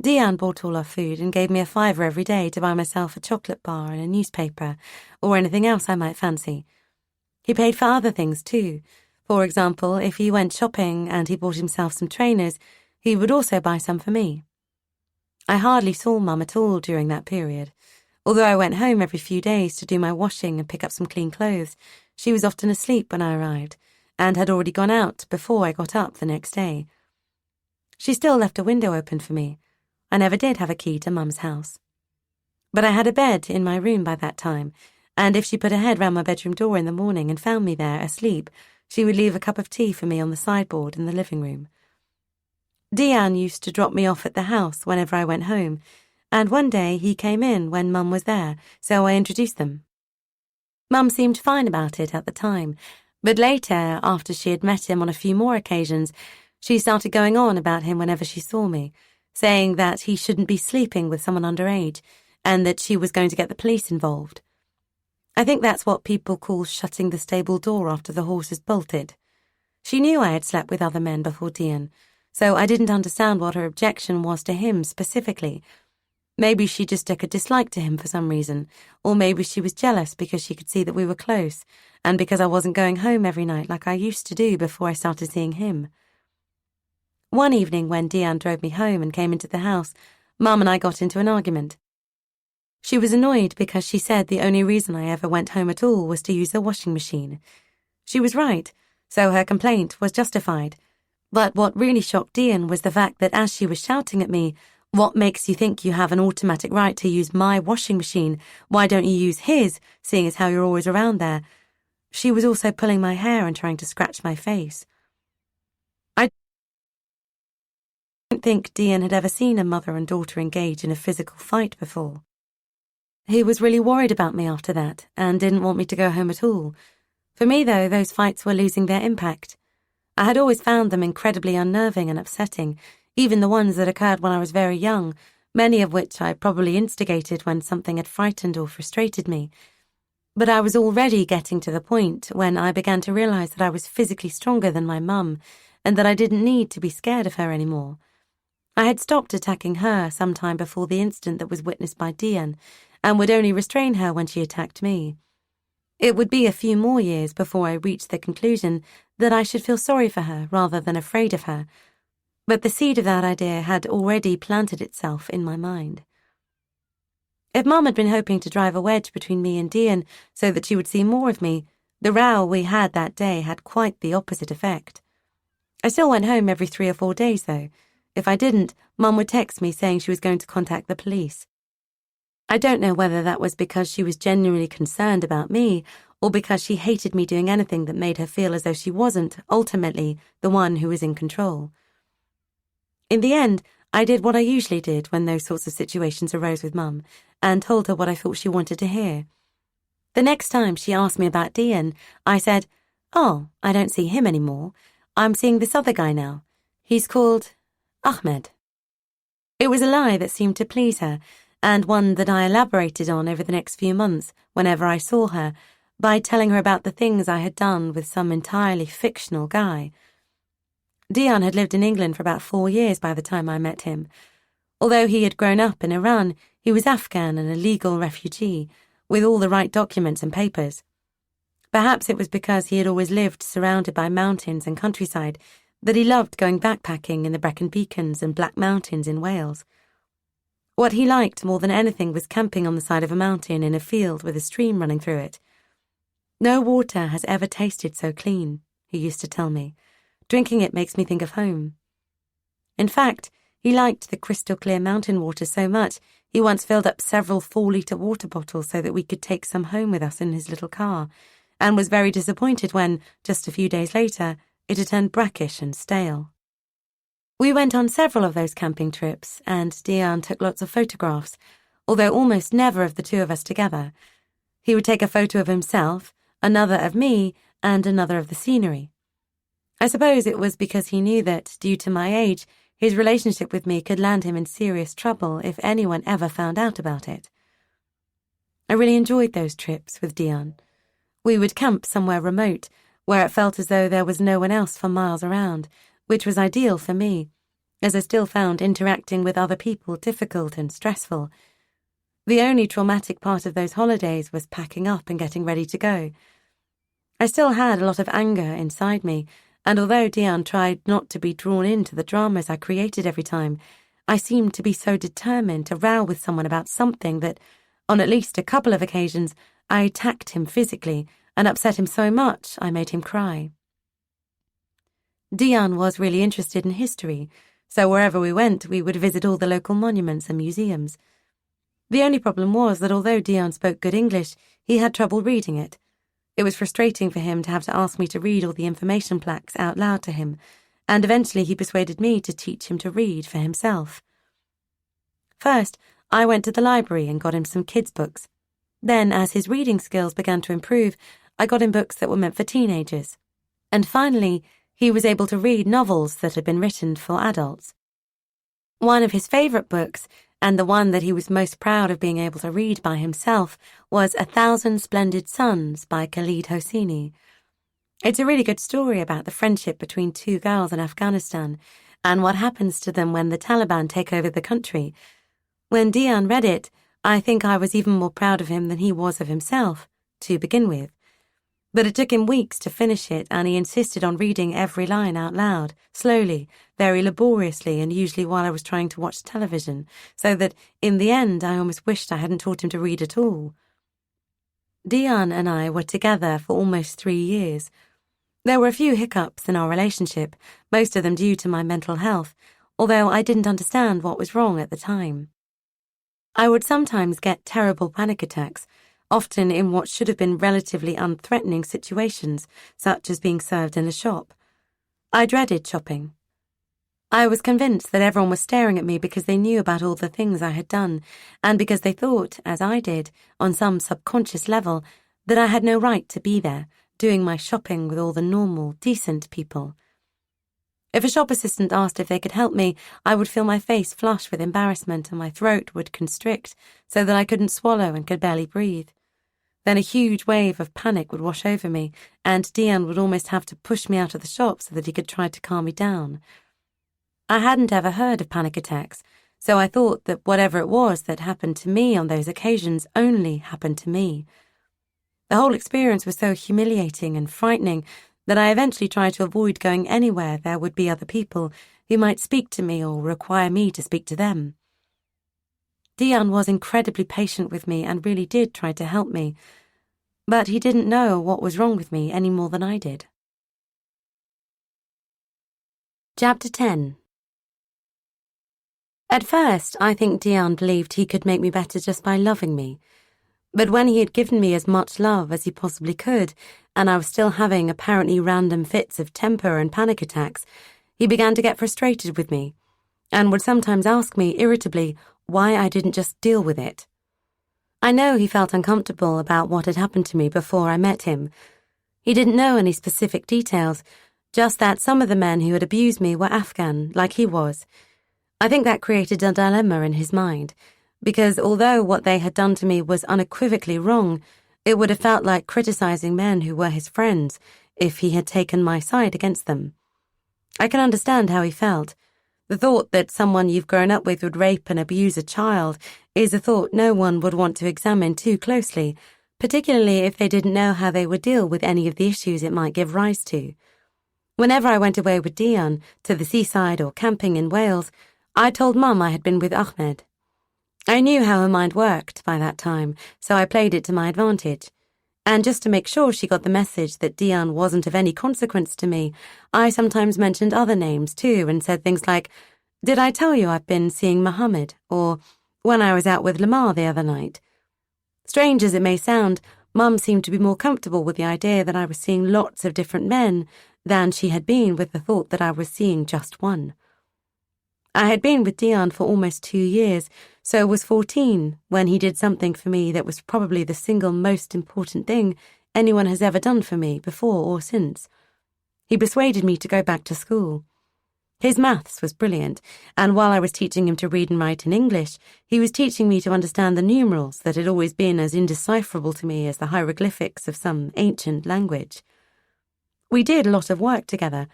Dion bought all our food and gave me a £5 every day to buy myself a chocolate bar and a newspaper, or anything else I might fancy. He paid for other things too. For example, if he went shopping and he bought himself some trainers, he would also buy some for me. I hardly saw Mum at all during that period. Although I went home every few days to do my washing and pick up some clean clothes, she was often asleep when I arrived, and had already gone out before I got up the next day. She still left a window open for me. I never did have a key to Mum's house. But I had a bed in my room by that time, and if she put her head round my bedroom door in the morning and found me there, asleep, she would leave a cup of tea for me on the sideboard in the living room. Dian used to drop me off at the house whenever I went home, and one day he came in when Mum was there, so I introduced them. Mum seemed fine about it at the time, but later, after she had met him on a few more occasions, she started going on about him whenever she saw me, saying that he shouldn't be sleeping with someone underage, and that she was going to get the police involved. I think that's what people call shutting the stable door after the horse has bolted. She knew I had slept with other men before Dian, so I didn't understand what her objection was to him specifically. Maybe she just took a dislike to him for some reason, or maybe she was jealous because she could see that we were close, and because I wasn't going home every night like I used to do before I started seeing him. One evening when Dian drove me home and came into the house, Mum and I got into an argument. She was annoyed because she said the only reason I ever went home at all was to use the washing machine. She was right, so her complaint was justified. But what really shocked Dian was the fact that as she was shouting at me, "What makes you think you have an automatic right to use my washing machine? Why don't you use his, seeing as how you're always around there?" she was also pulling my hair and trying to scratch my face. I don't think Dian had ever seen a mother and daughter engage in a physical fight before. He was really worried about me after that and didn't want me to go home at all. For me, though, those fights were losing their impact. I had always found them incredibly unnerving and upsetting, even the ones that occurred when I was very young, many of which I probably instigated when something had frightened or frustrated me. But I was already getting to the point when I began to realize that I was physically stronger than my mum and that I didn't need to be scared of her anymore. I had stopped attacking her some time before the incident that was witnessed by Dian, and would only restrain her when she attacked me. It would be a few more years before I reached the conclusion that I should feel sorry for her rather than afraid of her, but the seed of that idea had already planted itself in my mind. If Mum had been hoping to drive a wedge between me and Dian so that she would see more of me, the row we had that day had quite the opposite effect. I still went home every 3 or 4 days, though. If I didn't, Mum would text me saying she was going to contact the police. I don't know whether that was because she was genuinely concerned about me or because she hated me doing anything that made her feel as though she wasn't, ultimately, the one who was in control. In the end, I did what I usually did when those sorts of situations arose with Mum, and told her what I thought she wanted to hear. The next time she asked me about Dian, I said, "Oh, I don't see him anymore. I'm seeing this other guy now. He's called Ahmed." It was a lie that seemed to please her, and one that I elaborated on over the next few months whenever I saw her, by telling her about the things I had done with some entirely fictional guy. Dian had lived in England for about 4 years by the time I met him. Although he had grown up in Iran, he was Afghan and a legal refugee, with all the right documents and papers. Perhaps it was because he had always lived surrounded by mountains and countryside that he loved going backpacking in the Brecon Beacons and Black Mountains in Wales. What he liked more than anything was camping on the side of a mountain in a field with a stream running through it. "No water has ever tasted so clean," he used to tell me. "Drinking it makes me think of home." In fact, he liked the crystal-clear mountain water so much, he once filled up several 4-litre water bottles so that we could take some home with us in his little car, and was very disappointed when, just a few days later, it had turned brackish and stale. We went on several of those camping trips, and Dian took lots of photographs, although almost never of the two of us together. He would take a photo of himself, another of me, and another of the scenery. I suppose it was because he knew that, due to my age, his relationship with me could land him in serious trouble if anyone ever found out about it. I really enjoyed those trips with Dian. We would camp somewhere remote, where it felt as though there was no one else for miles around, which was ideal for me, as I still found interacting with other people difficult and stressful. The only traumatic part of those holidays was packing up and getting ready to go. I still had a lot of anger inside me, and although Dian tried not to be drawn into the dramas I created every time, I seemed to be so determined to row with someone about something that, on at least a couple of occasions, I attacked him physically and upset him so much I made him cry. Dian was really interested in history, so wherever we went, we would visit all the local monuments and museums. The only problem was that although Dian spoke good English, He had trouble reading it. It was frustrating for him to have to ask me to read all the information plaques out loud to him, and eventually he persuaded me to teach him to read for himself. First, I went to the library and got him some kids' books. Then, as his reading skills began to improve, I got him books that were meant for teenagers. And finally, he was able to read novels that had been written for adults. One of his favourite books, and the one that he was most proud of being able to read by himself, was 1,000 Splendid Suns by Khaled Hosseini. It's a really good story about the friendship between two girls in Afghanistan and what happens to them when the Taliban take over the country. When Dian read it, I think I was even more proud of him than he was of himself, to begin with. But it took him weeks to finish it, and he insisted on reading every line out loud, slowly, very laboriously, and usually while I was trying to watch television, so that, in the end, I almost wished I hadn't taught him to read at all. Dian and I were together for almost 3 years. There were a few hiccups in our relationship, most of them due to my mental health, although I didn't understand what was wrong at the time. I would sometimes get terrible panic attacks, often in what should have been relatively unthreatening situations, such as being served in a shop. I dreaded shopping. I was convinced that everyone was staring at me because they knew about all the things I had done, and because they thought, as I did, on some subconscious level, that I had no right to be there, doing my shopping with all the normal, decent people. If a shop assistant asked if they could help me, I would feel my face flush with embarrassment and my throat would constrict so that I couldn't swallow and could barely breathe. Then a huge wave of panic would wash over me, and Dian would almost have to push me out of the shop so that he could try to calm me down. I hadn't ever heard of panic attacks, so I thought that whatever it was that happened to me on those occasions only happened to me. The whole experience was so humiliating and frightening that I eventually tried to avoid going anywhere there would be other people who might speak to me or require me to speak to them. Dian was incredibly patient with me and really did try to help me, but he didn't know what was wrong with me any more than I did. Chapter 10. At first, I think Dian believed he could make me better just by loving me. But when he had given me as much love as he possibly could, and I was still having apparently random fits of temper and panic attacks, he began to get frustrated with me, and would sometimes ask me irritably why I didn't just deal with it. I know he felt uncomfortable about what had happened to me before I met him. He didn't know any specific details, just that some of the men who had abused me were Afghan, like he was. I think that created a dilemma in his mind, because although what they had done to me was unequivocally wrong, it would have felt like criticizing men who were his friends if he had taken my side against them. I can understand how he felt. The thought that someone you've grown up with would rape and abuse a child is a thought no one would want to examine too closely, particularly if they didn't know how they would deal with any of the issues it might give rise to. Whenever I went away with Dian to the seaside or camping in Wales, I told Mum I had been with Ahmed. I knew how her mind worked by that time, so I played it to my advantage. And just to make sure she got the message that Dian wasn't of any consequence to me, I sometimes mentioned other names too and said things like, "Did I tell you I've been seeing Mohammed?" or "When I was out with Lamar the other night." Strange as it may sound, Mum seemed to be more comfortable with the idea that I was seeing lots of different men than she had been with the thought that I was seeing just one. I had been with Dian for almost 2 years, so was 14 when he did something for me that was probably the single most important thing anyone has ever done for me before or since. He persuaded me to go back to school. His maths was brilliant, and while I was teaching him to read and write in English, he was teaching me to understand the numerals that had always been as indecipherable to me as the hieroglyphics of some ancient language. We did a lot of work together,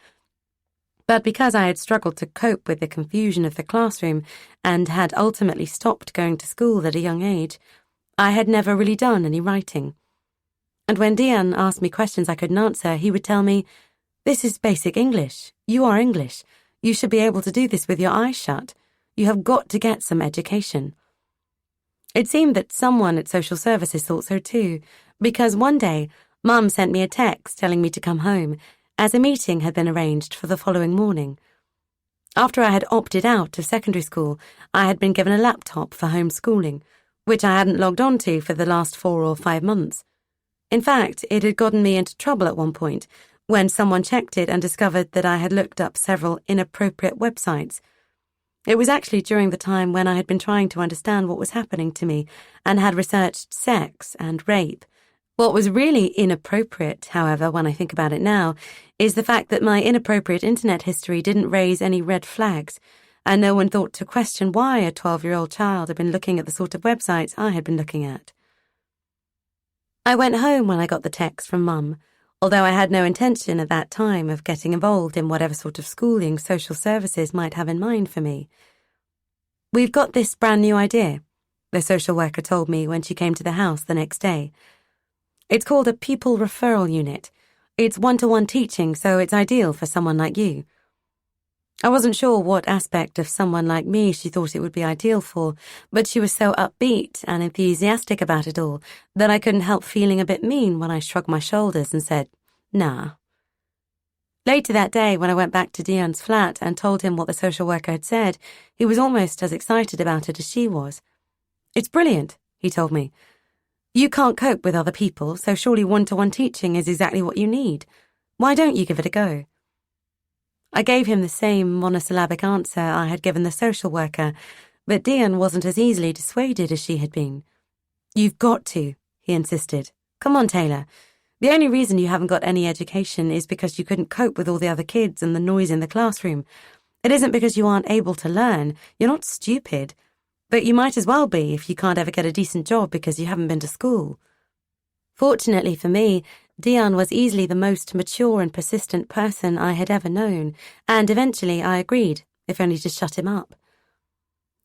but because I had struggled to cope with the confusion of the classroom and had ultimately stopped going to school at a young age, I had never really done any writing. And when Dian asked me questions I couldn't answer, he would tell me, "This is basic English. You are English. You should be able to do this with your eyes shut. You have got to get some education." It seemed that someone at social services thought so too, because one day Mum sent me a text telling me to come home, as a meeting had been arranged for the following morning. After I had opted out of secondary school, I had been given a laptop for homeschooling, which I hadn't logged on to for the last 4 or 5 months. In fact, it had gotten me into trouble at one point when someone checked it and discovered that I had looked up several inappropriate websites. It was actually during the time when I had been trying to understand what was happening to me and had researched sex and rape. What was really inappropriate, however, when I think about it now, is the fact that my inappropriate internet history didn't raise any red flags, and no one thought to question why a 12-year-old child had been looking at the sort of websites I had been looking at. I went home when I got the text from Mum, although I had no intention at that time of getting involved in whatever sort of schooling social services might have in mind for me. "We've got this brand new idea," the social worker told me when she came to the house the next day. "It's called a pupil referral unit. It's one-to-one teaching, so it's ideal for someone like you." I wasn't sure what aspect of someone like me she thought it would be ideal for, but she was so upbeat and enthusiastic about it all that I couldn't help feeling a bit mean when I shrugged my shoulders and said, "Nah." Later that day, when I went back to Dion's flat and told him what the social worker had said, he was almost as excited about it as she was. "It's brilliant," he told me. "You can't cope with other people, so surely one-to-one teaching is exactly what you need. Why don't you give it a go?" I gave him the same monosyllabic answer I had given the social worker, but Dion wasn't as easily dissuaded as she had been. "You've got to," he insisted. "Come on, Taylor. The only reason you haven't got any education is because you couldn't cope with all the other kids and the noise in the classroom. It isn't because you aren't able to learn. You're not stupid. But you might as well be if you can't ever get a decent job because you haven't been to school." Fortunately for me, Dion was easily the most mature and persistent person I had ever known, and eventually I agreed, if only to shut him up.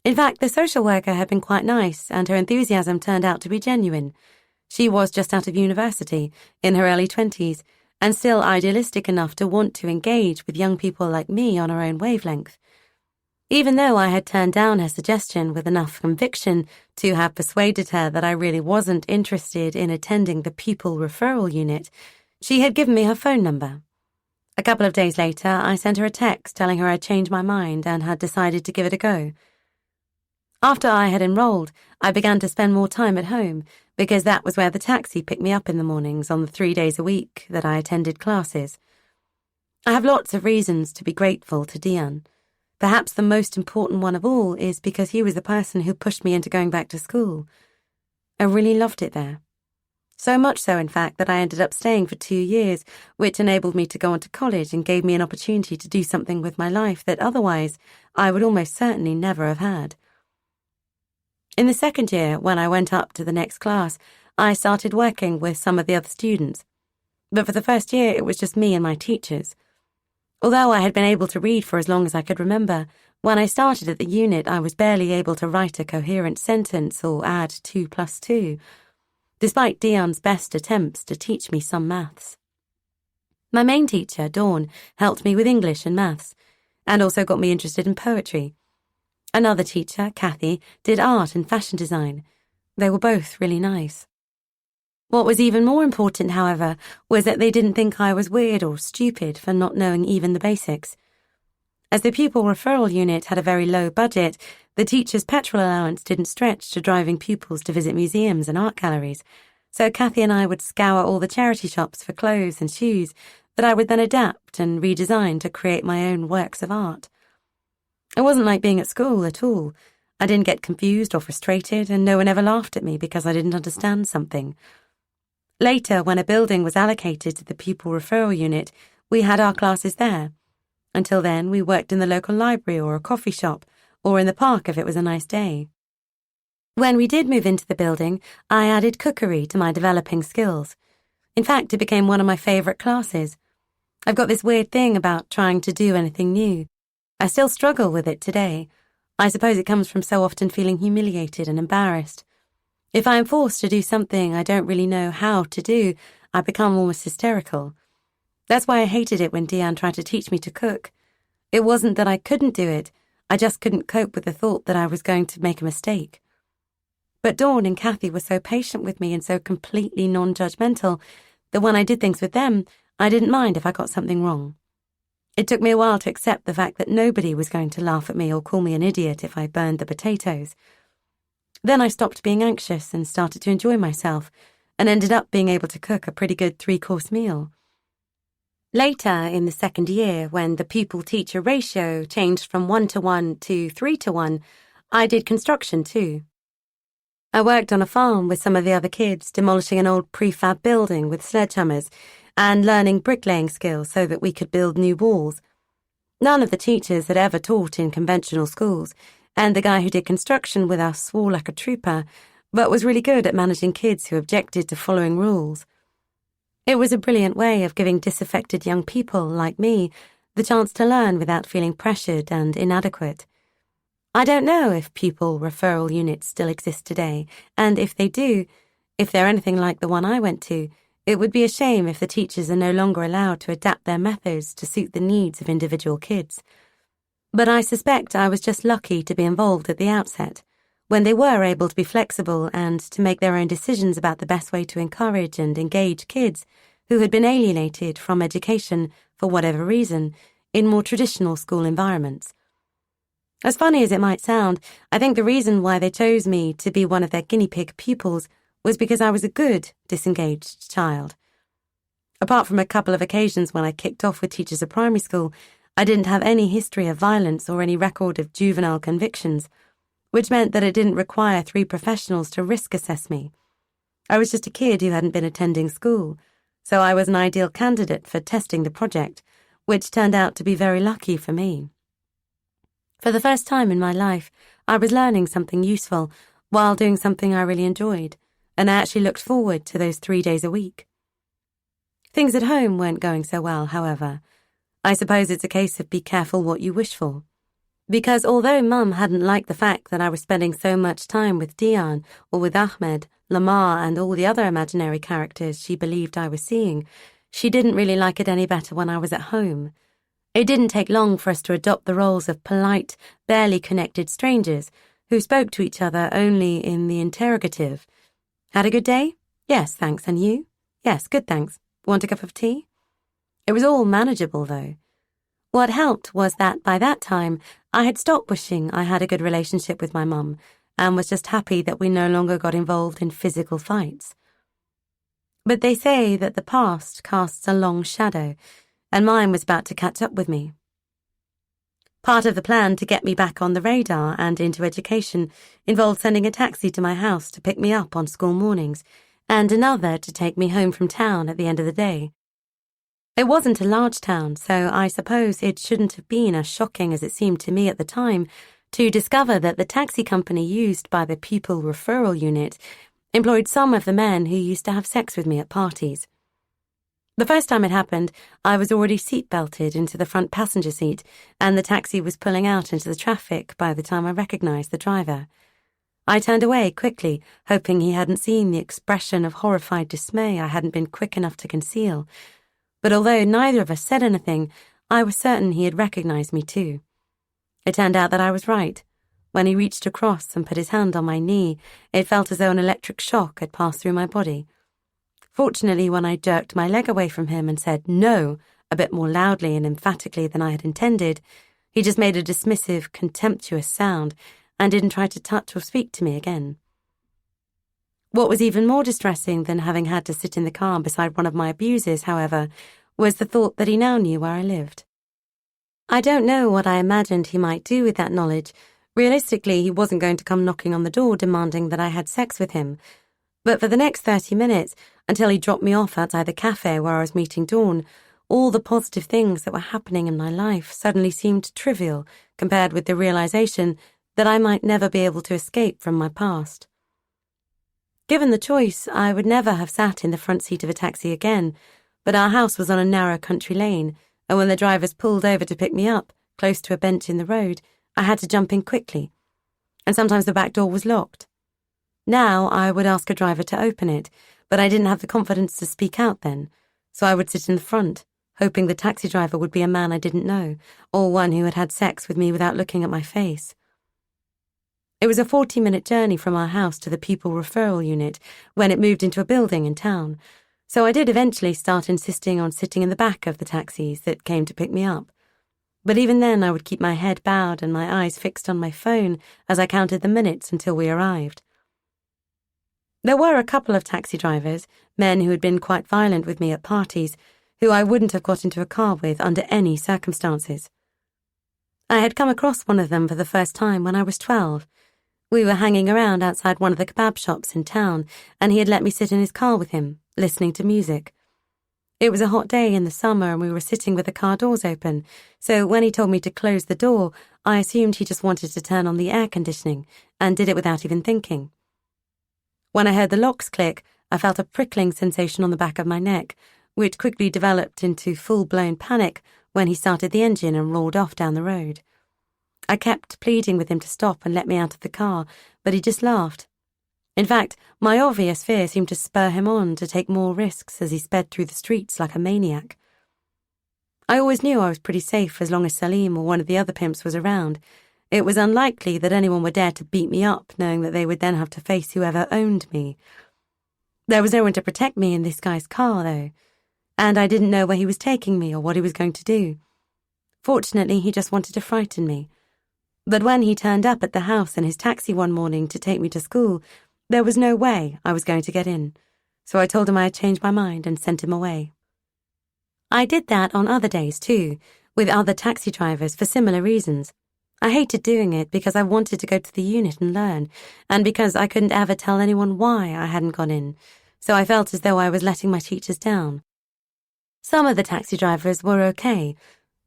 In fact, the social worker had been quite nice, and her enthusiasm turned out to be genuine. She was just out of university, in her early 20s, and still idealistic enough to want to engage with young people like me on her own wavelength. Even though I had turned down her suggestion with enough conviction to have persuaded her that I really wasn't interested in attending the pupil referral unit, she had given me her phone number. A couple of days later, I sent her a text telling her I'd changed my mind and had decided to give it a go. After I had enrolled, I began to spend more time at home, because that was where the taxi picked me up in the mornings on the 3 days a week that I attended classes. I have lots of reasons to be grateful to Dion. Perhaps the most important one of all is because he was the person who pushed me into going back to school. I really loved it there. So much so, in fact, that I ended up staying for 2 years, which enabled me to go on to college and gave me an opportunity to do something with my life that otherwise I would almost certainly never have had. In the second year, when I went up to the next class, I started working with some of the other students. But for the first year, it was just me and my teachers. Although I had been able to read for as long as I could remember, when I started at the unit, I was barely able to write a coherent sentence or add 2 + 2, despite Dion's best attempts to teach me some maths. My main teacher, Dawn, helped me with English and maths, and also got me interested in poetry. Another teacher, Kathy, did art and fashion design. They were both really nice. What was even more important, however, was that they didn't think I was weird or stupid for not knowing even the basics. As the pupil referral unit had a very low budget, the teacher's petrol allowance didn't stretch to driving pupils to visit museums and art galleries, so Kathy and I would scour all the charity shops for clothes and shoes that I would then adapt and redesign to create my own works of art. It wasn't like being at school at all. I didn't get confused or frustrated, and no one ever laughed at me because I didn't understand something. Later, when a building was allocated to the pupil referral unit, we had our classes there. Until then, we worked in the local library or a coffee shop, or in the park if it was a nice day. When we did move into the building, I added cookery to my developing skills. In fact, it became one of my favourite classes. I've got this weird thing about trying to do anything new. I still struggle with it today. I suppose it comes from so often feeling humiliated and embarrassed. If I am forced to do something I don't really know how to do, I become almost hysterical. That's why I hated it when Dion tried to teach me to cook. It wasn't that I couldn't do it, I just couldn't cope with the thought that I was going to make a mistake. But Dawn and Kathy were so patient with me and so completely non-judgmental that when I did things with them, I didn't mind if I got something wrong. It took me a while to accept the fact that nobody was going to laugh at me or call me an idiot if I burned the potatoes. Then I stopped being anxious and started to enjoy myself, and ended up being able to cook a pretty good 3-course meal. Later, in the second year, when the pupil-teacher ratio changed from 1-to-1 to 3-to-1, I did construction too. I worked on a farm with some of the other kids, demolishing an old prefab building with sledgehammers and learning bricklaying skills so that we could build new walls. None of the teachers had ever taught in conventional schools, and the guy who did construction with us swore like a trooper, but was really good at managing kids who objected to following rules. It was a brilliant way of giving disaffected young people like me the chance to learn without feeling pressured and inadequate. I don't know if pupil referral units still exist today, and if they do, if they're anything like the one I went to, it would be a shame if the teachers are no longer allowed to adapt their methods to suit the needs of individual kids. But I suspect I was just lucky to be involved at the outset, when they were able to be flexible and to make their own decisions about the best way to encourage and engage kids who had been alienated from education for whatever reason in more traditional school environments. As funny as it might sound, I think the reason why they chose me to be one of their guinea pig pupils was because I was a good, disengaged child. Apart from a couple of occasions when I kicked off with teachers at primary school, I didn't have any history of violence or any record of juvenile convictions, which meant that it didn't require 3 professionals to risk assess me. I was just a kid who hadn't been attending school, so I was an ideal candidate for testing the project, which turned out to be very lucky for me. For the first time in my life, I was learning something useful while doing something I really enjoyed, and I actually looked forward to those 3 days a week. Things at home weren't going so well, however. I suppose it's a case of be careful what you wish for. Because although Mum hadn't liked the fact that I was spending so much time with Dian or with Ahmed, Lamar and all the other imaginary characters she believed I was seeing, she didn't really like it any better when I was at home. It didn't take long for us to adopt the roles of polite, barely connected strangers who spoke to each other only in the interrogative. Had a good day? Yes, thanks. And you? Yes, good, thanks. Want a cup of tea? It was all manageable, though. What helped was that by that time, I had stopped wishing I had a good relationship with my mum and was just happy that we no longer got involved in physical fights. But they say that the past casts a long shadow, and mine was about to catch up with me. Part of the plan to get me back on the radar and into education involved sending a taxi to my house to pick me up on school mornings, and another to take me home from town at the end of the day. It wasn't a large town, so I suppose it shouldn't have been as shocking as it seemed to me at the time to discover that the taxi company used by the pupil referral unit employed some of the men who used to have sex with me at parties. The first time it happened, I was already seat-belted into the front passenger seat, and the taxi was pulling out into the traffic by the time I recognized the driver. I turned away quickly, hoping he hadn't seen the expression of horrified dismay I hadn't been quick enough to conceal. But although neither of us said anything, I was certain he had recognized me too. It turned out that I was right. When he reached across and put his hand on my knee, it felt as though an electric shock had passed through my body. Fortunately, when I jerked my leg away from him and said no a bit more loudly and emphatically than I had intended, he just made a dismissive, contemptuous sound and didn't try to touch or speak to me again. What was even more distressing than having had to sit in the car beside one of my abusers, however, was the thought that he now knew where I lived. I don't know what I imagined he might do with that knowledge. Realistically, he wasn't going to come knocking on the door demanding that I had sex with him. But for the next 30 minutes, until he dropped me off outside the cafe where I was meeting Dawn, all the positive things that were happening in my life suddenly seemed trivial compared with the realization that I might never be able to escape from my past. Given the choice, I would never have sat in the front seat of a taxi again, but our house was on a narrow country lane, and when the drivers pulled over to pick me up, close to a bench in the road, I had to jump in quickly, and sometimes the back door was locked. Now I would ask a driver to open it, but I didn't have the confidence to speak out then, so I would sit in the front, hoping the taxi driver would be a man I didn't know, or one who had had sex with me without looking at my face. It was a 40-minute journey from our house to the pupil referral unit when it moved into a building in town, so I did eventually start insisting on sitting in the back of the taxis that came to pick me up. But even then I would keep my head bowed and my eyes fixed on my phone as I counted the minutes until we arrived. There were a couple of taxi drivers, men who had been quite violent with me at parties, who I wouldn't have got into a car with under any circumstances. I had come across one of them for the first time when I was 12. We were hanging around outside one of the kebab shops in town, and he had let me sit in his car with him, listening to music. It was a hot day in the summer and we were sitting with the car doors open, so when he told me to close the door, I assumed he just wanted to turn on the air conditioning, and did it without even thinking. When I heard the locks click, I felt a prickling sensation on the back of my neck, which quickly developed into full-blown panic when he started the engine and roared off down the road. I kept pleading with him to stop and let me out of the car, but he just laughed. In fact, my obvious fear seemed to spur him on to take more risks as he sped through the streets like a maniac. I always knew I was pretty safe as long as Salim or one of the other pimps was around. It was unlikely that anyone would dare to beat me up, knowing that they would then have to face whoever owned me. There was no one to protect me in this guy's car, though, and I didn't know where he was taking me or what he was going to do. Fortunately, he just wanted to frighten me. But when he turned up at the house in his taxi one morning to take me to school, there was no way I was going to get in, so I told him I had changed my mind and sent him away. I did that on other days too, with other taxi drivers for similar reasons. I hated doing it because I wanted to go to the unit and learn, and because I couldn't ever tell anyone why I hadn't gone in, so I felt as though I was letting my teachers down. Some of the taxi drivers were okay,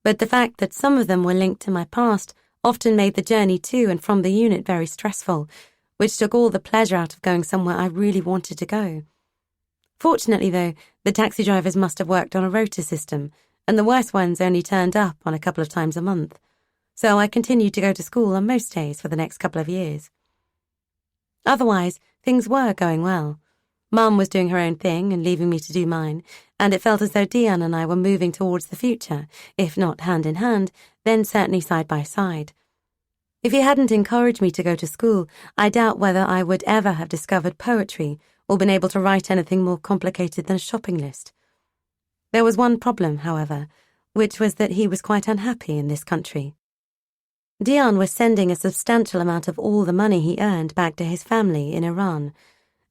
but the fact that some of them were linked to my past often made the journey to and from the unit very stressful, which took all the pleasure out of going somewhere I really wanted to go. Fortunately, though, the taxi drivers must have worked on a rota system, and the worst ones only turned up on a couple of times a month, so I continued to go to school on most days for the next couple of years. Otherwise, things were going well. Mum was doing her own thing and leaving me to do mine, and it felt as though Dion and I were moving towards the future, if not hand in hand, then certainly side by side. If he hadn't encouraged me to go to school, I doubt whether I would ever have discovered poetry or been able to write anything more complicated than a shopping list. There was one problem, however, which was that he was quite unhappy in this country. Dion was sending a substantial amount of all the money he earned back to his family in Iran,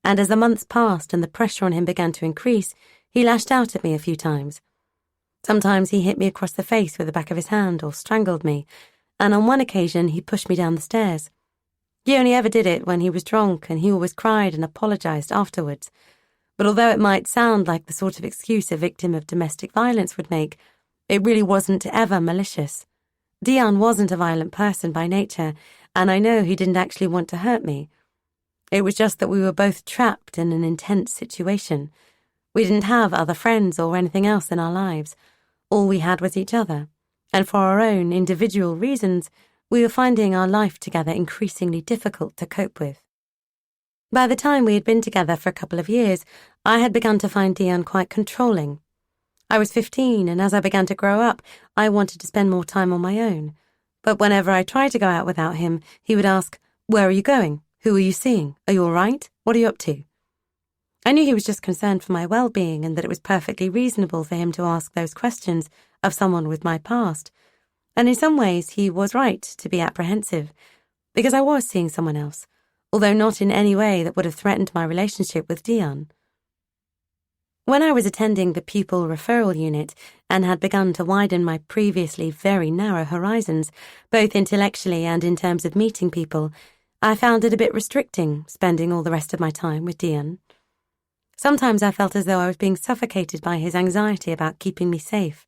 and as the months passed and the pressure on him began to increase, he lashed out at me a few times. Sometimes he hit me across the face with the back of his hand or strangled me, and on one occasion he pushed me down the stairs. He only ever did it when he was drunk, and he always cried and apologized afterwards. But although it might sound like the sort of excuse a victim of domestic violence would make, it really wasn't ever malicious. Dion wasn't a violent person by nature, and I know he didn't actually want to hurt me. It was just that we were both trapped in an intense situation. We didn't have other friends or anything else in our lives. All we had was each other, and for our own individual reasons, we were finding our life together increasingly difficult to cope with. By the time we had been together for a couple of years, I had begun to find Dion quite controlling. I was 15, and as I began to grow up, I wanted to spend more time on my own. But whenever I tried to go out without him, he would ask, "Where are you going? Who are you seeing? Are you all right? What are you up to?" I knew he was just concerned for my well-being and that it was perfectly reasonable for him to ask those questions of someone with my past. And in some ways, he was right to be apprehensive, because I was seeing someone else, although not in any way that would have threatened my relationship with Dion. When I was attending the pupil referral unit and had begun to widen my previously very narrow horizons, both intellectually and in terms of meeting people, I found it a bit restricting spending all the rest of my time with Dion. Sometimes I felt as though I was being suffocated by his anxiety about keeping me safe.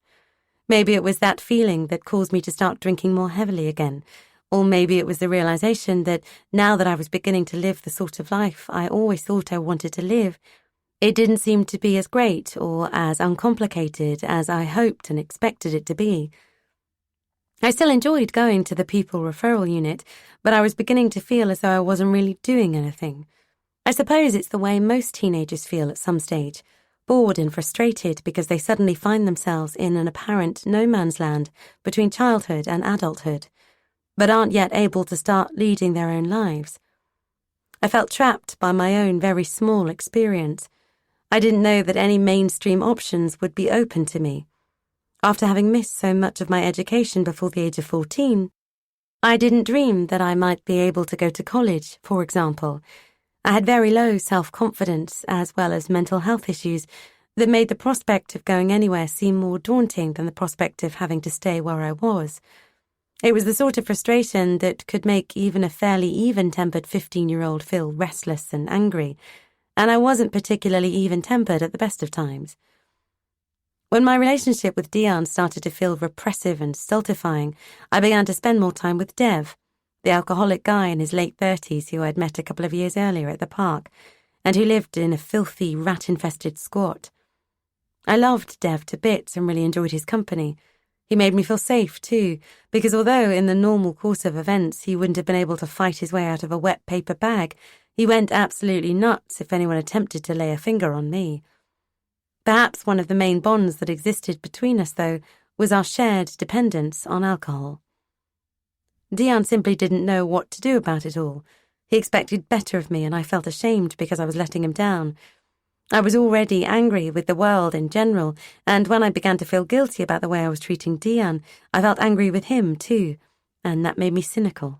Maybe it was that feeling that caused me to start drinking more heavily again, or maybe it was the realization that now that I was beginning to live the sort of life I always thought I wanted to live, it didn't seem to be as great or as uncomplicated as I hoped and expected it to be. I still enjoyed going to the pupil referral unit, but I was beginning to feel as though I wasn't really doing anything. I suppose it's the way most teenagers feel at some stage, bored and frustrated because they suddenly find themselves in an apparent no-man's land between childhood and adulthood, but aren't yet able to start leading their own lives. I felt trapped by my own very small experience. I didn't know that any mainstream options would be open to me. After having missed so much of my education before the age of 14, I didn't dream that I might be able to go to college, for example. I had very low self-confidence as well as mental health issues that made the prospect of going anywhere seem more daunting than the prospect of having to stay where I was. It was the sort of frustration that could make even a fairly even-tempered 15-year-old feel restless and angry, and I wasn't particularly even-tempered at the best of times. When my relationship with Dion started to feel repressive and stultifying, I began to spend more time with Dev, the alcoholic guy in his late 30s who I'd met a couple of years earlier at the park, and who lived in a filthy, rat-infested squat. I loved Dev to bits and really enjoyed his company. He made me feel safe, too, because although in the normal course of events he wouldn't have been able to fight his way out of a wet paper bag, he went absolutely nuts if anyone attempted to lay a finger on me. Perhaps one of the main bonds that existed between us, though, was our shared dependence on alcohol. Dion simply didn't know what to do about it all. He expected better of me, and I felt ashamed because I was letting him down. I was already angry with the world in general, and when I began to feel guilty about the way I was treating Dion, I felt angry with him too, and that made me cynical.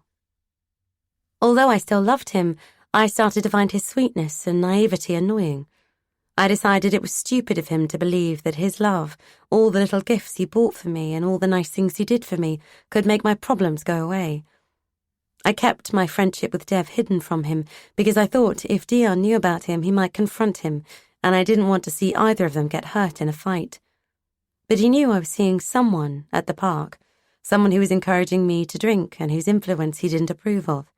Although I still loved him, I started to find his sweetness and naivety annoying. I decided it was stupid of him to believe that his love, all the little gifts he bought for me and all the nice things he did for me, could make my problems go away. I kept my friendship with Dev hidden from him because I thought if Dion knew about him, he might confront him, and I didn't want to see either of them get hurt in a fight. But he knew I was seeing someone at the park, someone who was encouraging me to drink and whose influence he didn't approve of.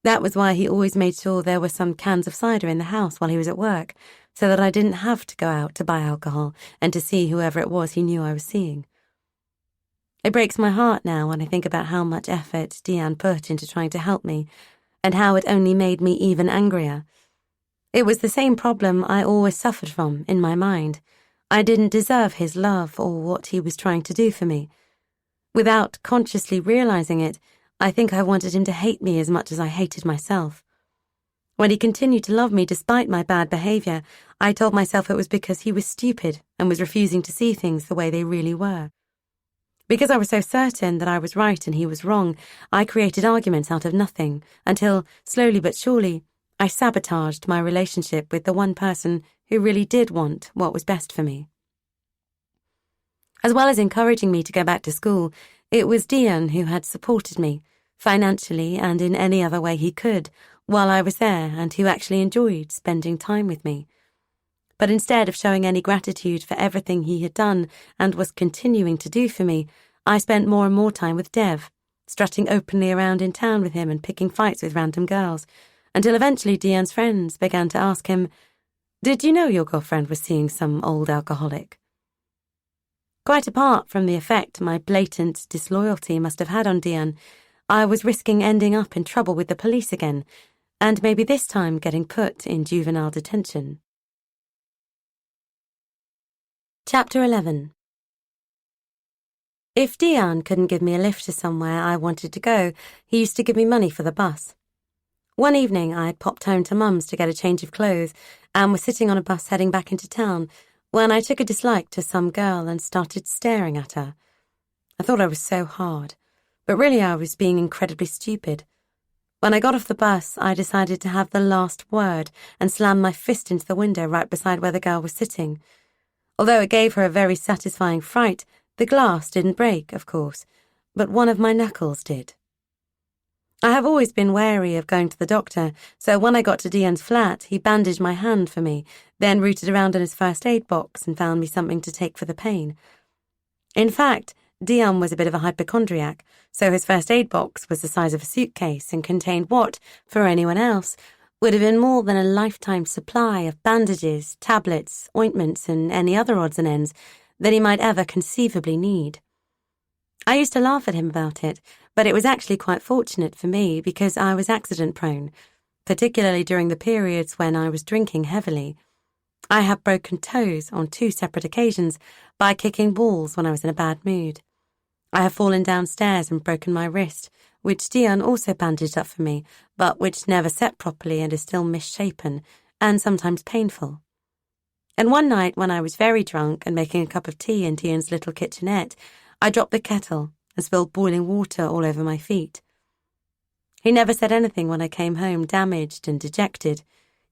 That was why he always made sure there were some cans of cider in the house while he was at work, so that I didn't have to go out to buy alcohol and to see whoever it was he knew I was seeing. It breaks my heart now when I think about how much effort Dion put into trying to help me, and how it only made me even angrier. It was the same problem I always suffered from in my mind. I didn't deserve his love or what he was trying to do for me. Without consciously realizing it, I think I wanted him to hate me as much as I hated myself. When he continued to love me despite my bad behavior, I told myself it was because he was stupid and was refusing to see things the way they really were. Because I was so certain that I was right and he was wrong, I created arguments out of nothing until, slowly but surely, I sabotaged my relationship with the one person who really did want what was best for me. As well as encouraging me to go back to school, it was Dion who had supported me, financially and in any other way he could, while I was there, and who actually enjoyed spending time with me. But instead of showing any gratitude for everything he had done and was continuing to do for me, I spent more and more time with Dev, strutting openly around in town with him and picking fights with random girls, until eventually Dion's friends began to ask him, "Did you know your girlfriend was seeing some old alcoholic?" Quite apart from the effect my blatant disloyalty must have had on Dion, I was risking ending up in trouble with the police again, and maybe this time getting put in juvenile detention. Chapter 11. If Dion couldn't give me a lift to somewhere I wanted to go, he used to give me money for the bus. One evening I had popped home to Mum's to get a change of clothes and was sitting on a bus heading back into town when I took a dislike to some girl and started staring at her. I thought I was so hard, but really I was being incredibly stupid. When I got off the bus, I decided to have the last word and slammed my fist into the window right beside where the girl was sitting. Although it gave her a very satisfying fright, the glass didn't break, of course, but one of my knuckles did. I have always been wary of going to the doctor, so when I got to Dion's flat, he bandaged my hand for me, then rooted around in his first aid box and found me something to take for the pain. In fact, Dion was a bit of a hypochondriac, so his first aid box was the size of a suitcase and contained what, for anyone else, would have been more than a lifetime supply of bandages, tablets, ointments, and any other odds and ends that he might ever conceivably need. I used to laugh at him about it, but it was actually quite fortunate for me because I was accident-prone, particularly during the periods when I was drinking heavily. I had broken toes on 2 separate occasions by kicking balls when I was in a bad mood. I have fallen downstairs and broken my wrist, which Dion also bandaged up for me, but which never set properly and is still misshapen, and sometimes painful. And one night when I was very drunk and making a cup of tea in Dion's little kitchenette, I dropped the kettle and spilled boiling water all over my feet. He never said anything when I came home damaged and dejected.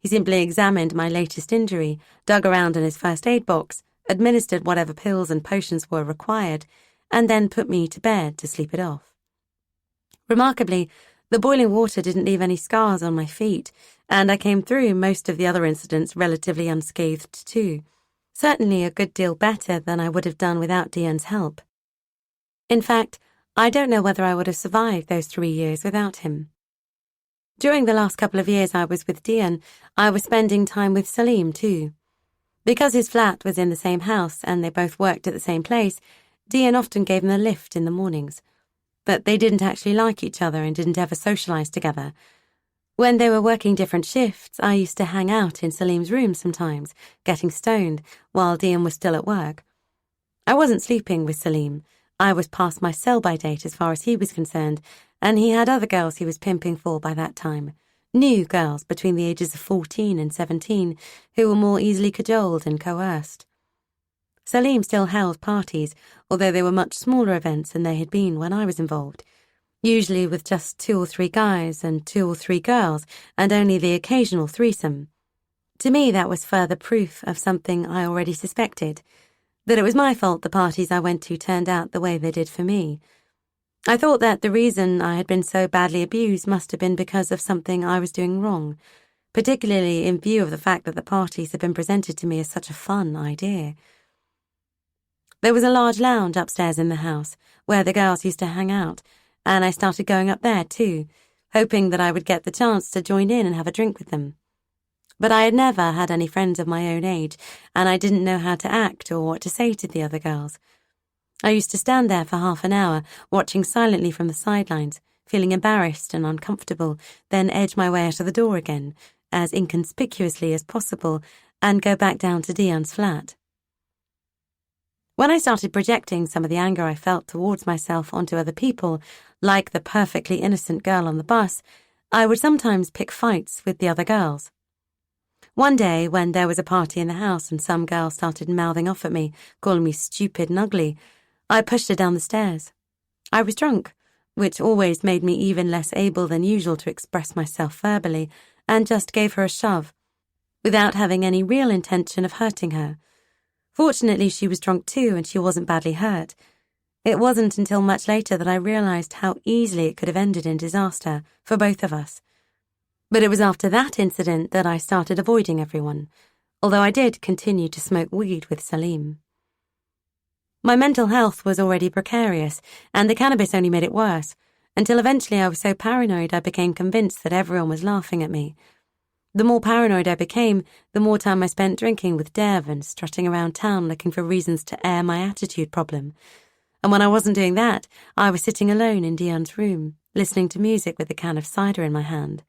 He simply examined my latest injury, dug around in his first aid box, administered whatever pills and potions were required, and then put me to bed to sleep it off. Remarkably, the boiling water didn't leave any scars on my feet, and I came through most of the other incidents relatively unscathed too. Certainly a good deal better than I would have done without Dian's help. In fact, I don't know whether I would have survived those 3 years without him. During the last couple of years I was with Dian, I was spending time with Salim too. Because his flat was in the same house and they both worked at the same place, Dian often gave him a lift in the mornings. But they didn't actually like each other and didn't ever socialise together. When they were working different shifts, I used to hang out in Salim's room sometimes, getting stoned, while Dian was still at work. I wasn't sleeping with Salim. I was past my sell-by date as far as he was concerned, and he had other girls he was pimping for by that time. New girls between the ages of 14 and 17 who were more easily cajoled and coerced. Salim still held parties, although they were much smaller events than they had been when I was involved, usually with just 2 or 3 guys and 2 or 3 girls, and only the occasional threesome. To me, that was further proof of something I already suspected, that it was my fault the parties I went to turned out the way they did for me. I thought that the reason I had been so badly abused must have been because of something I was doing wrong, particularly in view of the fact that the parties had been presented to me as such a fun idea. There was a large lounge upstairs in the house, where the girls used to hang out, and I started going up there too, hoping that I would get the chance to join in and have a drink with them. But I had never had any friends of my own age, and I didn't know how to act or what to say to the other girls. I used to stand there for half an hour, watching silently from the sidelines, feeling embarrassed and uncomfortable, then edge my way out of the door again, as inconspicuously as possible, and go back down to Dian's flat. When I started projecting some of the anger I felt towards myself onto other people, like the perfectly innocent girl on the bus, I would sometimes pick fights with the other girls. One day, when there was a party in the house and some girl started mouthing off at me, calling me stupid and ugly, I pushed her down the stairs. I was drunk, which always made me even less able than usual to express myself verbally, and just gave her a shove, without having any real intention of hurting her. Fortunately, she was drunk too, and she wasn't badly hurt. It wasn't until much later that I realised how easily it could have ended in disaster for both of us. But it was after that incident that I started avoiding everyone, although I did continue to smoke weed with Salim. My mental health was already precarious, and the cannabis only made it worse, until eventually I was so paranoid I became convinced that everyone was laughing at me. The more paranoid I became, the more time I spent drinking with Dev and strutting around town looking for reasons to air my attitude problem. And when I wasn't doing that, I was sitting alone in Dian's room, listening to music with a can of cider in my hand.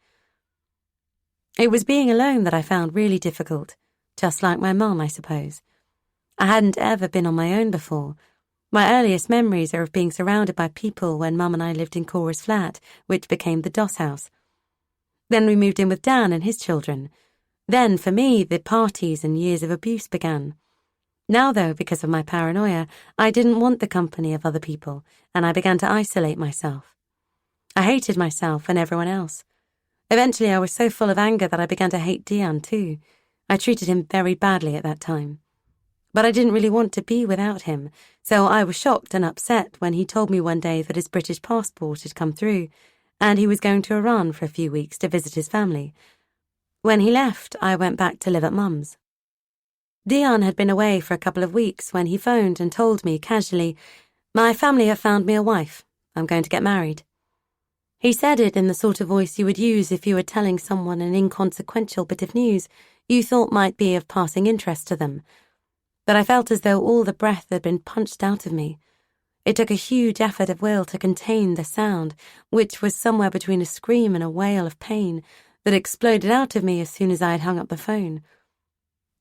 It was being alone that I found really difficult, just like my mum, I suppose. I hadn't ever been on my own before. My earliest memories are of being surrounded by people when Mum and I lived in Cora's flat, which became the Doss house. Then we moved in with Dan and his children. Then, for me, the parties and years of abuse began. Now, though, because of my paranoia, I didn't want the company of other people, and I began to isolate myself. I hated myself and everyone else. Eventually, I was so full of anger that I began to hate Dian too. I treated him very badly at that time. But I didn't really want to be without him, so I was shocked and upset when he told me one day that his British passport had come through, and he was going to Iran for a few weeks to visit his family. When he left, I went back to live at Mum's. Dian had been away for a couple of weeks when he phoned and told me casually, "My family have found me a wife. I'm going to get married." He said it in the sort of voice you would use if you were telling someone an inconsequential bit of news you thought might be of passing interest to them. But I felt as though all the breath had been punched out of me. It took a huge effort of will to contain the sound, which was somewhere between a scream and a wail of pain, that exploded out of me as soon as I had hung up the phone.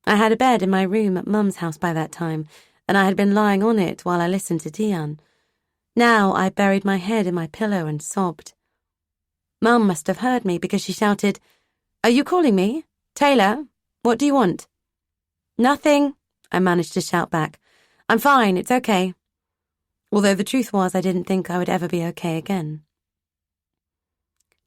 I had a bed in my room at Mum's house by that time, and I had been lying on it while I listened to Dian. Now I buried my head in my pillow and sobbed. Mum must have heard me because she shouted, "Are you calling me? Taylor, what do you want?" "Nothing," I managed to shout back. "I'm fine, it's okay." Although the truth was I didn't think I would ever be okay again.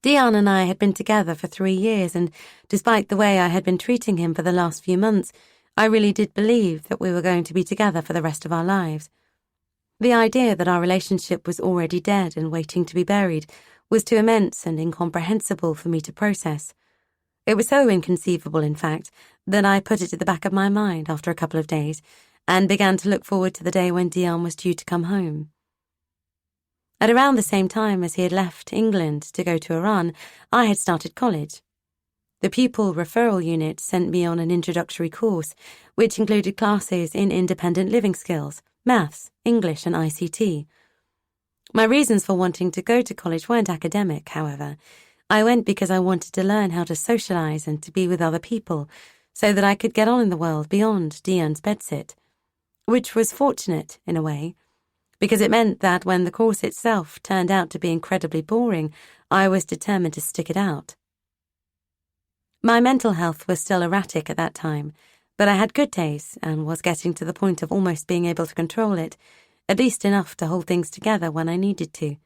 Dion and I had been together for 3 years, and despite the way I had been treating him for the last few months, I really did believe that we were going to be together for the rest of our lives. The idea that our relationship was already dead and waiting to be buried was too immense and incomprehensible for me to process. It was so inconceivable, in fact, that I put it to the back of my mind after a couple of days and began to look forward to the day when Dion was due to come home. At around the same time as he had left England to go to Iran, I had started college. The pupil referral unit sent me on an introductory course, which included classes in independent living skills, maths, English, and ICT. My reasons for wanting to go to college weren't academic, however. I went because I wanted to learn how to socialize and to be with other people, so that I could get on in the world beyond Dion's bedsit, which was fortunate, in a way, because it meant that when the course itself turned out to be incredibly boring, I was determined to stick it out. My mental health was still erratic at that time, but I had good days and was getting to the point of almost being able to control it, at least enough to hold things together when I needed to.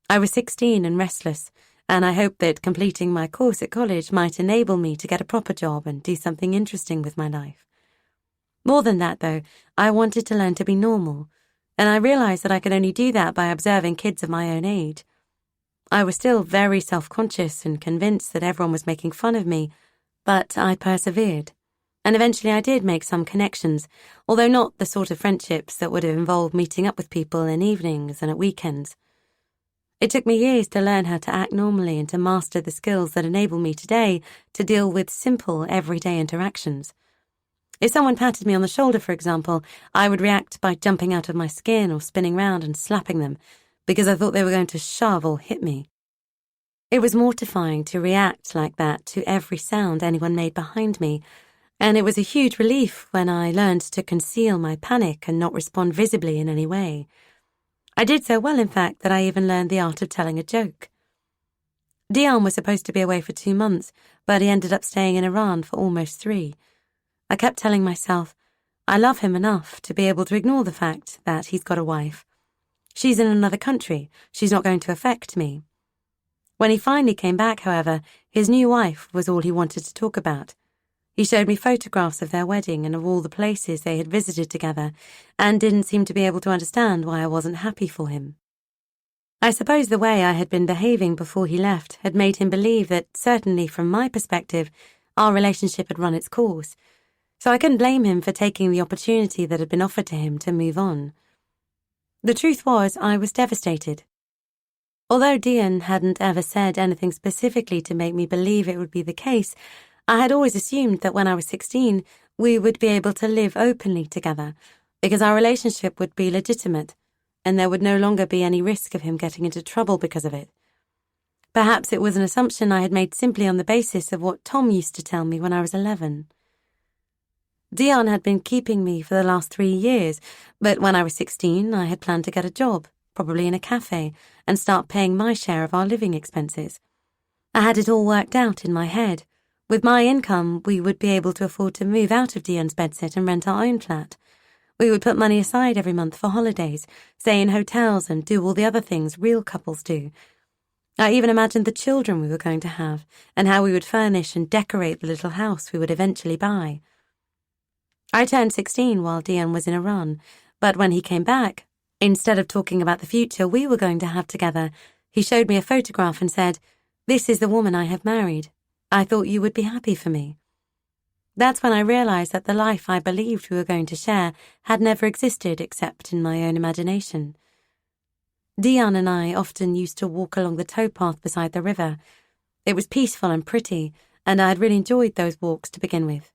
I was 16 and restless, and I hoped that completing my course at college might enable me to get a proper job and do something interesting with my life. More than that, though, I wanted to learn to be normal, and I realized that I could only do that by observing kids of my own age. I was still very self-conscious and convinced that everyone was making fun of me, but I persevered, and eventually I did make some connections, although not the sort of friendships that would have involved meeting up with people in evenings and at weekends. It took me years to learn how to act normally and to master the skills that enable me today to deal with simple, everyday interactions. If someone patted me on the shoulder, for example, I would react by jumping out of my skin or spinning round and slapping them, because I thought they were going to shove or hit me. It was mortifying to react like that to every sound anyone made behind me, and it was a huge relief when I learned to conceal my panic and not respond visibly in any way. I did so well, in fact, that I even learned the art of telling a joke. Dion was supposed to be away for 2 months, but he ended up staying in Iran for almost 3. I kept telling myself, I love him enough to be able to ignore the fact that he's got a wife. She's in another country. She's not going to affect me. When he finally came back, however, his new wife was all he wanted to talk about. He showed me photographs of their wedding and of all the places they had visited together, and didn't seem to be able to understand why I wasn't happy for him. I suppose the way I had been behaving before he left had made him believe that, certainly from my perspective, our relationship had run its course, so I couldn't blame him for taking the opportunity that had been offered to him to move on. The truth was, I was devastated. Although Dion hadn't ever said anything specifically to make me believe it would be the case, I had always assumed that when I was 16, we would be able to live openly together, because our relationship would be legitimate, and there would no longer be any risk of him getting into trouble because of it. Perhaps it was an assumption I had made simply on the basis of what Tom used to tell me when I was 11. Dion had been keeping me for the last 3 years, but when I was 16, I had planned to get a job, probably in a cafe, and start paying my share of our living expenses. I had it all worked out in my head. With my income, we would be able to afford to move out of Dion's bedsit and rent our own flat. We would put money aside every month for holidays, stay in hotels, and do all the other things real couples do. I even imagined the children we were going to have, and how we would furnish and decorate the little house we would eventually buy. I turned 16 while Dion was in Iran, but when he came back, instead of talking about the future we were going to have together, he showed me a photograph and said, "This is the woman I have married. I thought you would be happy for me." That's when I realized that the life I believed we were going to share had never existed except in my own imagination. Dion and I often used to walk along the towpath beside the river. It was peaceful and pretty, and I had really enjoyed those walks to begin with.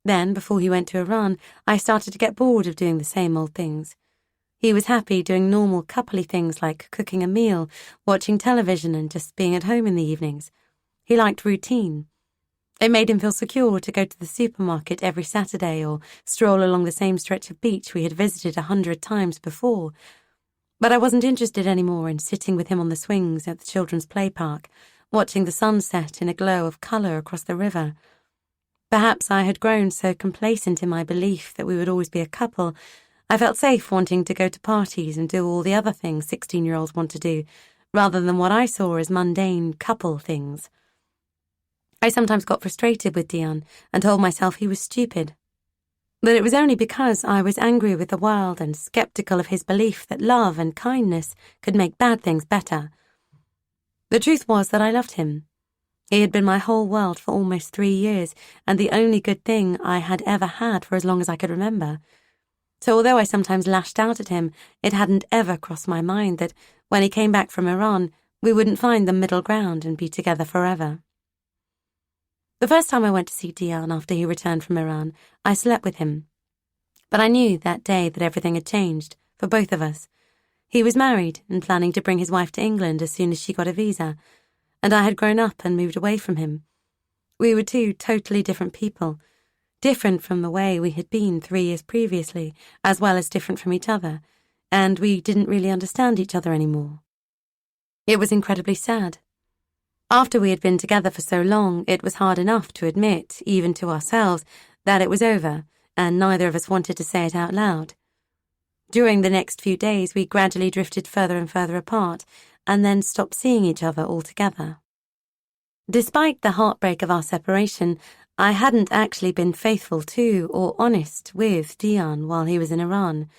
Then, before he went to Iran, I started to get bored of doing the same old things. He was happy doing normal coupley things like cooking a meal, watching television, and just being at home in the evenings. He liked routine. It made him feel secure to go to the supermarket every Saturday or stroll along the same stretch of beach we had visited 100 times before. But I wasn't interested anymore in sitting with him on the swings at the children's play park, watching the sunset in a glow of colour across the river. Perhaps I had grown so complacent in my belief that we would always be a couple, I felt safe wanting to go to parties and do all the other things 16-year-olds want to do, rather than what I saw as mundane couple things. I sometimes got frustrated with Dion and told myself he was stupid. But it was only because I was angry with the world and skeptical of his belief that love and kindness could make bad things better. The truth was that I loved him. He had been my whole world for almost 3 years, and the only good thing I had ever had for as long as I could remember. So although I sometimes lashed out at him, it hadn't ever crossed my mind that when he came back from Iran, we wouldn't find the middle ground and be together forever. The first time I went to see Dion after he returned from Iran, I slept with him. But I knew that day that everything had changed, for both of us. He was married and planning to bring his wife to England as soon as she got a visa, and I had grown up and moved away from him. We were two totally different people, different from the way we had been 3 years previously, as well as different from each other, and we didn't really understand each other anymore. It was incredibly sad. After we had been together for so long, it was hard enough to admit, even to ourselves, that it was over, and neither of us wanted to say it out loud. During the next few days, we gradually drifted further and further apart, and then stopped seeing each other altogether. Despite the heartbreak of our separation, I hadn't actually been faithful to or honest with Dion while he was in Iran.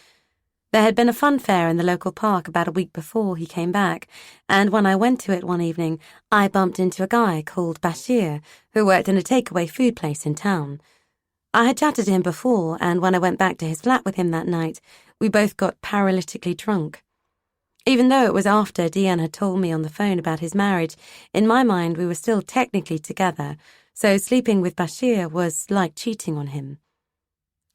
There had been a fun fair in the local park about a week before he came back, and when I went to it one evening, I bumped into a guy called Bashir, who worked in a takeaway food place in town. I had chatted to him before, and when I went back to his flat with him that night, we both got paralytically drunk. Even though it was after Dion had told me on the phone about his marriage, in my mind we were still technically together, so sleeping with Bashir was like cheating on him.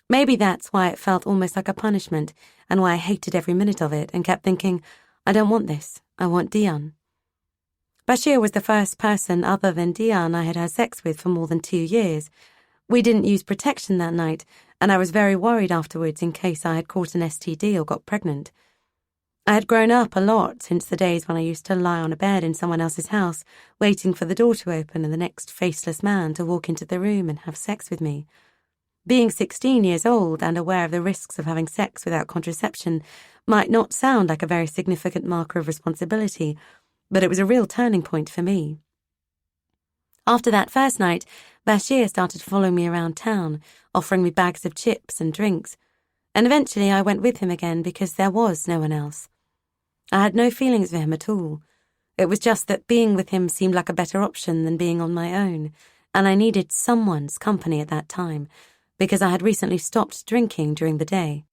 Maybe that's why it felt almost like a punishment, and why I hated every minute of it and kept thinking, I don't want this, I want Dion. Bashir was the first person other than Dion I had had sex with for more than 2 years. We didn't use protection that night, and I was very worried afterwards in case I had caught an STD or got pregnant. I had grown up a lot since the days when I used to lie on a bed in someone else's house, waiting for the door to open and the next faceless man to walk into the room and have sex with me. Being 16 years old and aware of the risks of having sex without contraception might not sound like a very significant marker of responsibility, but it was a real turning point for me. After that first night, Bashir started following me around town, offering me bags of chips and drinks, and eventually I went with him again because there was no one else. I had no feelings for him at all. It was just that being with him seemed like a better option than being on my own, and I needed someone's company at that time, because I had recently stopped drinking during the day.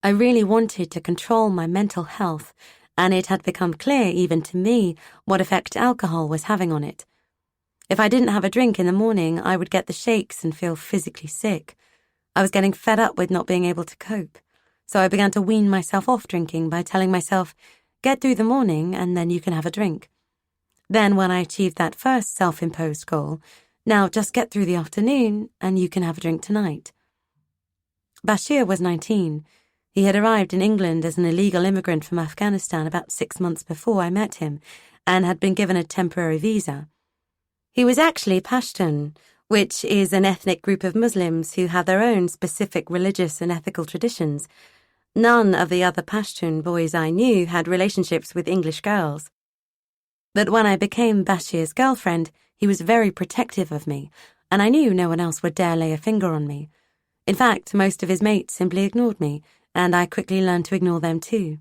I really wanted to control my mental health, and it had become clear even to me what effect alcohol was having on it. If I didn't have a drink in the morning, I would get the shakes and feel physically sick. I was getting fed up with not being able to cope, so I began to wean myself off drinking by telling myself, get through the morning and then you can have a drink. Then when I achieved that first self-imposed goal, now just get through the afternoon and you can have a drink tonight. Bashir was 19. He had arrived in England as an illegal immigrant from Afghanistan about 6 months before I met him and had been given a temporary visa. He was actually Pashtun, which is an ethnic group of Muslims who have their own specific religious and ethical traditions. None of the other Pashtun boys I knew had relationships with English girls. But when I became Bashir's girlfriend, he was very protective of me, and I knew no one else would dare lay a finger on me. In fact, most of his mates simply ignored me, and I quickly learned to ignore them too.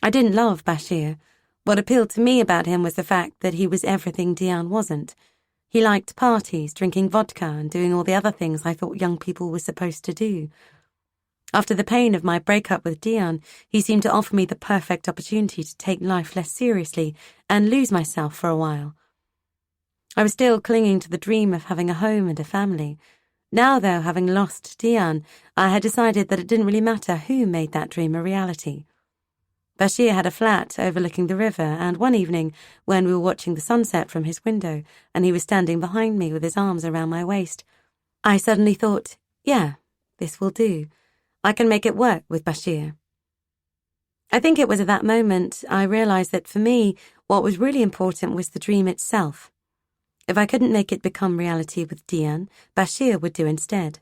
I didn't love Bashir. What appealed to me about him was the fact that he was everything Dion wasn't. He liked parties, drinking vodka, and doing all the other things I thought young people were supposed to do. After the pain of my breakup with Dion, he seemed to offer me the perfect opportunity to take life less seriously and lose myself for a while. I was still clinging to the dream of having a home and a family. Now, though, having lost Dion, I had decided that it didn't really matter who made that dream a reality. Bashir had a flat overlooking the river, and one evening, when we were watching the sunset from his window, and he was standing behind me with his arms around my waist, I suddenly thought, yeah, this will do. I can make it work with Bashir. I think it was at that moment I realized that for me, what was really important was the dream itself. If I couldn't make it become reality with Dion, Bashir would do instead.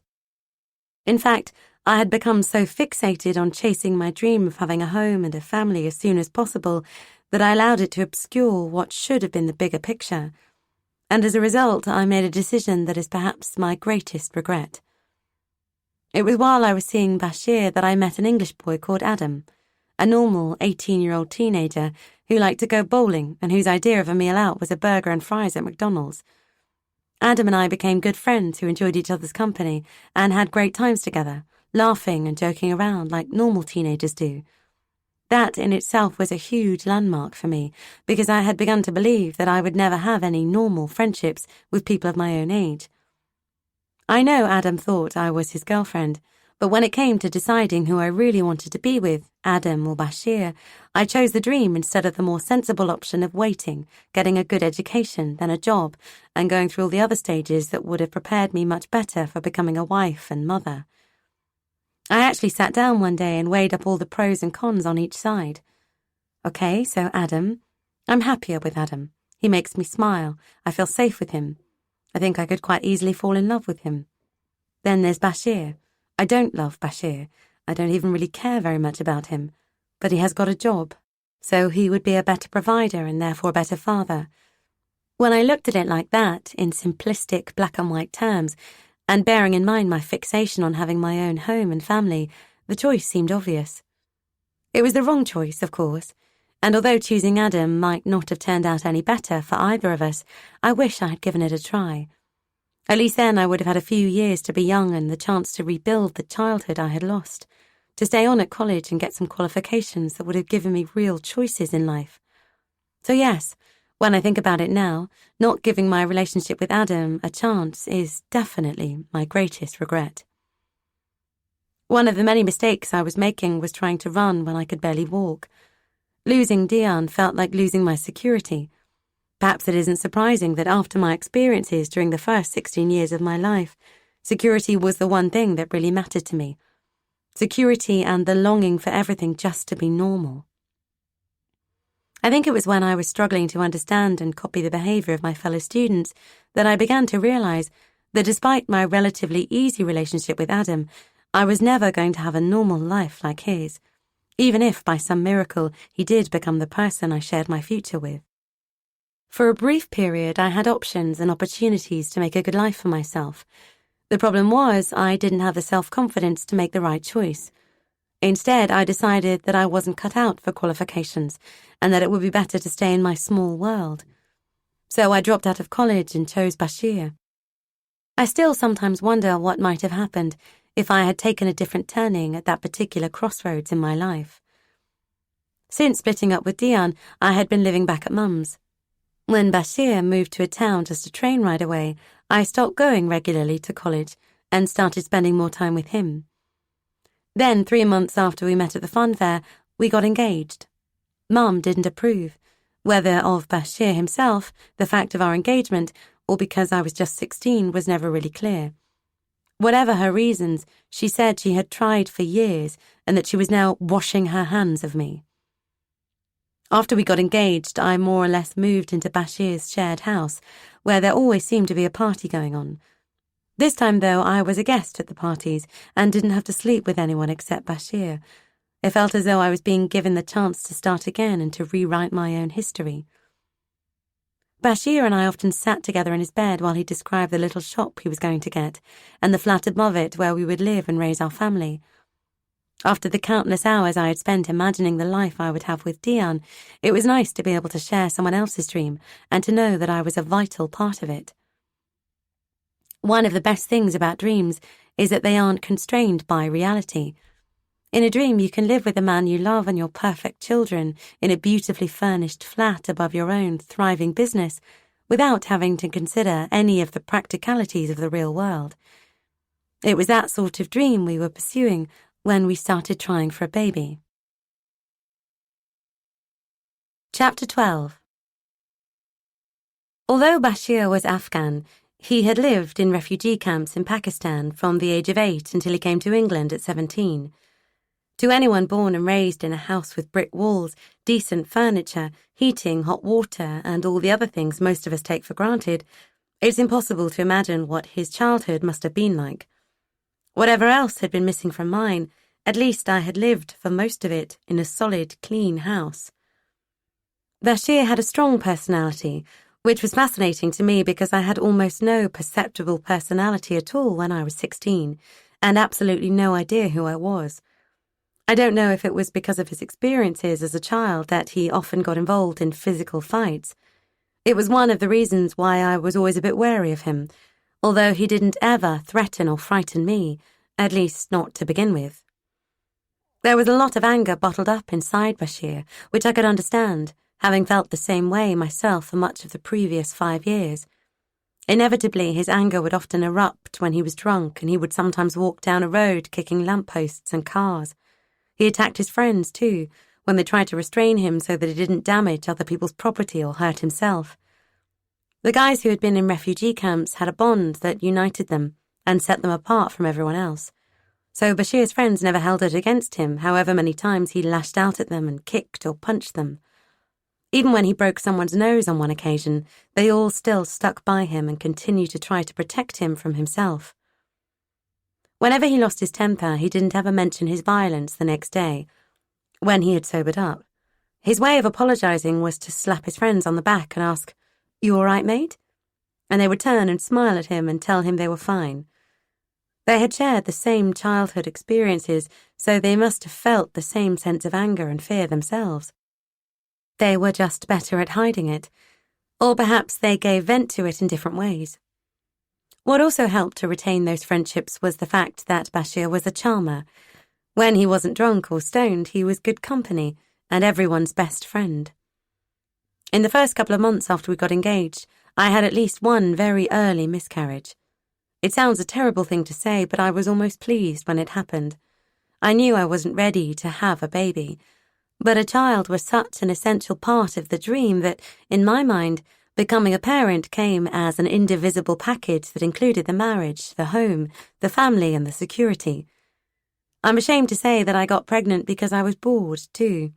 In fact, I had become so fixated on chasing my dream of having a home and a family as soon as possible that I allowed it to obscure what should have been the bigger picture, and as a result I made a decision that is perhaps my greatest regret. It was while I was seeing Bashir that I met an English boy called Adam, a normal 18-year-old teenager who liked to go bowling and whose idea of a meal out was a burger and fries at McDonald's. Adam and I became good friends who enjoyed each other's company and had great times together, laughing and joking around like normal teenagers do. That in itself was a huge landmark for me, because I had begun to believe that I would never have any normal friendships with people of my own age. I know Adam thought I was his girlfriend, but when it came to deciding who I really wanted to be with, Adam or Bashir, I chose the dream instead of the more sensible option of waiting, getting a good education, then a job, and going through all the other stages that would have prepared me much better for becoming a wife and mother. I actually sat down one day and weighed up all the pros and cons on each side. Okay, so Adam. I'm happier with Adam. He makes me smile. I feel safe with him. I think I could quite easily fall in love with him. Then there's Bashir. I don't love Bashir. I don't even really care very much about him. But he has got a job, so he would be a better provider and therefore a better father. When I looked at it like that, in simplistic black and white terms, and bearing in mind my fixation on having my own home and family, the choice seemed obvious. It was the wrong choice, of course, and although choosing Adam might not have turned out any better for either of us, I wish I had given it a try. At least then I would have had a few years to be young and the chance to rebuild the childhood I had lost, to stay on at college and get some qualifications that would have given me real choices in life. So yes, when I think about it now, not giving my relationship with Adam a chance is definitely my greatest regret. One of the many mistakes I was making was trying to run when I could barely walk. Losing Dion felt like losing my security. Perhaps it isn't surprising that after my experiences during the first 16 years of my life, security was the one thing that really mattered to me. Security and the longing for everything just to be normal. I think it was when I was struggling to understand and copy the behavior of my fellow students that I began to realize that despite my relatively easy relationship with Adam, I was never going to have a normal life like his, even if by some miracle he did become the person I shared my future with. For a brief period, I had options and opportunities to make a good life for myself. The problem was I didn't have the self-confidence to make the right choice. Instead, I decided that I wasn't cut out for qualifications and that it would be better to stay in my small world. So I dropped out of college and chose Bashir. I still sometimes wonder what might have happened if I had taken a different turning at that particular crossroads in my life. Since splitting up with Dion, I had been living back at Mum's. When Bashir moved to a town just a train ride away, I stopped going regularly to college and started spending more time with him. Then, 3 months after we met at the fun fair, we got engaged. Mum didn't approve, whether of Bashir himself, the fact of our engagement, or because I was just 16 was never really clear. Whatever her reasons, she said she had tried for years and that she was now washing her hands of me. After we got engaged, I more or less moved into Bashir's shared house, where there always seemed to be a party going on. This time, though, I was a guest at the parties and didn't have to sleep with anyone except Bashir. It felt as though I was being given the chance to start again and to rewrite my own history. Bashir and I often sat together in his bed while he described the little shop he was going to get and the flat above it where we would live and raise our family. After the countless hours I had spent imagining the life I would have with Dion, it was nice to be able to share someone else's dream and to know that I was a vital part of it. One of the best things about dreams is that they aren't constrained by reality. In a dream, you can live with the man you love and your perfect children in a beautifully furnished flat above your own thriving business without having to consider any of the practicalities of the real world. It was that sort of dream we were pursuing when we started trying for a baby. Chapter 12. Although Bashir was Afghan, he had lived in refugee camps in Pakistan from the age of 8 until he came to England at 17. To anyone born and raised in a house with brick walls, decent furniture, heating, hot water, and all the other things most of us take for granted, it's impossible to imagine what his childhood must have been like. Whatever else had been missing from mine, at least I had lived for most of it in a solid, clean house. Bashir had a strong personality, which was fascinating to me because I had almost no perceptible personality at all when I was 16, and absolutely no idea who I was. I don't know if it was because of his experiences as a child that he often got involved in physical fights. It was one of the reasons why I was always a bit wary of him, although he didn't ever threaten or frighten me, at least not to begin with. There was a lot of anger bottled up inside Bashir, which I could understand, having felt the same way myself for much of the previous 5 years. Inevitably, his anger would often erupt when he was drunk, and he would sometimes walk down a road kicking lampposts and cars. He attacked his friends, too, when they tried to restrain him so that he didn't damage other people's property or hurt himself. The guys who had been in refugee camps had a bond that united them and set them apart from everyone else. So Bashir's friends never held it against him, however many times he lashed out at them and kicked or punched them. Even when he broke someone's nose on one occasion, they all still stuck by him and continued to try to protect him from himself. Whenever he lost his temper, he didn't ever mention his violence the next day, when he had sobered up. His way of apologizing was to slap his friends on the back and ask, "You all right, mate?" And they would turn and smile at him and tell him they were fine. They had shared the same childhood experiences, so they must have felt the same sense of anger and fear themselves. They were just better at hiding it, or perhaps they gave vent to it in different ways. What also helped to retain those friendships was the fact that Bashir was a charmer. When he wasn't drunk or stoned, he was good company and everyone's best friend. In the first couple of months after we got engaged, I had at least one very early miscarriage. It sounds a terrible thing to say, but I was almost pleased when it happened. I knew I wasn't ready to have a baby, but a child was such an essential part of the dream that, in my mind, becoming a parent came as an indivisible package that included the marriage, the home, the family, and the security. I'm ashamed to say that I got pregnant because I was bored, too.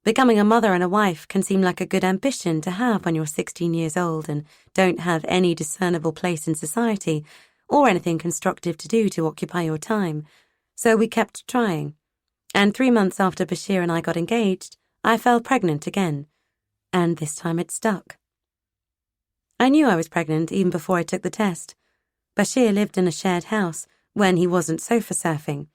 Becoming a mother and a wife can seem like a good ambition to have when you're 16 years old and don't have any discernible place in society or anything constructive to do to occupy your time, so we kept trying. And 3 months after Bashir and I got engaged, I fell pregnant again, and this time it stuck. I knew I was pregnant even before I took the test. Bashir lived in a shared house when he wasn't sofa surfing.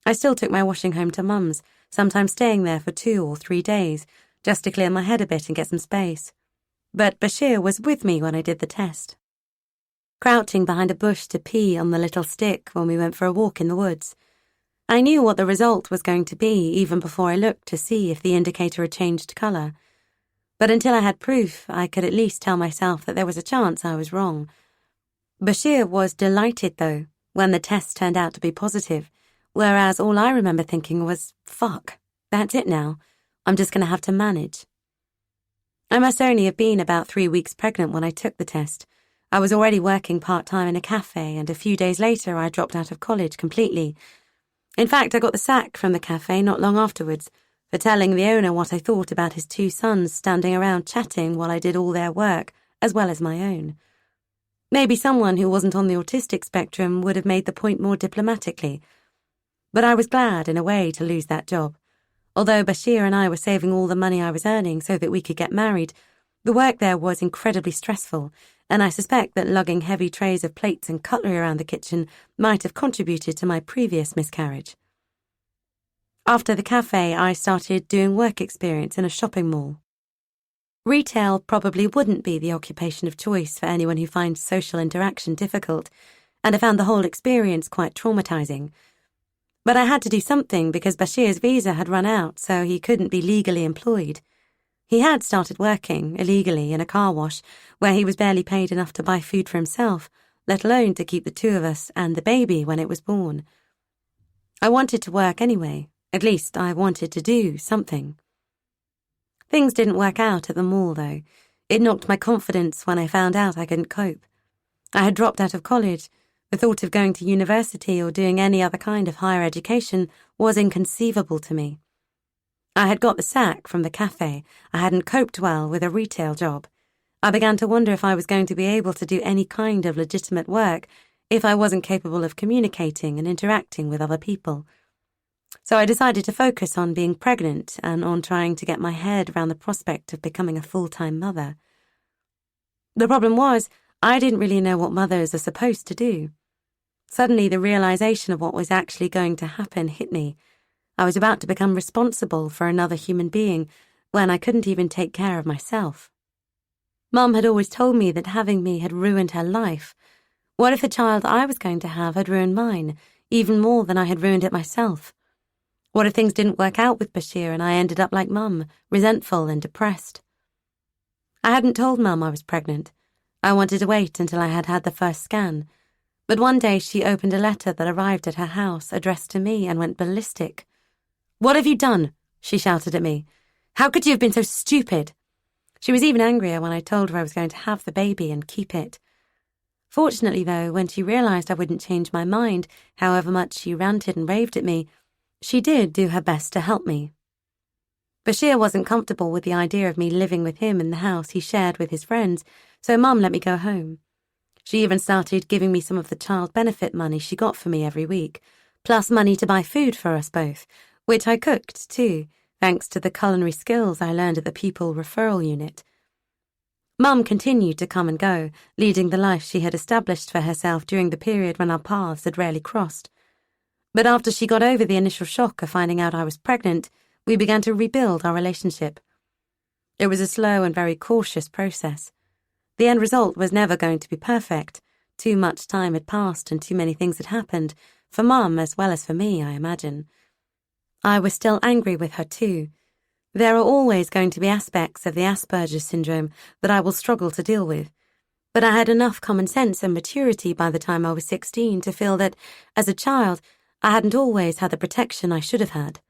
I still took my washing home to Mum's, sometimes staying there for 2 or 3 days, just to clear my head a bit and get some space. But Bashir was with me when I did the test. Crouching behind a bush to pee on the little stick when we went for a walk in the woods. I knew what the result was going to be even before I looked to see if the indicator had changed colour. But until I had proof, I could at least tell myself that there was a chance I was wrong. Bashir was delighted, though, when the test turned out to be positive, whereas all I remember thinking was, fuck, that's it now. I'm just going to have to manage. I must only have been about 3 weeks pregnant when I took the test. I was already working part-time in a cafe, and a few days later I dropped out of college completely. In fact, I got the sack from the cafe not long afterwards for telling the owner what I thought about his 2 sons standing around chatting while I did all their work, as well as my own. Maybe someone who wasn't on the autistic spectrum would have made the point more diplomatically. But I was glad, in a way, to lose that job. Although Bashir and I were saving all the money I was earning so that we could get married, the work there was incredibly stressful, and I suspect that lugging heavy trays of plates and cutlery around the kitchen might have contributed to my previous miscarriage. After the cafe, I started doing work experience in a shopping mall. Retail probably wouldn't be the occupation of choice for anyone who finds social interaction difficult, and I found the whole experience quite traumatizing. But I had to do something because Bashir's visa had run out, so he couldn't be legally employed. He had started working, illegally, in a car wash, where he was barely paid enough to buy food for himself, let alone to keep the 2 of us and the baby when it was born. I wanted to work anyway. At least I wanted to do something. Things didn't work out at the mall, though. It knocked my confidence when I found out I couldn't cope. I had dropped out of college. The thought of going to university or doing any other kind of higher education was inconceivable to me. I had got the sack from the cafe. I hadn't coped well with a retail job. I began to wonder if I was going to be able to do any kind of legitimate work if I wasn't capable of communicating and interacting with other people. So I decided to focus on being pregnant and on trying to get my head around the prospect of becoming a full-time mother. The problem was, I didn't really know what mothers are supposed to do. Suddenly, the realization of what was actually going to happen hit me. I was about to become responsible for another human being when I couldn't even take care of myself. Mum had always told me that having me had ruined her life. What if the child I was going to have had ruined mine, even more than I had ruined it myself? What if things didn't work out with Bashir and I ended up like Mum, resentful and depressed? I hadn't told Mum I was pregnant. I wanted to wait until I had had the first scan. But one day she opened a letter that arrived at her house addressed to me and went ballistic. "What have you done?" she shouted at me. "How could you have been so stupid?" She was even angrier when I told her I was going to have the baby and keep it. Fortunately, though, when she realized I wouldn't change my mind, however much she ranted and raved at me, she did do her best to help me. Bashir wasn't comfortable with the idea of me living with him in the house he shared with his friends, so Mum let me go home. She even started giving me some of the child benefit money she got for me every week, plus money to buy food for us both, which I cooked too, thanks to the culinary skills I learned at the People Referral Unit. Mum continued to come and go, leading the life she had established for herself during the period when our paths had rarely crossed. But after she got over the initial shock of finding out I was pregnant, we began to rebuild our relationship. It was a slow and very cautious process. The end result was never going to be perfect. Too much time had passed and too many things had happened, for Mum as well as for me, I imagine. I was still angry with her too. There are always going to be aspects of the Asperger's syndrome that I will struggle to deal with, but I had enough common sense and maturity by the time I was 16 to feel that, as a child, I hadn't always had the protection I should have had.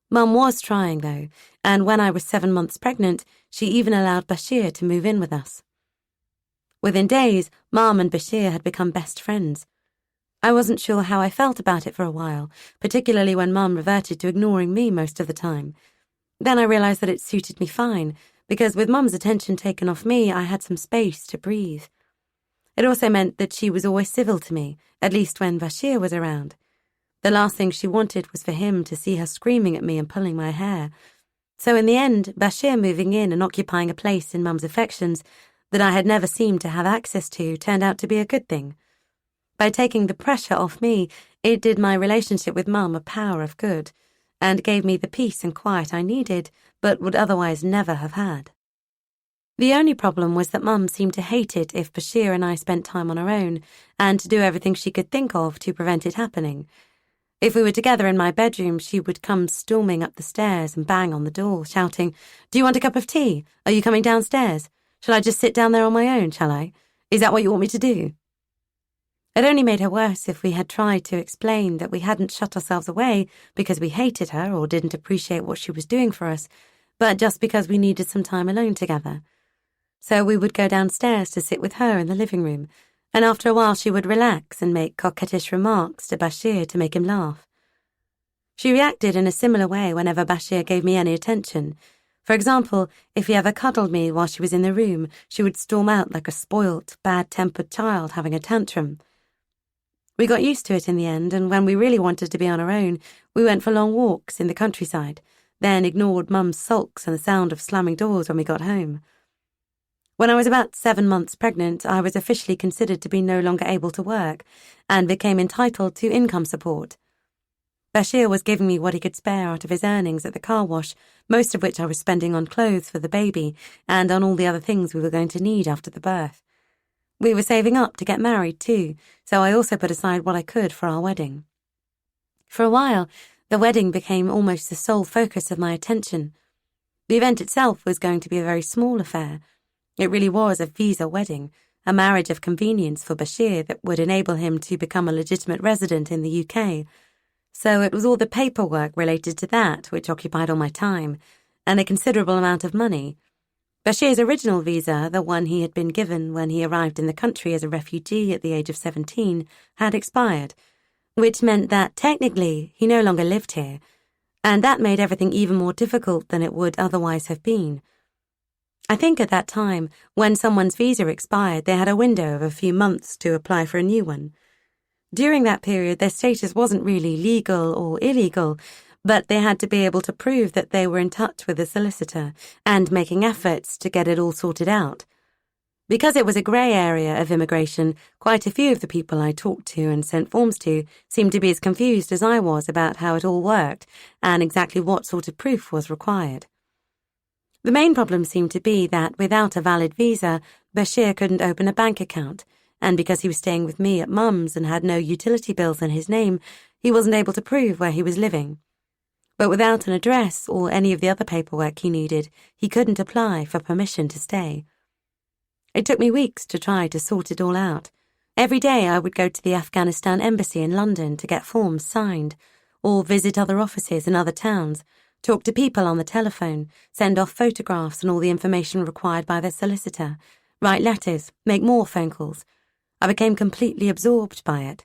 Mum was trying, though, and when I was 7 months pregnant, she even allowed Bashir to move in with us. Within days, Mum and Bashir had become best friends. I wasn't sure how I felt about it for a while, particularly when Mum reverted to ignoring me most of the time. Then I realized that it suited me fine, because with Mum's attention taken off me, I had some space to breathe. It also meant that she was always civil to me, at least when Bashir was around. The last thing she wanted was for him to see her screaming at me and pulling my hair. So in the end, Bashir moving in and occupying a place in Mum's affections that I had never seemed to have access to turned out to be a good thing. By taking the pressure off me, it did my relationship with Mum a power of good, and gave me the peace and quiet I needed, but would otherwise never have had. The only problem was that Mum seemed to hate it if Bashir and I spent time on our own, and to do everything she could think of to prevent it happening. If we were together in my bedroom, she would come storming up the stairs and bang on the door, shouting, "Do you want a cup of tea? Are you coming downstairs? Shall I just sit down there on my own, shall I? Is that what you want me to do?" It only made her worse if we had tried to explain that we hadn't shut ourselves away because we hated her or didn't appreciate what she was doing for us, but just because we needed some time alone together. So we would go downstairs to sit with her in the living room, and after a while she would relax and make coquettish remarks to Bashir to make him laugh. She reacted in a similar way whenever Bashir gave me any attention. For example, if he ever cuddled me while she was in the room, she would storm out like a spoilt, bad-tempered child having a tantrum. We got used to it in the end, and when we really wanted to be on our own, we went for long walks in the countryside, then ignored Mum's sulks and the sound of slamming doors when we got home. When I was about 7 months pregnant, I was officially considered to be no longer able to work and became entitled to income support. Bashir was giving me what he could spare out of his earnings at the car wash, most of which I was spending on clothes for the baby and on all the other things we were going to need after the birth. We were saving up to get married too, so I also put aside what I could for our wedding. For a while, the wedding became almost the sole focus of my attention. The event itself was going to be a very small affair. It really was a visa wedding, a marriage of convenience for Bashir that would enable him to become a legitimate resident in the UK. So it was all the paperwork related to that which occupied all my time, and a considerable amount of money. Bashir's original visa, the one he had been given when he arrived in the country as a refugee at the age of 17, had expired, which meant that technically he no longer lived here, and that made everything even more difficult than it would otherwise have been. I think at that time, when someone's visa expired, they had a window of a few months to apply for a new one. During that period, their status wasn't really legal or illegal, but they had to be able to prove that they were in touch with the solicitor and making efforts to get it all sorted out. Because it was a grey area of immigration, quite a few of the people I talked to and sent forms to seemed to be as confused as I was about how it all worked and exactly what sort of proof was required. The main problem seemed to be that without a valid visa, Bashir couldn't open a bank account, and because he was staying with me at Mum's and had no utility bills in his name, he wasn't able to prove where he was living. But without an address or any of the other paperwork he needed, he couldn't apply for permission to stay. It took me weeks to try to sort it all out. Every day I would go to the Afghanistan embassy in London to get forms signed, or visit other offices in other towns, talk to people on the telephone, send off photographs and all the information required by their solicitor, write letters, make more phone calls. I became completely absorbed by it.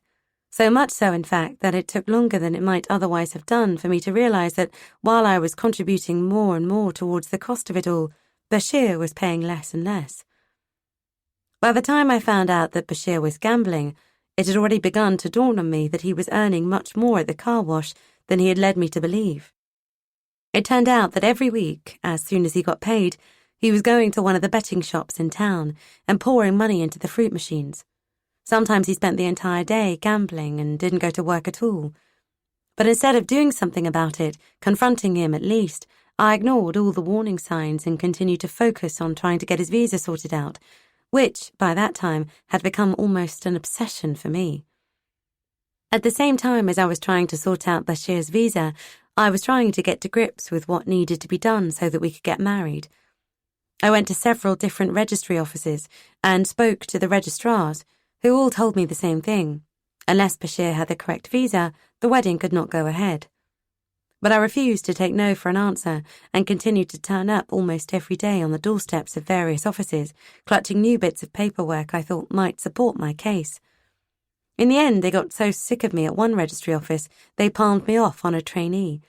So much so, in fact, that it took longer than it might otherwise have done for me to realise that while I was contributing more and more towards the cost of it all, Bashir was paying less and less. By the time I found out that Bashir was gambling, it had already begun to dawn on me that he was earning much more at the car wash than he had led me to believe. It turned out that every week, as soon as he got paid, he was going to one of the betting shops in town and pouring money into the fruit machines. Sometimes he spent the entire day gambling and didn't go to work at all. But instead of doing something about it, confronting him at least, I ignored all the warning signs and continued to focus on trying to get his visa sorted out, which, by that time, had become almost an obsession for me. At the same time as I was trying to sort out Bashir's visa, I was trying to get to grips with what needed to be done so that we could get married. I went to several different registry offices and spoke to the registrars, who all told me the same thing. Unless Bashir had the correct visa, the wedding could not go ahead. But I refused to take no for an answer and continued to turn up almost every day on the doorsteps of various offices, clutching new bits of paperwork I thought might support my case. In the end, they got so sick of me at one registry office, they palmed me off on a trainee.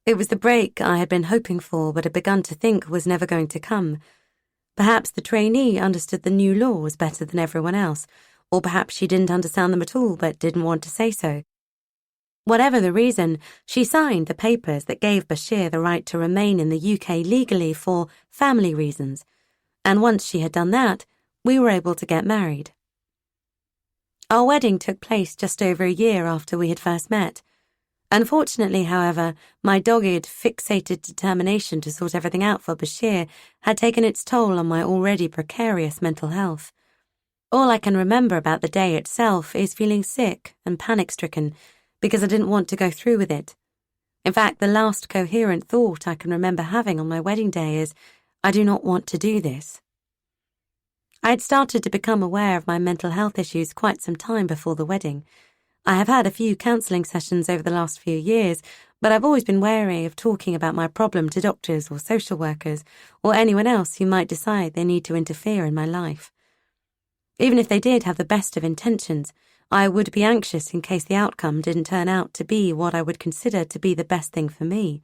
It was the break I had been hoping for but had begun to think was never going to come. Perhaps the trainee understood the new laws better than everyone else, or perhaps she didn't understand them at all but didn't want to say so. Whatever the reason, she signed the papers that gave Bashir the right to remain in the UK legally for family reasons, and once she had done that, we were able to get married. Our wedding took place just over a year after we had first met. Unfortunately, however, my dogged, fixated determination to sort everything out for Bashir had taken its toll on my already precarious mental health. All I can remember about the day itself is feeling sick and panic-stricken because I didn't want to go through with it. In fact, the last coherent thought I can remember having on my wedding day is, I do not want to do this. I had started to become aware of my mental health issues quite some time before the wedding. I have had a few counselling sessions over the last few years, but I've always been wary of talking about my problem to doctors or social workers or anyone else who might decide they need to interfere in my life. Even if they did have the best of intentions, I would be anxious in case the outcome didn't turn out to be what I would consider to be the best thing for me.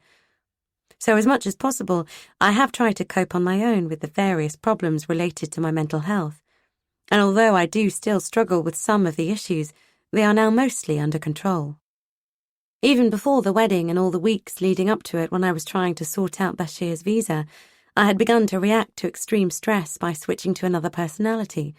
So as much as possible, I have tried to cope on my own with the various problems related to my mental health. And although I do still struggle with some of the issues, they are now mostly under control. Even before the wedding and all the weeks leading up to it when I was trying to sort out Bashir's visa, I had begun to react to extreme stress by switching to another personality.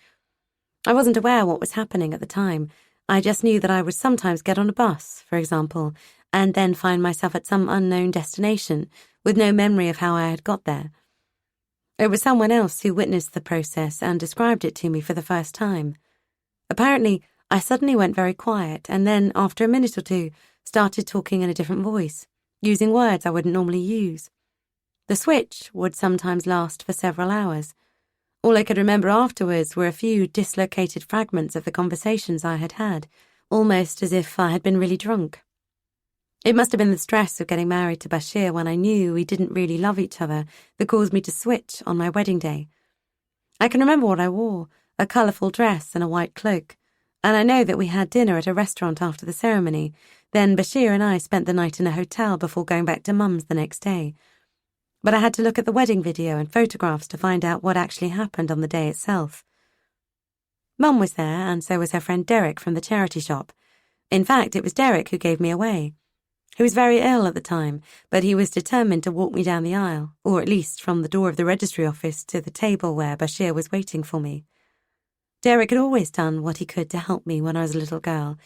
I wasn't aware what was happening at the time. I just knew that I would sometimes get on a bus, for example, and then find myself at some unknown destination with no memory of how I had got there. It was someone else who witnessed the process and described it to me for the first time. Apparently, I suddenly went very quiet and then, after a minute or two, started talking in a different voice, using words I wouldn't normally use. The switch would sometimes last for several hours. All I could remember afterwards were a few dislocated fragments of the conversations I had had, almost as if I had been really drunk. It must have been the stress of getting married to Bashir when I knew we didn't really love each other that caused me to switch on my wedding day. I can remember what I wore, a colourful dress and a white cloak, and I know that we had dinner at a restaurant after the ceremony. Then Bashir and I spent the night in a hotel before going back to Mum's the next day. But I had to look at the wedding video and photographs to find out what actually happened on the day itself. Mum was there, and so was her friend Derek from the charity shop. In fact, it was Derek who gave me away. He was very ill at the time, but he was determined to walk me down the aisle, or at least from the door of the registry office to the table where Bashir was waiting for me. Derek had always done what he could to help me when I was a little girl,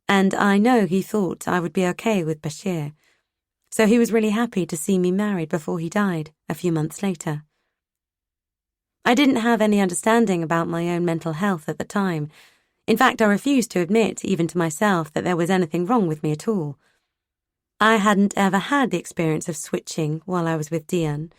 and I know he thought I would be okay with Bashir. So he was really happy to see me married before he died, a few months later. I didn't have any understanding about my own mental health at the time. In fact, I refused to admit, even to myself, that there was anything wrong with me at all. I hadn't ever had the experience of switching while I was with Dion.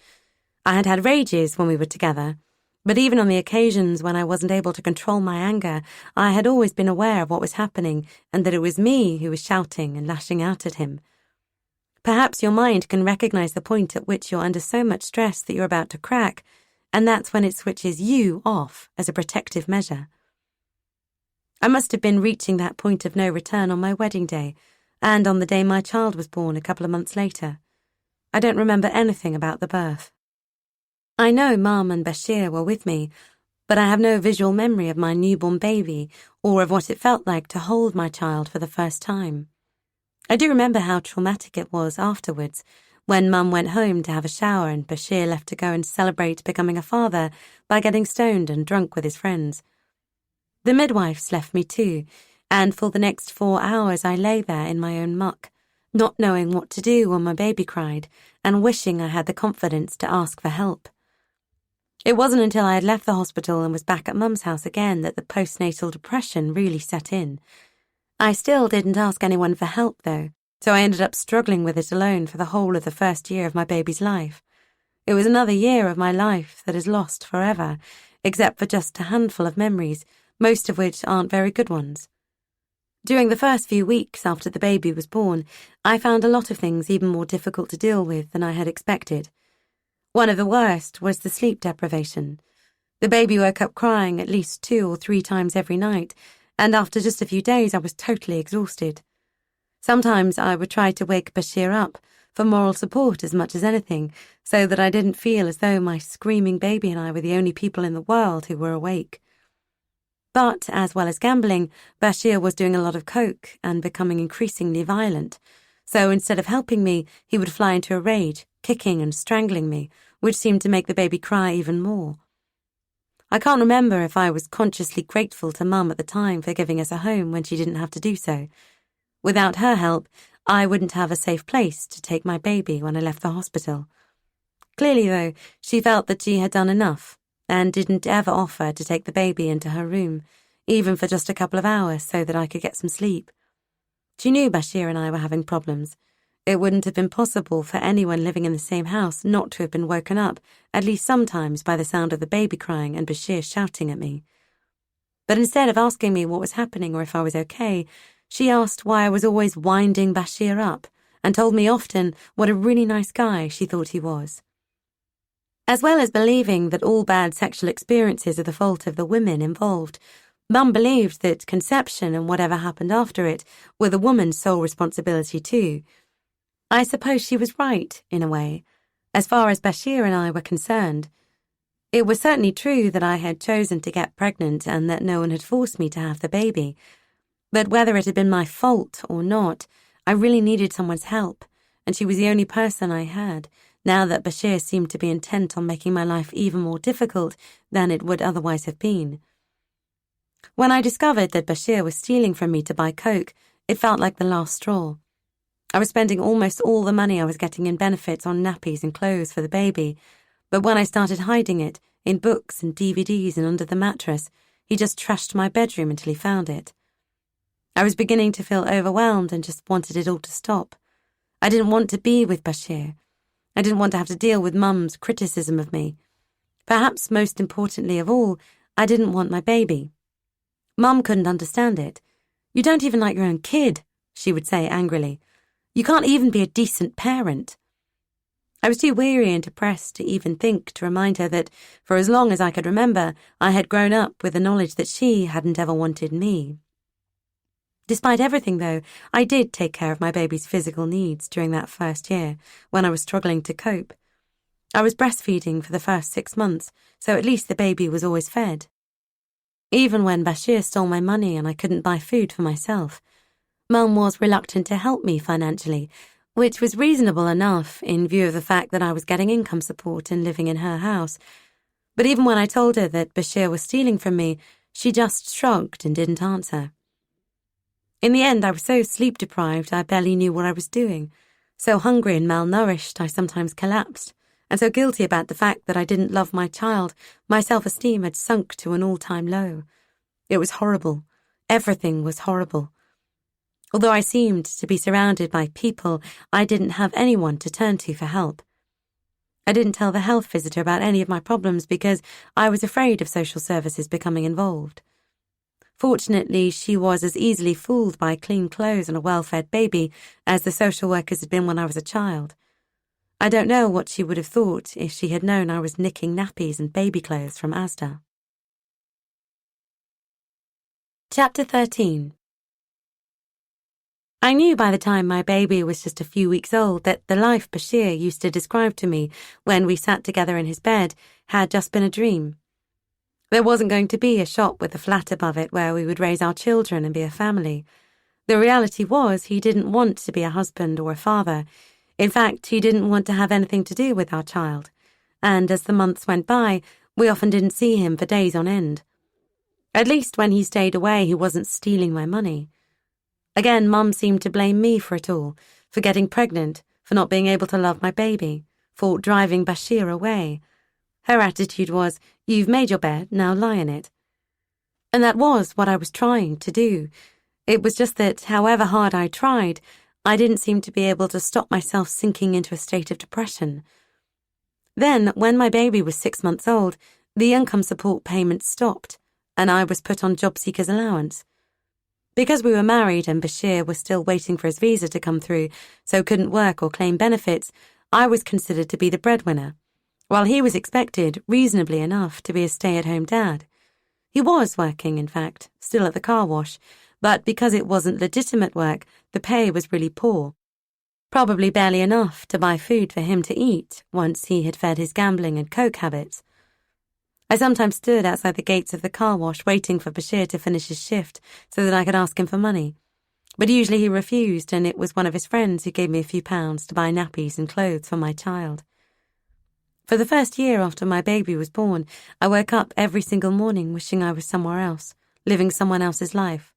I had had rages when we were together, but even on the occasions when I wasn't able to control my anger, I had always been aware of what was happening and that it was me who was shouting and lashing out at him. Perhaps your mind can recognize the point at which you're under so much stress that you're about to crack, and that's when it switches you off as a protective measure. I must have been reaching that point of no return on my wedding day, and on the day my child was born a couple of months later. I don't remember anything about the birth. I know Mum and Bashir were with me, but I have no visual memory of my newborn baby or of what it felt like to hold my child for the first time. I do remember how traumatic it was afterwards, when Mum went home to have a shower and Bashir left to go and celebrate becoming a father by getting stoned and drunk with his friends. The midwives left me too, and for the next 4 hours I lay there in my own muck, not knowing what to do when my baby cried, and wishing I had the confidence to ask for help. It wasn't until I had left the hospital and was back at Mum's house again that the postnatal depression really set in. I still didn't ask anyone for help, though, so I ended up struggling with it alone for the whole of the first year of my baby's life. It was another year of my life that is lost forever, except for just a handful of memories, most of which aren't very good ones. During the first few weeks after the baby was born, I found a lot of things even more difficult to deal with than I had expected. One of the worst was the sleep deprivation. The baby woke up crying at least 2 or 3 times every night, and after just a few days I was totally exhausted. Sometimes I would try to wake Bashir up, for moral support as much as anything, so that I didn't feel as though my screaming baby and I were the only people in the world who were awake. But, as well as gambling, Bashir was doing a lot of coke and becoming increasingly violent. So instead of helping me, he would fly into a rage, kicking and strangling me, which seemed to make the baby cry even more. I can't remember if I was consciously grateful to Mum at the time for giving us a home when she didn't have to do so. Without her help, I wouldn't have a safe place to take my baby when I left the hospital. Clearly, though, she felt that she had done enough, and didn't ever offer to take the baby into her room, even for just a couple of hours so that I could get some sleep. She knew Bashir and I were having problems. It wouldn't have been possible for anyone living in the same house not to have been woken up, at least sometimes, by the sound of the baby crying and Bashir shouting at me. But instead of asking me what was happening or if I was okay, she asked why I was always winding Bashir up, and told me often what a really nice guy she thought he was. As well as believing that all bad sexual experiences are the fault of the women involved, Mum believed that conception and whatever happened after it were the woman's sole responsibility too. I suppose she was right, in a way, as far as Bashir and I were concerned. It was certainly true that I had chosen to get pregnant and that no one had forced me to have the baby. But whether it had been my fault or not, I really needed someone's help, and she was the only person I had, now that Bashir seemed to be intent on making my life even more difficult than it would otherwise have been. When I discovered that Bashir was stealing from me to buy coke, it felt like the last straw. I was spending almost all the money I was getting in benefits on nappies and clothes for the baby, but when I started hiding it, in books and DVDs and under the mattress, he just trashed my bedroom until he found it. I was beginning to feel overwhelmed and just wanted it all to stop. I didn't want to be with Bashir. I didn't want to have to deal with Mum's criticism of me. Perhaps most importantly of all, I didn't want my baby. Mum couldn't understand it. "You don't even like your own kid," she would say angrily. "You can't even be a decent parent." I was too weary and depressed to even think to remind her that, for as long as I could remember, I had grown up with the knowledge that she hadn't ever wanted me. Despite everything, though, I did take care of my baby's physical needs during that first year, when I was struggling to cope. I was breastfeeding for the first 6 months, so at least the baby was always fed. Even when Bashir stole my money and I couldn't buy food for myself, Mum was reluctant to help me financially, which was reasonable enough in view of the fact that I was getting income support and living in her house. But even when I told her that Bashir was stealing from me, she just shrugged and didn't answer. In the end, I was so sleep-deprived I barely knew what I was doing. So hungry and malnourished I sometimes collapsed, and so guilty about the fact that I didn't love my child, my self-esteem had sunk to an all-time low. It was horrible. Everything was horrible. Although I seemed to be surrounded by people, I didn't have anyone to turn to for help. I didn't tell the health visitor about any of my problems because I was afraid of social services becoming involved. Fortunately, she was as easily fooled by clean clothes and a well-fed baby as the social workers had been when I was a child. I don't know what she would have thought if she had known I was nicking nappies and baby clothes from Asda. Chapter 13. I knew by the time my baby was just a few weeks old that the life Bashir used to describe to me when we sat together in his bed had just been a dream. There wasn't going to be a shop with a flat above it where we would raise our children and be a family. The reality was he didn't want to be a husband or a father. In fact, he didn't want to have anything to do with our child. And as the months went by, we often didn't see him for days on end. At least when he stayed away, he wasn't stealing my money. Again, Mum seemed to blame me for it all, for getting pregnant, for not being able to love my baby, for driving Bashir away. Her attitude was, "You've made your bed, now lie in it." And that was what I was trying to do. It was just that, however hard I tried, I didn't seem to be able to stop myself sinking into a state of depression. Then, when my baby was 6 months old, the income support payments stopped, and I was put on job seeker's allowance. Because we were married and Bashir was still waiting for his visa to come through, so couldn't work or claim benefits, I was considered to be the breadwinner, while he was expected, reasonably enough, to be a stay-at-home dad. He was working, in fact, still at the car wash, but because it wasn't legitimate work, the pay was really poor. Probably barely enough to buy food for him to eat once he had fed his gambling and coke habits. I sometimes stood outside the gates of the car wash waiting for Bashir to finish his shift so that I could ask him for money. But usually he refused, and it was one of his friends who gave me a few pounds to buy nappies and clothes for my child. For the first year after my baby was born, I woke up every single morning wishing I was somewhere else, living someone else's life.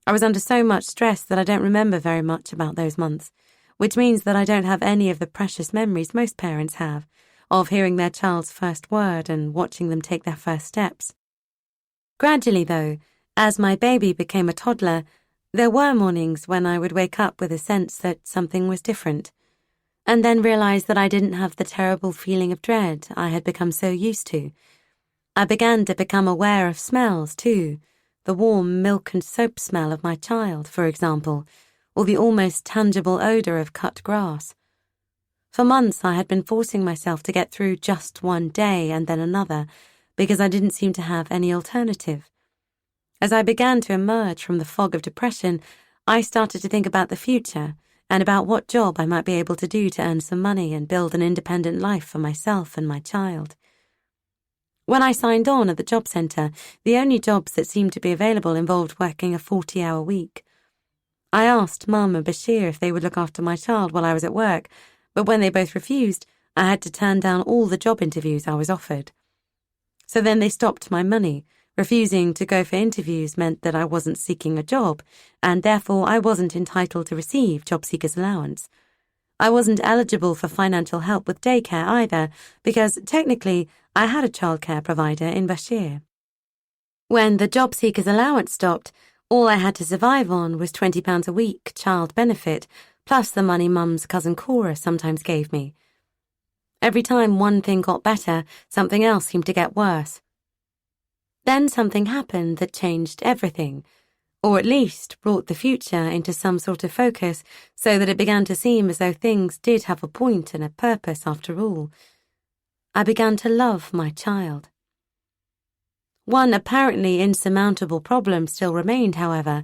I was under so much stress that I don't remember very much about those months, which means that I don't have any of the precious memories most parents have, of hearing their child's first word and watching them take their first steps. Gradually, though, as my baby became a toddler, there were mornings when I would wake up with a sense that something was different, and then realize that I didn't have the terrible feeling of dread I had become so used to. I began to become aware of smells, too, the warm milk and soap smell of my child, for example, or the almost tangible odor of cut grass. For months I had been forcing myself to get through just one day and then another, because I didn't seem to have any alternative. As I began to emerge from the fog of depression, I started to think about the future and about what job I might be able to do to earn some money and build an independent life for myself and my child. When I signed on at the job centre, the only jobs that seemed to be available involved working a 40-hour week. I asked Mum and Bashir if they would look after my child while I was at work, but when they both refused, I had to turn down all the job interviews I was offered. So then they stopped my money. Refusing to go for interviews meant that I wasn't seeking a job, and therefore I wasn't entitled to receive job seeker's allowance. I wasn't eligible for financial help with daycare either, because technically I had a childcare provider in Bashir. When the job seeker's allowance stopped, all I had to survive on was £20 a week child benefit, plus the money Mum's cousin Cora sometimes gave me. Every time one thing got better, something else seemed to get worse. Then something happened that changed everything, or at least brought the future into some sort of focus so that it began to seem as though things did have a point and a purpose after all. I began to love my child. One apparently insurmountable problem still remained, however.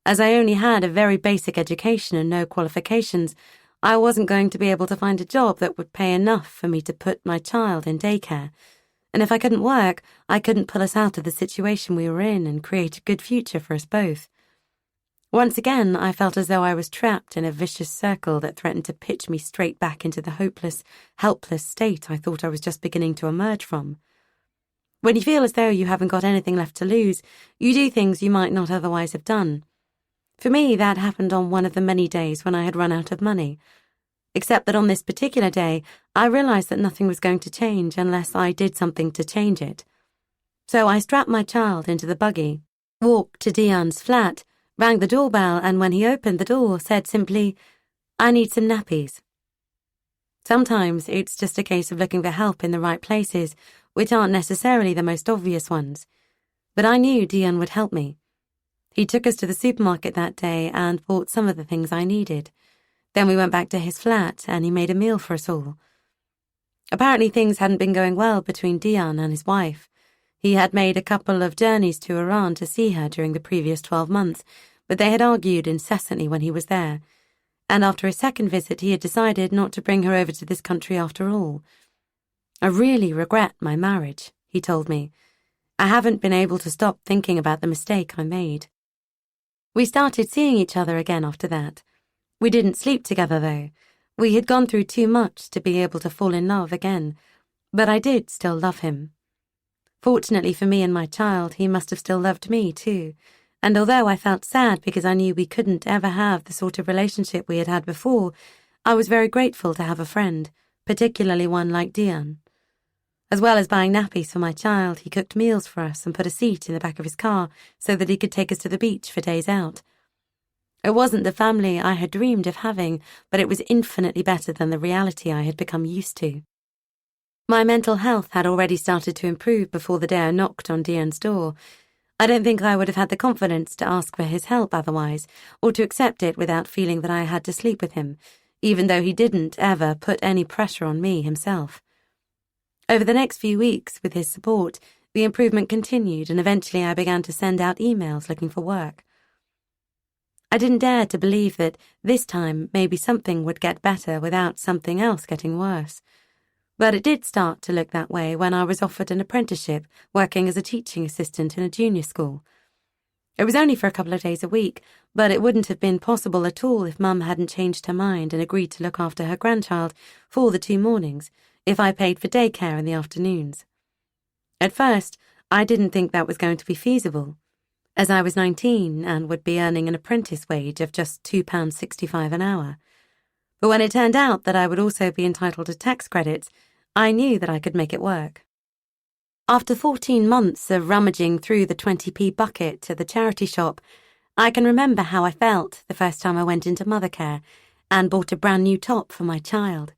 As I only had a very basic education and no qualifications, I wasn't going to be able to find a job that would pay enough for me to put my child in daycare. And if I couldn't work, I couldn't pull us out of the situation we were in and create a good future for us both. Once again, I felt as though I was trapped in a vicious circle that threatened to pitch me straight back into the hopeless, helpless state I thought I was just beginning to emerge from. When you feel as though you haven't got anything left to lose, you do things you might not otherwise have done. For me, that happened on one of the many days when I had run out of money. Except that on this particular day, I realized that nothing was going to change unless I did something to change it. So I strapped my child into the buggy, walked to Dion's flat, rang the doorbell, and when he opened the door, said simply, "I need some nappies." Sometimes it's just a case of looking for help in the right places, which aren't necessarily the most obvious ones. But I knew Dion would help me. He took us to the supermarket that day and bought some of the things I needed. Then we went back to his flat and he made a meal for us all. Apparently things hadn't been going well between Dion and his wife. He had made a couple of journeys to Iran to see her during the previous 12 months, but they had argued incessantly when he was there, and after his second visit he had decided not to bring her over to this country after all. "I really regret my marriage," he told me. "I haven't been able to stop thinking about the mistake I made." We started seeing each other again after that. We didn't sleep together, though. We had gone through too much to be able to fall in love again, but I did still love him. Fortunately for me and my child, he must have still loved me too, and although I felt sad because I knew we couldn't ever have the sort of relationship we had had before, I was very grateful to have a friend, particularly one like Dion. As well as buying nappies for my child, he cooked meals for us and put a seat in the back of his car so that he could take us to the beach for days out. It wasn't the family I had dreamed of having, but it was infinitely better than the reality I had become used to. My mental health had already started to improve before the day I knocked on Dion's door. I don't think I would have had the confidence to ask for his help otherwise, or to accept it without feeling that I had to sleep with him, even though he didn't ever put any pressure on me himself. Over the next few weeks, with his support, the improvement continued, and eventually I began to send out emails looking for work. I didn't dare to believe that this time maybe something would get better without something else getting worse. But it did start to look that way when I was offered an apprenticeship working as a teaching assistant in a junior school. It was only for a couple of days a week, but it wouldn't have been possible at all if Mum hadn't changed her mind and agreed to look after her grandchild for the 2 mornings, if I paid for daycare in the afternoons. At first, I didn't think that was going to be feasible, as I was 19 and would be earning an apprentice wage of just £2.65 an hour. But when it turned out that I would also be entitled to tax credits, I knew that I could make it work. After 14 months of rummaging through the 20p bucket at the charity shop, I can remember how I felt the first time I went into mothercare and bought a brand new top for my child.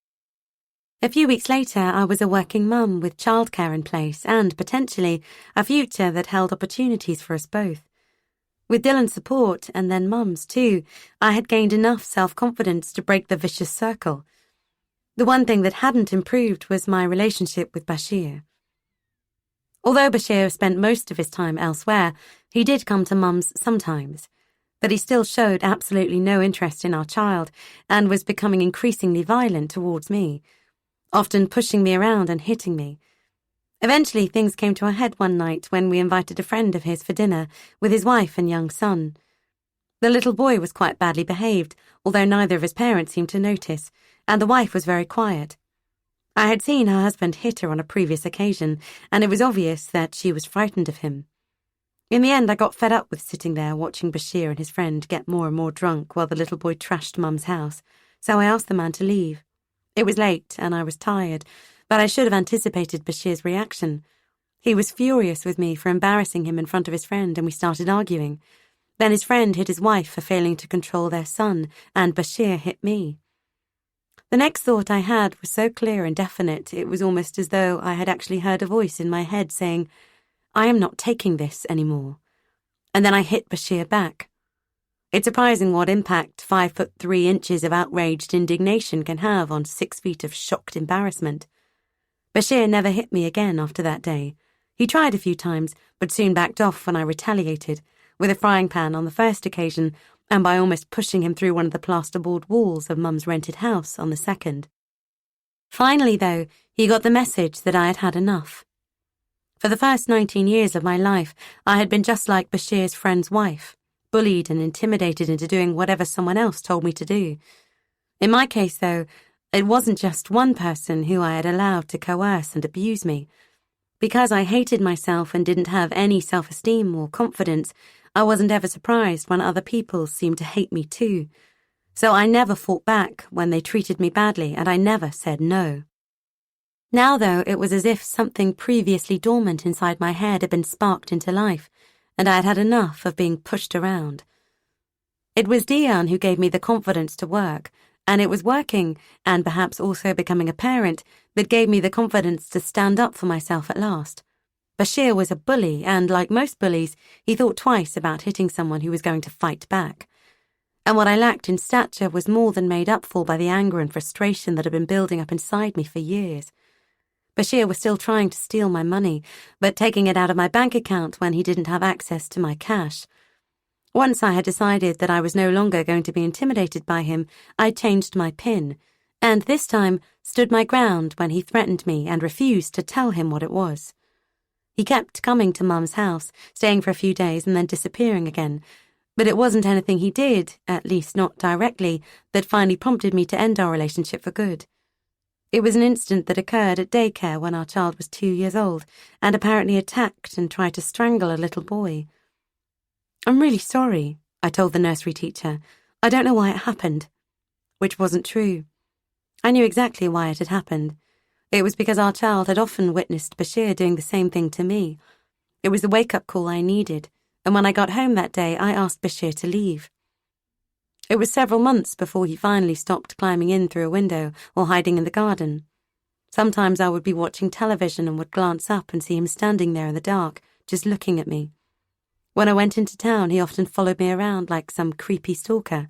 A few weeks later, I was a working mum with childcare in place and, potentially, a future that held opportunities for us both. With Dylan's support, and then Mum's too, I had gained enough self-confidence to break the vicious circle. The one thing that hadn't improved was my relationship with Bashir. Although Bashir spent most of his time elsewhere, he did come to Mum's sometimes, but he still showed absolutely no interest in our child and was becoming increasingly violent towards me, often pushing me around and hitting me. Eventually, things came to a head one night when we invited a friend of his for dinner with his wife and young son. The little boy was quite badly behaved, although neither of his parents seemed to notice, and the wife was very quiet. I had seen her husband hit her on a previous occasion, and it was obvious that she was frightened of him. In the end, I got fed up with sitting there watching Bashir and his friend get more and more drunk while the little boy trashed Mum's house, so I asked the man to leave. It was late, and I was tired, but I should have anticipated Bashir's reaction. He was furious with me for embarrassing him in front of his friend, and we started arguing. Then his friend hit his wife for failing to control their son, and Bashir hit me. The next thought I had was so clear and definite, it was almost as though I had actually heard a voice in my head saying, "I am not taking this anymore." And then I hit Bashir back. It's surprising what impact 5'3" of outraged indignation can have on 6 feet of shocked embarrassment. Bashir never hit me again after that day. He tried a few times, but soon backed off when I retaliated, with a frying pan on the first occasion, and by almost pushing him through one of the plasterboard walls of Mum's rented house on the second. Finally, though, he got the message that I had had enough. For the first 19 years of my life, I had been just like Bashir's friend's wife, bullied and intimidated into doing whatever someone else told me to do. In my case, though, it wasn't just one person who I had allowed to coerce and abuse me. Because I hated myself and didn't have any self-esteem or confidence, I wasn't ever surprised when other people seemed to hate me too. So I never fought back when they treated me badly, and I never said no. Now, though, it was as if something previously dormant inside my head had been sparked into life, and I had had enough of being pushed around. It was Dion who gave me the confidence to work, and it was working, and perhaps also becoming a parent, that gave me the confidence to stand up for myself at last. Bashir was a bully, and like most bullies, he thought twice about hitting someone who was going to fight back. And what I lacked in stature was more than made up for by the anger and frustration that had been building up inside me for years. Bashir was still trying to steal my money, but taking it out of my bank account when he didn't have access to my cash. Once I had decided that I was no longer going to be intimidated by him, I changed my PIN, and this time stood my ground when he threatened me and refused to tell him what it was. He kept coming to Mum's house, staying for a few days and then disappearing again, but it wasn't anything he did, at least not directly, that finally prompted me to end our relationship for good. It was an incident that occurred at daycare when our child was 2 years old and apparently attacked and tried to strangle a little boy. "I'm really sorry," I told the nursery teacher. "I don't know why it happened." Which wasn't true. I knew exactly why it had happened. It was because our child had often witnessed Bashir doing the same thing to me. It was the wake-up call I needed, and when I got home that day, I asked Bashir to leave. It was several months before he finally stopped climbing in through a window or hiding in the garden. Sometimes I would be watching television and would glance up and see him standing there in the dark, just looking at me. When I went into town, he often followed me around like some creepy stalker.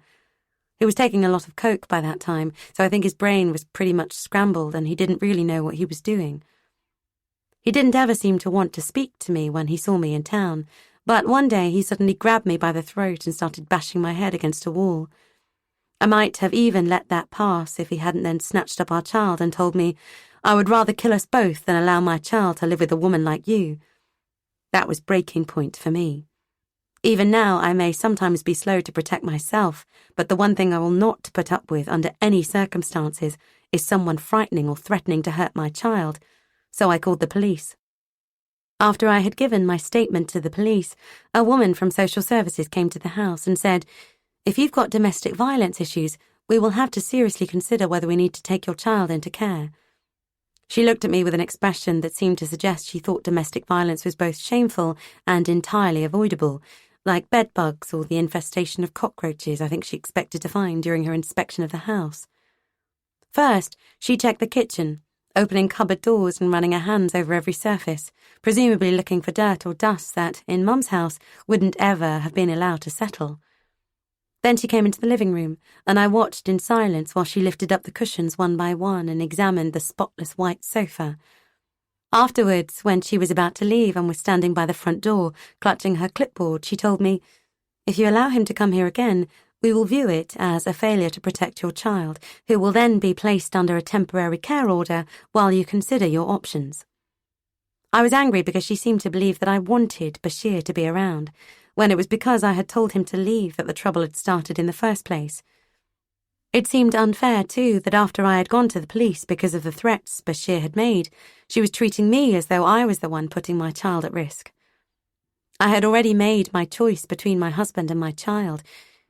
He was taking a lot of coke by that time, so I think his brain was pretty much scrambled and he didn't really know what he was doing. He didn't ever seem to want to speak to me when he saw me in town, but one day he suddenly grabbed me by the throat and started bashing my head against a wall. I might have even let that pass if he hadn't then snatched up our child and told me, "I would rather kill us both than allow my child to live with a woman like you." That was breaking point for me. Even now, I may sometimes be slow to protect myself, but the one thing I will not put up with under any circumstances is someone frightening or threatening to hurt my child, so I called the police. After I had given my statement to the police, a woman from social services came to the house and said, "If you've got domestic violence issues, we will have to seriously consider whether we need to take your child into care." She looked at me with an expression that seemed to suggest she thought domestic violence was both shameful and entirely avoidable, like bedbugs or the infestation of cockroaches I think she expected to find during her inspection of the house. First, she checked the kitchen, opening cupboard doors and running her hands over every surface, presumably looking for dirt or dust that, in Mum's house, wouldn't ever have been allowed to settle. Then she came into the living room, and I watched in silence while she lifted up the cushions one by one and examined the spotless white sofa. Afterwards, when she was about to leave and was standing by the front door, clutching her clipboard, she told me, "If you allow him to come here again, we will view it as a failure to protect your child, who will then be placed under a temporary care order while you consider your options." I was angry because she seemed to believe that I wanted Bashir to be around, when it was because I had told him to leave that the trouble had started in the first place. It seemed unfair, too, that after I had gone to the police because of the threats Bashir had made, she was treating me as though I was the one putting my child at risk. I had already made my choice between my husband and my child.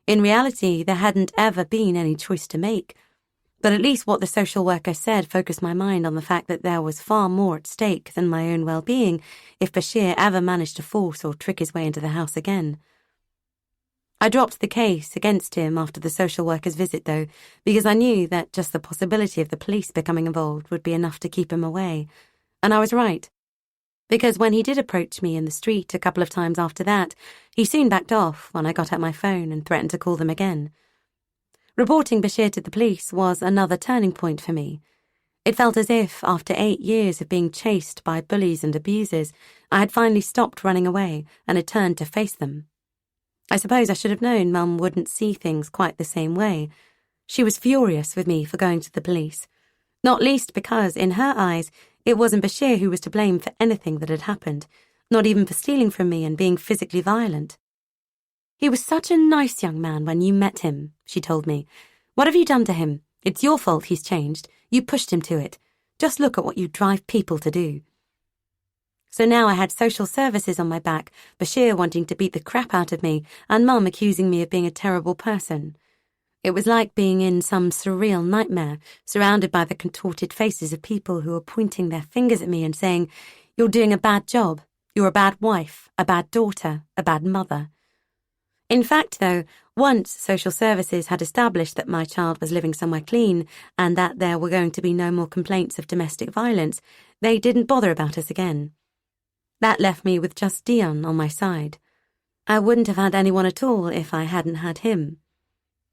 In reality, there hadn't ever been any choice to make, but at least what the social worker said focused my mind on the fact that there was far more at stake than my own well-being if Bashir ever managed to force or trick his way into the house again. I dropped the case against him after the social worker's visit, though, because I knew that just the possibility of the police becoming involved would be enough to keep him away. And I was right. Because when he did approach me in the street a couple of times after that, he soon backed off when I got out my phone and threatened to call them again. Reporting Bashir to the police was another turning point for me. It felt as if, after 8 years of being chased by bullies and abusers, I had finally stopped running away and had turned to face them. I suppose I should have known Mum wouldn't see things quite the same way. She was furious with me for going to the police, not least because, in her eyes, it wasn't Bashir who was to blame for anything that had happened, not even for stealing from me and being physically violent. "He was such a nice young man when you met him," she told me. "What have you done to him? It's your fault he's changed. You pushed him to it. Just look at what you drive people to do." So now I had social services on my back, Bashir wanting to beat the crap out of me, and Mum accusing me of being a terrible person. It was like being in some surreal nightmare, surrounded by the contorted faces of people who were pointing their fingers at me and saying, "You're doing a bad job. You're a bad wife, a bad daughter, a bad mother." In fact, though, once social services had established that my child was living somewhere clean and that there were going to be no more complaints of domestic violence, they didn't bother about us again. That left me with just Dion on my side. I wouldn't have had anyone at all if I hadn't had him.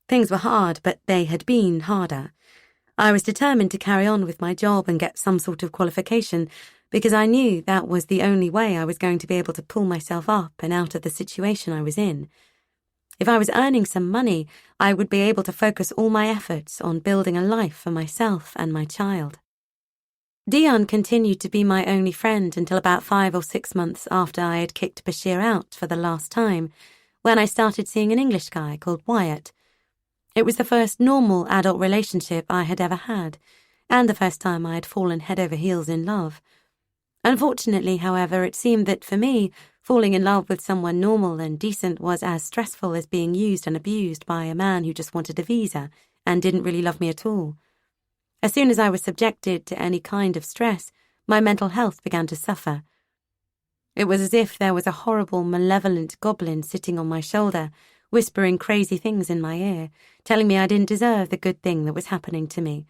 Things were hard, but they had been harder. I was determined to carry on with my job and get some sort of qualification because I knew that was the only way I was going to be able to pull myself up and out of the situation I was in. If I was earning some money, I would be able to focus all my efforts on building a life for myself and my child. Dion continued to be my only friend until about 5 or 6 months after I had kicked Bashir out for the last time, when I started seeing an English guy called Wyatt. It was the first normal adult relationship I had ever had, and the first time I had fallen head over heels in love. Unfortunately, however, it seemed that for me, falling in love with someone normal and decent was as stressful as being used and abused by a man who just wanted a visa and didn't really love me at all. As soon as I was subjected to any kind of stress, my mental health began to suffer. It was as if there was a horrible, malevolent goblin sitting on my shoulder, whispering crazy things in my ear, telling me I didn't deserve the good thing that was happening to me.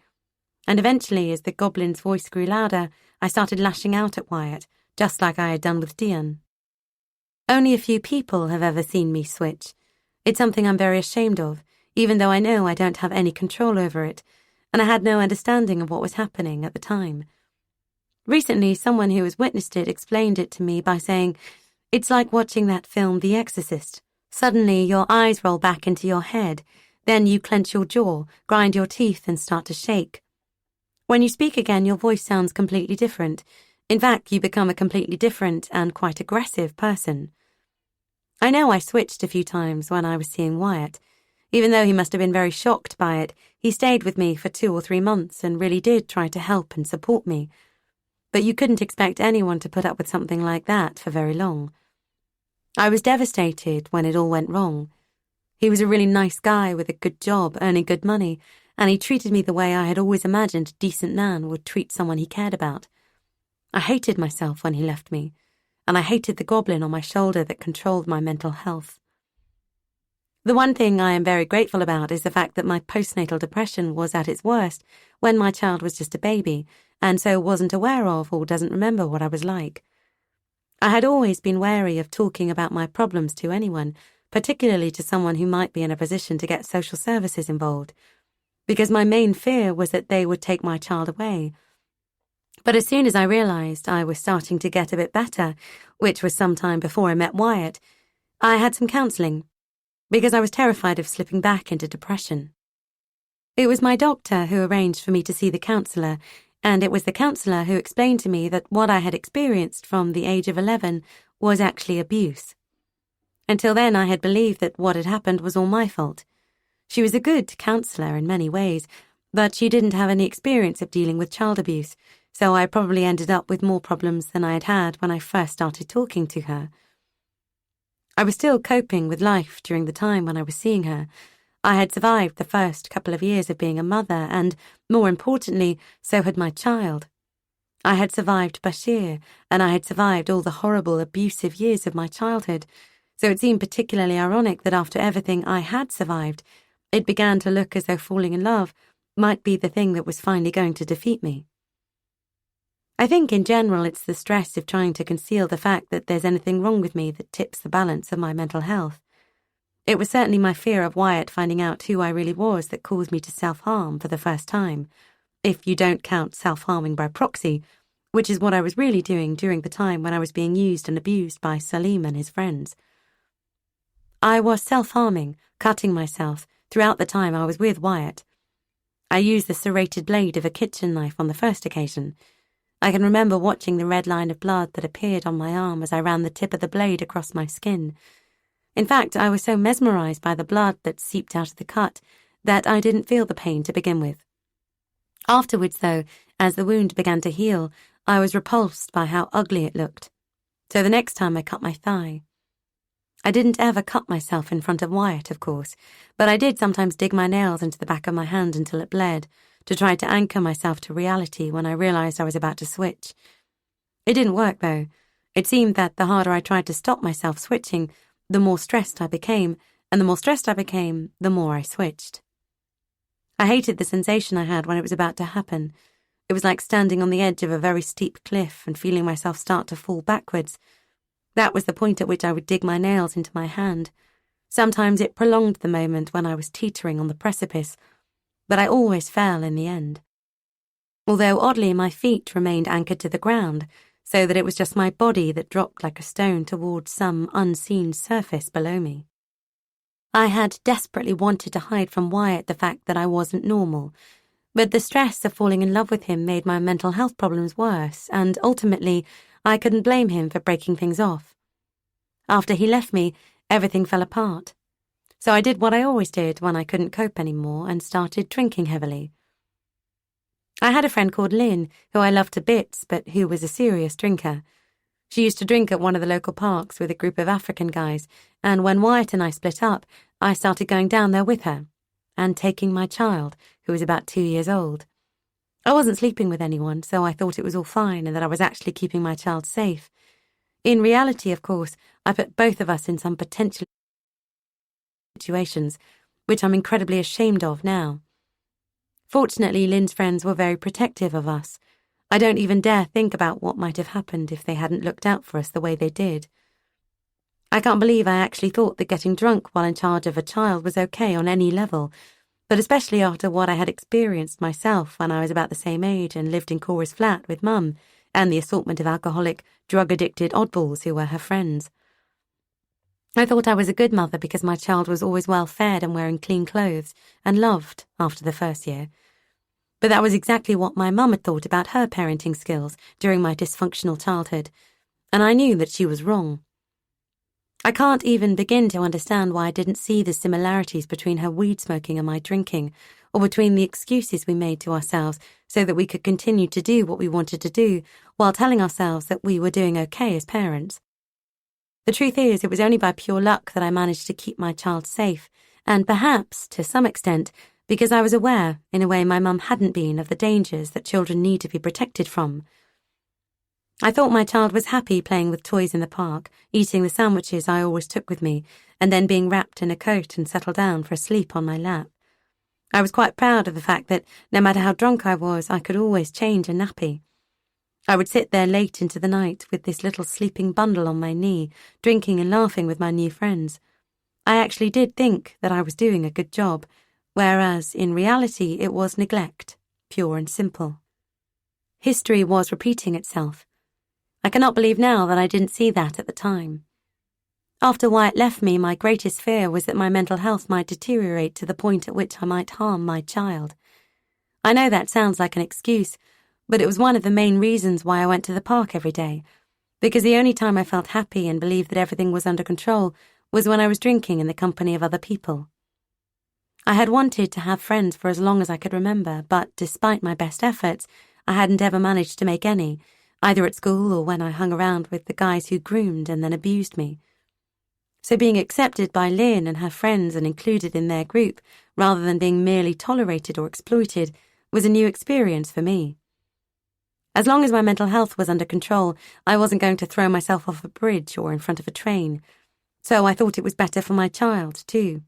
And eventually, as the goblin's voice grew louder, I started lashing out at Wyatt, just like I had done with Dion. Only a few people have ever seen me switch. It's something I'm very ashamed of, even though I know I don't have any control over it, and I had no understanding of what was happening at the time. Recently, someone who has witnessed it explained it to me by saying, "It's like watching that film The Exorcist. Suddenly, your eyes roll back into your head, then you clench your jaw, grind your teeth, and start to shake. When you speak again, your voice sounds completely different. In fact, you become a completely different and quite aggressive person." I know I switched a few times when I was seeing Wyatt. Even though he must have been very shocked by it, he stayed with me for 2 or 3 months and really did try to help and support me. But you couldn't expect anyone to put up with something like that for very long. I was devastated when it all went wrong. He was a really nice guy with a good job, earning good money, and he treated me the way I had always imagined a decent man would treat someone he cared about. I hated myself when he left me, and I hated the goblin on my shoulder that controlled my mental health. The one thing I am very grateful about is the fact that my postnatal depression was at its worst when my child was just a baby, and so wasn't aware of or doesn't remember what I was like. I had always been wary of talking about my problems to anyone, particularly to someone who might be in a position to get social services involved, because my main fear was that they would take my child away. But as soon as I realized I was starting to get a bit better, which was some time before I met Wyatt, I had some counselling, because I was terrified of slipping back into depression. It was my doctor who arranged for me to see the counsellor, and it was the counsellor who explained to me that what I had experienced from the age of 11 was actually abuse. Until then, I had believed that what had happened was all my fault. She was a good counsellor in many ways, but she didn't have any experience of dealing with child abuse, so I probably ended up with more problems than I had had when I first started talking to her. I was still coping with life during the time when I was seeing her. I had survived the first couple of years of being a mother, and, more importantly, so had my child. I had survived Bashir, and I had survived all the horrible, abusive years of my childhood, so it seemed particularly ironic that after everything I had survived, it began to look as though falling in love might be the thing that was finally going to defeat me. I think in general it's the stress of trying to conceal the fact that there's anything wrong with me that tips the balance of my mental health. It was certainly my fear of Wyatt finding out who I really was that caused me to self-harm for the first time, if you don't count self-harming by proxy, which is what I was really doing during the time when I was being used and abused by Salim and his friends. I was self-harming, cutting myself, throughout the time I was with Wyatt. I used the serrated blade of a kitchen knife on the first occasion. I can remember watching the red line of blood that appeared on my arm as I ran the tip of the blade across my skin. In fact, I was so mesmerized by the blood that seeped out of the cut that I didn't feel the pain to begin with. Afterwards, though, as the wound began to heal, I was repulsed by how ugly it looked. So the next time I cut my thigh. I didn't ever cut myself in front of Wyatt, of course, but I did sometimes dig my nails into the back of my hand until it bled, to try to anchor myself to reality when I realized I was about to switch. It didn't work, though. It seemed that the harder I tried to stop myself switching, the more stressed I became, and the more stressed I became, the more I switched. I hated the sensation I had when it was about to happen. It was like standing on the edge of a very steep cliff and feeling myself start to fall backwards. That was the point at which I would dig my nails into my hand. Sometimes it prolonged the moment when I was teetering on the precipice, but I always fell in the end. Although oddly my feet remained anchored to the ground, so that it was just my body that dropped like a stone towards some unseen surface below me. I had desperately wanted to hide from Wyatt the fact that I wasn't normal, but the stress of falling in love with him made my mental health problems worse, and ultimately I couldn't blame him for breaking things off. After he left me, everything fell apart. So I did what I always did when I couldn't cope anymore and started drinking heavily. I had a friend called Lynn, who I loved to bits, but who was a serious drinker. She used to drink at one of the local parks with a group of African guys, and when Wyatt and I split up, I started going down there with her, and taking my child, who was about 2 years old. I wasn't sleeping with anyone, so I thought it was all fine and that I was actually keeping my child safe. In reality, of course, I put both of us in some potential situations, which I'm incredibly ashamed of now. Fortunately, Lynn's friends were very protective of us. I don't even dare think about what might have happened if they hadn't looked out for us the way they did. I can't believe I actually thought that getting drunk while in charge of a child was okay on any level, but especially after what I had experienced myself when I was about the same age and lived in Cora's flat with Mum and the assortment of alcoholic, drug-addicted oddballs who were her friends. I thought I was a good mother because my child was always well-fed and wearing clean clothes and loved after the first year. But that was exactly what my mum had thought about her parenting skills during my dysfunctional childhood, and I knew that she was wrong. I can't even begin to understand why I didn't see the similarities between her weed smoking and my drinking, or between the excuses we made to ourselves so that we could continue to do what we wanted to do while telling ourselves that we were doing okay as parents. The truth is, it was only by pure luck that I managed to keep my child safe, and perhaps, to some extent, because I was aware, in a way my mum hadn't been, of the dangers that children need to be protected from. I thought my child was happy playing with toys in the park, eating the sandwiches I always took with me, and then being wrapped in a coat and settled down for a sleep on my lap. I was quite proud of the fact that, no matter how drunk I was, I could always change a nappy. I would sit there late into the night with this little sleeping bundle on my knee, drinking and laughing with my new friends. I actually did think that I was doing a good job, whereas, in reality, it was neglect, pure and simple. History was repeating itself. I cannot believe now that I didn't see that at the time. After Wyatt left me, my greatest fear was that my mental health might deteriorate to the point at which I might harm my child. I know that sounds like an excuse, but it was one of the main reasons why I went to the park every day, because the only time I felt happy and believed that everything was under control was when I was drinking in the company of other people. I had wanted to have friends for as long as I could remember, but despite my best efforts, I hadn't ever managed to make any, either at school or when I hung around with the guys who groomed and then abused me. So being accepted by Lynn and her friends and included in their group, rather than being merely tolerated or exploited, was a new experience for me. As long as my mental health was under control, I wasn't going to throw myself off a bridge or in front of a train. So I thought it was better for my child, too.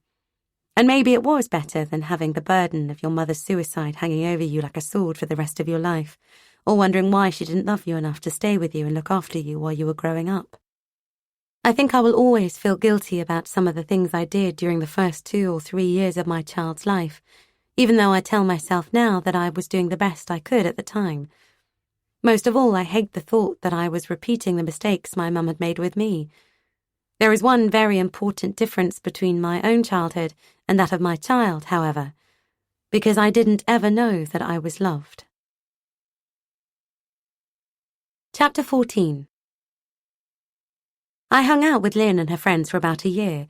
And maybe it was better than having the burden of your mother's suicide hanging over you like a sword for the rest of your life, or wondering why she didn't love you enough to stay with you and look after you while you were growing up. I think I will always feel guilty about some of the things I did during the first 2 or 3 years of my child's life, even though I tell myself now that I was doing the best I could at the time. Most of all, I hate the thought that I was repeating the mistakes my mum had made with me. There is one very important difference between my own childhood and that of my child, however, because I didn't ever know that I was loved. Chapter 14. I hung out with Lynn and her friends for about a year.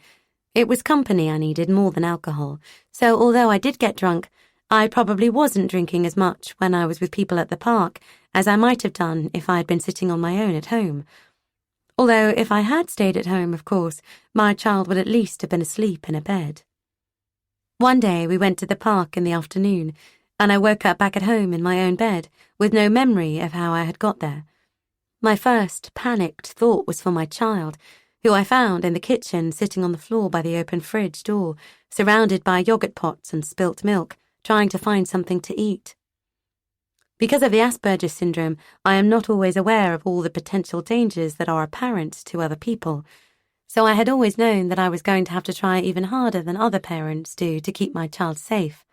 It was company I needed more than alcohol, so although I did get drunk, I probably wasn't drinking as much when I was with people at the park as I might have done if I had been sitting on my own at home. Although if I had stayed at home, of course, my child would at least have been asleep in a bed. One day we went to the park in the afternoon, and I woke up back at home in my own bed with no memory of how I had got there. My first panicked thought was for my child, who I found in the kitchen sitting on the floor by the open fridge door, surrounded by yogurt pots and spilt milk, trying to find something to eat. Because of the Asperger's syndrome, I am not always aware of all the potential dangers that are apparent to other people, so I had always known that I was going to have to try even harder than other parents do to keep my child safe.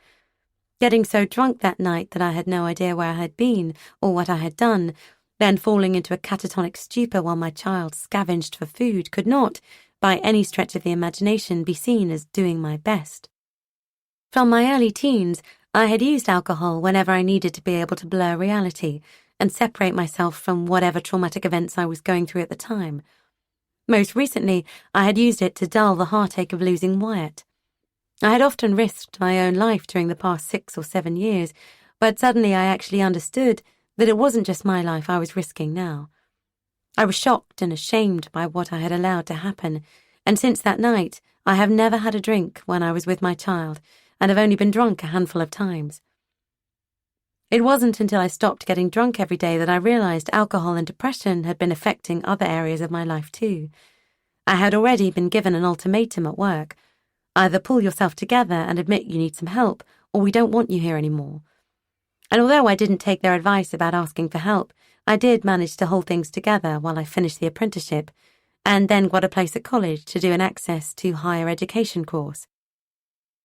Getting so drunk that night that I had no idea where I had been or what I had done, then falling into a catatonic stupor while my child scavenged for food could not, by any stretch of the imagination, be seen as doing my best. From my early teens, I had used alcohol whenever I needed to be able to blur reality and separate myself from whatever traumatic events I was going through at the time. Most recently, I had used it to dull the heartache of losing Wyatt. I had often risked my own life during the past 6 or 7 years, but suddenly I actually understood that it wasn't just my life I was risking now. I was shocked and ashamed by what I had allowed to happen, and since that night, I have never had a drink when I was with my child, and have only been drunk a handful of times. It wasn't until I stopped getting drunk every day that I realized alcohol and depression had been affecting other areas of my life too. I had already been given an ultimatum at work. Either pull yourself together and admit you need some help, or we don't want you here anymore. And although I didn't take their advice about asking for help, I did manage to hold things together while I finished the apprenticeship, and then got a place at college to do an access to higher education course.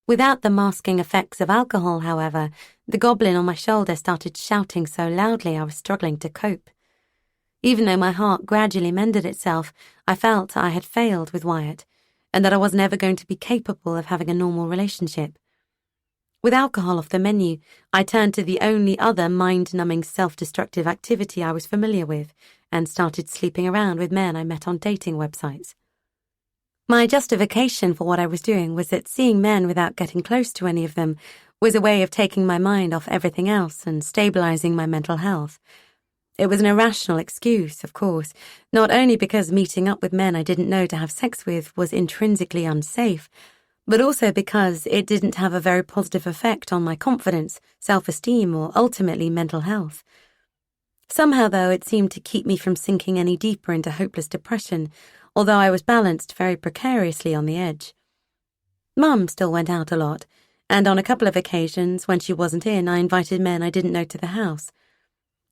Without the masking effects of alcohol, however, the goblin on my shoulder started shouting so loudly I was struggling to cope. Even though my heart gradually mended itself, I felt I had failed with Wyatt, and that I wasn't ever going to be capable of having a normal relationship. With alcohol off the menu, I turned to the only other mind-numbing self-destructive activity I was familiar with, and started sleeping around with men I met on dating websites. My justification for what I was doing was that seeing men without getting close to any of them was a way of taking my mind off everything else and stabilizing my mental health. It was an irrational excuse, of course, not only because meeting up with men I didn't know to have sex with was intrinsically unsafe, but also because it didn't have a very positive effect on my confidence, self-esteem, or ultimately mental health. Somehow, though, it seemed to keep me from sinking any deeper into hopeless depression, although I was balanced very precariously on the edge. Mum still went out a lot, and on a couple of occasions, when she wasn't in, I invited men I didn't know to the house.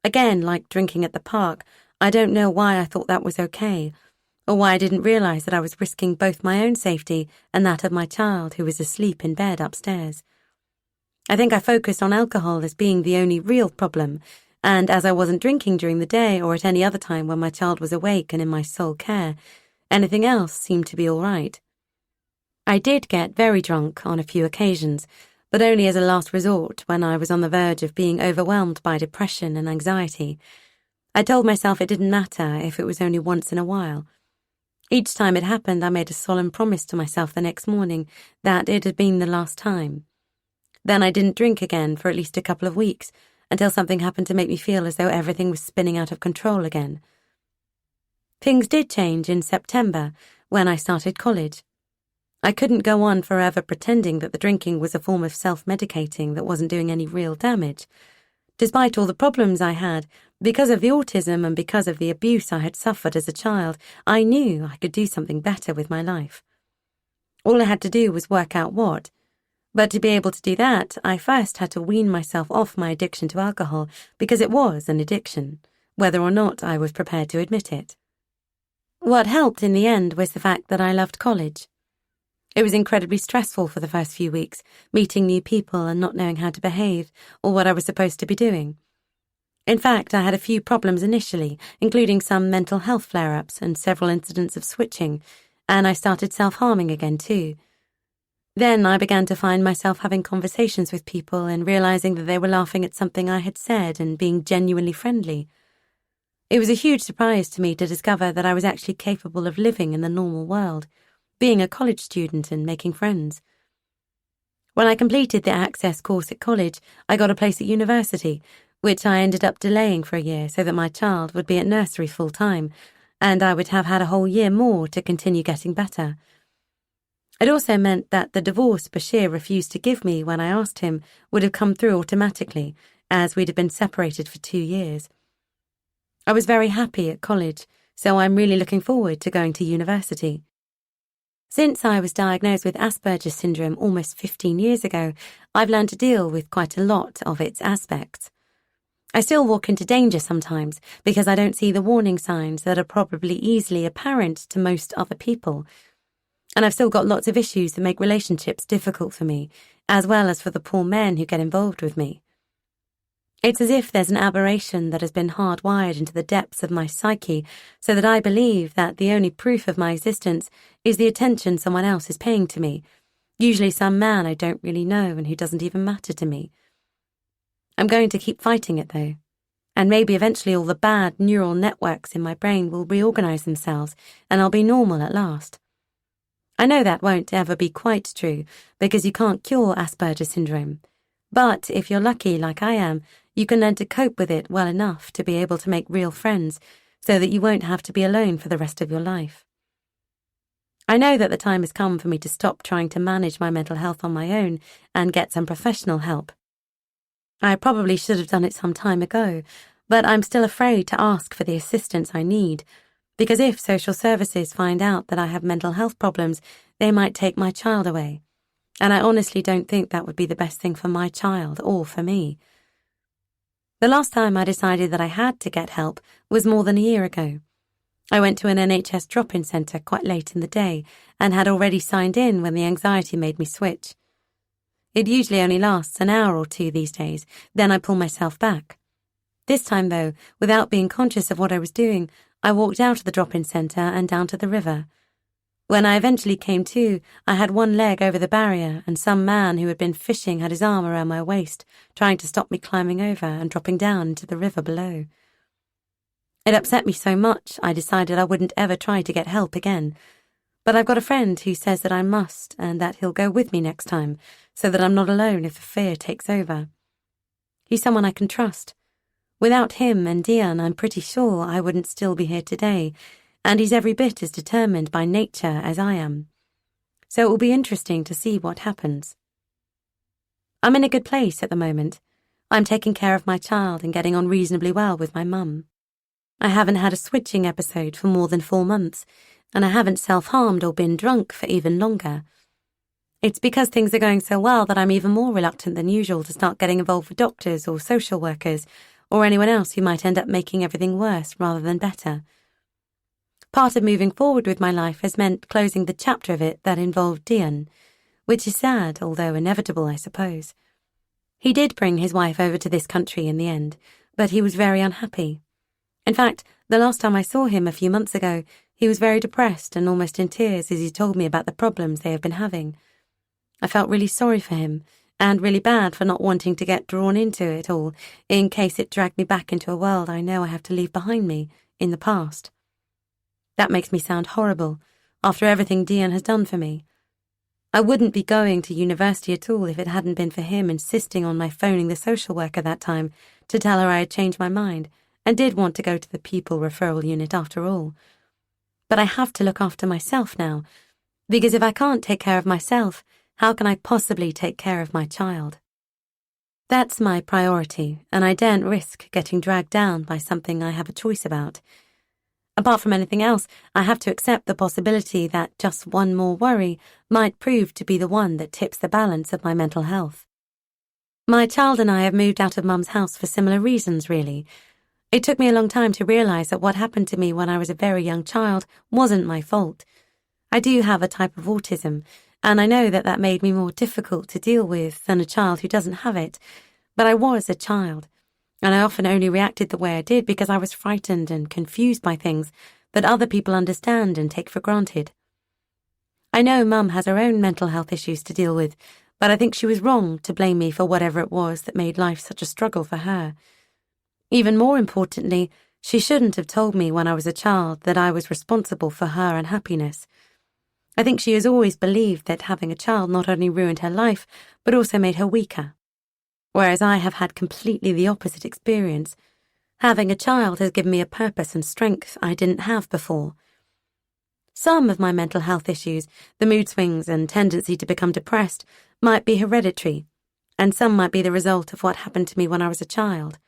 Again, like drinking at the park, I don't know why I thought that was okay, or why I didn't realize that I was risking both my own safety and that of my child who was asleep in bed upstairs. I think I focused on alcohol as being the only real problem, and as I wasn't drinking during the day or at any other time when my child was awake and in my sole care, anything else seemed to be all right. I did get very drunk on a few occasions, but only as a last resort when I was on the verge of being overwhelmed by depression and anxiety. I told myself it didn't matter if it was only once in a while. Each time it happened, I made a solemn promise to myself the next morning that it had been the last time. Then I didn't drink again for at least a couple of weeks, until something happened to make me feel as though everything was spinning out of control again. Things did change in September, when I started college. I couldn't go on forever pretending that the drinking was a form of self-medicating that wasn't doing any real damage. Despite all the problems I had, because of the autism and because of the abuse I had suffered as a child, I knew I could do something better with my life. All I had to do was work out what. But to be able to do that, I first had to wean myself off my addiction to alcohol, because it was an addiction, whether or not I was prepared to admit it. What helped in the end was the fact that I loved college. It was incredibly stressful for the first few weeks, meeting new people and not knowing how to behave or what I was supposed to be doing. In fact, I had a few problems initially, including some mental health flare-ups and several incidents of switching, and I started self-harming again too. Then I began to find myself having conversations with people and realizing that they were laughing at something I had said and being genuinely friendly. It was a huge surprise to me to discover that I was actually capable of living in the normal world, being a college student and making friends. When I completed the Access course at college, I got a place at university, which I ended up delaying for a year so that my child would be at nursery full-time, and I would have had a whole year more to continue getting better. It also meant that the divorce Bashir refused to give me when I asked him would have come through automatically, as we'd have been separated for 2 years. I was very happy at college, so I'm really looking forward to going to university. Since I was diagnosed with Asperger's syndrome almost 15 years ago, I've learned to deal with quite a lot of its aspects. I still walk into danger sometimes because I don't see the warning signs that are probably easily apparent to most other people. And I've still got lots of issues that make relationships difficult for me, as well as for the poor men who get involved with me. It's as if there's an aberration that has been hardwired into the depths of my psyche so that I believe that the only proof of my existence is the attention someone else is paying to me, usually some man I don't really know and who doesn't even matter to me. I'm going to keep fighting it though, and maybe eventually all the bad neural networks in my brain will reorganize themselves and I'll be normal at last. I know that won't ever be quite true because you can't cure Asperger's syndrome, but if you're lucky like I am, you can learn to cope with it well enough to be able to make real friends so that you won't have to be alone for the rest of your life. I know that the time has come for me to stop trying to manage my mental health on my own and get some professional help. I probably should have done it some time ago, but I'm still afraid to ask for the assistance I need, because if social services find out that I have mental health problems, they might take my child away. And I honestly don't think that would be the best thing for my child or for me. The last time I decided that I had to get help was more than a year ago. I went to an NHS drop-in centre quite late in the day and had already signed in when the anxiety made me switch. It usually only lasts an hour or two these days, then I pull myself back. This time though, without being conscious of what I was doing, I walked out of the drop-in centre and down to the river. When I eventually came to, I had one leg over the barrier and some man who had been fishing had his arm around my waist, trying to stop me climbing over and dropping down into the river below. It upset me so much I decided I wouldn't ever try to get help again. But I've got a friend who says that I must and that he'll go with me next time so that I'm not alone if the fear takes over. He's someone I can trust. Without him and Dian, I'm pretty sure I wouldn't still be here today, and he's every bit as determined by nature as I am. So it will be interesting to see what happens. I'm in a good place at the moment. I'm taking care of my child and getting on reasonably well with my mum. I haven't had a switching episode for more than 4 months, and I haven't self-harmed or been drunk for even longer. It's because things are going so well that I'm even more reluctant than usual to start getting involved with doctors or social workers or anyone else who might end up making everything worse rather than better. Part of moving forward with my life has meant closing the chapter of it that involved Dian, which is sad, although inevitable, I suppose. He did bring his wife over to this country in the end, but he was very unhappy. In fact, the last time I saw him a few months ago, he was very depressed and almost in tears as he told me about the problems they have been having. I felt really sorry for him, and really bad for not wanting to get drawn into it all, in case it dragged me back into a world I know I have to leave behind me, in the past. That makes me sound horrible, after everything Dian has done for me. I wouldn't be going to university at all if it hadn't been for him insisting on my phoning the social worker that time to tell her I had changed my mind and did want to go to the pupil referral unit after all. But I have to look after myself now, because if I can't take care of myself, how can I possibly take care of my child? That's my priority, and I daren't risk getting dragged down by something I have a choice about. Apart from anything else, I have to accept the possibility that just one more worry might prove to be the one that tips the balance of my mental health. My child and I have moved out of Mum's house for similar reasons, really. It took me a long time to realise that what happened to me when I was a very young child wasn't my fault. I do have a type of autism, and I know that that made me more difficult to deal with than a child who doesn't have it, but I was a child. And I often only reacted the way I did because I was frightened and confused by things that other people understand and take for granted. I know Mum has her own mental health issues to deal with, but I think she was wrong to blame me for whatever it was that made life such a struggle for her. Even more importantly, She shouldn't have told me when I was a child that I was responsible for her unhappiness. I think she has always believed that having a child not only ruined her life, but also made her weaker. Whereas I have had completely the opposite experience. Having a child has given me a purpose and strength I didn't have before. Some of my mental health issues, the mood swings and tendency to become depressed, might be hereditary, and some might be the result of what happened to me when I was a child.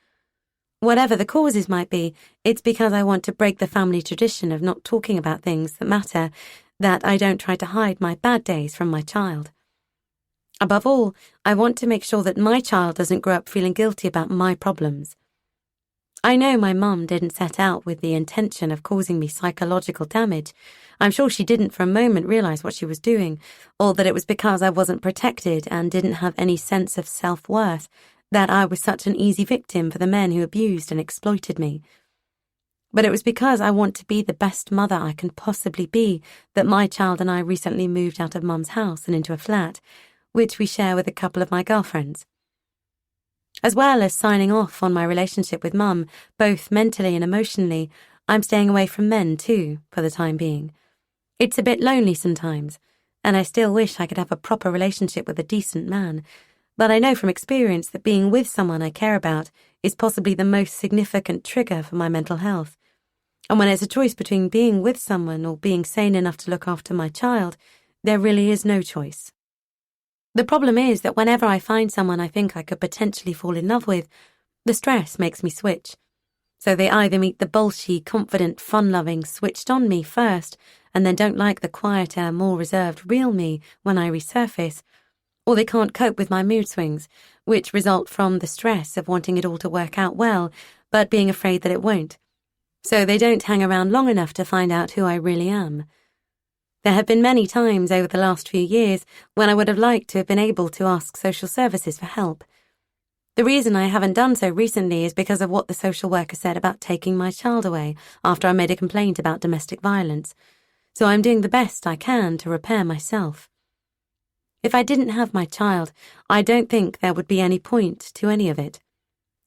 Whatever the causes might be, it's because I want to break the family tradition of not talking about things that matter, that I don't try to hide my bad days from my child. Above all, I want to make sure that my child doesn't grow up feeling guilty about my problems. I know my mum didn't set out with the intention of causing me psychological damage. I'm sure she didn't for a moment realise what she was doing, or that it was because I wasn't protected and didn't have any sense of self-worth, that I was such an easy victim for the men who abused and exploited me. But it was because I want to be the best mother I can possibly be that my child and I recently moved out of Mum's house and into a flat, which we share with a couple of my girlfriends. As well as signing off on my relationship with Mum, both mentally and emotionally, I'm staying away from men too, for the time being. It's a bit lonely sometimes, and I still wish I could have a proper relationship with a decent man, but I know from experience that being with someone I care about is possibly the most significant trigger for my mental health. And when it's a choice between being with someone or being sane enough to look after my child, there really is no choice. The problem is that whenever I find someone I think I could potentially fall in love with, the stress makes me switch. So they either meet the bolshy, confident, fun-loving, switched-on me first, and then don't like the quieter, more reserved real me when I resurface, or they can't cope with my mood swings, which result from the stress of wanting it all to work out well, but being afraid that it won't. So they don't hang around long enough to find out who I really am. There have been many times over the last few years when I would have liked to have been able to ask social services for help. The reason I haven't done so recently is because of what the social worker said about taking my child away after I made a complaint about domestic violence, so I'm doing the best I can to repair myself. If I didn't have my child, I don't think there would be any point to any of it.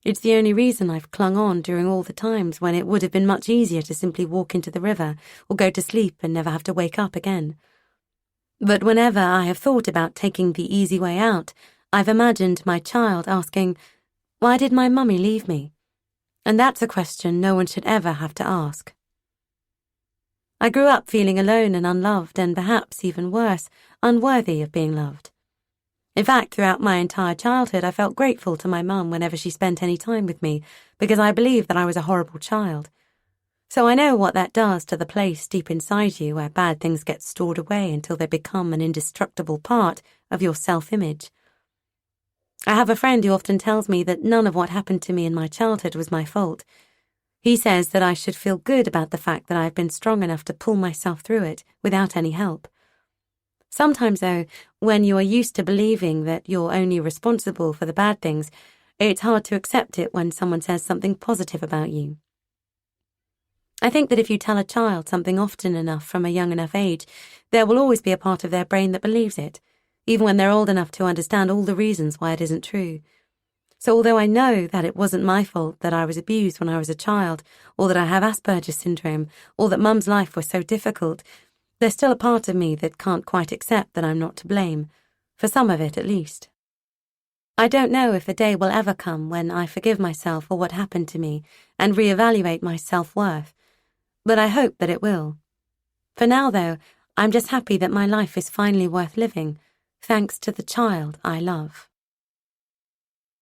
It's the only reason I've clung on during all the times when it would have been much easier to simply walk into the river or go to sleep and never have to wake up again. But whenever I have thought about taking the easy way out, I've imagined my child asking, "Why did my mummy leave me?" And that's a question no one should ever have to ask. I grew up feeling alone and unloved, and perhaps even worse, unworthy of being loved. In fact, throughout my entire childhood, I felt grateful to my mum whenever she spent any time with me, because I believed that I was a horrible child. So I know what that does to the place deep inside you where bad things get stored away until they become an indestructible part of your self-image. I have a friend who often tells me that none of what happened to me in my childhood was my fault. He says that I should feel good about the fact that I've been strong enough to pull myself through it without any help. Sometimes, though, when you are used to believing that you're only responsible for the bad things, it's hard to accept it when someone says something positive about you. I think that if you tell a child something often enough from a young enough age, there will always be a part of their brain that believes it, even when they're old enough to understand all the reasons why it isn't true. So although I know that it wasn't my fault that I was abused when I was a child, or that I have Asperger's syndrome, or that Mum's life was so difficult, there's still a part of me that can't quite accept that I'm not to blame, for some of it at least. I don't know if a day will ever come when I forgive myself for what happened to me and reevaluate my self-worth, but I hope that it will. For now, though, I'm just happy that my life is finally worth living, thanks to the child I love.